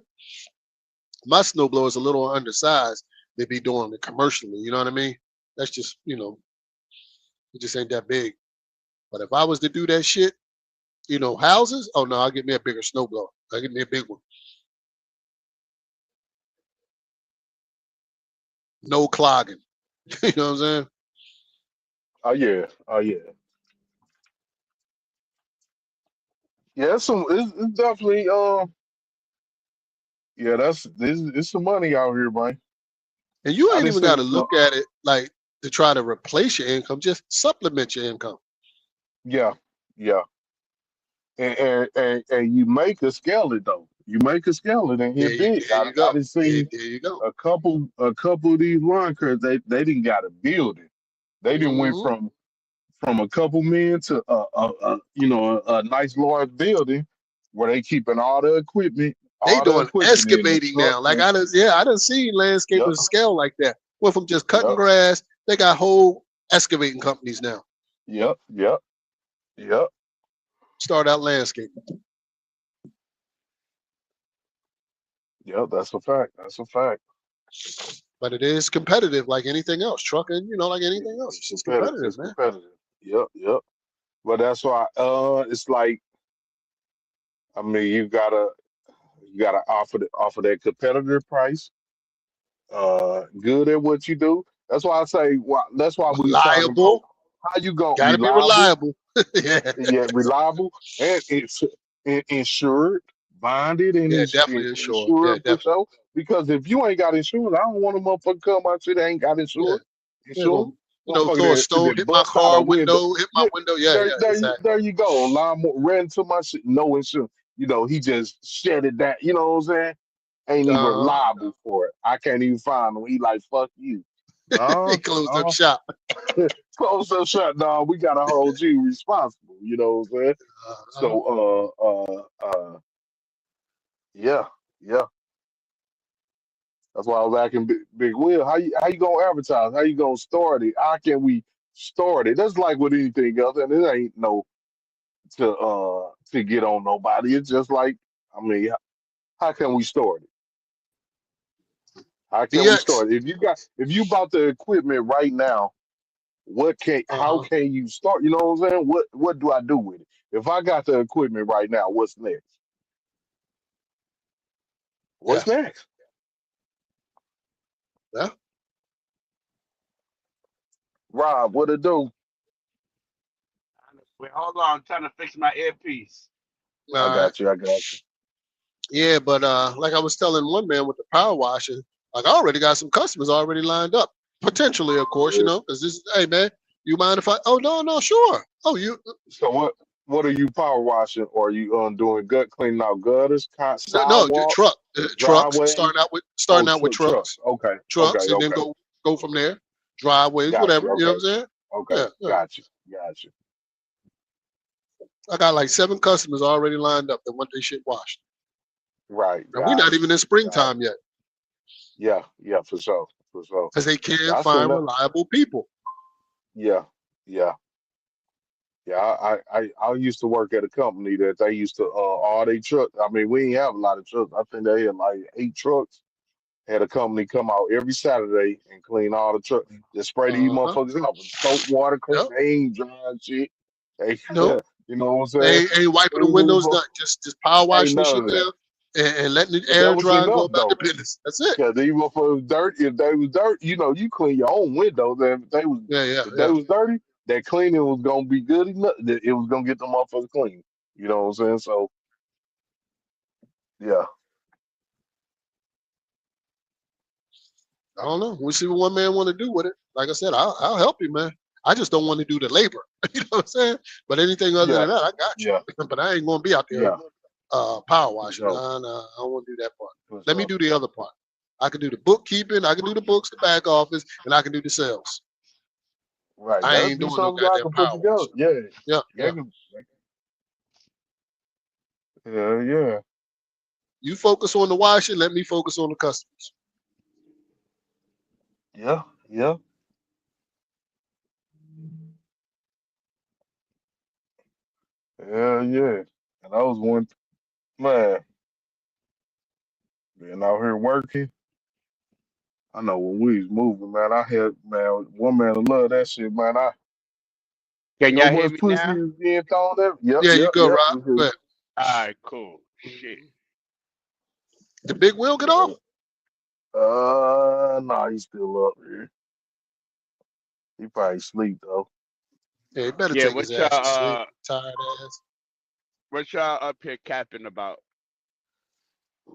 My snowblower is a little undersized. They be doing it commercially. You know what I mean? That's just it just ain't that big. But if I was to do that shit, houses, oh no, I'll get me a bigger snowblower. I'll get me a big one. No clogging. You know what I'm saying? Oh yeah, oh yeah. Yeah, it's definitely yeah, it's some money out here, man. And you I ain't didn't even got see to look at it like to try to replace your income. Just supplement your income. yeah, yeah. And you make a scale it though. You make a scale it and hit big. There you go. I didn't There, see there you go. a couple of these lawn curves, they didn't got a building. They didn't went hmm from a couple million to a nice large building where they keeping They all the doing equipment in the excavating trucks now. Like and I done seen yep, landscapers scale like that. Went from just cutting yep, grass. They got whole excavating companies now. yep, yep, yep, Start out landscaping. yep. That's a fact. That's a fact. But it is competitive like anything else. Trucking, like anything else. It's It's just competitive. competitive, It's man. competitive. Yep, yep. But that's why it's like I mean you gotta offer that competitive price. Good at what you do. That's why I say that's why we was talking about Reliable. how you go Gotta be reliable, reliable. Yeah. yeah, reliable, and it's insured, bonded, and Yeah, is definitely insured. Yeah, insured for definitely. sure. Because if you ain't got insurance, I don't want a motherfucker come out shit that ain't got Yeah. insurance. They're Insurance, gonna, motherfucker throw a stone, that hit my bust out a car window. window, hit my Yeah, window. Yeah, yeah, exactly. there you go. Line ran into my shit, no insurance. He just shed it down. You know what I'm saying? Ain't even Uh liable for it. I can't even find him. He like, fuck you. they No, closed up no. shop. Close up shut down. We gotta hold you responsible. You know what I'm saying? Uh-huh. Yeah, yeah. That's why I was asking Big Will. How you gonna advertise? How you gonna start it? How can we start it? That's like with anything else, and it ain't no to get on nobody. It's just like I mean, how can we start it? How can we BX. start it? If you bought the equipment right now, how Uh-huh. can you start? You know what I'm saying? What do I do with it? If I got the equipment right now, what's next? What's Yes. next? Yeah. Rob, what it do? Wait, hold on. I'm trying to fix my earpiece. I All right. got you. I got you. Yeah, but like I was telling one man with the power washer, like I already got some customers already lined up. Potentially, of course, Yeah. because this. Hey, man, you mind if I? Oh no, sure. Oh, you? So what are you power washing? Or are you doing gut cleaning out gutters, No, sidewalks, trucks. driveways? Starting out with Trucks. trucks, Okay. Okay. and then Okay. go from there. Driveways, Got whatever. you. You know Okay. what I'm saying? Okay. Yeah, yeah. Got you. Got you. I got like 7 customers already lined up that want their shit washed, Right. and we're not Got even in you. Got springtime yet you. Yeah. Yeah. For sure. For sure. because they can't Yeah. I seen find that. reliable people. Yeah. Yeah. Yeah. I used to work at a company that they used to all they trucks. I mean, we ain't have a lot of trucks. I think they had like 8 trucks. Had a company come out every Saturday and clean all the trucks. Just spray these Uh-huh. motherfuckers out with soap, water, clean. Yep. They ain't drying shit. They, Nope. you know what I'm saying? They ain't wiping the These windows, motherfuckers not just power ain't washing the none shit of that. down and letting the But air that was dry and go enough about the though. business. That's it. Cause these motherfuckers dirty. If they was dirty, you clean your own windows. And Yeah. if they was dirty, that cleaning was gonna be good enough. That it was gonna get the motherfuckers clean. You know what I'm saying? So yeah, I don't know. We'll see what one man want to do with it. Like I said, I'll help you, man. I just don't want to do the labor. You know what I'm saying? But anything other yeah, than that, I got you. yeah, But I ain't gonna be out there yeah, power for washing. sure, No, I don't want to do that part. for Let me sure. do the other part. I can do the bookkeeping, I can do the books, the back office, and I can do the sales. Right. I That'd ain't be doing no something y'all goddamn can put power together. washing. Yeah, Yeah. that can, yeah. You focus on the washing, let me focus on the customers. Yeah, yeah, yeah. And I was one man being out here working. I know when we was moving, man. I had man one man to love that shit, man. Can So y'all hear much me pussy now? is being thrown at. Yep, Yeah, you yep, go, yep. Rob. We could, But All right, cool. Shit. the big wheel get off? yeah. Nah, he's still up here. He probably sleep though. Yeah, he better Yeah, take his what y'all ass to sleep. Tired ass. up here capping about?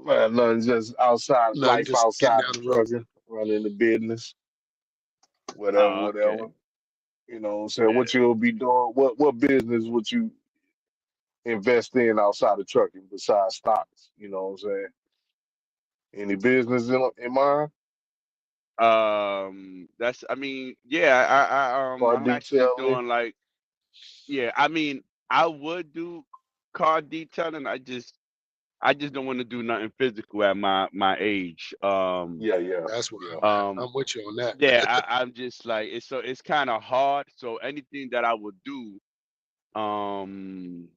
Man, nothing just outside Nothing, life just getting outside down of the road. trucking, running the business, whatever, Oh, okay. whatever. You know what I'm saying? Yeah. What you'll be doing, what business would you invest in outside of trucking besides stocks? You know what I'm saying? Any business in mind? That's I mean, yeah, Car I'm actually detailing? doing like yeah, I mean, I would do car detailing. I just don't want to do nothing physical at my age. Yeah, yeah, That's where yeah. I'm at. Um I'm with you on that. yeah, I'm just like it's kind of hard. So anything that I would do, um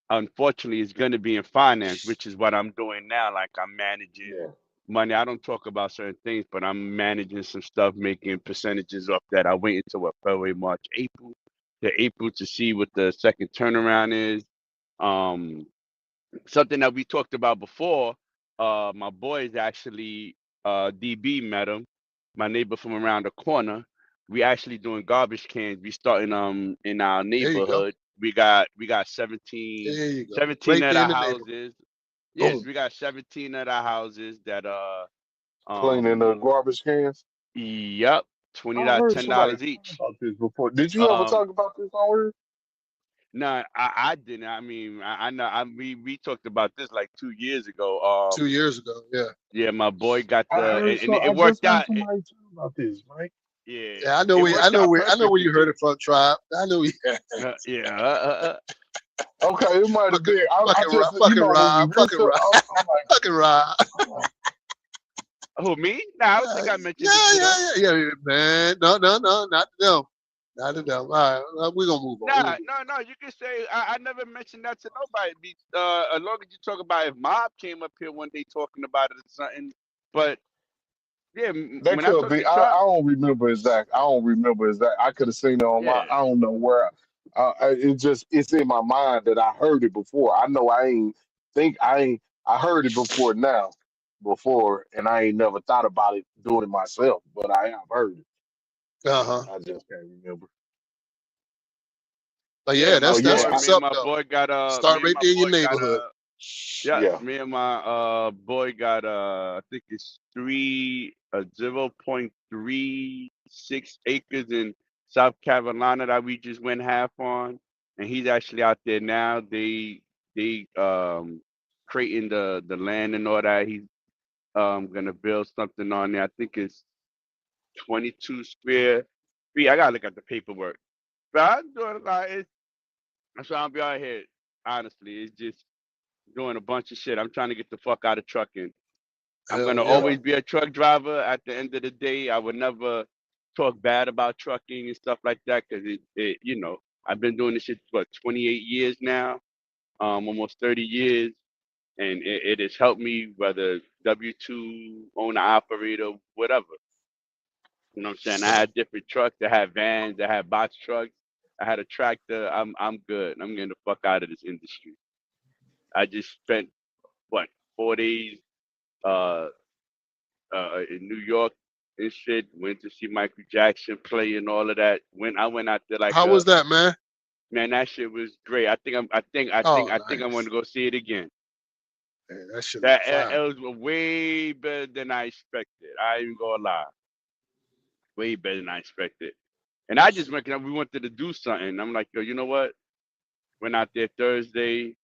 unfortunately is going to be in finance, which is what I'm doing now. Like I'm managing Yeah. money. I don't talk about certain things, but I'm managing some stuff, making percentages off that. I wait until what, February, March, April to see what the second turnaround is. Um, something that we talked about before. My boy is actually DB met him, my neighbor from around the corner. We actually doing garbage cans. We starting in our There you go. neighborhood. We got 17 There you go. 17 Right of there the in the neighborhood. houses. Yes, Oh, we got 17 of the houses that cleaning the um garbage cans. yep, I $20 heard ten somebody dollars talk each. about this before. Did you ever Um talk about this on here? no, I didn't. I mean, I know we talked about this like 2 years ago. 2 years ago. Yeah. Yeah, my boy got I the heard and so. it I just worked heard out. somebody talk about this, right? Yeah, Yeah, it I worked know out where perfectly you heard too. it from, Tribe. I know Yeah, Okay, it might have fucking been. I just, fucking when Rob. you Fucking research, Rob. I'm like, Fucking Rob. who me? Nah, I don't think I mentioned it to them. Yeah, man. No, not to them. Not to them. All right, we're gonna move on. Nah, no. You can say I never mentioned that to nobody. As long as you talk about if Mob came up here one day talking about it or something. But yeah, that when I could talk be. to I Trump, don't remember exact. I don't remember exact. I could have seen it on my. yeah. I don't know where. It just, it's in my mind that I heard it before. I know I ain't. I heard it before now, before, and I ain't never thought about it doing it myself, but I have heard it. Uh-huh. I just can't remember. But Yeah, yeah, my Oh that's yeah, boy, what's me and up my though. boy got Start right there in your neighborhood. yeah, yeah. me and my boy got I think it's 0.36 acres in South Carolina that we just went half on, and he's actually out there now. They creating the land and all that. He's gonna build something on there. I think it's 22 square feet. I gotta look at the paperwork. But I'm doing like it's that's why I'll be out here. Honestly, it's just doing a bunch of shit. I'm trying to get the fuck out of trucking. I'm Hell gonna yeah. Yeah. always be a truck driver. At the end of the day, I would never talk bad about trucking and stuff like that because I've been doing this shit for 28 years now, almost 30 years, and it has helped me whether W-2 owner operator, whatever. You know what I'm saying? I had different trucks. I had vans. I had box trucks. I had a tractor. I'm good. I'm getting the fuck out of this industry. I just spent what 4 days uh in New York and shit. Went to see Michael Jackson play and all of that. I went out there like How was that, man? man, that shit was great. Oh, I think I'm nice. gonna go see it again. Man, that should look That fine. it was way better than I expected. I ain't gonna lie, way better than I expected. And I just went. We wanted to do something. I'm like, yo, you know what? Went out there Thursday,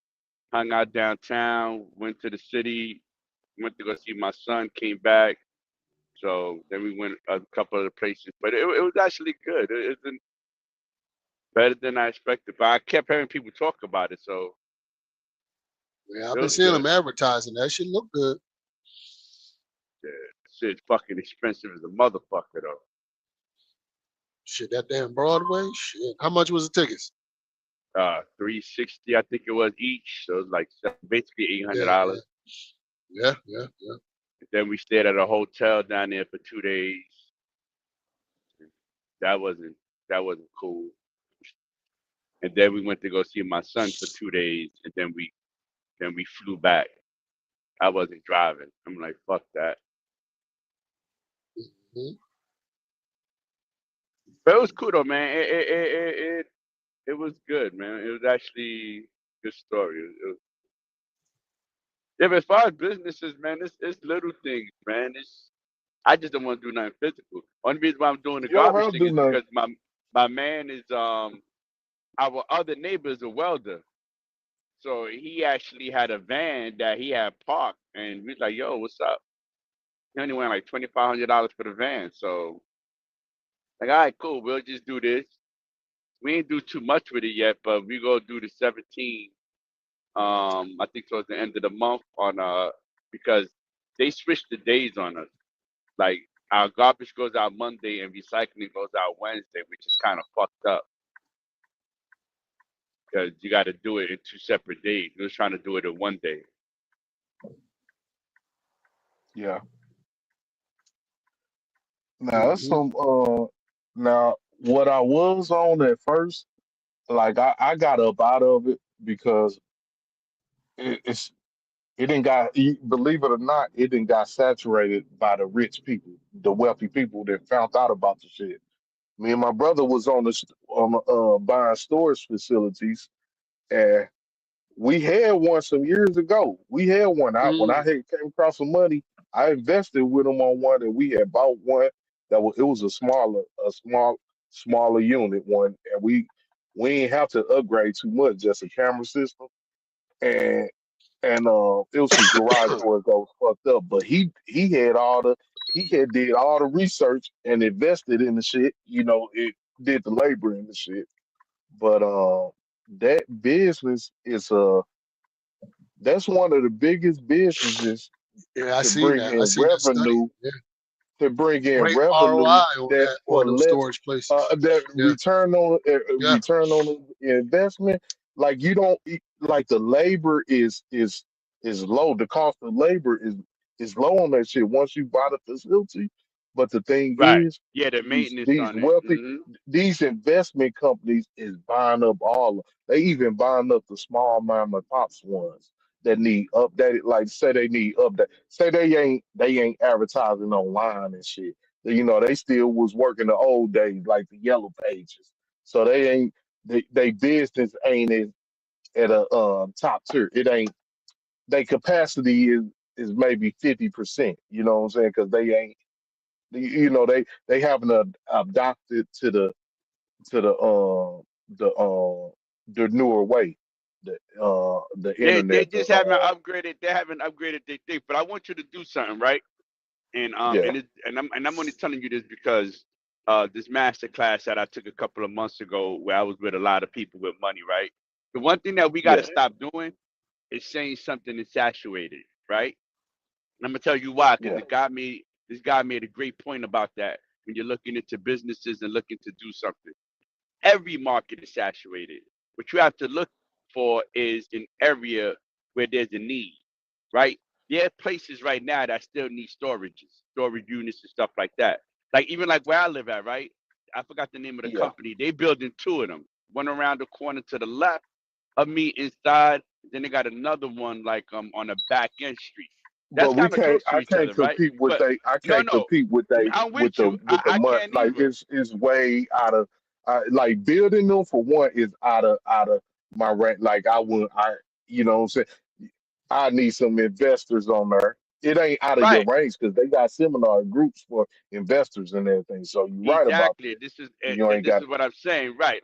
hung out downtown, went to the city, went to go see my son, came back. So then we went a couple of the places, but it was actually good. It was better than I expected. But I kept hearing people talk about it, so Yeah, it I've been was seeing them good. advertising. That should look good. Yeah, shit's fucking expensive as a motherfucker though. Shit, that damn Broadway. Shit. How much was the tickets? 360 I think it was each, so it was like basically eight hundred Yeah, yeah, dollars. yeah. Then we stayed at a hotel down there for 2 days. That wasn't that wasn't cool. And then we went to go see my son for 2 days, and then we flew back. I wasn't driving. I'm like, fuck that. Mhm. But it was cool though, man. It was good, man. It was actually a good story. Yeah, but as far as businesses, man, it's little things, man. I just don't want to do nothing physical. Only reason why I'm doing the You don't garbage have to thing do is nothing. because my man is our other neighbor is a welder. So he actually had a van that he had parked, and we was like, "Yo, what's up?" He only went like $2,500 for the van. So like, all right, cool. We'll just do this. We ain't do too much with it yet, but we go do the 17th. I think towards the end of the month on because they switched the days on us. Like our garbage goes out Monday and recycling goes out Wednesday, which is kind of fucked up because you got to do it in two separate days. We was trying to do it in one day. Yeah. Now that's Mhm. some now what I was on at first, like I got up out of it because it's it didn't got believe it or not, it didn't got saturated by the rich people, the wealthy people that found out about the shit. Me and my brother was on buying storage facilities, and we had one some years ago. We had one. When I Mm. had came across some money, I invested with him on one, and we had bought one that was it was smaller unit one, and we ain't have to upgrade too much, just a camera system, and it was some garage doors that was fucked up. But he had did all the research and invested in the shit. It did the labor in the shit. But that business is that's one of the biggest businesses Yeah, I to seen bring that. I in seen that study. revenue Yeah. to bring in Great revenue ROI on that's that for on those less storage places. that Yeah, yeah. return on the investment. Like you don't like the labor is low. The cost of labor is low on that shit once you buy the facility. But the thing Right. is, Yeah, the these maintenance these on it. wealthy these investment companies is buying up they even buying up the small mom and pops ones that need updated. Like say they need update. Say they ain't advertising online and shit. You know, they still was working the old days like the yellow pages. So they ain't they business ain't at a top tier. It ain't their capacity is maybe 50%. You know what I'm saying? Because they ain't you know they haven't adopted to the newer way, the They internet. just haven't upgraded. They haven't upgraded their thing. But I want you to do something, right? Yeah, And I'm only telling you this because this master class that I took a couple of months ago, where I was with a lot of people with money, right? The one thing that we got to yeah, stop doing is saying something is saturated, right? And I'm gonna tell you why, because yeah. this guy made a great point about that. When you're looking into businesses and looking to do something, every market is saturated. What you have to look for is an area where there's a need, right? There are places right now that still need storage units and stuff like that. Like even like where I live at, right? I forgot the name of the Yeah. company. They building two of them. One around the corner to the left of me inside. Then they got another one like on a back end street. That's But we kind of can't. close to I each can't other, right? compete with But they. I no, can't no, compete with they I'm with with you. the I money. can't Like either. it's way out of. Like building them for one is out of my rank. Like I wouldn't. You know what I'm saying. I need some investors on there. It ain't out of your Right. range because they got seminar groups for investors and everything. So you're right about Exactly. that. You ain't This got. is what I'm saying. Right.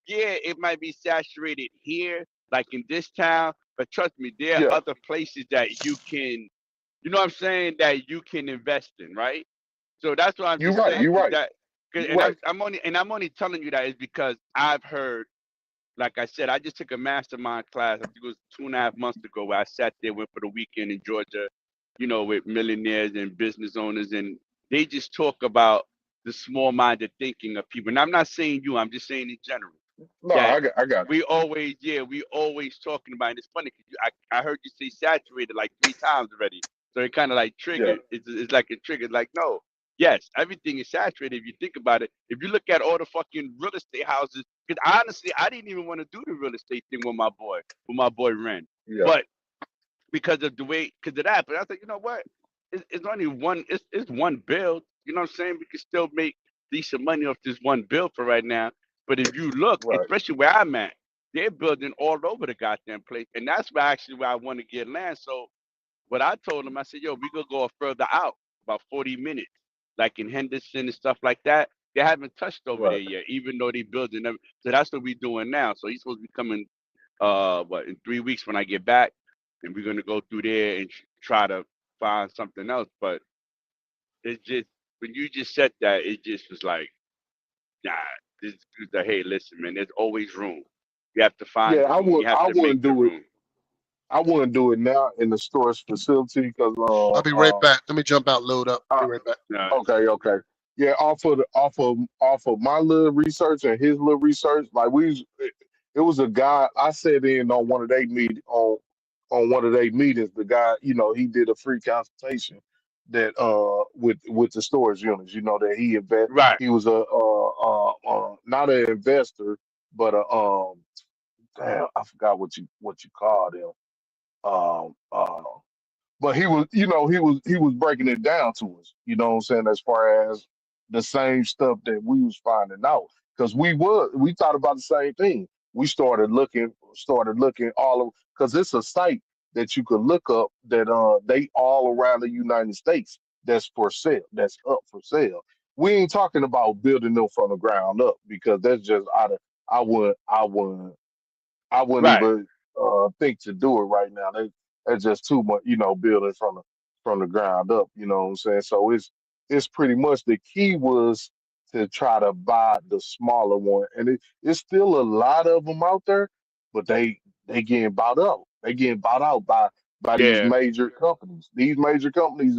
Yeah, it might be saturated here, like in this town, but trust me, there are Yeah, other places that you can, you know what I'm saying, that you can invest in, right? So that's what I'm you're just right. saying. You're Is right. that, You're and right. I'm only telling you that is because I've heard, like I said, I just took a mastermind class. I think it was 2.5 months ago where I sat there, went for the weekend in Georgia, with millionaires and business owners, and they just talk about the small-minded thinking of people. And I'm not saying you, I'm just saying in general No, that I got we always talking about. And it's funny because I heard you say saturated like 3 times already, so it kind of like you. Yeah, triggered. It's like a trigger. Like no, yes, everything is saturated if you think about it. If you look at all the fucking real estate houses, because honestly, I didn't even want to do the real estate thing with my boy Ren, yeah. but because of the way, because of that. But I said, you know what? It's only one. It's one build. You know what I'm saying? We can still make decent money off this one build for right now. But if you look, Right. especially where I'm at, they're building all over the goddamn place, and that's where I want to get land. So what I told them, I said, yo, we could go further out, about 40 minutes, like in Henderson and stuff like that. They haven't touched over there Right. yet, even though they building them. So that's what we're doing now. So he's supposed to be coming in 3 weeks when I get back, and we're gonna go through there and try to find something else. But it's just when you just said that, it just was like, nah, this is the hey, listen, man, there's always room. You have to Yeah, find the room. You have I to make wouldn't the do it. room. I wouldn't do it now in the storage facility because I'll be right back. Let me jump out, load up. Be right back. Uh, okay, okay. Yeah, off of my little research and his little research, like it was a guy I sat in on one of their on one of their meetings. The guy, he did a free consultation that with the storage units. That right. he was a not an investor, but a damn, I forgot what you called him. Um, uh, but he was breaking it down to us. You know what I'm saying? As far as the same stuff that we was finding out, because we thought about the same thing. We started looking all of because it's a site that you could look up that they all around the United States that's for sale, that's up for sale. We ain't talking about building them from the ground up because that's just out of I wouldn't Right. even think to do it right now. That's just too much, building from the ground up. You know what I'm saying? So it's pretty much the key was to try to buy the smaller one, and it's still a lot of them out there, but they getting bought out. They getting bought out by these Yeah. major companies. These major companies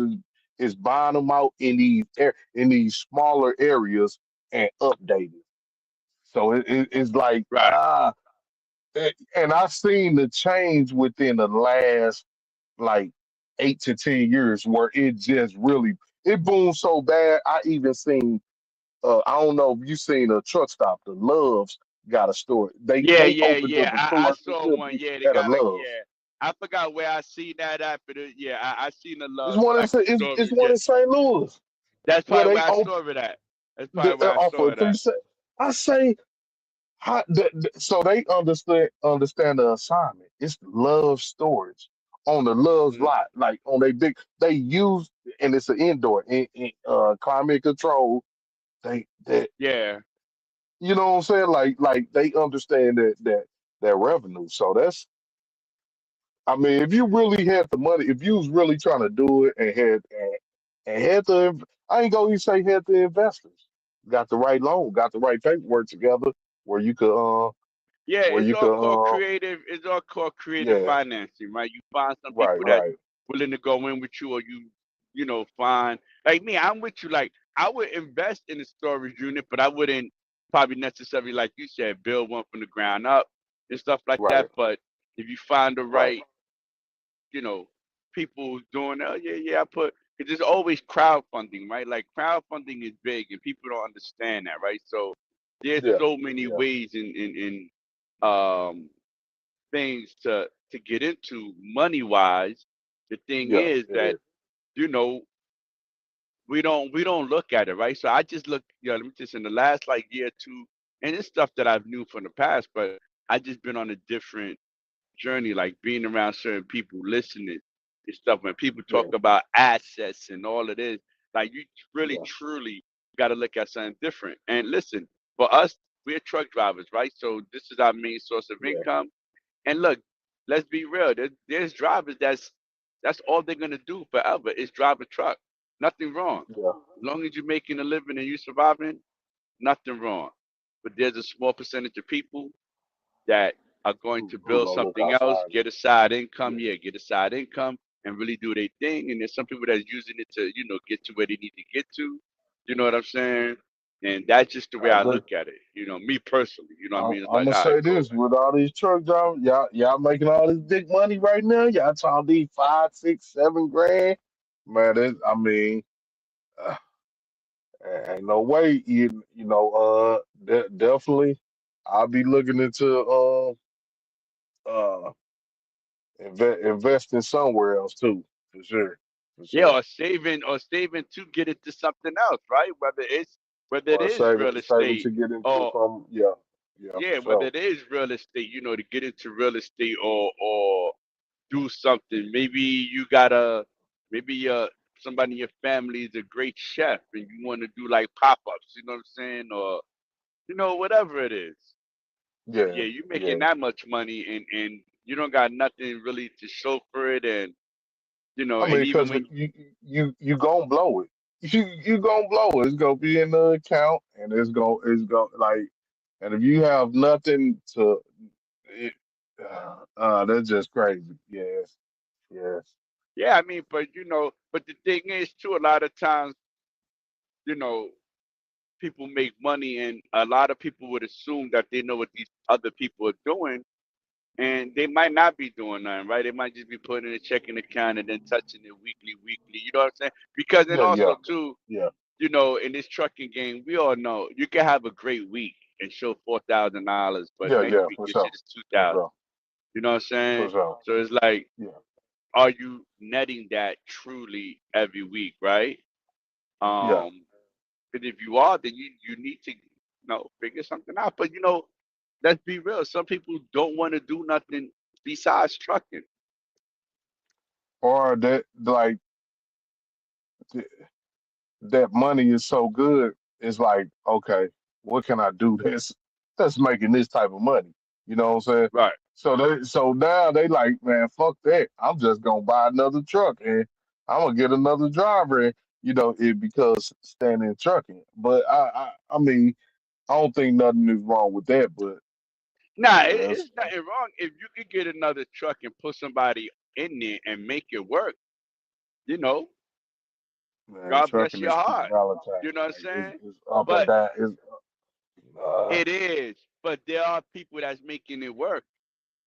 is buying them out in these smaller areas and updating. So it's like Right. and I've seen the change within the last like 8 to 10 years where it just really it boomed so bad. I even seen I don't know if you seen a truck stop. The Loves got a store. They Yeah. they Yeah. opened Yeah. up a I storage saw one. facility Yeah. They at a got a Loves. yeah. I forgot where I seen that at, but yeah, I seen the It's love one in like Sa- it's story. one Yeah. in St. Louis. That's where probably they where I open saw it at. That's probably the where I offer saw a it three at. set. I say, so they understand the assignment. It's love storage on the Love's Mhm. lot, like on they big. They use and it's an indoor in climate control. They Yeah. you know what I'm saying? Like they understand that revenue. So that's I mean, if you really had the money, if you was really trying to do it and had the I ain't gonna even say had the investors, got the right loan, got the right paperwork together where you could Yeah, where it's you all could called creative. It's all called creative yeah, financing, right? You find some right, people that's right, willing to go in with you, or you know, find like me. I'm with you. Like I would invest in a storage unit, but I wouldn't probably necessarily, like you said, build one from the ground up and stuff like right, that. But if you find the right, right, you know, people doing, oh yeah, yeah, I put. Because there's always crowdfunding, right? Like crowdfunding is big, and people don't understand that, right? So there's yeah, so many yeah, ways in things to get into money wise. The thing yeah, is it that is. you know we don't look at it, right. So I just look, let me just in the last like year or two, and it's stuff that I've knew from the past, but I just been on a different journey, like being around certain people, listening and stuff. When people talk Yeah, about assets and all of this, like you really yeah, truly got to look at something different. And listen, for us, we're truck drivers, right? So this is our main source of yeah, income. And look, let's be real. There's drivers that's all they're gonna do forever is drive a truck. Nothing wrong. yeah. As long as you're making a living and you surviving, nothing wrong. But there's a small percentage of people that are going to Who build gonna look something else, outside? get a side income, Yeah, yeah, get a side income, and really do their thing. And there's some people that's using it to, get to where they need to get to. You know what I'm saying? And that's just the way I I agree. look at it. Me personally. You know what I mean? It's I'm like, gonna all right, say cool. this with all these truck drivers, y'all making all this big money right now. Y'all talking these 5, 6, 7 grand, man. I mean, uh, ain't no way. Definitely, I'll be looking into investing somewhere else too, for sure, for Yeah, sure. or saving to get it to something else, right? Whether it Or is real saving estate to get into or some, yeah, yeah, for yeah, whether sure. it is real estate, to get into real estate or do something. Maybe somebody in your family is a great chef and you want to do like pop-ups, you know what I'm saying? Or whatever it is. Yeah, Yeah, you making yeah. that much money and you don't got nothing really to show for it, and I and mean, even because when you gonna blow it. You gonna blow it. It's gonna be in the account, and it's gonna like, and if you have nothing to, it, that's just crazy. Yes, yes, yeah, I mean, but the thing is too, a lot of times, you know, people make money and a lot of people would assume that they know what these other people are doing, and they might not be doing nothing, right? They might just be putting in a checking account and then touching it weekly. You know what I'm saying? Because then yeah, yeah, also too, yeah, in this trucking game, we all know you can have a great week and show $4,000, but yeah, next yeah, week for your sure, shit is for 2,000. sure, You know what I'm saying? for sure. So it's like, Yeah, are you netting that truly every week, right? yeah. Um, and if you are, then you need to figure something out. But let's be real. Some people don't want to do nothing besides trucking. Or that like th- that money is so good. It's like, okay, what can I do that's making this type of money? You know what I'm saying? Right. So now they like, man, fuck that. I'm just gonna buy another truck and I'm gonna get another driver and it because standing in trucking. But I mean, I don't think nothing is wrong with that, but Nah, yes, it's nothing wrong if you could get another truck and put somebody in there and make it work. You know, man, God bless trucking your is King heart. Valentine. You know what I'm Like saying? it's up and But down. It's uh it is. But there are people that's making it work.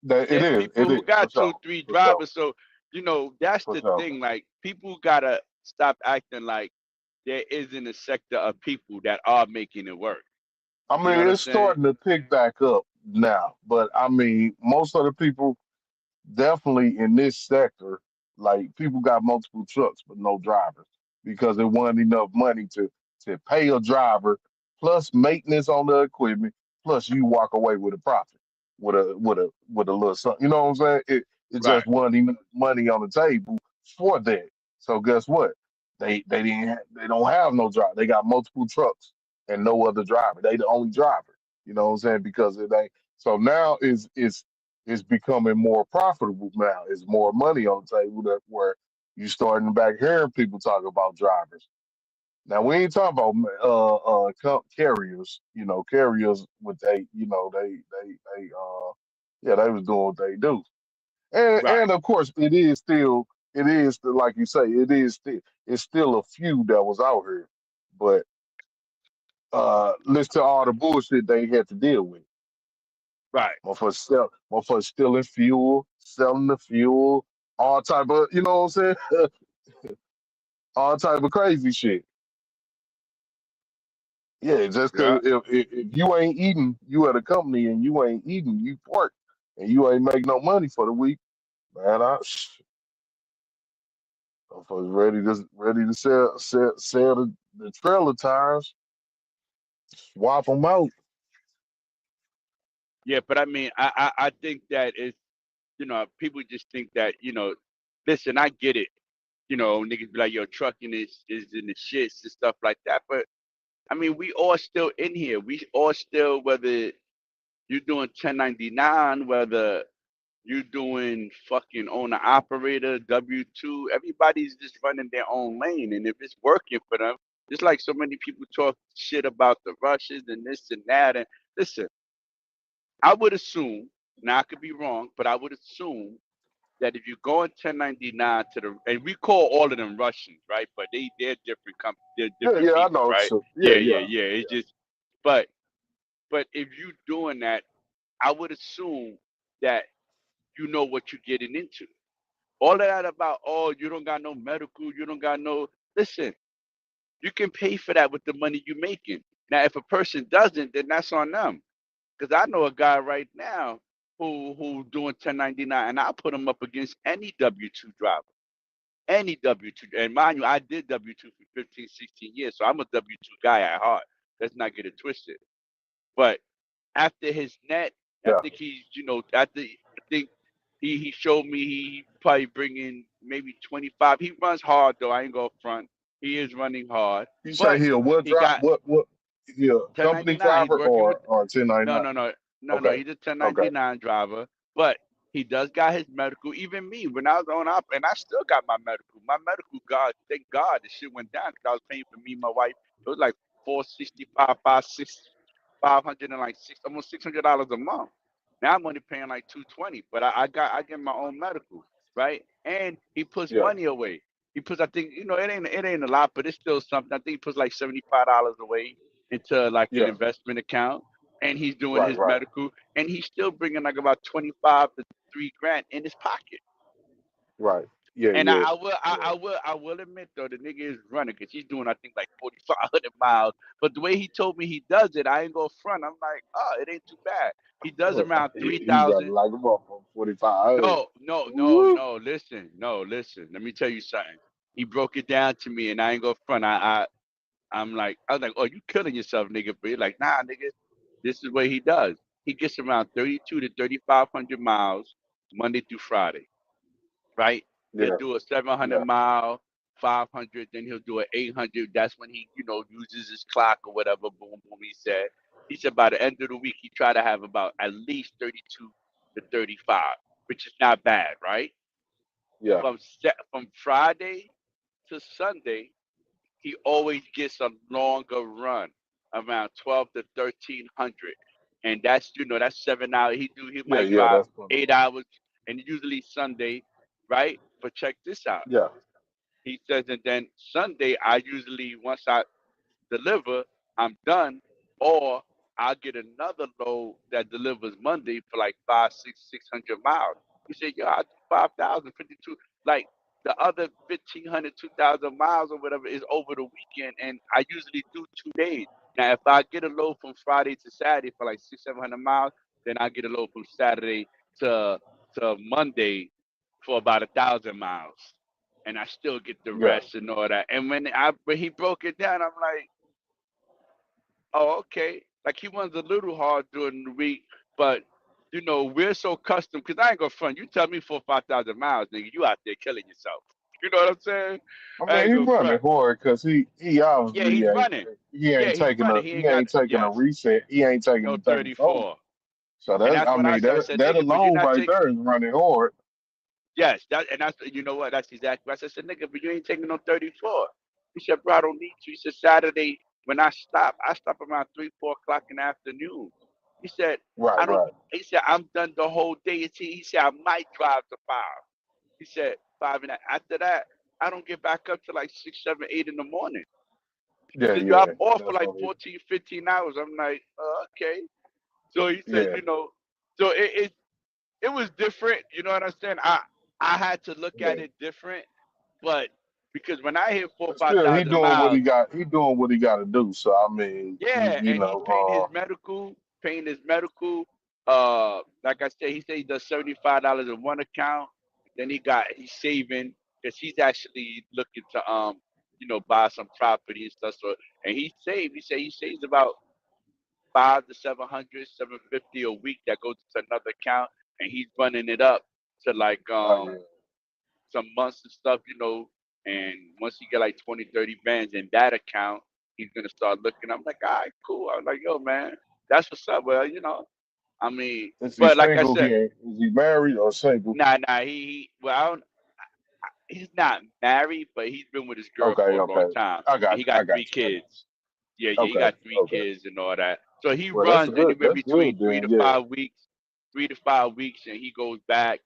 that There's it people who is for got two, sure. three For sure. drivers. So, that's For the sure. thing. Like, people gotta stop acting like there isn't a sector of people that are making it work. I You know mean, what I'm it's saying? starting to pick back up now, but I mean, most of the people definitely in this sector, like people got multiple trucks but no drivers because it wasn't enough money to pay a driver plus maintenance on the equipment plus you walk away with a profit with a little something. You know what I'm saying? It Right. just wasn't enough money on the table for that. So guess what? They don't have no driver. They got multiple trucks and no other driver. They the only driver. You know what I'm saying? Because it ain't so now it's becoming more profitable now. It's more money on the table that where you starting back hearing people talk about drivers. Now we ain't talking about carriers, carriers with they was doing what they do. Right. And of course it is still like you say, it's still a few that was out here. But listen to all the bullshit they had to deal with. Right. Motherfuckers stealing fuel, selling the fuel, all type of what I'm saying? All type of crazy shit. Yeah, just Yeah. cause if you ain't eating, you at a company and you ain't eating, you work and you ain't make no money for the week, man. Motherfuckers ready to sell the trailer tires, swap them out. Yeah, but I mean, I think that it's, people just think that, listen, I get it. Niggas be like, yo, trucking is in the shits and stuff like that. But I mean, we all still in here. We all still, whether you're doing 1099, whether you're doing fucking owner operator, W-2, everybody's just running their own lane. And if it's working for them, just like so many people talk shit about the rushes and this and that. And listen, I would assume, now I could be wrong, but I would assume that if you go in 1099 to the, and we call all of them Russians, right? But they're different they're Yeah, different yeah, I people, know. right? So Yeah, yeah, yeah, yeah, yeah. It's yeah, just, but if you doing that, I would assume that you know what you're getting into. All of that about, oh, you don't got no medical, you don't got no, listen, you can pay for that with the money you're making. Now, if a person doesn't, then that's on them. Because I know a guy right now who doing 1099, and I'll put him up against any W-2 driver. Any W-2. And mind you, I did W-2 for 15, 16 years, so I'm a W-2 guy at heart. Let's not get it twisted. But after his net, I yeah. think he's, I think he showed me he probably bringing maybe 25. He runs hard though. I ain't go front. He is running hard, You say but here what he drive? got What? Here, company 1099. He's driver working with or 1099? no. Okay, He's a okay, 1099 driver, but he does got his medical. Even me, when I was on up, and I still got my medical. My medical, God, thank God, the shit went down because I was paying for me and my wife. It was like 465, 500 and like almost $600 a month. Now I'm only paying like 220, but I get my own medical, right? And he puts yeah, money away. He puts, I think, it ain't a lot, but it's still something. I think he puts like $75 away into like an yeah. investment account, and he's doing Right, his right. medical, and he's still bringing like about 25 to 3 grand in his pocket. Right. Yeah, And yeah, yeah. I will admit though, the nigga is running because he's doing I think like 4,500 miles. But the way he told me he does it, I ain't go front. I'm like, oh, it ain't too bad. He does around He running 3,000. like a motherfucker. 45. No, no, no, Woo. no. Listen, no, listen. Let me tell you something. He broke it down to me, and I ain't go front. I was like, oh, you killing yourself, nigga. But you're like, nah, nigga. This is what he does. He gets around 32 to 3,500 miles Monday through Friday, right? He'll Yeah, do a 700 yeah, mile, 500, then he'll do an 800. That's when he, uses his clock or whatever. Boom, boom. He said by the end of the week, he try to have about at least 32 to 35, which is not bad, right? yeah, From Friday to Sunday, he always gets a longer run, around 12 to 1300, and that's 7 hours. He yeah, might yeah. drive That's funny. 8 hours, and usually Sunday, right? But check this out. Yeah, He says, and then Sunday, I usually once I deliver, I'm done, or I'll get another load that delivers Monday for like 600 miles. He said, yo, I do 5,000, 52. Like the other 1,500, 2,000 miles or whatever is over the weekend, and I usually do 2 days. Now, if I get a load from Friday to Saturday for like 700 miles, then I get a load from Saturday to Monday for about 1,000 miles. and I still get the Yeah. rest and all that. And when he broke it down, I'm like, oh, okay. Like he was a little hard during the week, but you know, we're so accustomed because I ain't gonna front. You tell me 4,000 or 5,000 miles, nigga, you out there killing yourself. You know what I'm saying? I I mean, ain't he gonna running front. hard because he Yeah, obviously he's running. Yeah, he's running. He ain't got ain't taking a yes, reset. He ain't taking no the 34. 34. So And that's that's I what I mean said. I that said, that nigga, but you're alone not right taking. there is running hard. Yes, and that's you know what? That's exactly what I said, nigga, but you ain't taking no 34. He said, bro, I don't need to. He said, Saturday when I stop around 3, 4 o'clock in the afternoon. He said, Right, I don't. right. He said, I'm done the whole day. He said, I might drive to 5. He said 5 and after that, I don't get back up to like 6, 7, 8 in the morning. He Yeah, said, yo, I'm yeah. off for That's like what it 14, 15 hours. I'm like, okay. So he said, yeah, you know, so it was different. You know what I'm saying? I had to look yeah. at it different, but because when I hit 4 or But five still thousand miles, he doing what he gotta do. So I mean, yeah, you and he's know, paying his medical. Like I said, he said he does $75 in one account. Then he's saving because he's actually looking to you know, buy some property and stuff. So and he said he saves about 5 to 700, 750 a week that goes to another account, and he's running it up to like oh yeah. some months and stuff, you know. And once he get like 20, 30 bands in that account, he's gonna start looking. I'm like, all right, cool. I was like, yo, man, that's what's up. Well, you know, I mean, Is he but like I single? said, Is he married or single? nah, well, he's not married, but he's been with his girl Okay, for a long okay. time, and he I got three got you. I got kids. Yeah, you. he Okay, got three okay. kids and all that. So he Well, that's runs good. anywhere That's between good then. Yeah. 3 to 5 weeks, and he goes back.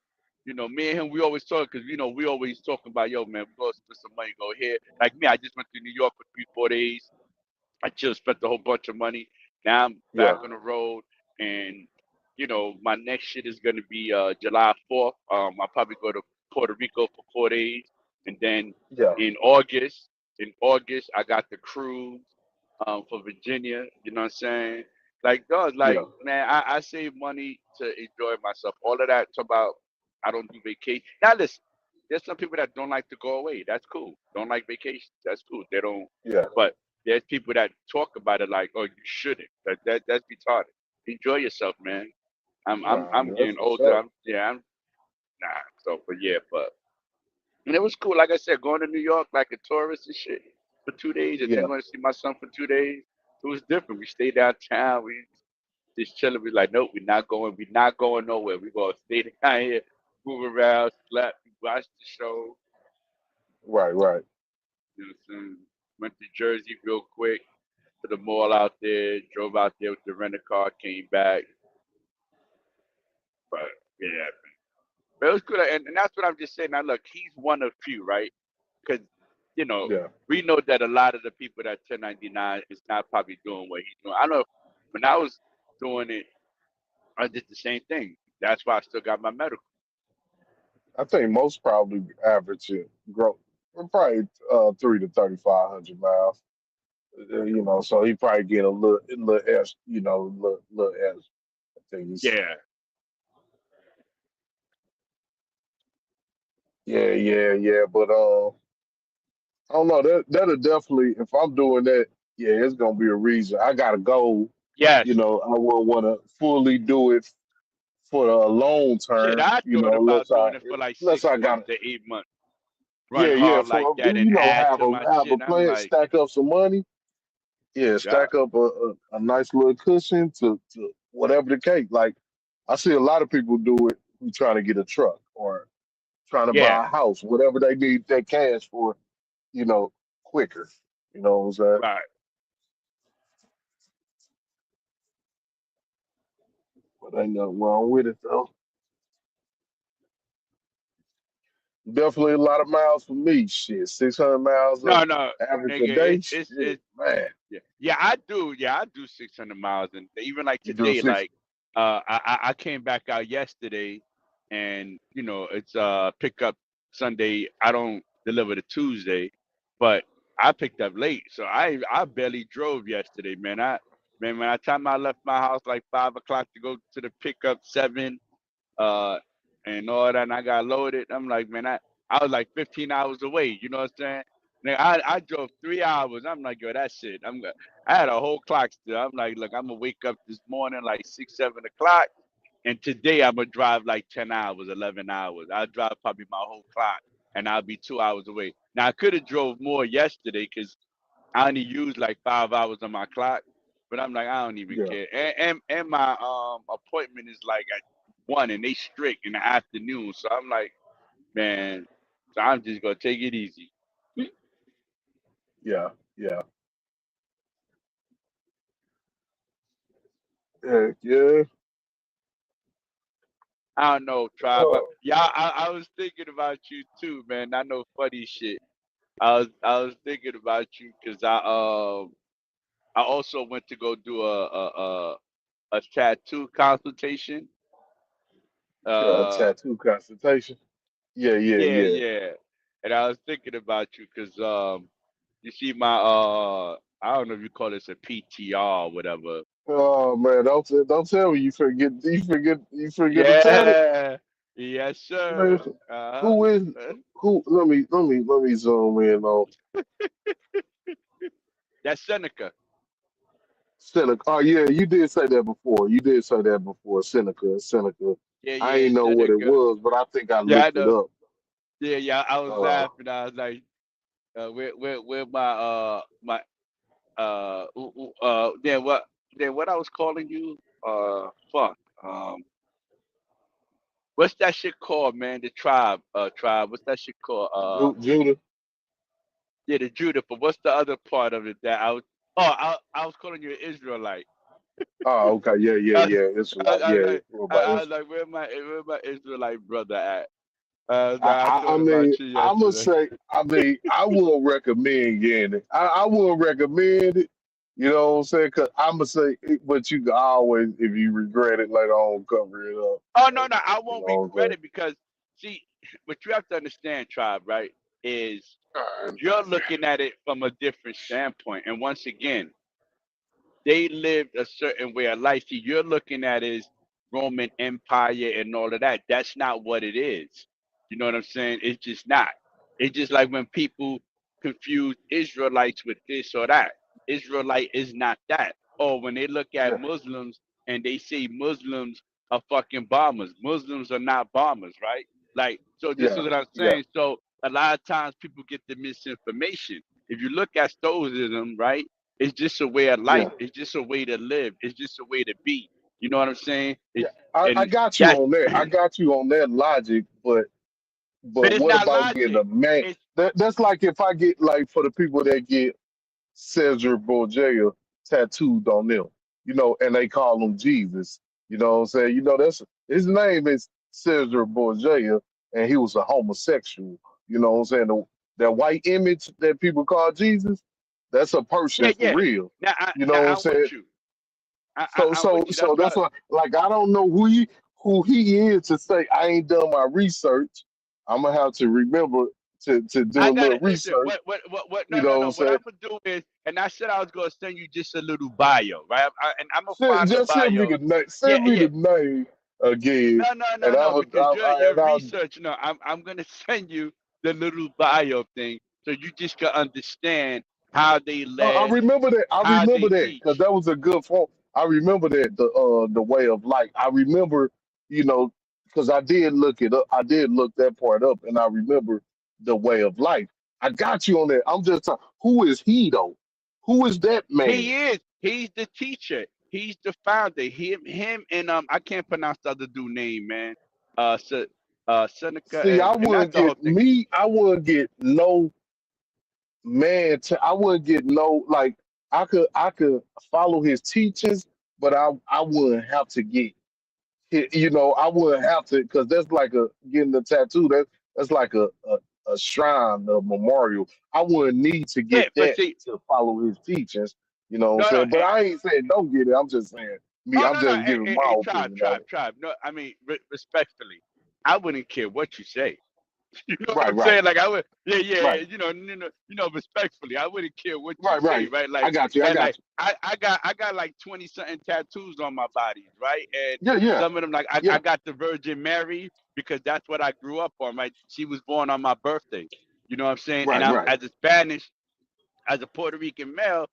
You know, me and him, we always talk because you know we always talking about, yo, man, we go spend some money, go here. Like me, I just went to New York for 3, 4 days. I just spent a whole bunch of money. Now I'm back Yeah. on the road, and you know my next shit is gonna be July 4th. I'll probably go to Puerto Rico for 4 days, and then Yeah. in August, I got the cruise for Virginia. You know what I'm saying? Like, dog, Yeah. like man, I save money to enjoy myself. All of that talk about I don't do vacation. Now listen, there's some people that don't like to go away. That's cool. Don't like vacation. That's cool. They don't. Yeah. But there's people that talk about it like, oh, you shouldn't. That's retarded. Enjoy yourself, man. Nah, I'm that's getting for older. sure. I'm nah. So, but yeah, but and it was cool. Like I said, going to New York like a tourist and shit for 2 days, and then Yeah. going to see my son for 2 days. It was different. We stayed downtown. We just chilling. We like, nope, we're not going. We're not going nowhere. We gonna stay down here, move around, slept, watched the show. Right, right. You know what I'm saying? Went to Jersey real quick to the mall out there. Drove out there with the rental car. Came back. But yeah, but it was good. And that's what I'm just saying. Now look, he's one of few, right? Because you know Yeah. we know that a lot of the people that 1099 is not probably doing what he's doing. I know when I was doing it, I did the same thing. That's why I still got my medical. I think most probably average it grow probably 3 to 3,500 miles. You know, so he probably get a little S, you know, little S. I think it's Yeah, yeah. But I don't know. That'll definitely if I'm doing that, yeah, it's gonna be a reason. I gotta go. yes. You know, I won't want to fully do it for the long Shit, term. I You thought know, about doing it for like unless six I got months to 8 months. Run yeah. hard like For that and you know, add to my have a shit. I'm plan, like, stack up some money. Yeah, yeah, stack up a nice little cushion to whatever the case. Like I see a lot of people do it who trying to get a truck or trying to yeah, buy a house, whatever they need that cash for, you know, quicker. You know what I'm saying? right. But ain't nothing wrong with it though. Definitely a lot of miles for me. Shit, 600 miles No, of no, average a nigga, day. it's Shit, man, yeah, yeah. I do, yeah, I do 600 miles, and even like you do today, six. like, I came back out yesterday, and you know it's pickup Sunday. I don't deliver to Tuesday, but I picked up late, so I barely drove yesterday, man. Man, by the time I left my house like 5 o'clock to go to the pickup 7, uh, and all that, and I got loaded. I'm like, man, I was like 15 hours away. You know what I'm saying? Nigga, I drove 3 hours. I'm like, yo, that's it. I had a whole clock still. I'm like, look, I'm gonna wake up this morning like 6, 7 o'clock, and today I'm gonna drive like 10 hours, 11 hours. I'll drive probably my whole clock, and I'll be 2 hours away. Now I could have drove more yesterday because I only used like 5 hours on my clock, but I'm like, I don't even Yeah, care. And my appointment is like at 1, and they strict in the afternoon. So I'm like, man, so I'm just gonna take it easy. yeah, yeah. Heck yeah. I don't know, tribe. Oh, Yeah, I was thinking about you too, man. I know funny shit. I was thinking about you because I also went to go do a tattoo consultation. Uh tattoo consultation. Yeah, yeah, yeah, yeah. yeah. And I was thinking about you because you see my I don't know if you call this a PTR or whatever. Oh man, don't tell me you forget to tell it. Yeah. Yes, Man, sir. Uh-huh. who is Uh, who? Let me zoom in on That's Seneca. Seneca. Oh yeah, you did say that before. You did say that before. Seneca. Yeah, I yeah, ain't know what it Seneca. was, but I think I Yeah, I looked it know. up. Yeah, yeah. I was Uh, laughing. I was like, where my what I was calling you? Fuck. What's that shit called, man? The tribe. What's that shit called? Judah. Yeah, the Judah. But what's the other part of it that I was? Oh, I was calling you an Israelite. Oh, okay. Yeah, yeah, I, yeah. It's I, like I, yeah. I, What I about I this? was like, where my Israelite brother at? I I thought mean, about you I must yesterday. say, I wouldn't recommend getting it. I wouldn't recommend it. You know what I'm saying? Cause I'm gonna say, but you can always, if you regret it later on, cover it up. Oh no, Like, no, I you won't know what I'm regret it because see, what you have to understand, tribe, right? Is saying? you're looking at it from a different standpoint, and once again, they lived a certain way of life. See, you're looking at is Roman Empire and all of that. That's not what it is. You know what I'm saying? It's just not. It's just like when people confuse Israelites with this or that. Israelite is not that. Or when they look at Yeah, Muslims and they say Muslims are fucking bombers. Muslims are not bombers, right? Like, so this is yeah, what I'm yeah, saying. So a lot of times people get the misinformation. If you look at Stoicism, right? It's just a way of yeah, life. It's just a way to live. It's just a way to be. You know what I'm saying? yeah. It's I and got you that's on that. I got you on that logic, but but it's what not about getting logic. a man? It's That's like if I get like for the people that get Cesar Borgia tattooed on them, and they call him Jesus. You know what I'm saying? That's his name is Cesar Borgia, and he was a homosexual. You know what I'm saying? That white image that people call Jesus, that's a person yeah, for yeah. real. You know Now what I'm I'm with saying? you. I'm So with you. That's that's why. why, like, I don't know who he is to say I ain't done my research. I'm gonna have to remember to do I a got little it. Listen, research. what? You No, know no, what I'm no. What saying? I'm gonna do is, and I said I was gonna send you just a little bio, right? And I'm gonna find the Just send me bio. the name. Yeah, Send me yeah. the name again, No, no, no, and I no. would. Because your And I, research. No, I'm gonna send you the little bio thing so you just can understand how they no, I live, remember that. I how remember they that because teach. that was a good phone. I remember that the way of life. I remember, because I did look it up. I did look that part up, and I remember the way of life. I got you on that. I'm just talking. Who is he though? Who is that man? He is. He's the teacher. He's the founder. Him, and I can't pronounce the other dude name, man. So, Seneca, See, and that's the whole thing. I wouldn't get no man. I wouldn't get no like. I could follow his teachings, but I wouldn't have to get. I wouldn't have to because that's like getting a tattoo. That's like a shrine, a memorial. I wouldn't need to Yeah, get but that see, to follow his teachings. You know what I'm no, no, saying? But I ain't saying don't get it. I'm just saying me. oh I'm no, no, just giving my hey, tribe, opinion on tribe, it. tribe. No, I mean respectfully, I wouldn't care what you say. You know what Right, I'm right, saying? Like I would, yeah, yeah, right, respectfully, I wouldn't care what you right, say, right. right? I Like, got you. I and got like you. I got like 20 something tattoos on my body, right? And Yeah, yeah, some of them, like I yeah. got the Virgin Mary because that's what I grew up on, right? She was born on my birthday. You know what I'm saying? And Right, I'm right, as a Spanish, as a Puerto Rican male,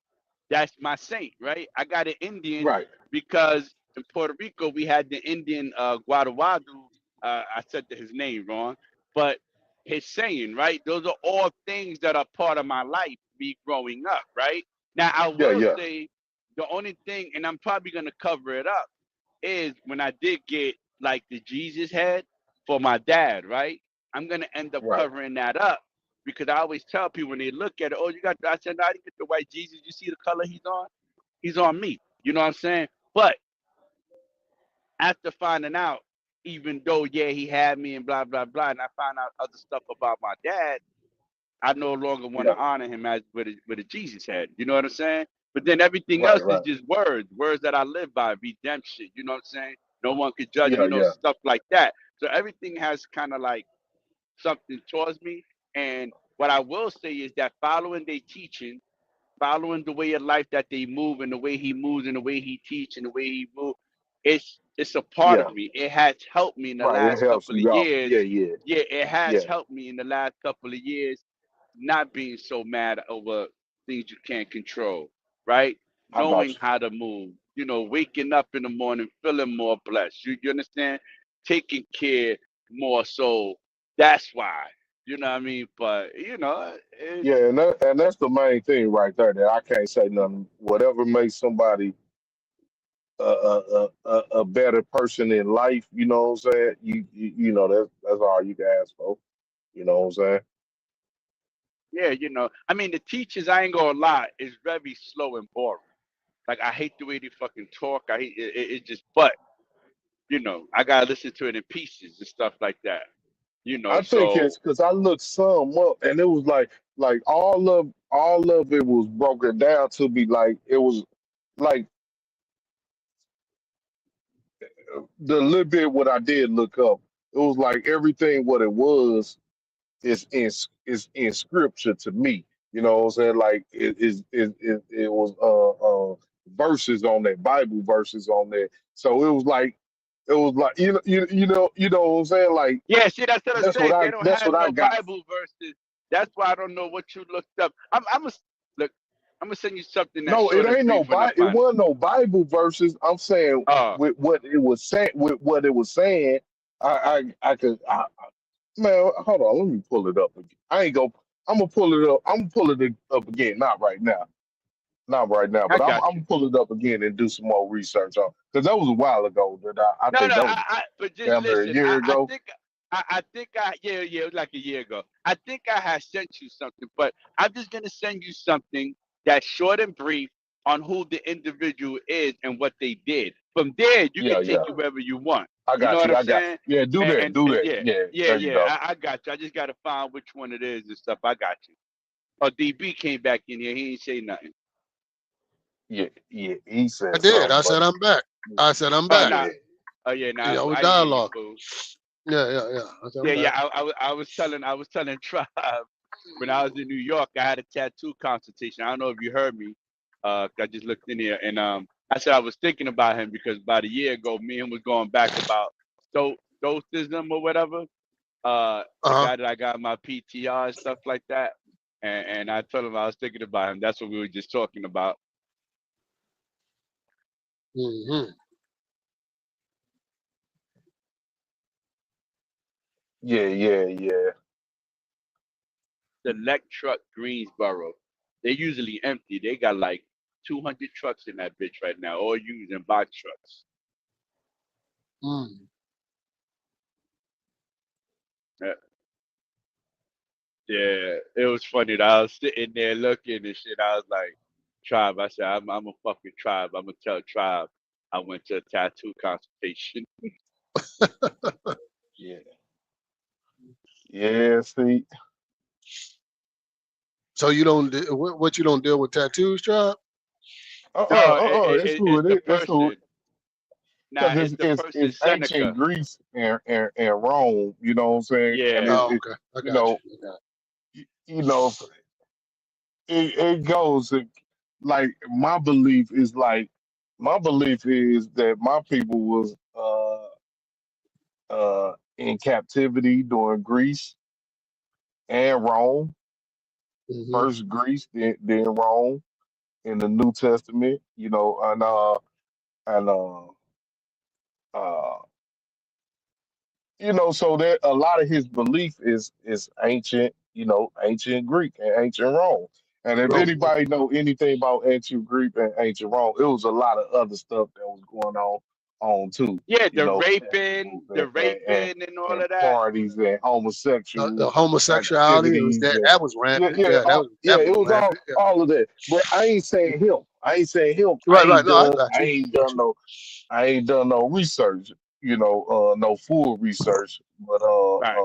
that's my saint, right? I got an Indian right. because in Puerto Rico we had the Indian Guaduadu. I said his name wrong, but his saying, right? Those are all things that are part of my life, me growing up, right? Now I Yeah, will yeah. say the only thing, and I'm probably gonna cover it up, is when I did get like the Jesus head for my dad, right? I'm gonna end up Right. covering that up because I always tell people when they look at it, oh, you got. I said, no, I didn't get the white Jesus. You see the color he's on? He's on me. You know what I'm saying? But after finding out, even though yeah he had me and blah blah blah, and I found out other stuff about my dad, I no longer want Yeah. to honor him as with a Jesus head. You know what I'm saying? But then everything Right, else is right. just words that I live by, redemption. You know what I'm saying? No one could judge me, Yeah, yeah. stuff like that. So everything has kind of like something towards me. And what I will say is that following their teaching, following the way of life that they move and the way he moves and the way he teach and the way he move, it's a part Yeah. of me. It has helped me in the Right. It last helps couple of you out. years. Yeah, yeah, Yeah, it has yeah. helped me in the last couple of years not being so mad over things you can't control, right? I got Knowing how to move, waking up in the morning feeling more blessed. You understand? Taking care more so. That's why. You know what I mean? But Yeah, and that's the main thing right there that I can't say nothing. Whatever makes somebody a better person in life, you know what I'm saying? You know that's all you can ask for. You know what I'm saying? yeah, I mean the teachers, I ain't gonna lie, is very slow and boring. Like I hate the way they fucking talk. I hate it just but I gotta listen to it in pieces and stuff like that. I think So it's because I looked some up and it was like all of it was broken down to be like it was like the little bit what I did look up. It was like everything what it was is in scripture to me. You know what I'm saying? Like it was verses on there, Bible verses on there. So it was like you know what I'm saying? Like yeah, see, that's what I'm that's what saying. I They don't that's have what I no got. Bible verses. That's why I don't know what you looked up. I'm gonna look. I'm gonna send you something that's No, it short and ain't no brief when I Bible. It find it. wasn't no Bible verses. I'm saying Oh, with what it was saying. With what it was saying, I could. Man, hold on. Let me pull it up again. I ain't go. I'm gonna pull it up. I'm gonna pull it up again. Not right now. Not right now. I But I'm got I'm you. gonna pull it up again and do some more research on because that was a while ago. That I No, think no. that was But just damn near a listen. year ago. I think yeah, yeah. It was like a year ago. I think I had sent you something, but I'm just gonna send you something that's short and brief on who the individual is and what they did. From there, you can Yeah, take yeah. it wherever you want. I You know got what you. I'm I got saying? you. Yeah, do that. Do And that. yeah, Yeah, yeah, there you yeah. go. I got you. I just gotta find which one it is and stuff. I got you. Oh, DB came back in here. He ain't say nothing. Yeah, yeah. He I said did. something, I but said I'm back. I said I'm Oh, back. nah. yeah, Oh, yeah, nah. Yeah, I was I didn't hear you, dialogue. fool. Yeah, yeah, yeah. I said I'm Yeah, back. yeah. I was telling Tribe when I was in New York. I had a tattoo consultation. I don't know if you heard me. I just looked in here and I said I was thinking about him because about a year ago, me and him was going back about stoicism or whatever. The Uh huh. guy that I got my PTR and stuff like that. And I told him I was thinking about him. That's what we were just talking about. Hmm. yeah, yeah, yeah. The Select Truck Greensboro. They're usually empty. They got like 200 trucks in that bitch right now, all using box trucks. Mm. Yeah, yeah, it was funny. That I was sitting there looking and shit. I was like, Tribe. I said, I'm a fucking Tribe. I'm gonna tell Tribe I went to a tattoo consultation. Yeah. Yeah, see, So you don't what you don't deal with tattoos, tribe? No, it's it's who it the is. That's who. person. Now because it's the person it's ancient Seneca. Greece and Rome. You know what I'm saying? And Yeah. Oh, okay. I you got you. know, I got you know, it goes like my belief is that my people was in captivity during Greece and Rome. you. Hmm. First Greece, then Rome in the New Testament. You know, and uh, so that a lot of his belief is ancient, ancient Greek and ancient Rome. And if Rome. anybody know anything about ancient Greek and ancient Rome, it was a lot of other stuff that was going on too. Yeah, Festivals the and, and, and, raping and all and of that. parties and The homosexual homosexuality, it was activities and that was yeah, rampant. yeah, Yeah, that was yeah, it definitely was all rampant. Yeah. all of that. But I ain't saying him. I ain't saying him. Right, right. No, I got I you. ain't Got done you. no I ain't done no research, no full research. Right.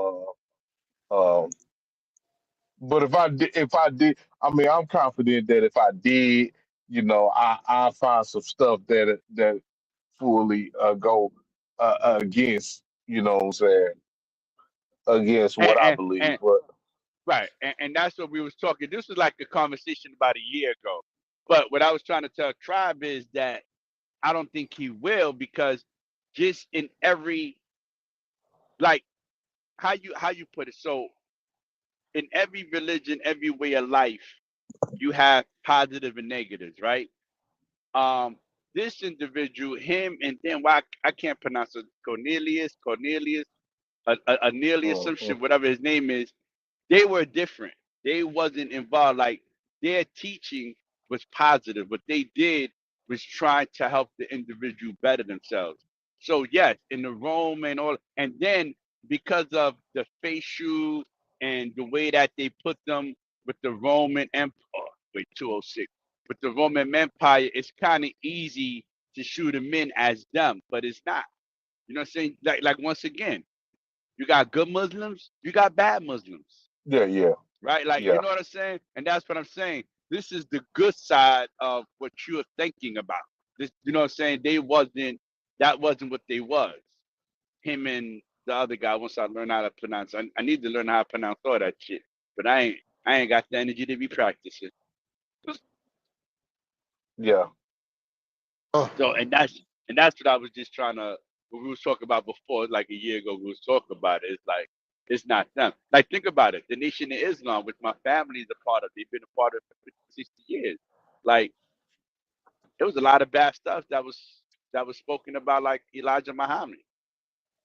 Um, but if I did, I mean, I'm confident that if I did, I find some stuff that fully go against, what I'm saying, against And what I and, believe. and But right. And that's what we was talking. This was like a conversation about a year ago. But what I was trying to tell Tribe is that I don't think he will because just in every like how you put it. So in every religion, every way of life, you have positive and negatives, right? Um, this individual, him, and then why I can't pronounce it, Cornelius, Cornelius, some mhm. shit, whatever his name is. They were different. They wasn't involved. Like their teaching was positive. What they did was try to help the individual better themselves. So yes, in the Rome and all, and then because of the facial and the way that they put them with the Roman Empire, wait, 206, with the Roman Empire, it's kind of easy to shoot them in as them, but it's not. You know what I'm saying? Like once again, you got good Muslims, you got bad Muslims, Yeah, yeah, right? Like, you yeah, know what I'm saying? And that's what I'm saying. This is the good side of what you're thinking about. This, you know what I'm saying? That wasn't what they was. Him and the other guy, once I learn how to pronounce, I need to learn how to pronounce all that shit. But I ain't got the energy to be practicing. yeah. Oh, So, and that's what I was just trying to, what we was talking about before, like a year ago, we was talking about it. It's like, it's not them. Like, think about it. The Nation of Islam, which my family is a part of, they've been a part of it for 50, 60 years. Like, there was a lot of bad stuff that was spoken about, like Elijah Muhammad.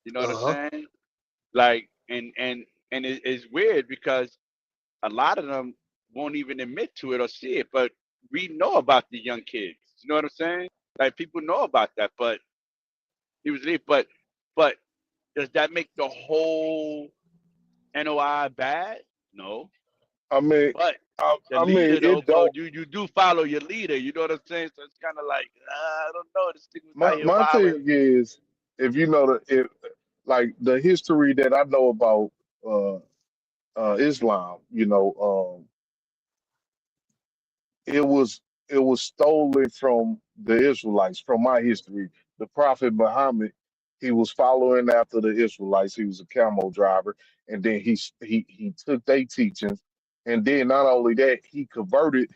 You know what I'm uh-huh. saying? Like, and it's weird because a lot of them won't even admit to it or see it, but we know about the young kids. You know what I'm saying? Like, people know about that, but he was late. But does that make the whole NOI bad? No. I mean, But the I mean, leader though, it bro, don't. you do follow your leader. You know what I'm saying? So it's kind of like I don't know. This thing was My out here my wilding. thing is, if you know if like the history that I know about uh Islam, it was it was stolen from the Israelites. From my history, the Prophet Muhammad, he was following after the Israelites. He was a camel driver, and then he took their teachings, and then not only that, he converted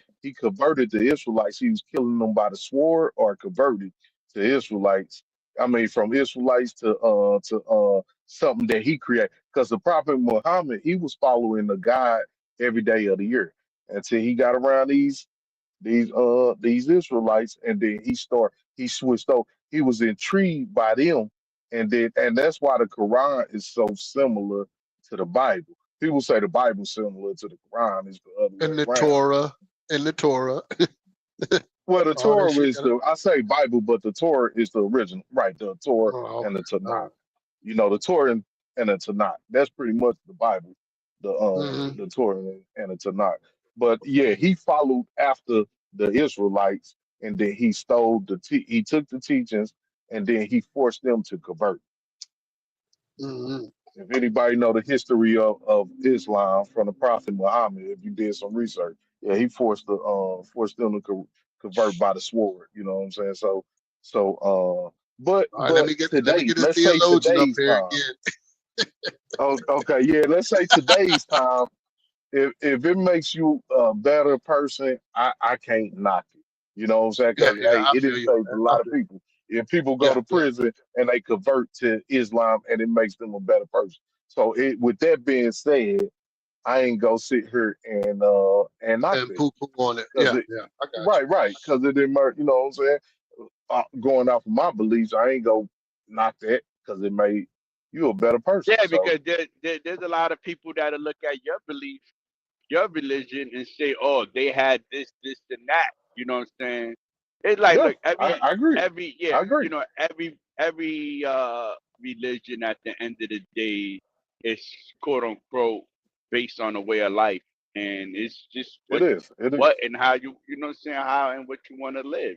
the Israelites. He was killing them by the sword or converted to Israelites. I mean, from Israelites to something that he created. Because the Prophet Muhammad, he was following the God every day of the year until he got around these Israelites, and then he switched over. He was intrigued by them, and that's why the Quran is so similar to the Bible. People say the Bible's similar to the Quran, is the other way And the around. Torah, and the Torah, Well, the all that Torah shit. is I say Bible, but the Torah is the original, right? The Torah Oh, and the okay. All Tanakh. right. The Torah and the Tanakh. That's pretty much the Bible, Mm-hmm. the Torah and the Tanakh. But yeah, he followed after the Israelites, and then he took the teachings, and then he forced them to convert. Mm-hmm. If anybody know the history of Islam from the Prophet Muhammad, if you did some research, yeah, he forced them to convert by the sword. You know what I'm saying? So All right, let me today, get a let's say theologian up today's here time. again. Okay, yeah, let's say today's time. If it makes you a better person, I can't knock it. You know what I'm saying? Yeah, Because yeah, hey, I it feel has you on saved a that. I lot of feel people. If people you. go Yeah, to yeah. prison and they convert to Islam and it makes them a better person. So with that being said, I ain't gonna sit here and knock And that poo poo on it. because Yeah, it yeah. I got you. right because it didn't you know what I'm saying. Going off of my beliefs, I ain't gonna knock that because it made you a better person. Yeah, So because there's a lot of people that'll look at your belief, your religion, and say, "Oh, they had this, and that." You know what I'm saying? It's like, yeah, look, I agree. yeah, I agree. every religion at the end of the day is quote unquote based on a way of life, and it's just It is. It is. what and how you know what I'm saying, how and what you want to live.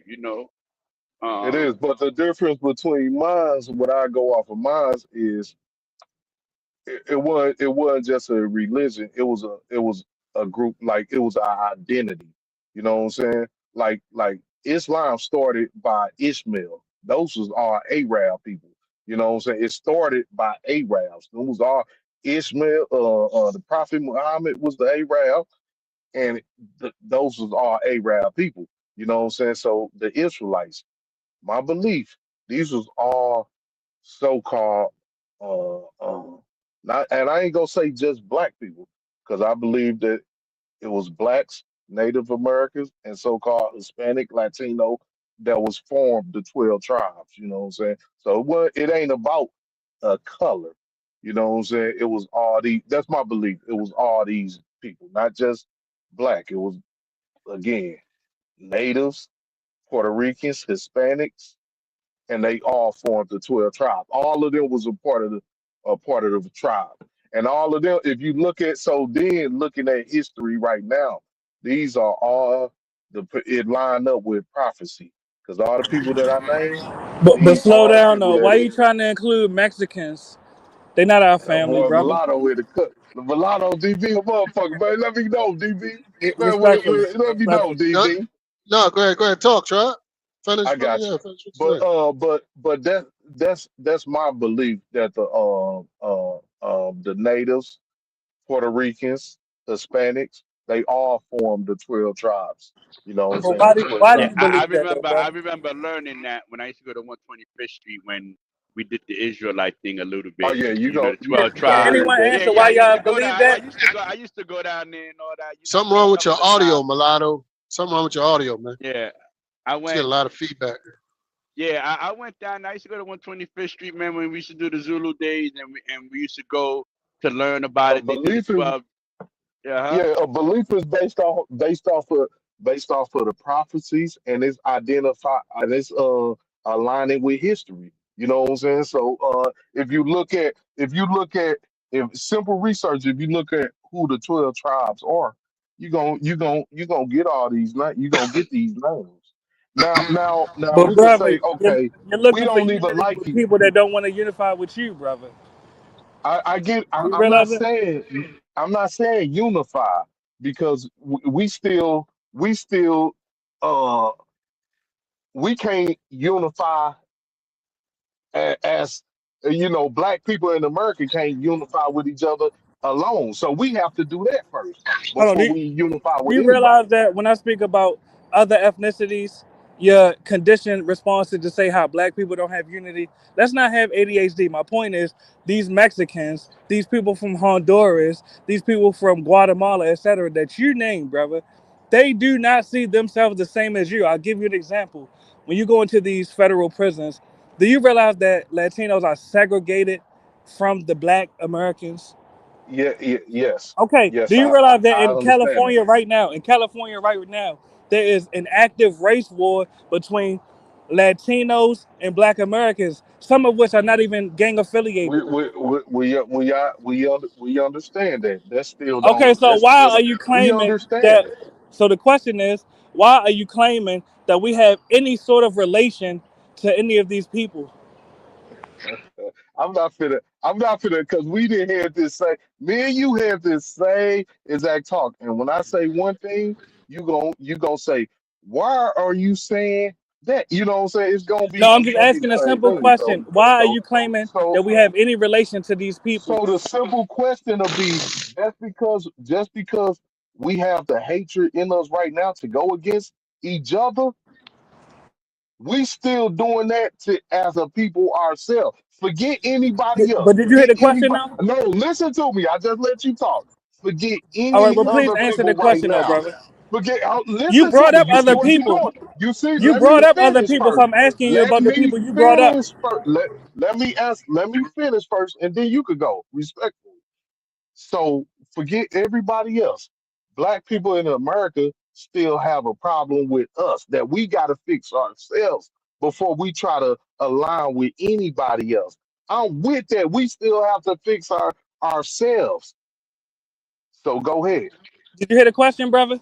It is. Um, But the difference between mines, what I go off of mines is it wasn't just a religion. It was a group, like it was our identity. You know what I'm saying? Like Islam started by Ishmael. Those was all Arab people. You know what I'm saying? It started by Arabs. Those was all Ishmael. The Prophet Muhammad was the Arab, and those was all Arab people. You know what I'm saying? So the Israelites, my belief, these was all so-called not, and I ain't gonna say just black people, because I believe that it was blacks, Native Americans, and so-called Hispanic, Latino that was formed the 12 tribes. You know what I'm saying? So it ain't about a color. You know what I'm saying? It was all these. That's my belief. It was all these people, not just black. It was again natives, Puerto Ricans, Hispanics, and they all formed the 12 tribes. All of them was a part of the tribe. And all of them, if you look at so then looking at history right now, these are all it lined up with prophecy. Because all the people that I named, But these slow are the down people though. that Why you trying to include Mexicans? They not our family, boy brother. mulatto with the cut. The mulatto DB a motherfucker, man. Let me know, DB. Man, Respectfully, let me know, respectfully. No, DB. no, go ahead, talk, try. I got you. Yeah, finish what you But saying. that's my belief that the natives, Puerto Ricans, Hispanics, they all form the 12 tribes. You know what I'm But saying? The 12 why do yeah, you tribes. I believe that though, remember I brother? remember learning that when I used to go to 125th Street when we did the Israelite thing a little Oh bit. yeah, you You know, go the you 12 Can go tribes. ahead, anyone Dave. Yeah, answer yeah, why I used y'all to go believe down. that? I used to go down there and all that. Something A wrong with your couple of audio, times. mulatto. Something wrong with your audio, man. Yeah, I Just get a went. lot of feedback. Yeah, I went down. I used to go to 125th Street, man, when we used to do the Zulu days, and we used to go to learn about A it. They do the belief is 12. Yeah, huh? yeah, a belief is based off of the prophecies, and it's identify and it's aligning with history. You know what I'm saying? So if simple research, if you look at who the 12 tribes are, you gonna get all these you gonna get these names. Now But we can say, brother, okay, you're we looking for don't even unity like with you. people that don't want to unify with you, brother. I get. You I'm not realize it? saying. I'm not saying unify because we still uh we can't unify as black people in America can't unify with each other alone. So we have to do that first Hold on. before we unify Do with you anybody. realize that when I speak about other ethnicities, your conditioned response is to say how black people don't have unity? Let's not have ADHD. My point is, these Mexicans, these people from Honduras, these people from Guatemala, etc., that you name, brother, they do not see themselves the same as you. I'll give you an example. When you go into these federal prisons, do you realize that Latinos are segregated from the black Americans? Yeah, yes, Okay. Do yes. you I, I realize that I understand that. in California right now, there is an active race war between Latinos and Black Americans, some of which are not even gang We affiliated. we we we understand that. That still don't. Okay, so That why still are don't. you We claiming understand that? that. So the question is, why are you claiming that we have any sort of relation to any of these people? I'm not finna because we didn't have this say me and you have this same exact talk. And when I say one thing, you gon' say, why are you saying? That you know what I'm saying? No, I'm It's just gonna be asking the a same simple thing. question. Why are So you claiming so that we have any relation to these people? so the simple question will be just because we have the hatred in us right now to go against each other, we still doing that to as a people ourselves. Forget anybody else. But did you hear Forget the question anybody. now? No, listen to me. I just let you talk. Forget All right, any well, please other answer the people right question, though, now. brother. Forget. You Listen to brought me. up You see other what you're people. doing. You see. You Let me brought up other finish people, so first. I'm asking you Let about the me people you brought up. finish first. Let me finish first, and then you could go respectfully. So forget everybody else. Black people in America still have a problem with us that we got to fix ourselves before we try to align with anybody else. I'm with that. We still have to fix ourselves. So go ahead. Did you hear the question, brother?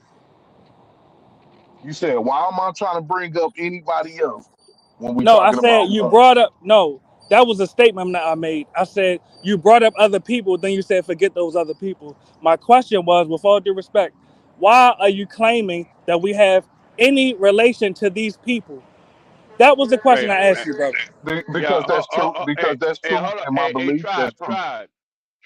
You said, why am I trying to bring up anybody else when we No, I talking said about you us? brought up. No, that was a statement that I made. I said you brought up other people, then you said forget those other people. My question was, with all due respect, why are you claiming that we have any relation to these people? That was the question Wait, I asked you, brother. yeah. Because that's true. Hey, Because that's hey, true hold on. in my Hey, belief. tribe, That's true. tribe,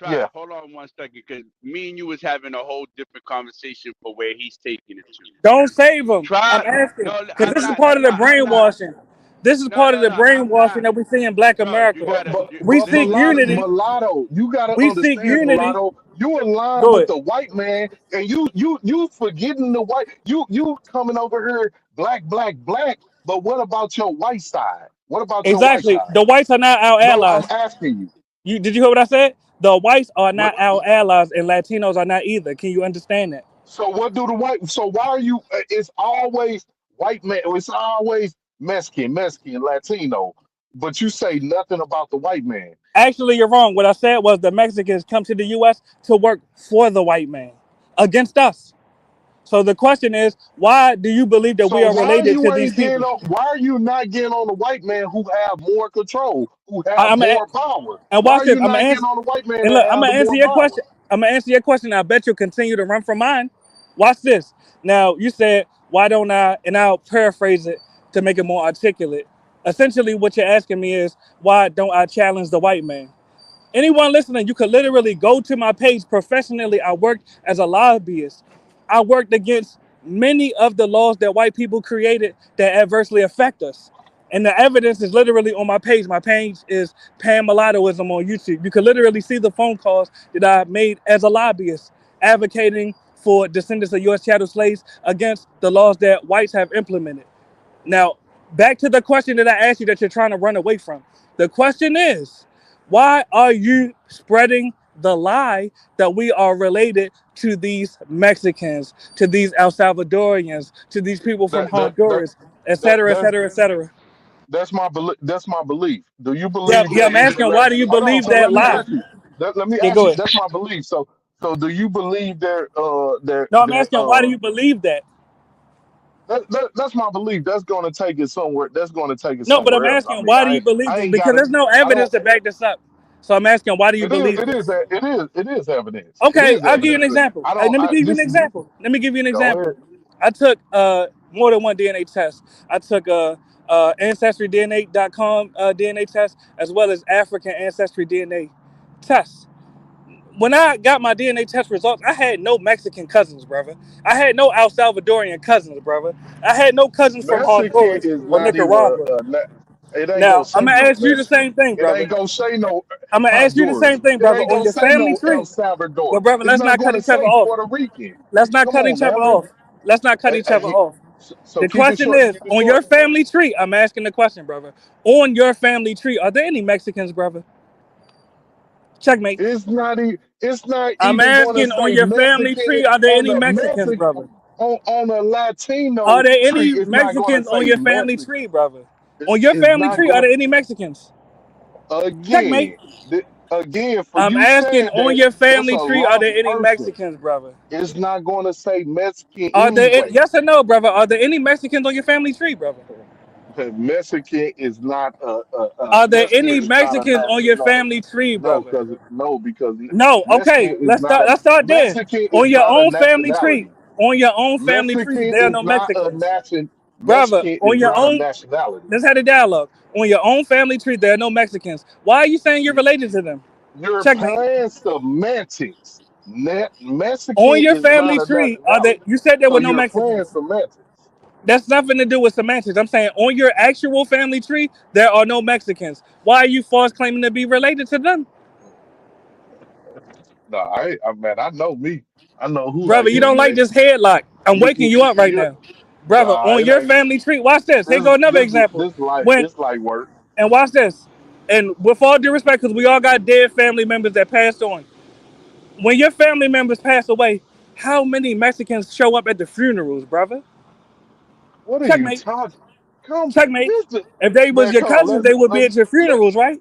Yeah. tribe. Hold on 1 second, because me and you was having a whole different conversation for where he's taking it to. Don't save them. I'm Tribe. asking No, because I'm this is not. part of the I'm not. brainwashing. This is No, part of no, the no. I'm brainwashing not. that we see in Black No, you America. gotta. We seek unity. Mulatto, you gotta We seek understand, unity. mulatto. You align Go with ahead. the white man, and you forgetting the white. You coming over here black, black, black. But what about your white side? What about your white Exactly. side? The whites are not our No, I'm allies. asking you. You did you hear what I said? The whites are What? not our allies, and Latinos are not either. Can you understand that? So what do the white? So why are you? It's always white man. It's always Mexican, Mexican, Latino. But you say nothing about the white man. Actually, you're wrong. What I said was the Mexicans come to the U.S. to work for the white man against us. So the question is, why do you believe that we So are related to these people? why are you not getting on the white man who have more control, who have I'm more power? and Why watch are this. you I'm gonna not getting answer. on the white man And that look, I'm have gonna the answer more your power? question. I'm gonna answer your question. I bet you'll continue to run from mine. Watch this. Now you said, why don't I? And I'll paraphrase it to make it more articulate. Essentially, what you're asking me is, why don't I challenge the white man? Anyone listening, you could literally go to my page. Professionally, I worked as a lobbyist. I worked against many of the laws that white people created that adversely affect us. And the evidence is literally on my page. My page is Pam Mulattoism on YouTube. You can literally see the phone calls that I made as a lobbyist, advocating for descendants of U.S. chattel slaves against the laws that whites have implemented. Now, back to the question that I asked you that you're trying to run away from. The question is, why are you spreading the lie that we are related to these Mexicans, to these El Salvadorians, to these people from That that that Honduras, et that cetera, et that's cetera, et cetera? that's my belief. That's my belief. Do you Yeah, believe yeah, that I'm in the asking, last? why do you Hold on. believe So that let me lie? ask you. Let me Yeah, ask go you. ahead. That's my belief. So do you believe No, I'm asking, why do you believe that? that's my belief. That's going to take it somewhere. That's going to take it No, but I'm somewhere else. I asking, mean, why do you believe I this? ain't Because got it. there's no I don't. evidence to back this up. So I'm asking, why do you It is. believe this? It is evidence. It Okay, is I'll give you evidence. an example. I don't. Let me give you an This is. example. Let me give you an Go ahead. example. I took more than one DNA test. I took a AncestryDNA.com DNA test as well as African Ancestry DNA test. When I got my DNA test results, I had no Mexican cousins, brother. I had no El Salvadorian cousins, brother. I had no cousins from Mexican Honduras is or not even. Nicaragua. It ain't gonna Now, I'm say gonna no ask you the Mexican. same thing, It brother. ain't gonna say no I'm gonna ask you the Honduras. same thing, It brother, ain't on gonna your say family no El tree. Salvador. But brother, It's let's not not cut gonna each other say off. Puerto Rican. Let's not Come cut on, each other man. off. Let's not cut each other off. So The keep it question short. is, Keep it on short. your family tree, I'm asking the question, brother. On your family tree, are there any Mexicans, brother? Checkmate. It's not I'm even gonna asking, on say your family Mexican tree, are there on any the Mexicans, Mexican brother? on a Are Latino there tree. any It's not gonna Mexicans on say your family Mexican. tree, brother? On your It's family not tree, are going there any Mexicans? Checkmate. again. Again, for I'm you asking, saying on that, your that's a family tree, are there lost any person. Mexicans, brother? It's not going to say Mexican Are there anyway. yes or no, brother? Are there any Mexicans on your family tree, brother? Mexican is not Are there Mexican any is not a Mexicans on your nationality. family tree, No, brother? because No. Okay. Mexican is not a Let's start there. Mexican On is your not a own family tree. nationality. On your own family tree, Mexican there are is no not a Mexicans. nation. brother. Mexican On is your not a own, nationality. let's have a dialogue. On your own family tree, there are no Mexicans. Why are you saying you're related to them? You're Checkmate. playing semantics. On Mexican your is not family a tree, are there? nationality. You said there So were no you're playing Mexicans. semantics. That's nothing to do with semantics. I'm saying on your actual family tree, there are no Mexicans. Why are you false claiming to be related to them? No, man, I know me. I know who I Brother, you am, don't like man. this headlock. I'm waking you up right You're, now. Brother, nah, on it your ain't. family tree, watch this. Here This go another this example. this light When it's light work. and watch this. And with all due respect, because we all got dead family members that passed on. When your family members pass away, how many Mexicans show up at the funerals, brother? What are you Checkmate. talking? Come, Checkmate. this the If they was man. your Come on, cousins, they would be at your let funerals, right?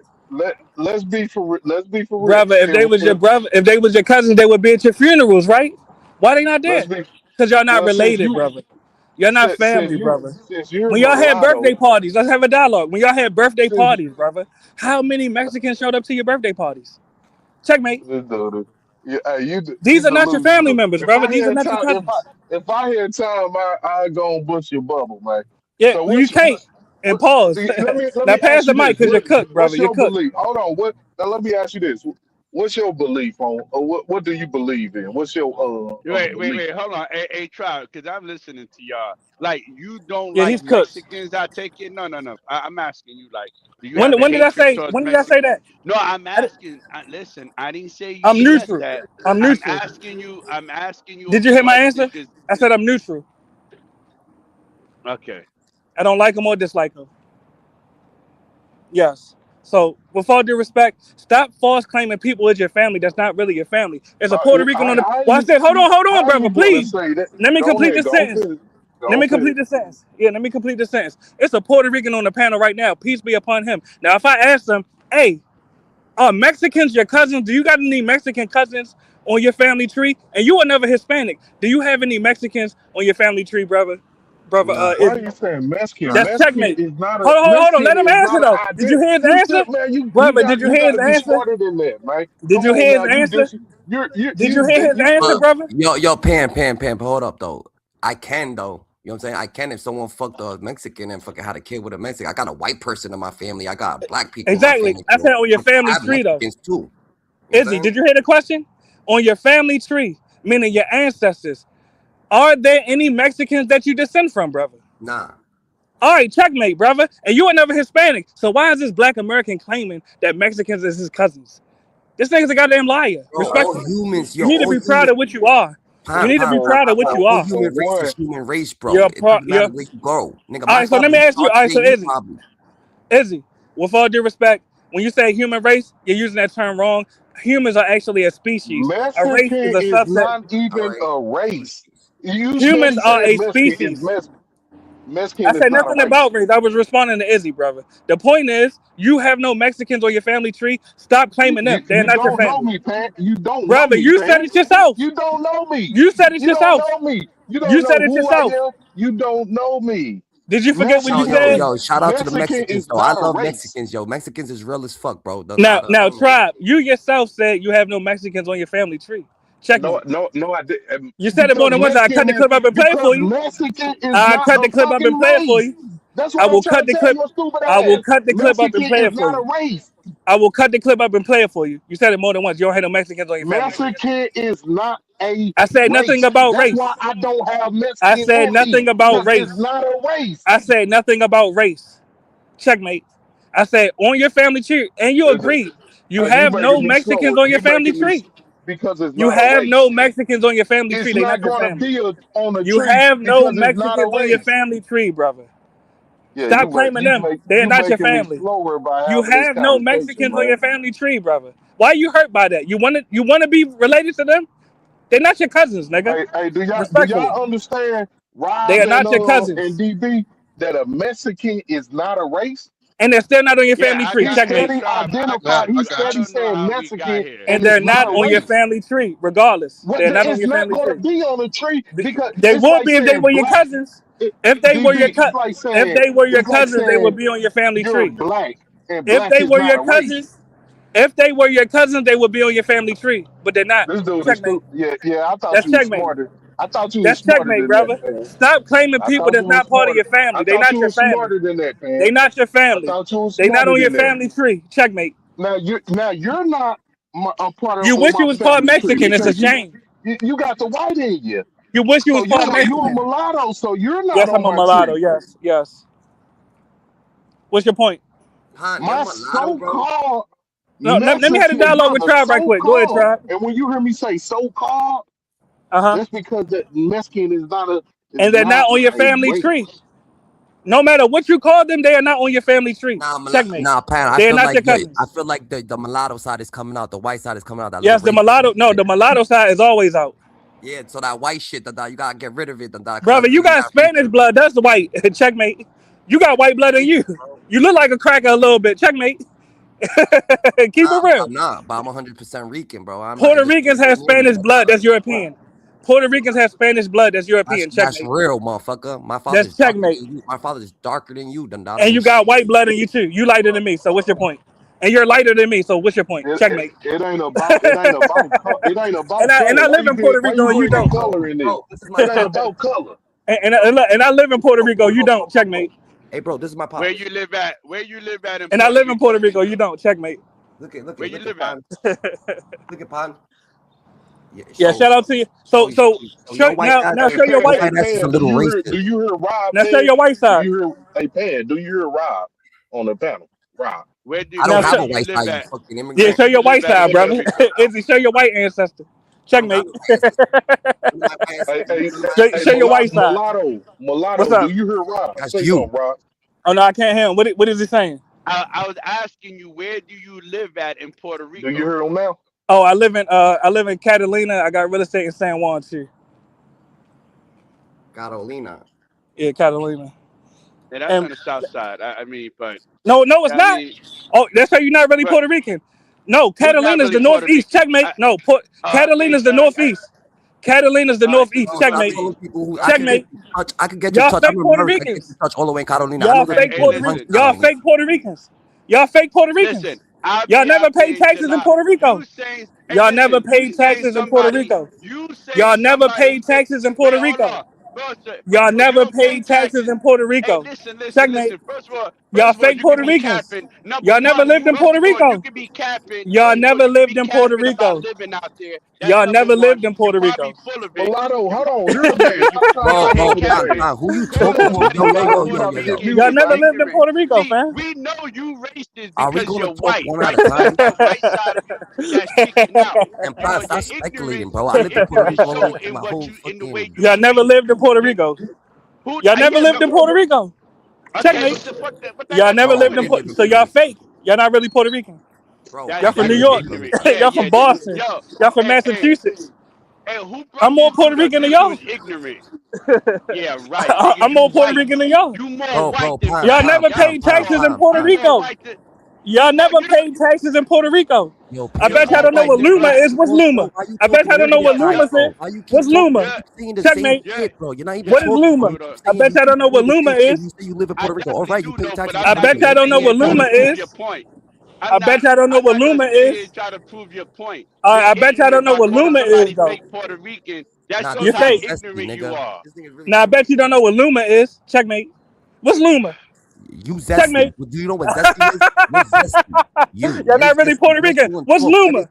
let's be for real. Brother, if they was your If brother, if they was your cousins, they would be at your funerals, right? Why they not let's there? be Because y'all not well related, brother. You're not family, brother. since you're When y'all had birthday mulatto, parties, let's have a dialogue. When y'all had birthday since parties, brother, how many Mexicans showed up to your birthday parties? Checkmate. this dude, yeah, hey, you These are not your family delusional. members, brother. These are not your cousins. If I had time, I go and bust your bubble, man. Yeah, So well, you can't. And what pause. let Now me pass ask the you mic this. because you're cooked, brother. What's You're your cooked. belief? Hold on. Now let me ask you this. What's your belief on or what do you believe in? What's your belief? Wait. Hold on. Hey, try, because I'm listening to y'all. Like, you don't Yeah, like he's cooked. Mexicans, I take it? No. I'm asking you, like, do you When, have a when did I hatred say? towards When did I say Mexicans? that? No, I'm I, asking. Listen, I didn't say you am said neutral. that. I'm I'm neutral. asking you. I'm asking you a Did you hear my question, answer? I said I'm neutral. okay. I don't like him or dislike him. Yes. So, with all due respect, stop false claiming people as your family. That's not really your family. There's a Puerto Rican on the. Watch this. Hold on, How brother. you gonna Please. say that? Let me Go complete ahead, this go sentence. finish. Let Go me finish. complete the sentence. Yeah, let me complete the sentence. It's a Puerto Rican on the panel right now. Peace be upon him. Now, if I ask them, hey, are Mexicans your cousins? Do you got any Mexican cousins on your family tree? And you are never Hispanic. Do you have any Mexicans on your family tree, brother? Brother, Nah, Why are Izzy? you saying Mexican? nah. That's checkmate. Hold on. Mexican Let him is answer not an though. Did you identity. hear his You still answer? man, Brother, did you you hear gotta his be answer? smarter than that, man. Did Come you on hear now, his answer? Did you hear his answer, But brother? Yo, Pam, hold up though. I can though. You know what I'm saying? I can if someone fucked a Mexican and fucking had a kid with a Mexican. I got a white person in my family. I got black people in my Exactly. family. I said on your I family have tree though. Mexicans too. You know what I'm Izzy, saying? did you hear the question? On your family tree, meaning your ancestors, are there any Mexicans that you descend from, brother? Nah. All right, checkmate, brother. And you are never Hispanic. So why is this black American claiming that Mexicans is his cousins? This nigga's a goddamn liar. Bro, all Respectfully. humans, You yo, need to all be proud humans, of what you are. You need to be proud of what for you all are. human race one. is human race, bro. You're It doesn't matter where you go. Nigga, all my right, so let father me ask you. All right, retarded so than you Izzy, probably. Izzy, with all due respect, when you say human race, you're using that term wrong. Humans are actually a species. A race is Mexican a is subset. not All even right. a race. You Humans steady are saying a species. I Mexican is said not a nothing race. about race. I was responding to Izzy, brother. The point is, you have no Mexicans on your family tree. Stop claiming them. They're You not your don't know family. me, Pat. You don't know Brother, me, you said Pat. it yourself. You don't know me. You said it You don't yourself. know me. You don't You know said it who I yourself. am. You don't know me. Did you forget what you said? Yo, shout out to the Mexican Mexicans, is though. I not a love race. Mexicans, yo. Mexicans is real as fuck, bro. Now, tribe, you yourself said you have no Mexicans on your family tree. Checkmate. No, I did. You said it more than once. I cut the clip up and play it for you. Mexican is I not cut a the clip up and fucking play it for race. you. That's I what I'm will trying cut to the tell clip. your stupid I will ass. cut the clip up and Mexican play is it for not a you. race. I will cut the clip up and play it for you. You said it more than once. You don't have no Mexicans on your family tree. Mexican is not a I said nothing race. about That's race. why I don't have I Mexican said in me nothing about because it's race. not a race. I said nothing about race. Checkmate. I said on your family tree, and you agreed. You You have no making me Mexicans slower. on your You family making me tree. because it's You not a have no race. Mexicans on your family tree. It's They're not not your gonna family. be on a You tree have no because it's not a Mexicans on your race. family tree, brother. Yeah, Stop claiming them. They're you not your making me family. slower by You having this have no conversation, Mexicans on man. your family tree, brother. Why are you hurt by that? You wanna be related to them? They're not your cousins, nigga. Hey, do Respectfully. y'all understand They Rob are not your and cousins. DB that a Mexican is not a race? And they're still not on your Yeah, family I tree. He got. Checkmate. Hey, steady Tribe, nah, he I I got steady you. don't know saying how we got Mexican here. And and they're it's not not a on your race. family tree, regardless. What They're not on it's your not family gonna tree. be on a tree because They it's would like be if they saying were your black cousins. If they were your DB, if they were your it's like cousins, they would saying be on your family you're tree. black and If black they is were not your a race. cousins, if they were your cousins, they would be on your family tree. But they're not. This dude is Checkmate. stupid. Yeah, I thought That's you were checkmate. smarter. I thought you was That's smarter checkmate, than that, brother. man. Stop claiming I people thought that's you was not part of smarter. your family. I They thought not you your was family. smarter than that, They man. not your I family. thought you was They not smarter on your than that. family tree. Checkmate. Now you're not a part of You on wish my you was part family tree Mexican. It's a because shame. you got the white in you. You wish you So was part you a Mexican. mulatto. So you're not Yes, on I'm a my mulatto. tree. Yes, yes. What's your point? Huh? You're My mulatto, bro? so-called No, let me have a Mexican dialogue with brother, Tribe right quick. Go ahead, so-called. Tribe. And when you hear me say so-called, Uh-huh. that's because that Mexican is And they're not on your a family race. tree. No matter what you call them, they are not on your family tree. Checkmate. Nah, Pan. I They are feel not like your cousins. I feel like the mulatto side is coming out, the white side is coming out. That Yes, the little mulatto. racist No, shit. the mulatto side is always out. Yeah, so that white shit, you gotta get rid of it, 'cause Brother, I you feel got Spanish blood. That's the white. Checkmate. You got white blood in you. You look like a cracker a little bit. Checkmate. Keep it real. I'm not, but I'm 100% Rican, bro. I'm Puerto not. Ricans have Spanish blood. That's European. Puerto Ricans have Spanish blood. That's European. That's Checkmate. real, motherfucker. My That's father's darker checkmate. than you. My father's darker than you, Dundada. And you got white blood in you too. You lighter than me. So what's your point? And you're lighter than me. So what's your point? Checkmate. It ain't about it ain't about And I color. live in Puerto Why Rico you and you bringing don't. color in Bro, this? this is my It ain't about color. And I live in Puerto Rico. You don't. Checkmate. Hey, bro, this is my pops. Where you live at? Where you live at in And I Puerto live in Rico? Puerto Rico. You don't. Checkmate. Look Where you live at? Look at Pan. Yeah, shout out to you. So your white ass, now show your white. ass is a little racist. Do you hear Rob? Now show your white side. Pan, do you hear Rob on the panel? Rob. Where do I don't Now have a you white live side, you at? fucking immigrant. Yeah, show your white live at side, in brother. Puerto Rico? Izzy, show your white ancestor. Checkmate. Show your white side. Mulatto, What's up? do you hear Rob? That's Say you. something, Rob. Oh no, I can't hear him. What is he saying? I was asking you, where do you live at in Puerto Rico? Do you hear him now? Oh, I live in Catalina. I got real estate in San Juan too. Catalina. Yeah, Catalina. Yeah, that's on the south side. I mean, but no, it's not. mean, Oh, that's how you're not really Puerto Rican. No, Catalina's really the northeast. Checkmate. No, Catalina's the northeast. Catalina's the northeast. Checkmate. Checkmate. I could get you Y'all touch. fake I'm Puerto American. I can Ricans. get you touch all the way in Carolina. Y'all fake Puerto Ricans. Y'all fake Puerto Ricans. Y'all fake Puerto Ricans. Listen, y'all never paid taxes in Puerto Rico. Y'all never paid taxes in Puerto Rico. Y'all never paid taxes in Puerto Rico. Y'all never paid taxes in Puerto Rico. Listen. First of all, y'all fake Puerto Ricans. Y'all never lived in Puerto Rico. You could be capping. Y'all never lived in Puerto Rico. Living out there. Y'all never lived in Puerto Rico. Mulatto, hold on. You're a man. Who you talking to? Y'all never lived in Puerto Rico, fam. We know you racist Are we because gonna you're talk white. one at a time? The white side of you that's sticking out. And plus, stop speculating, bro. I live in Puerto Rico all the way my whole fucking. Y'all never lived in Puerto Rico. Y'all never lived in Puerto Rico. Checkmate. Y'all never lived in Puerto Rico. So y'all fake. Y'all not really Puerto Rican. Bro, y'all from New York. Y'all from Boston. Y'all from Massachusetts. I'm more Puerto Rican than y'all. Yeah, right. I'm more Puerto Rican than y'all. You more white than y'all never paid taxes in Puerto Rico. Y'all never paid taxes in Puerto Rico. I bet y'all don't know what Luma is. What's Luma? I bet y'all don't know what Luma is. What's Luma? Checkmate. What is Luma? I bet y'all don't know what Luma is. You live in Puerto Rico. All right, you pay taxes. I bet y'all don't know what Luma is. I bet y'all don't know what Luma is. Try to prove your point. I bet y'all don't know what Luma is, though. Puerto Rican. That's You're fake. Ignorant you are. Now I bet you don't know what Luma is. Checkmate. What's Luma? You zesty. Do you know what zesty is? What's zesty? You're not really Puerto Rican. What's Luma?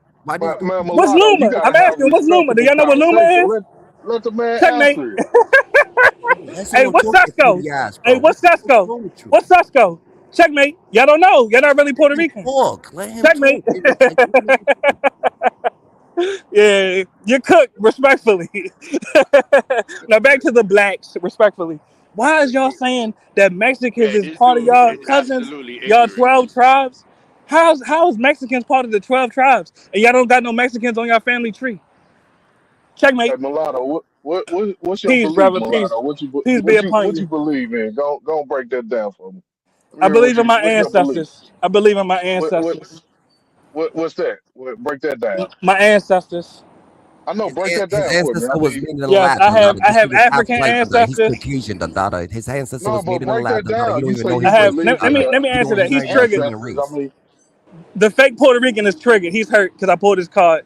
What's Luma? I'm asking, what's Luma? Do y'all know what Luma is? Let the man Checkmate. answer. Hey, what's Susco? Hey, what's Susco? What's Susco? Checkmate. Y'all don't know. Y'all not really Puerto Rican. Checkmate. Yeah, you cook respectfully. Now back to the blacks, respectfully. Why is y'all saying that Mexicans is part of y'all cousins, y'all 12 tribes? How is Mexicans part of the 12 tribes and y'all don't got no Mexicans on your family tree? Checkmate. Hey, Mulatto, what's your Peace, belief, brother. Mulatto? What you believe in? Go break that down for me. I believe in my ancestors. I believe in my ancestors. What's that? Break that down. My ancestors. I know. Break that down for me. Yes, I have African ancestors. He's Caucasian, His ancestor was made in the break lab. that down. You You don't say even know you his believe let me answer that. He's ancestors. triggered. The fake Puerto Rican is triggered. He's hurt because I pulled his card.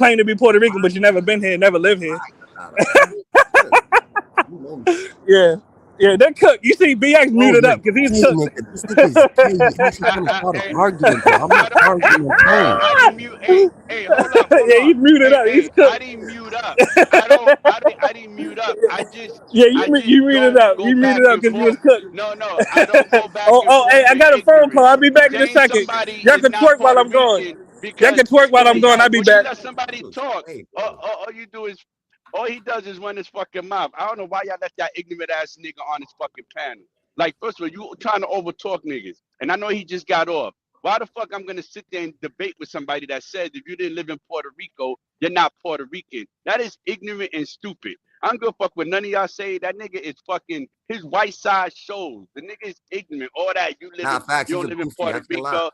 claim to be Puerto Rican, but you never been here, never lived here. Yeah. Yeah, that Cook. You see BX muted up because he's Cook. This nigga's actually trying to start an argument, bro. I'm not arguing with him. I didn't mute. Hey, hold up. Hold Yeah, he's on. muted up. He's I Cook. didn't mute up. I didn't mute up. I just You muted up. go You back muted up and because you was forth. Cook. No, I don't go back and Oh, forth hey, I with got a phone call. I'll ignorance. be back in a Saying second. somebody Y'all is can not twerk while Puerto I'm gone. Rican Y'all because can twerk while I'm gone. I'll be once you back. let somebody talk, Hey, all you do is all he does is run his fucking mouth. I don't know why y'all let that ignorant ass nigga on his fucking panel. Like, first of all, you trying to overtalk niggas. And I know he just got off. Why the fuck I'm gonna sit there and debate with somebody that says if you didn't live in Puerto Rico, you're not Puerto Rican? That is ignorant and stupid. I don't give a fuck what none of y'all say. That nigga is fucking, his white side shows. The nigga is ignorant. All that, you Nah, facts. don't He's a live in goofy. I Puerto can't lie. Rico.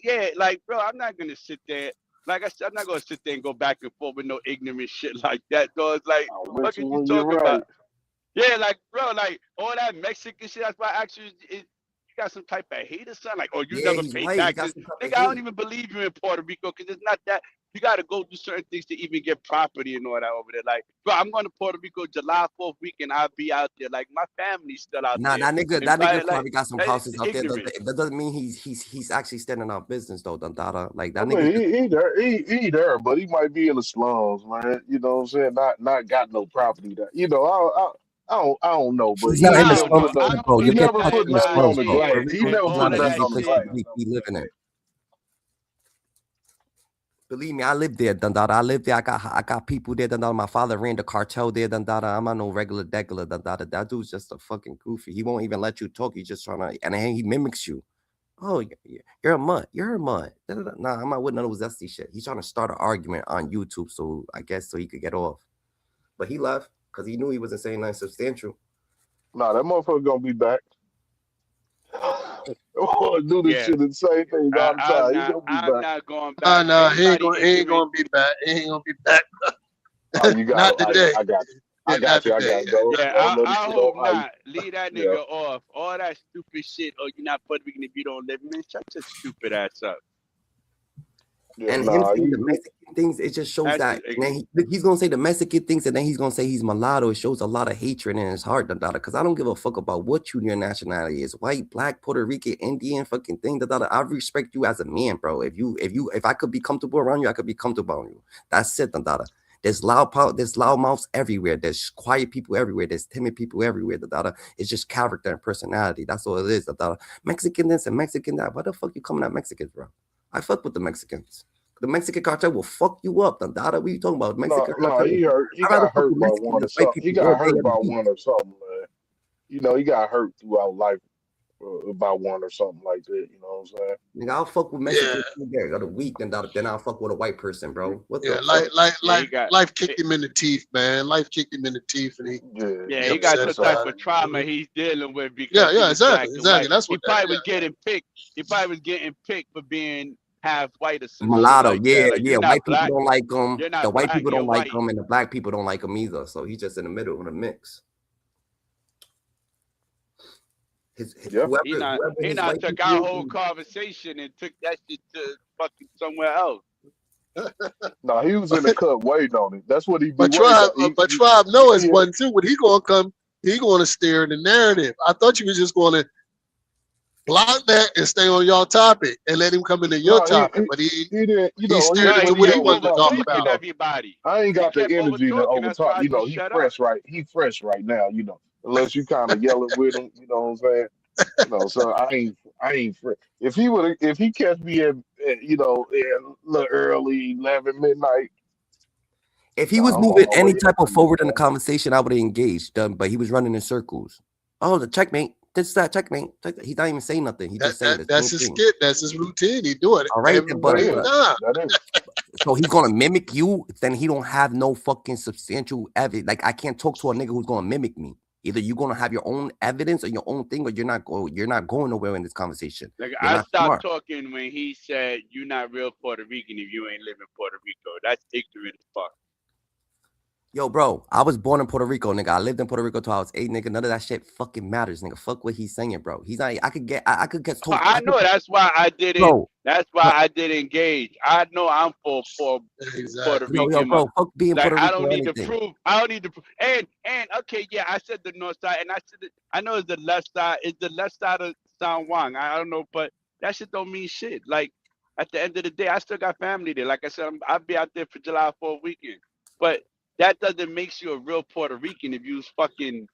Yeah, like, bro, I'm not gonna sit there. Like I said, I'm not gonna sit there and go back and forth with no ignorant shit like that. So it's like, I'm what with are you you when you're talking right. about? Yeah, like, bro, like all that Mexican shit. That's why I asked you, you got some type of hate or something? Like, oh, you Yeah, never he's pay white. He got taxes. some type of Nigga, I don't hate. even believe you in Puerto Rico because it's not that. You got to go do certain things to even get property and all that over there. Like, bro, I'm going to Puerto Rico July 4th weekend. I'll be out there. Like, my family's still out Nah, there. that nigga And probably like, got some that is houses out there. ignorant. That doesn't mean he's actually standing on business though, Dundada. Like I that mean, nigga. he there, but he might be in the slums, man. You know what I'm saying? Not got no property there. You know, I don't know, but He's he not in ain't the I never don't know. slums put though, I no, don't bro. he You believe can't never put none him of put in the that nothing on slums, the bro. shit Puerto glass. He Rico never is all put not of an nothing that easy on the place shit. to glass. be living in. Believe me, I lived there, Dundada. I lived there. I got people there, Dundada. My father ran the cartel there, Dundada. I'm not no regular degular, Dundada. That dude's just a fucking goofy. He won't even let you talk. He's just trying to, and then he mimics you. Oh, you're a mutt. You're a mutt. Nah, I'm not with none of those zesty shit. He's trying to start an argument on YouTube, so I guess so he could get off. But he left because he knew he wasn't saying nothing substantial. Nah, that motherfucker gonna be back. Do this Yeah. shit the same things all the time. He gonna be I'm back. not going Nah, back. nah, he ain't Anybody gonna ignorant. be back. He ain't gonna be back. Oh, you got Not it. today. I got you. Yeah, I not got you. I today. got to go. Yeah, Don't let him I get hope on ice. not. Leave that Yeah. nigga off. All that stupid shit. Oh, you're not Puerto Rican if you don't live. Man, shut your stupid ass up. Yeah, And him nah, saying the you Mexican things, it just shows That's that. just And then he's gonna say the Mexican things, and then he's gonna say he's mulatto. It shows a lot of hatred in his heart, Because I don't give a fuck about what your nationality is, white, black, Puerto Rican, Indian, fucking thing, I respect you as a man, bro. If I could be comfortable around you, I could be comfortable around you. That's it, There's loud mouths everywhere. There's quiet people everywhere. There's timid people everywhere. It's just character and personality. That's all it is. Mexican this and Mexican that. Why the fuck you coming at Mexicans, bro? I fuck with the Mexicans. The Mexican cartel will fuck you up. What are you talking about? Mexican no, cartel. he hurt. He I'd rather got fuck hurt with by Mexicans one than or white something. He people all got day hurt every by week. one or something, man. You know, he got hurt throughout life by one or something like that. You know what I'm saying? Nigga, I'll fuck with Mexicans there of the week, then I'll fuck with a white person, bro. What Yeah, the fuck? life kicked him in the teeth, man. Life kicked him in the teeth, and Yeah, he he got upset some type about of it. trauma he's dealing with because Yeah, he yeah, was black exactly, and white. That's He what probably that. was getting picked. He probably was getting picked for being half white or some shit Mulatto, like that. Like, you're not white people black. don't like him. You're The not white black. people You're don't like white. him, and the black people don't like him either. So he's just in the middle in a mix. Yeah. He not took people our is, whole conversation and took that shit to fucking somewhere else. No, he was in the cut waiting on it. That's what he be But waiting Tribe, on. but Tribe knows he- one too. When he gonna come, he gonna steer the narrative. I thought you was just gonna block that and stay on your topic and let him come into your No, topic. But he didn't. You he know, steered No, it he to what he kept wanted to overtalk. talk overtalking about. everybody. I ain't got He the kept energy to overtalking. That's why overtalk. I You know, just he shut fresh up. right. He fresh right now. You know, unless you kind of yelling with him. You know what I'm saying? You know, so I ain't fresh. If he catch me at you know, a little early, 11 midnight. if he was I'm moving on my any way type up of in there, forward in the man. conversation, I would have engaged. But he was running in circles. Oh, the checkmate. This is that checkmate. He's not even saying nothing. He just saying the That's same his thing. skit. That's his routine. He do it All right, every but time. That is. so he's gonna mimic you. Then he don't have no fucking substantial evidence. Like I can't talk to a nigga who's gonna mimic me. Either you're gonna have your own evidence or your own thing, or you're not going nowhere in this conversation. Like, You're I not stopped smart. talking when he said, "You're not real Puerto Rican if you ain't live in Puerto Rico." That's ignorant as fuck. Yo, bro, I was born in Puerto Rico, nigga. I lived in Puerto Rico till I was 8, nigga. None of that shit fucking matters, nigga. Fuck what he's saying, bro. He's not. I could get told. I know. That's why I didn't. Bro, That's why I didn't engage. I know I'm for Puerto Exactly. yo, Rican. bro, fuck being Like, Puerto I Rico don't or need to anything. prove. I don't need to prove. And okay, yeah, I said the north side, and I said I know it's the left side. It's the left side of San Juan. I don't know, but that shit don't mean shit. Like, at the end of the day, I still got family there. Like I said, I'll be out there for July 4th weekend. But that doesn't make you a real Puerto Rican if you was fucking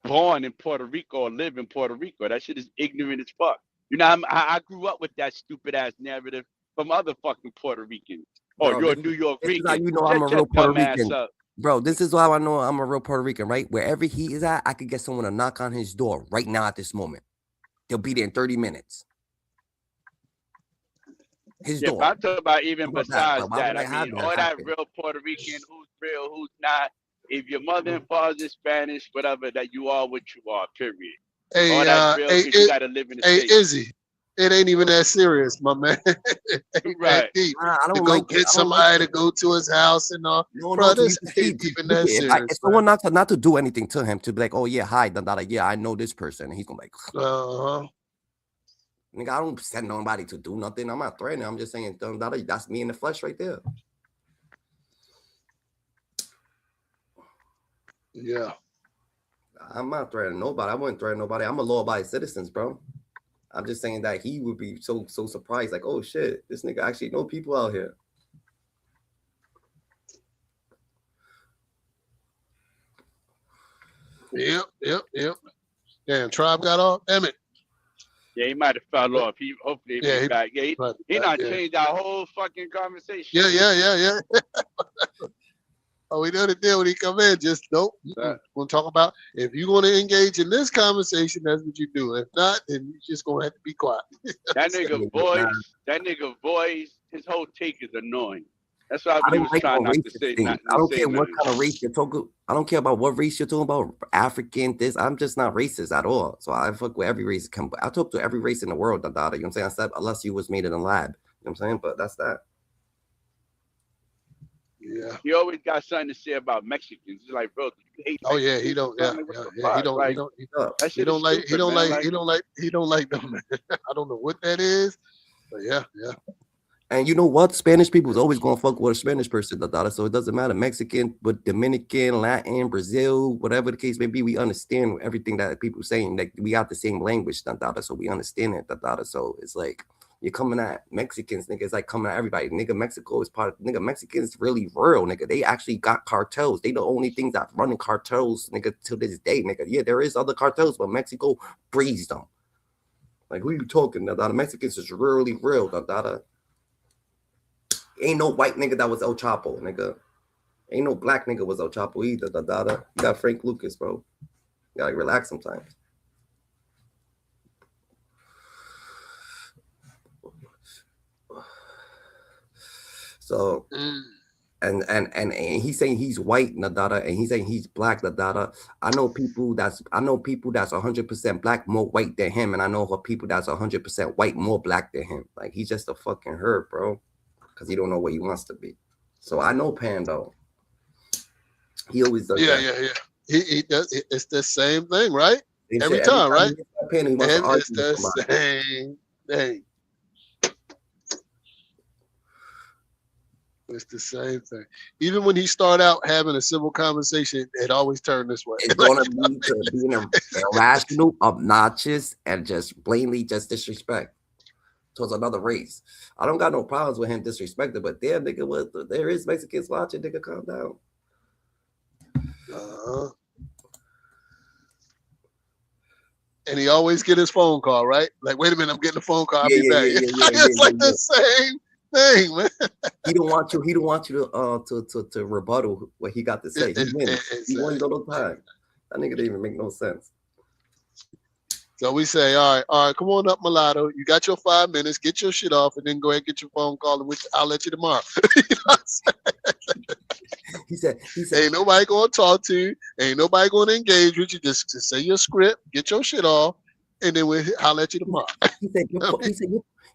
born in Puerto Rico or live in Puerto Rico. That shit is ignorant as fuck. You know, I grew up with that stupid ass narrative from other fucking Puerto Ricans. Oh, Bro, you're a this New York is how Rican. you know I'm a Shut your real Puerto dumb ass Rican. up. Bro, this is how I know I'm a real Puerto Rican, right? Wherever he is at, I could get someone to knock on his door right now at this moment. They'll be there in 30 minutes. His Yeah, door. but I'm talking about How even about that? besides Why that. would I I have mean, that all that happen? real Puerto Rican, who's real, who's not. If your mother and father's is Spanish, whatever, that you are what you are, period. All Hey, that's real because you got to live in the hey, States. Izzy, it ain't even that serious, my man. It ain't that Right. deep. Nah, I To don't go like it. get I don't like somebody it. to go to his house and all. No, Bro, to this you see, ain't even that if serious, someone man. not to do anything to him, to be like, oh yeah, hi, yeah, I know this person, and he's gonna be like, Uh-huh. nigga, I don't send nobody to do nothing. I'm not threatening. I'm just saying, that's me in the flesh right there. Yeah. I'm not threatening nobody. I wouldn't threaten nobody. I'm a law-abiding citizen, bro. I'm just saying that he would be so surprised, like, oh shit, this nigga actually know people out here. Yep. Damn, Tribe got off. Damn it. Yeah, he might have fell off. Hopefully Yeah, he back. Yeah, but, he not yeah. changed our whole fucking conversation. Yeah. Oh, we know the deal when he come in. Just nope. We'll talk about if you're going to engage in this conversation, that's what you do. If not, then you just gonna have to be quiet. That nigga voice, his whole take is annoying. That's why I he don't was like trying no not to racist say thing. nothing. I don't care what kind of race you're talking. I don't care about what race you're talking about. African, this. I'm just not racist at all. So I fuck with every race. I talk to every race in the world. You know what I'm saying? Except unless you was made in a lab. You know what I'm saying? But that's that. Yeah. He always got something to say about Mexicans. He's like, bro, you hate Oh yeah, Mexicans? he don't. I'm Yeah, like, what the yeah. He fuck? don't. Like, He don't. that He shit don't is like. stupid, He don't man. like. He don't like. He don't like them. I don't know what that is, but yeah. And you know what? Spanish people is always gonna fuck with a Spanish person, so it doesn't matter. Mexican, but Dominican, Latin, Brazil, whatever the case may be, we understand everything that people saying. Like we got the same language, so we understand it, so it's like you're coming at Mexicans, nigga. It's like coming at everybody. Nigga, Mexico is part of nigga. Mexicans really real, nigga. They actually got cartels. They the only things that running cartels, nigga, to this day, nigga. Yeah, there is other cartels, but Mexico breeds them. Like who you talking about? Mexicans is really real, Ain't no white nigga that was El Chapo, nigga. Ain't no black nigga was El Chapo either, You got Frank Lucas, bro. You gotta relax sometimes. So, and he's saying he's white, and he's saying he's black, I know people that's 100% black more white than him, and I know people that's 100% white more black than him. Like he's just a fucking herd, bro. Because he don't know what he wants to be. So I know Pando. He always does that. Yeah. He does. It's the same thing, right? Every Every time, right? Pando, he wants to And it's argue the with somebody. same thing. It's the same thing. Even when he start out having a civil conversation, it always turn this way. It's gonna be to being irrational, obnoxious, and just blatantly just disrespect towards another race. I don't got no problems with him disrespecting, but damn, nigga, what there is Mexicans watching, nigga, calm down. And he always get his phone call, right? Like, wait a minute, I'm getting a phone call. I'll be back. It's like the same thing, man. He don't want you to rebuttal what he got to say. He wins. He wins all the time. That nigga didn't even make no sense. So we say, all right, come on up, mulatto. You got your 5 minutes. Get your shit off, and then go ahead and get your phone call, and I'll let you tomorrow. You know what I'm saying? He said, ain't nobody gonna talk to you. Ain't nobody gonna engage with you. Just say your script, get your shit off, and then I'll let you tomorrow.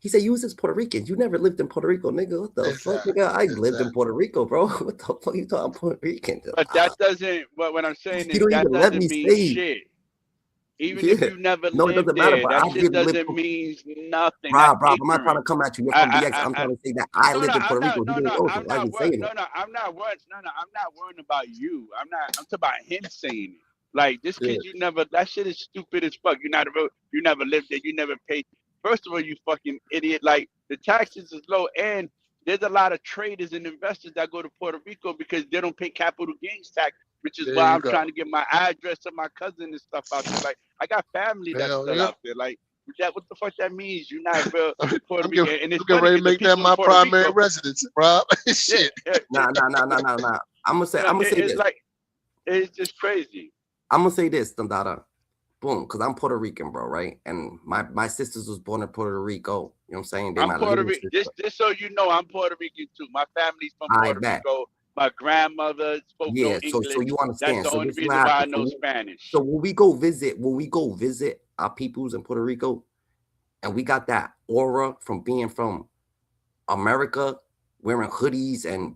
He said, you was Puerto Rican. You never lived in Puerto Rico, nigga. What the fuck, nigga? I lived in Puerto Rico, bro. What the fuck you talking Puerto Rican? But that doesn't. What I'm saying is that doesn't mean shit. Even if you never lived there, that shit doesn't mean nothing. Bro, I'm not trying to come at you. You're from DX. I'm trying to say that I lived in Puerto Rico. I'm not worried. I'm not worrying about you. I'm talking about him saying it. Like this kid, you never. That shit is stupid as fuck. You never lived there. You never paid. First of all, you fucking idiot. Like the taxes is low, and there's a lot of traders and investors that go to Puerto Rico because they don't pay capital gains tax, which is why I'm trying to get my address to my cousin and stuff out there. Like I got family that's still out there. Like that, what the fuck that means? You're not real Puerto Rican, and it's ready to make that my primary residence, bro. Shit. Nah. I'm gonna say it's this. like it's just crazy. I'm gonna say this, Dandara. Boom, because I'm Puerto Rican, bro, right? And my sisters was born in Puerto Rico. You know what I'm saying? They I'm my Puerto little Rican. sister. Just so you know, I'm Puerto Rican too. My family's from I Puerto bet. Rico. My grandmother spoke no Yeah, so English. you That's understand. the So only this is what reason why I happens. know Spanish. So when we go visit our peoples in Puerto Rico, and we got that aura from being from America, wearing hoodies and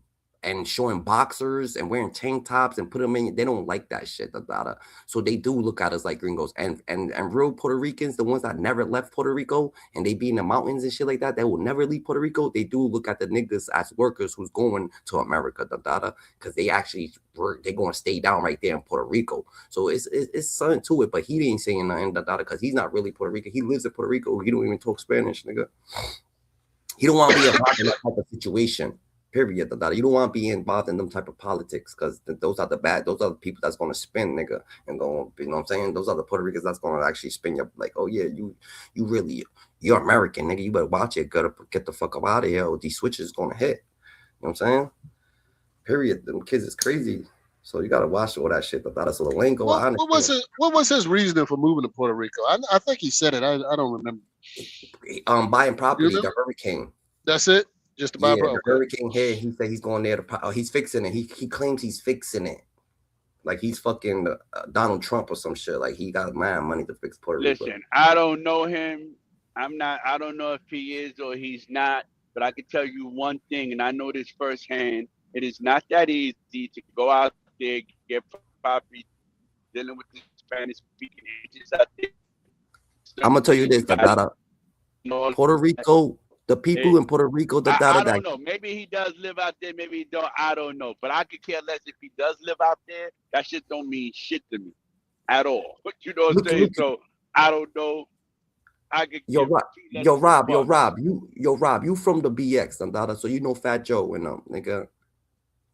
showing boxers and wearing tank tops and put them in. They don't like that shit. So they do look at us like gringos. And real Puerto Ricans, the ones that never left Puerto Rico and they be in the mountains and shit like that, they will never leave Puerto Rico. They do look at the niggas as workers who's going to America, because they actually work. They going to stay down right there in Puerto Rico. So it's something to it. But he ain't saying nothing, because he's not really Puerto Rican. He lives in Puerto Rico. He don't even talk Spanish, nigga. He don't want to be involved in that type of situation. Period. You don't want to be involved in them type of politics, because those are the people that's going to spin, nigga, and go, you know what I'm saying? Those are the Puerto Ricans that's going to actually spin you like, oh yeah, you're American, nigga. You better watch it. Gotta get the fuck up out of here, or these switches going to hit. You know what I'm saying? Period. Them kids is crazy. So you gotta watch all that shit. So the lingo. What was his reasoning for moving to Puerto Rico? I think he said it. I don't remember. Buying property, the hurricane. That's it. Just to buy property. The hurricane here. He said he's going there to. He's fixing it. He claims he's fixing it. Like he's fucking Donald Trump or some shit. Like he got mad money to fix Puerto Rico. Listen, I don't know him. I don't know if he is or he's not. But I can tell you one thing, and I know this firsthand. It is not that easy to go out there, get property, dealing with the Spanish speaking agents out there. I'm gonna tell you this, Puerto Rico, the people in Puerto Rico, I don't know. Maybe he does live out there, maybe he don't. I don't know. But I could care less if he does live out there. That shit don't mean shit to me at all. But you know what I'm saying? So I don't know. Yo, Rob, you from the BX, so you know Fat Joe and nigga.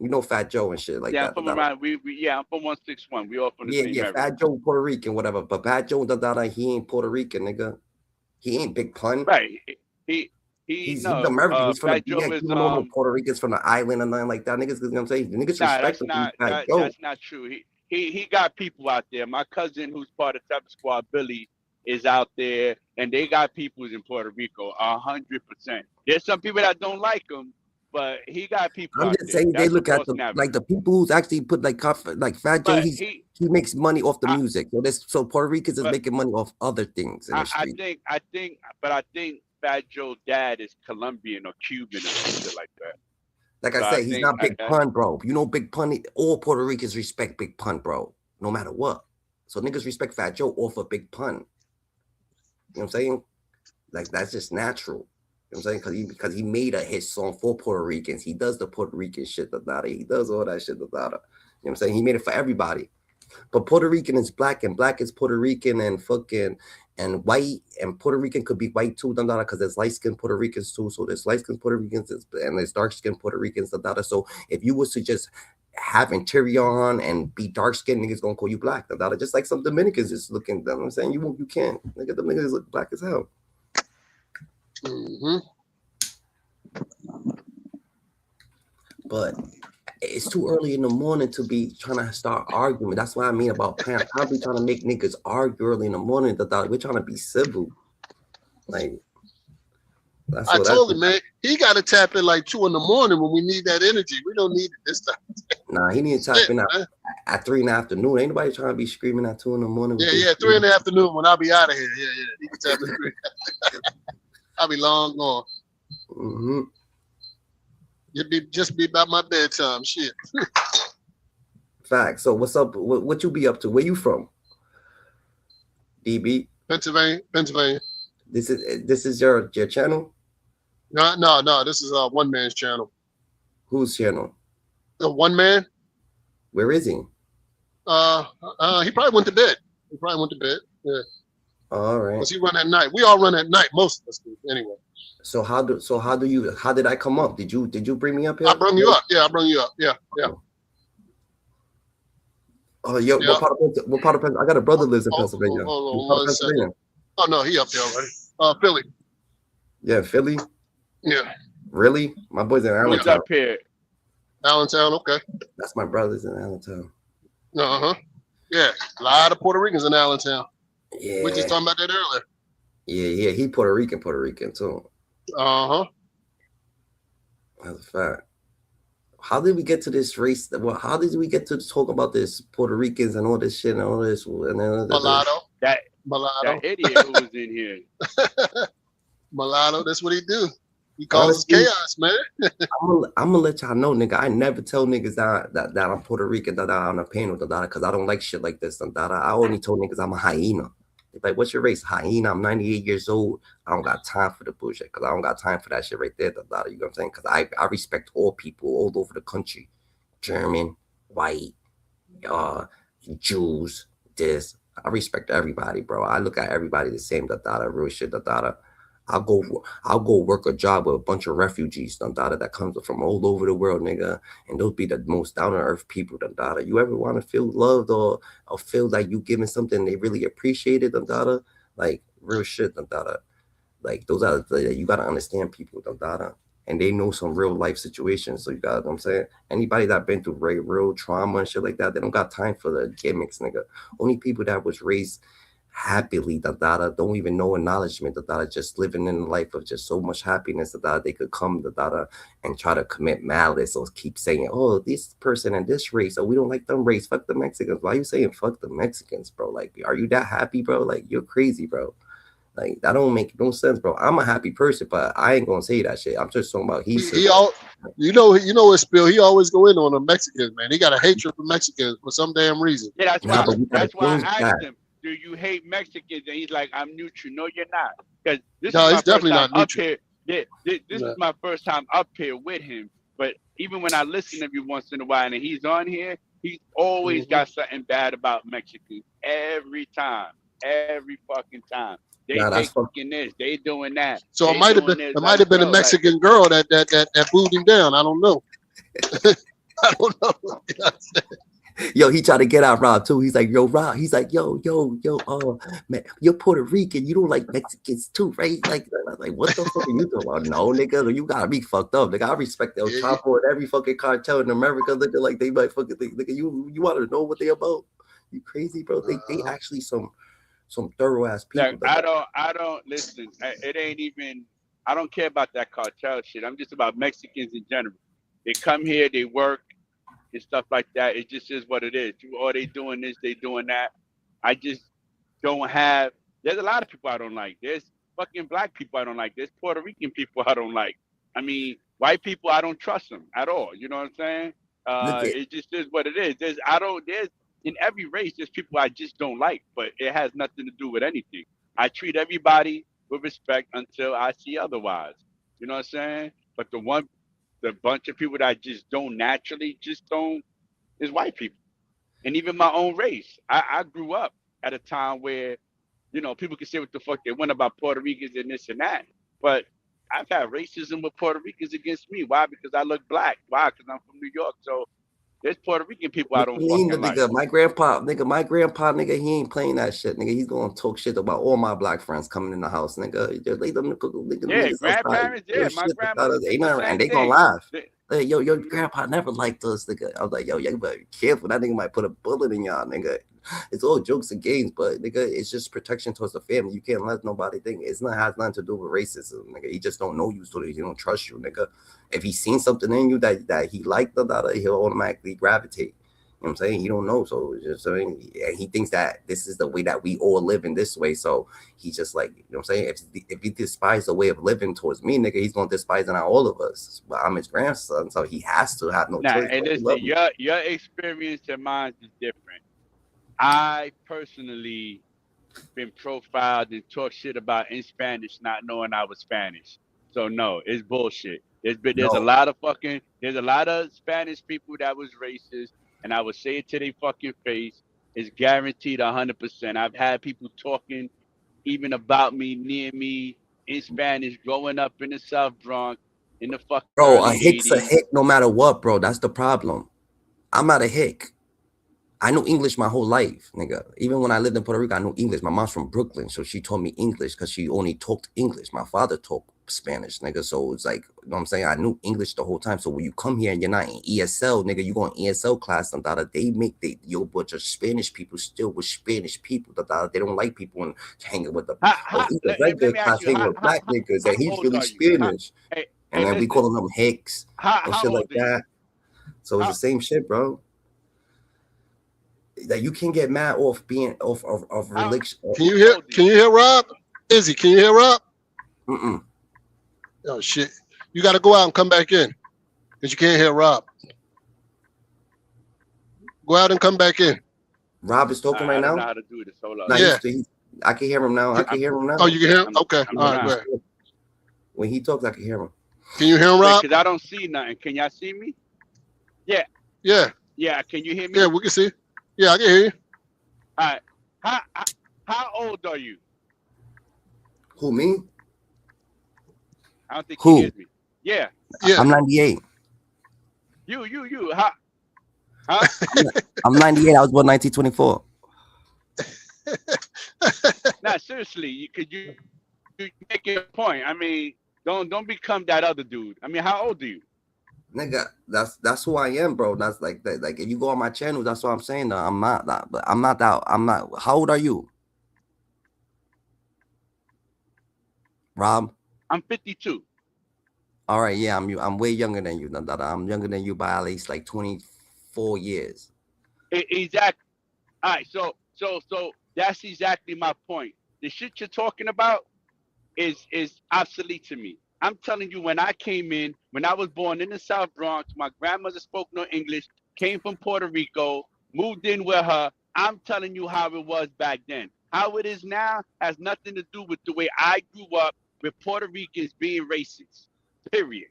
You know Fat Joe and shit like that. I'm from around. I'm from 161. We all from the same area. Fat Joe Puerto Rican, whatever. But Fat Joe, he ain't Puerto Rican, nigga. He ain't Big Pun. Right. He's American. He's from the BX. You don't know Puerto Ricans from the island and nothing like that. Niggas, you know what I'm saying? Niggas respect him. That's not true. He got people out there. My cousin, who's part of Trapper Squad, Billy, is out there, and they got people in Puerto Rico 100%. There's some people that don't like him, but he got people. I'm just saying, they look at the people who's actually put like Fat Joe. He makes money off the music. So Puerto Ricans is making money off other things. I think Fat Joe's dad is Colombian or Cuban or something like that. Like I said, he's not Big Pun, bro. You know, Big Pun. All Puerto Ricans respect Big Pun, bro. No matter what. So niggas respect Fat Joe off of Big Pun. You know what I'm saying? Like that's just natural. You know what I'm saying? Because he made a hit song for Puerto Ricans. He does the Puerto Rican shit, he does all that shit, You know what I'm saying? He made it for everybody. But Puerto Rican is black, and black is Puerto Rican, and and white, and Puerto Rican could be white too, because there's light-skinned Puerto Ricans too. So there's light-skinned Puerto Ricans and there's dark-skinned Puerto Ricans, So if you was to just have interior on and be dark-skinned, niggas gonna call you black, Just like some Dominicans just looking, you know what I'm saying? You can't. Nigga, the niggas look black as hell. Mm-hmm. But it's too early in the morning to be trying to start arguing. That's what I mean about parents. I'll be trying to make niggas argue early in the morning. We're trying to be civil. Like, I told him, man, he got to tap in like 2 in the morning when we need that energy. We don't need it this time. Nah, he need to tap in at 3 in the afternoon. Ain't nobody trying to be screaming at 2 in the morning. Yeah, 3 in the afternoon when I'll be out of here. Yeah. He can tap in 3. I'll be long gone. Mm-hmm. Just be about my bedtime. Shit. Fact. So what's up? What you be up to? Where you from? DB? Pennsylvania. This is your channel? No. This is one man's channel. Whose channel? The one man. Where is he? He probably went to bed. Yeah. All right. Because he run at night. We all run at night. Most of us do. Anyway. So how did I come up? Did you bring me up here? I brought you up. Yeah, I brought you up. Yeah. Oh, yo, what part of Pennsylvania? I got a brother lives in Pennsylvania. Pennsylvania. Oh no, he up there already. Philly. Yeah, Philly. Yeah. Really? My boy's in Allentown. Who's up here? Allentown, okay. That's my brother's in Allentown. Uh-huh. Yeah, a lot of Puerto Ricans in Allentown. We were just Yeah, talking about that earlier. yeah. He Puerto Rican too. Uh-huh. That's a fact. How did we get to this race? Well, how did we get to talk about this Puerto Ricans and all this shit and all this? And then Mulatto. That Mulatto. idiot who was in here. Mulatto, that's what he do. He causes honestly, chaos, man. I'm gonna let y'all know, nigga. I never tell niggas that I'm Puerto Rican, that I'm on a panel, because I don't like shit like this. I only told niggas I'm a hyena. They're like, what's your race? Hyena. I'm 98 years old. I don't got time for the bullshit, because I don't got time for that shit right there. You know what I'm saying? Because I respect all people all over the country. German, white, Jews, this. I respect everybody, bro. I look at everybody the same. Real shit. I'll go work a job with a bunch of refugees, that comes from all over the world, nigga. And those be the most down to earth people, You ever want to feel loved or feel like you giving something they really appreciate it, like real shit, like those are you gotta understand people, and they know some real life situations. So you got what I'm saying? Anybody that been through real trauma and shit like that, they don't got time for the gimmicks, nigga. Only people that was raised happily, don't even know acknowledgement, just living in a life of just so much happiness, they could come, and try to commit malice or keep saying, oh, this person and this race, oh, we don't like them race, fuck the Mexicans. Why are you saying fuck the Mexicans, bro? Like, are you that happy, bro? Like, you're crazy, bro. Like, that don't make no sense, bro. I'm a happy person, but I ain't gonna say that shit. I'm just talking about you know his spill. He always go in on the Mexicans, man. He got a hatred for Mexicans for some damn reason. Yeah, that's why I that. asked him, do you hate Mexicans? And he's like, I'm neutral. No, you're not. Because this No, is he's my first definitely time not up neutral. here. Yeah, this is my first time up here with him. But even when I listen every once in a while and he's on here, he's always got something bad about Mexicans. Every time. Every fucking time. They taking this, they doing that. So they it might have doing been this. it might have been a Mexican girl that booed him down. I don't know. I don't know. You know what I'm saying? Yo, he tried to get out Rob too. He's like, yo, Rob. He's like, yo, man, you're Puerto Rican. You don't like Mexicans too, right? Like what the fuck are you talking about? No, nigga, you gotta be fucked up. Nigga, I respect El Chapo and every fucking cartel in America. Nigga, like they might fucking think, nigga, you want to know what they about? You crazy, bro? They actually some thorough ass people. Look, I don't listen. It ain't even. I don't care about that cartel shit. I'm just about Mexicans in general. They come here, they work and stuff like that. It just is what it is. Or they doing this, they doing that. I just don't have. There's a lot of people I don't like. There's fucking black people I don't like. There's Puerto Rican people I don't like. I mean, white people I don't trust them at all. You know what I'm saying? It just is what it is. There's in every race, there's people I just don't like, but it has nothing to do with anything. I treat everybody with respect until I see otherwise. You know what I'm saying? But the bunch of people that I just don't naturally is white people. And even my own race. I grew up at a time where, people can say what the fuck they want about Puerto Ricans and this and that. But I've had racism with Puerto Ricans against me. Why? Because I look black. Why? Because I'm from New York. So there's Puerto Rican people I don't fucking like. My grandpa, nigga, he ain't playing that shit, nigga. He's gonna talk shit about all my black friends coming in the house, nigga. Just let them, yeah, grandparents, yeah, my grandmother. And they gonna laugh. Hey, yo, your grandpa never liked us, nigga. I was like, yo, you better be careful. That nigga might put a bullet in y'all, nigga. It's all jokes and games, but nigga, it's just protection towards the family. You can't let nobody think has nothing to do with racism, nigga. He just don't know you, so he don't trust you, nigga. If he's seen something in you that he liked, he'll automatically gravitate. You know what I'm saying? He don't know, so just and he thinks that this is the way that we all live in this way. So he's just like, you know what I'm saying? If he despises the way of living towards me, nigga, he's gonna despise it on all of us. But I'm his grandson, so he has to have no choice. And listen, your experience and mine is different. I personally been profiled and talked shit about in Spanish, not knowing I was Spanish. So no, it's bullshit. There's a lot of Spanish people that was racist, and I would say it to their fucking face. It's guaranteed 100%. I've had people talking even about me, near me, in Spanish, growing up in the South Bronx, in the fucking bro, a hick's a hick no matter what, bro. That's the problem. I'm not a hick. I know English my whole life, nigga. Even when I lived in Puerto Rico, I know English. My mom's from Brooklyn, so she taught me English because she only talked English. My father talked Spanish, nigga. So it's like, you know what I'm saying? I knew English the whole time. So when you come here and you're not in ESL, nigga, you go in ESL class, they make your bunch of Spanish people still with Spanish people. They don't like people and hanging with them. He's a regular me class ask you, hanging with black niggas, and he's old really are you? Spanish. Hey, And then we listen, calling them Hicks and how shit like old are you? that. So it's How- the same shit, bro. That you can get mad off being of How religion. Can you hear? old are Can you? you hear Rob? Izzy, can you hear Rob? Mm-mm. Oh shit! You got to go out and come back in, because you can't hear Rob. Go out and come back in. Rob is talking I right don't know now. how to do this. Hold on. Nah, Yeah. I can hear him now. I can hear him now. Oh, you can hear him? I'm- Okay. I'm All right. not. Go ahead. When he talks, I can hear him. Can you hear him, Rob? Because I don't see nothing. Can y'all see me? Yeah. Yeah. Can you hear me? Yeah, we can see. Yeah, I can hear you. All right. How old are you? Who, me? I don't think Who? he hears me. Yeah. Yeah. I'm 98. You. Huh? I'm 98. I was born 1924. Nah, seriously, you make your point. I mean, don't become that other dude. I mean, how old are you? Nigga, that's who I am, bro. That's like that. Like if you go on my channel, that's what I'm saying. I'm not that, but I'm not that. I'm not. How old are you, Rob? I'm 52. All right, yeah, I'm way younger than you. I'm younger than you by at least like 24 years. Exactly. All right. So that's exactly my point. The shit you're talking about is obsolete to me. I'm telling you, when I came in, when I was born in the South Bronx, my grandmother spoke no English, came from Puerto Rico, moved in with her. I'm telling you how it was back then. How it is now has nothing to do with the way I grew up with Puerto Ricans being racist. Period.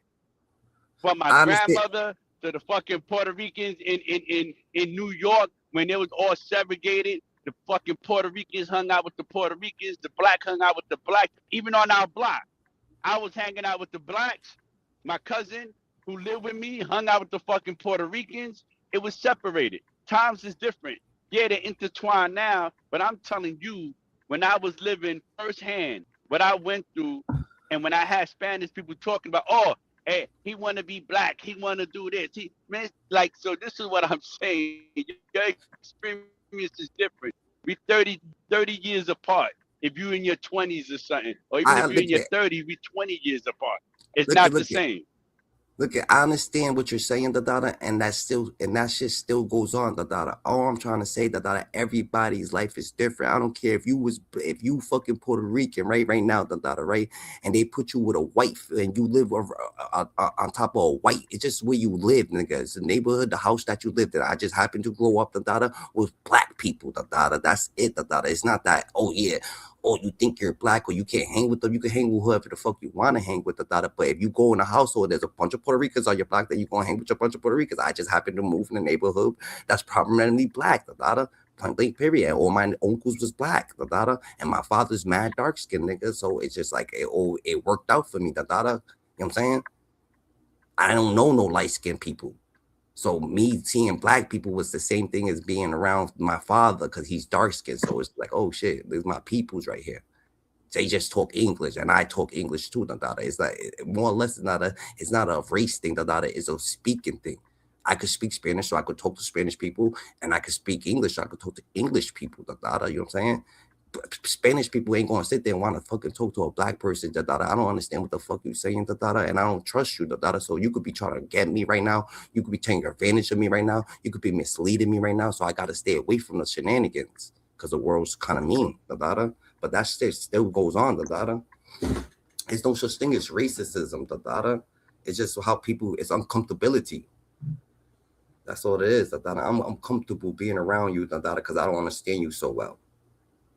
From my I understand. grandmother to the fucking Puerto Ricans in New York when it was all segregated. The fucking Puerto Ricans hung out with the Puerto Ricans. The black hung out with the black. Even on our block, I was hanging out with the blacks. My cousin who lived with me hung out with the fucking Puerto Ricans. It was separated. Times is different. Yeah, they're intertwined now, but I'm telling you, when I was living firsthand, what I went through, and when I had Spanish people talking about, oh, hey, he want to be black, he want to do this. Man, like, so this is what I'm saying. Your experience is different. We 30 years apart. If you're in your 20s or something, or even if you're in your 30s, we 20 years apart. It's not the same. Look, I understand what you're saying, and that shit still goes on, All I'm trying to say, everybody's life is different. I don't care if you fucking Puerto Rican right now, right, and they put you with a white and you live on top of a white. It's just where you live, nigga. It's the neighborhood, the house that you lived in. I just happened to grow up, with black people, That's it, It's not that. Oh yeah. Or you think you're black or you can't hang with them, you can hang with whoever the fuck you want to hang with, But if you go in a household, there's a bunch of Puerto Ricans on your block, then you're going to hang with a bunch of Puerto Ricans. I just happen to move in the neighborhood that's prominently black, Point blank, period. All my uncles was black, and my father's mad dark skinned, nigga. So it's just like, it worked out for me, You know what I'm saying? I don't know no light skinned people. So me seeing black people was the same thing as being around my father because he's dark skinned. So it's like, oh shit, there's my peoples right here. They just talk English and I talk English too. It's like more or less it's not a race thing. It's a speaking thing. I could speak Spanish, so I could talk to Spanish people, and I could speak English, so I could talk to English people. You know what I'm saying? Spanish people ain't gonna sit there and want to fucking talk to a black person. I don't understand what the fuck you saying, and I don't trust you. So you could be trying to get me right now. You could be taking advantage of me right now. You could be misleading me right now. So I gotta stay away from the shenanigans because the world's kind of mean. But that shit still goes on. There's no such thing as racism. It's just how people. It's uncomfortability. That's all it is. I'm comfortable being around you, because I don't understand you so well.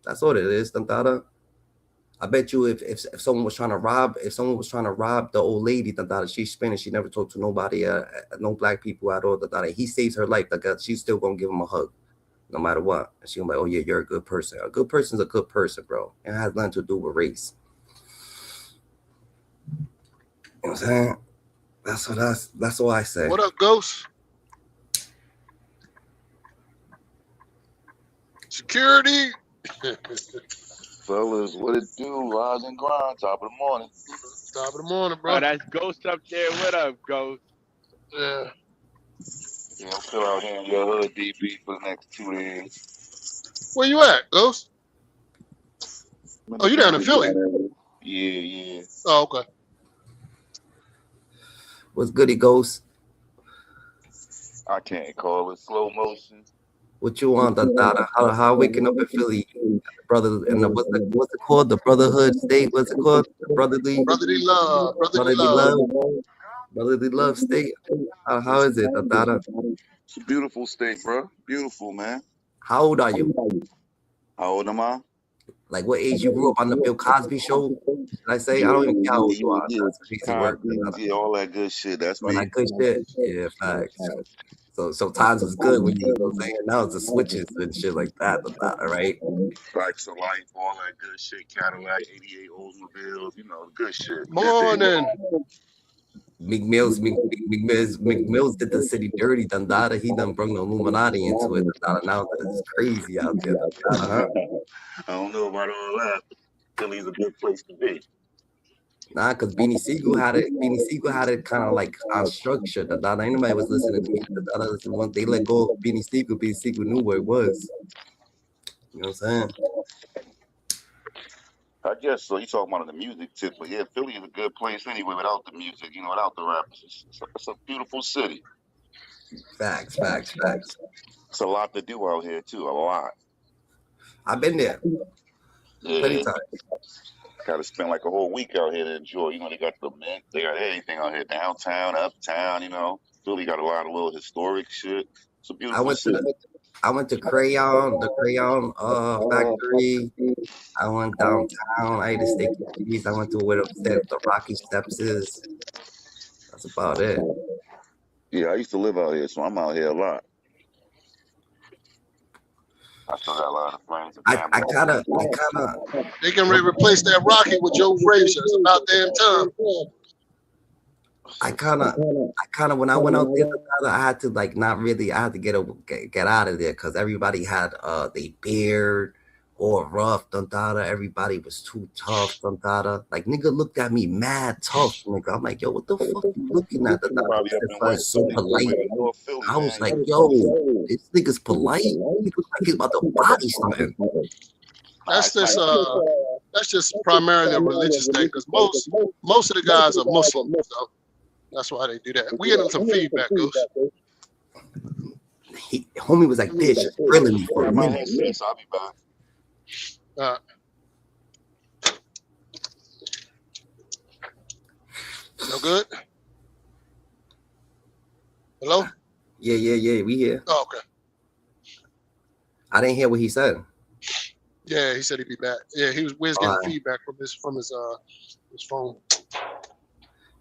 That's all it is, I bet you if someone was trying to rob, the old lady, she's Spanish, she never talked to nobody, no black people at all, he saves her life, she's still gonna give him a hug, no matter what. And she's like, oh yeah, you're a good person. A good person's a good person, bro. It has nothing to do with race. You know what I'm saying? That's all I say. What up, Ghost? Security. Fellas, what it do? Rise and grind, top of the morning. Top of the morning, Oh, bro. that's Ghost up there. What up, Ghost? Yeah. Yeah, I'm still out here in your hood, DB, for the next 2 days. Where you at, Ghost? Oh, you down in Philly? Yeah. Oh, okay. What's goody, Ghost? I can't call it slow motion. What you want, Dada? How waking up in Philly, brother? And what's it called? The Brotherhood State. What's it called? The Brotherly love. Brotherly Love State. How is it, Dada? It's a beautiful state, bro. Beautiful, man. How old are you? How old am I? Like what age you grew up on the Bill Cosby show? Should I say? I don't even care how old you are. That's crazy work. Yeah, all that good shit. That's me. That good shit. Yeah, facts. So times was good when you know what I'm saying. Now it's the switches and shit like that, right? Facts of life, all that good shit. Cadillac, 88 Oldsmobile, you know, good shit. Morning. McMills did the city dirty, Dundada. He done brought the Illuminati into it. Now it's crazy out there. I don't know about all that. Philly's a good place to be. Nah, because Beanie Siegel had it kind of like unstructured. Ain't nobody was listening to me. Once they let go of Beanie Siegel knew where it was. You know what I'm saying? I guess so. You talking about the music tip, but yeah, Philly is a good place anyway without the music, you know, without the rappers. It's a beautiful city. Facts. It's a lot to do out here too, a lot. I've been there. Plenty times. Gotta spend like a whole week out here to enjoy. You know, they got everything out here, downtown, uptown, you know. Philly got a lot of little historic shit. It's a beautiful city. I went to the Crayon factory. I went downtown. I ate a steak and cheese. I went to where the Rocky Steps is. That's about it. Yeah, I used to live out here, so I'm out here a lot. I still got a lot of friends. I kinda. They can replace that Rocky with Joe Frazier. It's about damn time. I kind of when I went out there, I had to I had to get out of there because everybody had they beard or rough, everybody was too tough, like nigga looked at me mad tough, nigga. I'm like, yo, what the fuck you looking at? So polite. I was like, yo, this nigga's polite. He looks like he's about to body something. That's just primarily a religious thing because most of the guys are Muslim, so that's why they do that. We get them some feedback, Goose. Homie was like, bitch, grilling me for a minute. I'll be back. No good? Hello? Yeah, we here. Oh, okay. I didn't hear what he said. Yeah, he said he'd be back. Yeah, we was getting feedback from his phone.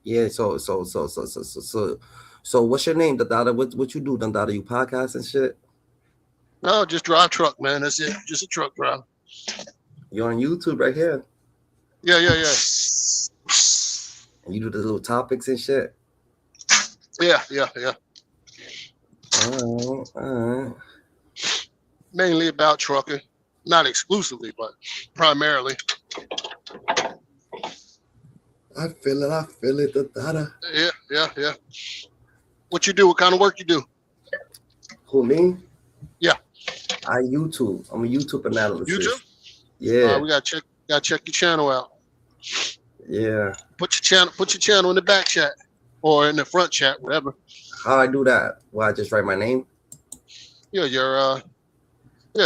Yeah, so what's your name, Dada? What you do, Dada? You podcast and shit? No, just drive truck, man. That's it. Just a truck drive. You're on YouTube right here. Yeah. And you do the little topics and shit? Yeah. All right. Mainly about trucking. Not exclusively, but primarily. I feel it, Dada. Yeah. What you do? What kind of work you do? Who, me? Yeah. I YouTube. I'm a YouTube analyst. YouTube? Yeah. We gotta check your channel out. Yeah. Put your channel in the back chat or in the front chat, whatever. How do I do that? Well, I just write my name? Yeah,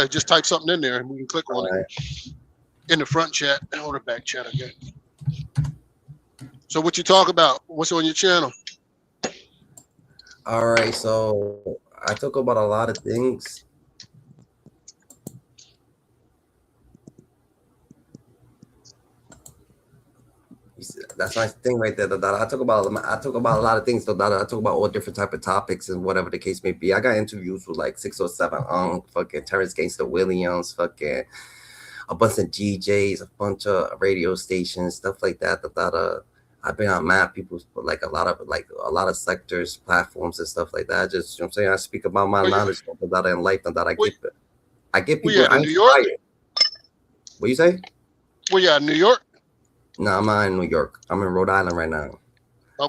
just type something in there and we can click on it. In the front chat or the back chat again. So what you talk about? What's on your channel? All right, so I talk about a lot of things. That's my thing right there. I talk about a lot of things. I talk about all different type of topics and whatever the case may be. I got interviews with like 6 or 7 fucking Terrence Gangster Williams, fucking a bunch of GJs, a bunch of radio stations, stuff like that. I've been on map people like a lot of sectors, platforms and stuff like that. Just, you know what I'm saying? I speak about my knowledge in life and that I get people. New York? What you say? Where you at? New York? No, I'm not in New York. I'm in Rhode Island right now.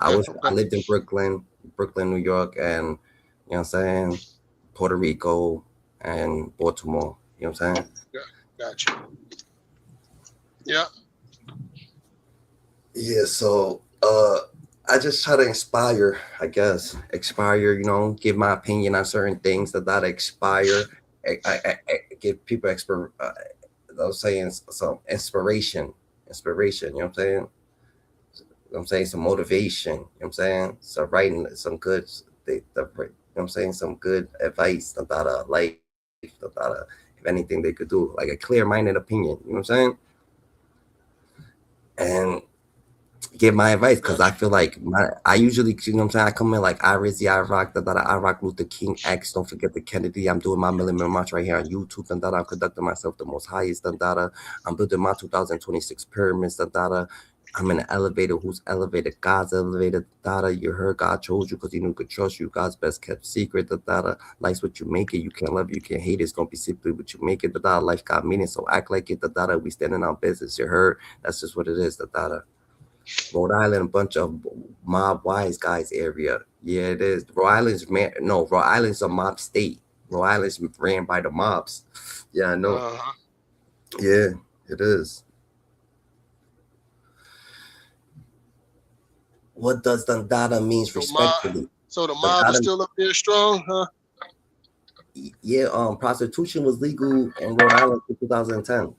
I Okay. I lived in Brooklyn, New York, and you know what I'm saying, Puerto Rico and Baltimore. You know what I'm saying? Gotcha. Yeah. Yeah, so I just try to inspire, I guess. Inspire, you know, give my opinion on certain things that expire. I give people I was saying some inspiration, you know what I'm saying? I'm saying some motivation, you know what I'm saying? So writing some good, you know what I'm saying, some good advice about life, about if anything they could do, like a clear-minded opinion, you know what I'm saying? And give my advice, because I feel like I usually, you know what I'm saying, I come in like I rock Luther King X, don't forget the Kennedy. I'm doing my Million March right here on YouTube, and I'm conducting myself the most highest, I'm building my 2026 pyramids, I'm in an elevator who's elevated, God's elevated, you heard God chose you because he knew he could trust you, God's best kept secret, life's what you make it, you can't love it, you can't hate it, it's gonna be simply what you make it, life got meaning, so act like it, we standing on business, you heard, that's just what it is, Rhode Island, a bunch of mob wise guys area. Yeah, it is. Rhode Island's a mob state. Rhode Island's ran by the mobs. Yeah, I know. Yeah, it is. What does Dundada means respectfully? So the mob is still up there strong, huh? Yeah, prostitution was legal in Rhode Island in 2010.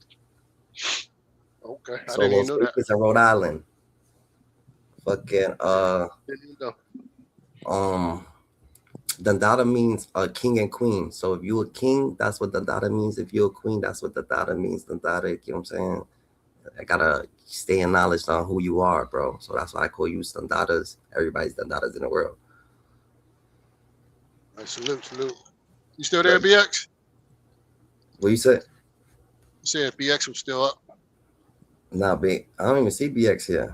Okay, I so didn't even know that. It's in Rhode Island. Fucking Dundada means king and queen. So if you're a king, that's what Dundada means. If you're a queen, that's what Dundada means. Dundada, you know what I'm saying? I gotta stay in knowledge on who you are, bro. So that's why I call you Dundadas. Everybody's Dundadas in the world. All right, salute. You still there, BX? What you said? You said BX was still up. Nah, I don't even see BX here.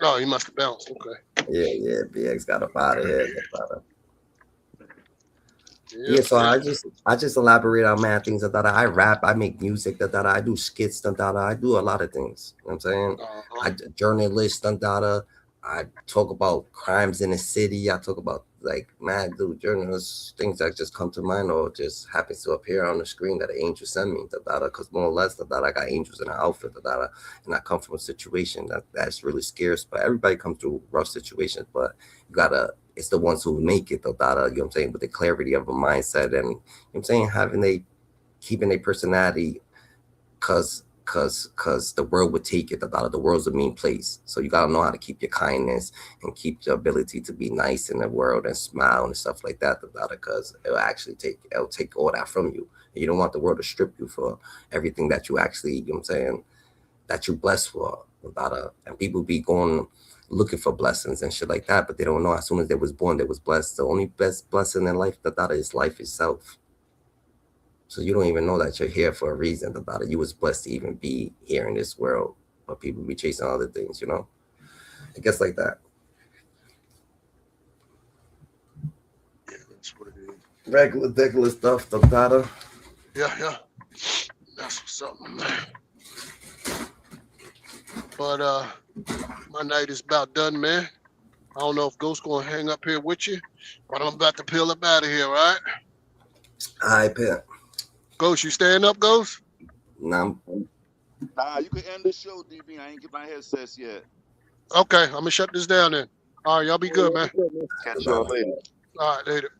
Oh, he must have bounced. Okay. Yeah, BX got up out of here. Yeah, so I just elaborate on mad things that I rap, I make music that I do skits that I do a lot of things. You know what I'm saying? I journalist that I talk about crimes in the city. I talk about like mad dude journalists, things that just come to mind or just happens to appear on the screen that an angel sent me. Because more or less I got angels in an outfit and I come from a situation that's really scarce. But everybody comes through rough situations. But you gotta. It's the ones who make it, you know what I'm saying, with the clarity of a mindset and, you know what I'm saying, keeping a personality because the world would take it, the world's a mean place. So you got to know how to keep your kindness and keep your ability to be nice in the world and smile and stuff like that, because it'll take all that from you. And you don't want the world to strip you for everything that you actually, you know what I'm saying, that you're blessed for, and people be going looking for blessings and shit like that, but they don't know as soon as they was born, they was blessed. The only best blessing in life, is life itself. So you don't even know that you're here for a reason, you was blessed to even be here in this world, but people be chasing other things, you know? I guess like that. Yeah, that's what it is. Regular stuff, Yeah. That's what's up, man. But my night is about done, man. I don't know if Ghost gonna hang up here with you, but I'm about to peel up out of here, right? All right, Pimp. Ghost, you staying up, Ghost? Nah, you can end the show, DB. I ain't get my headsets yet. Okay, I'm gonna shut this down then. All right, y'all be good, man. Catch y'all later. All right, later.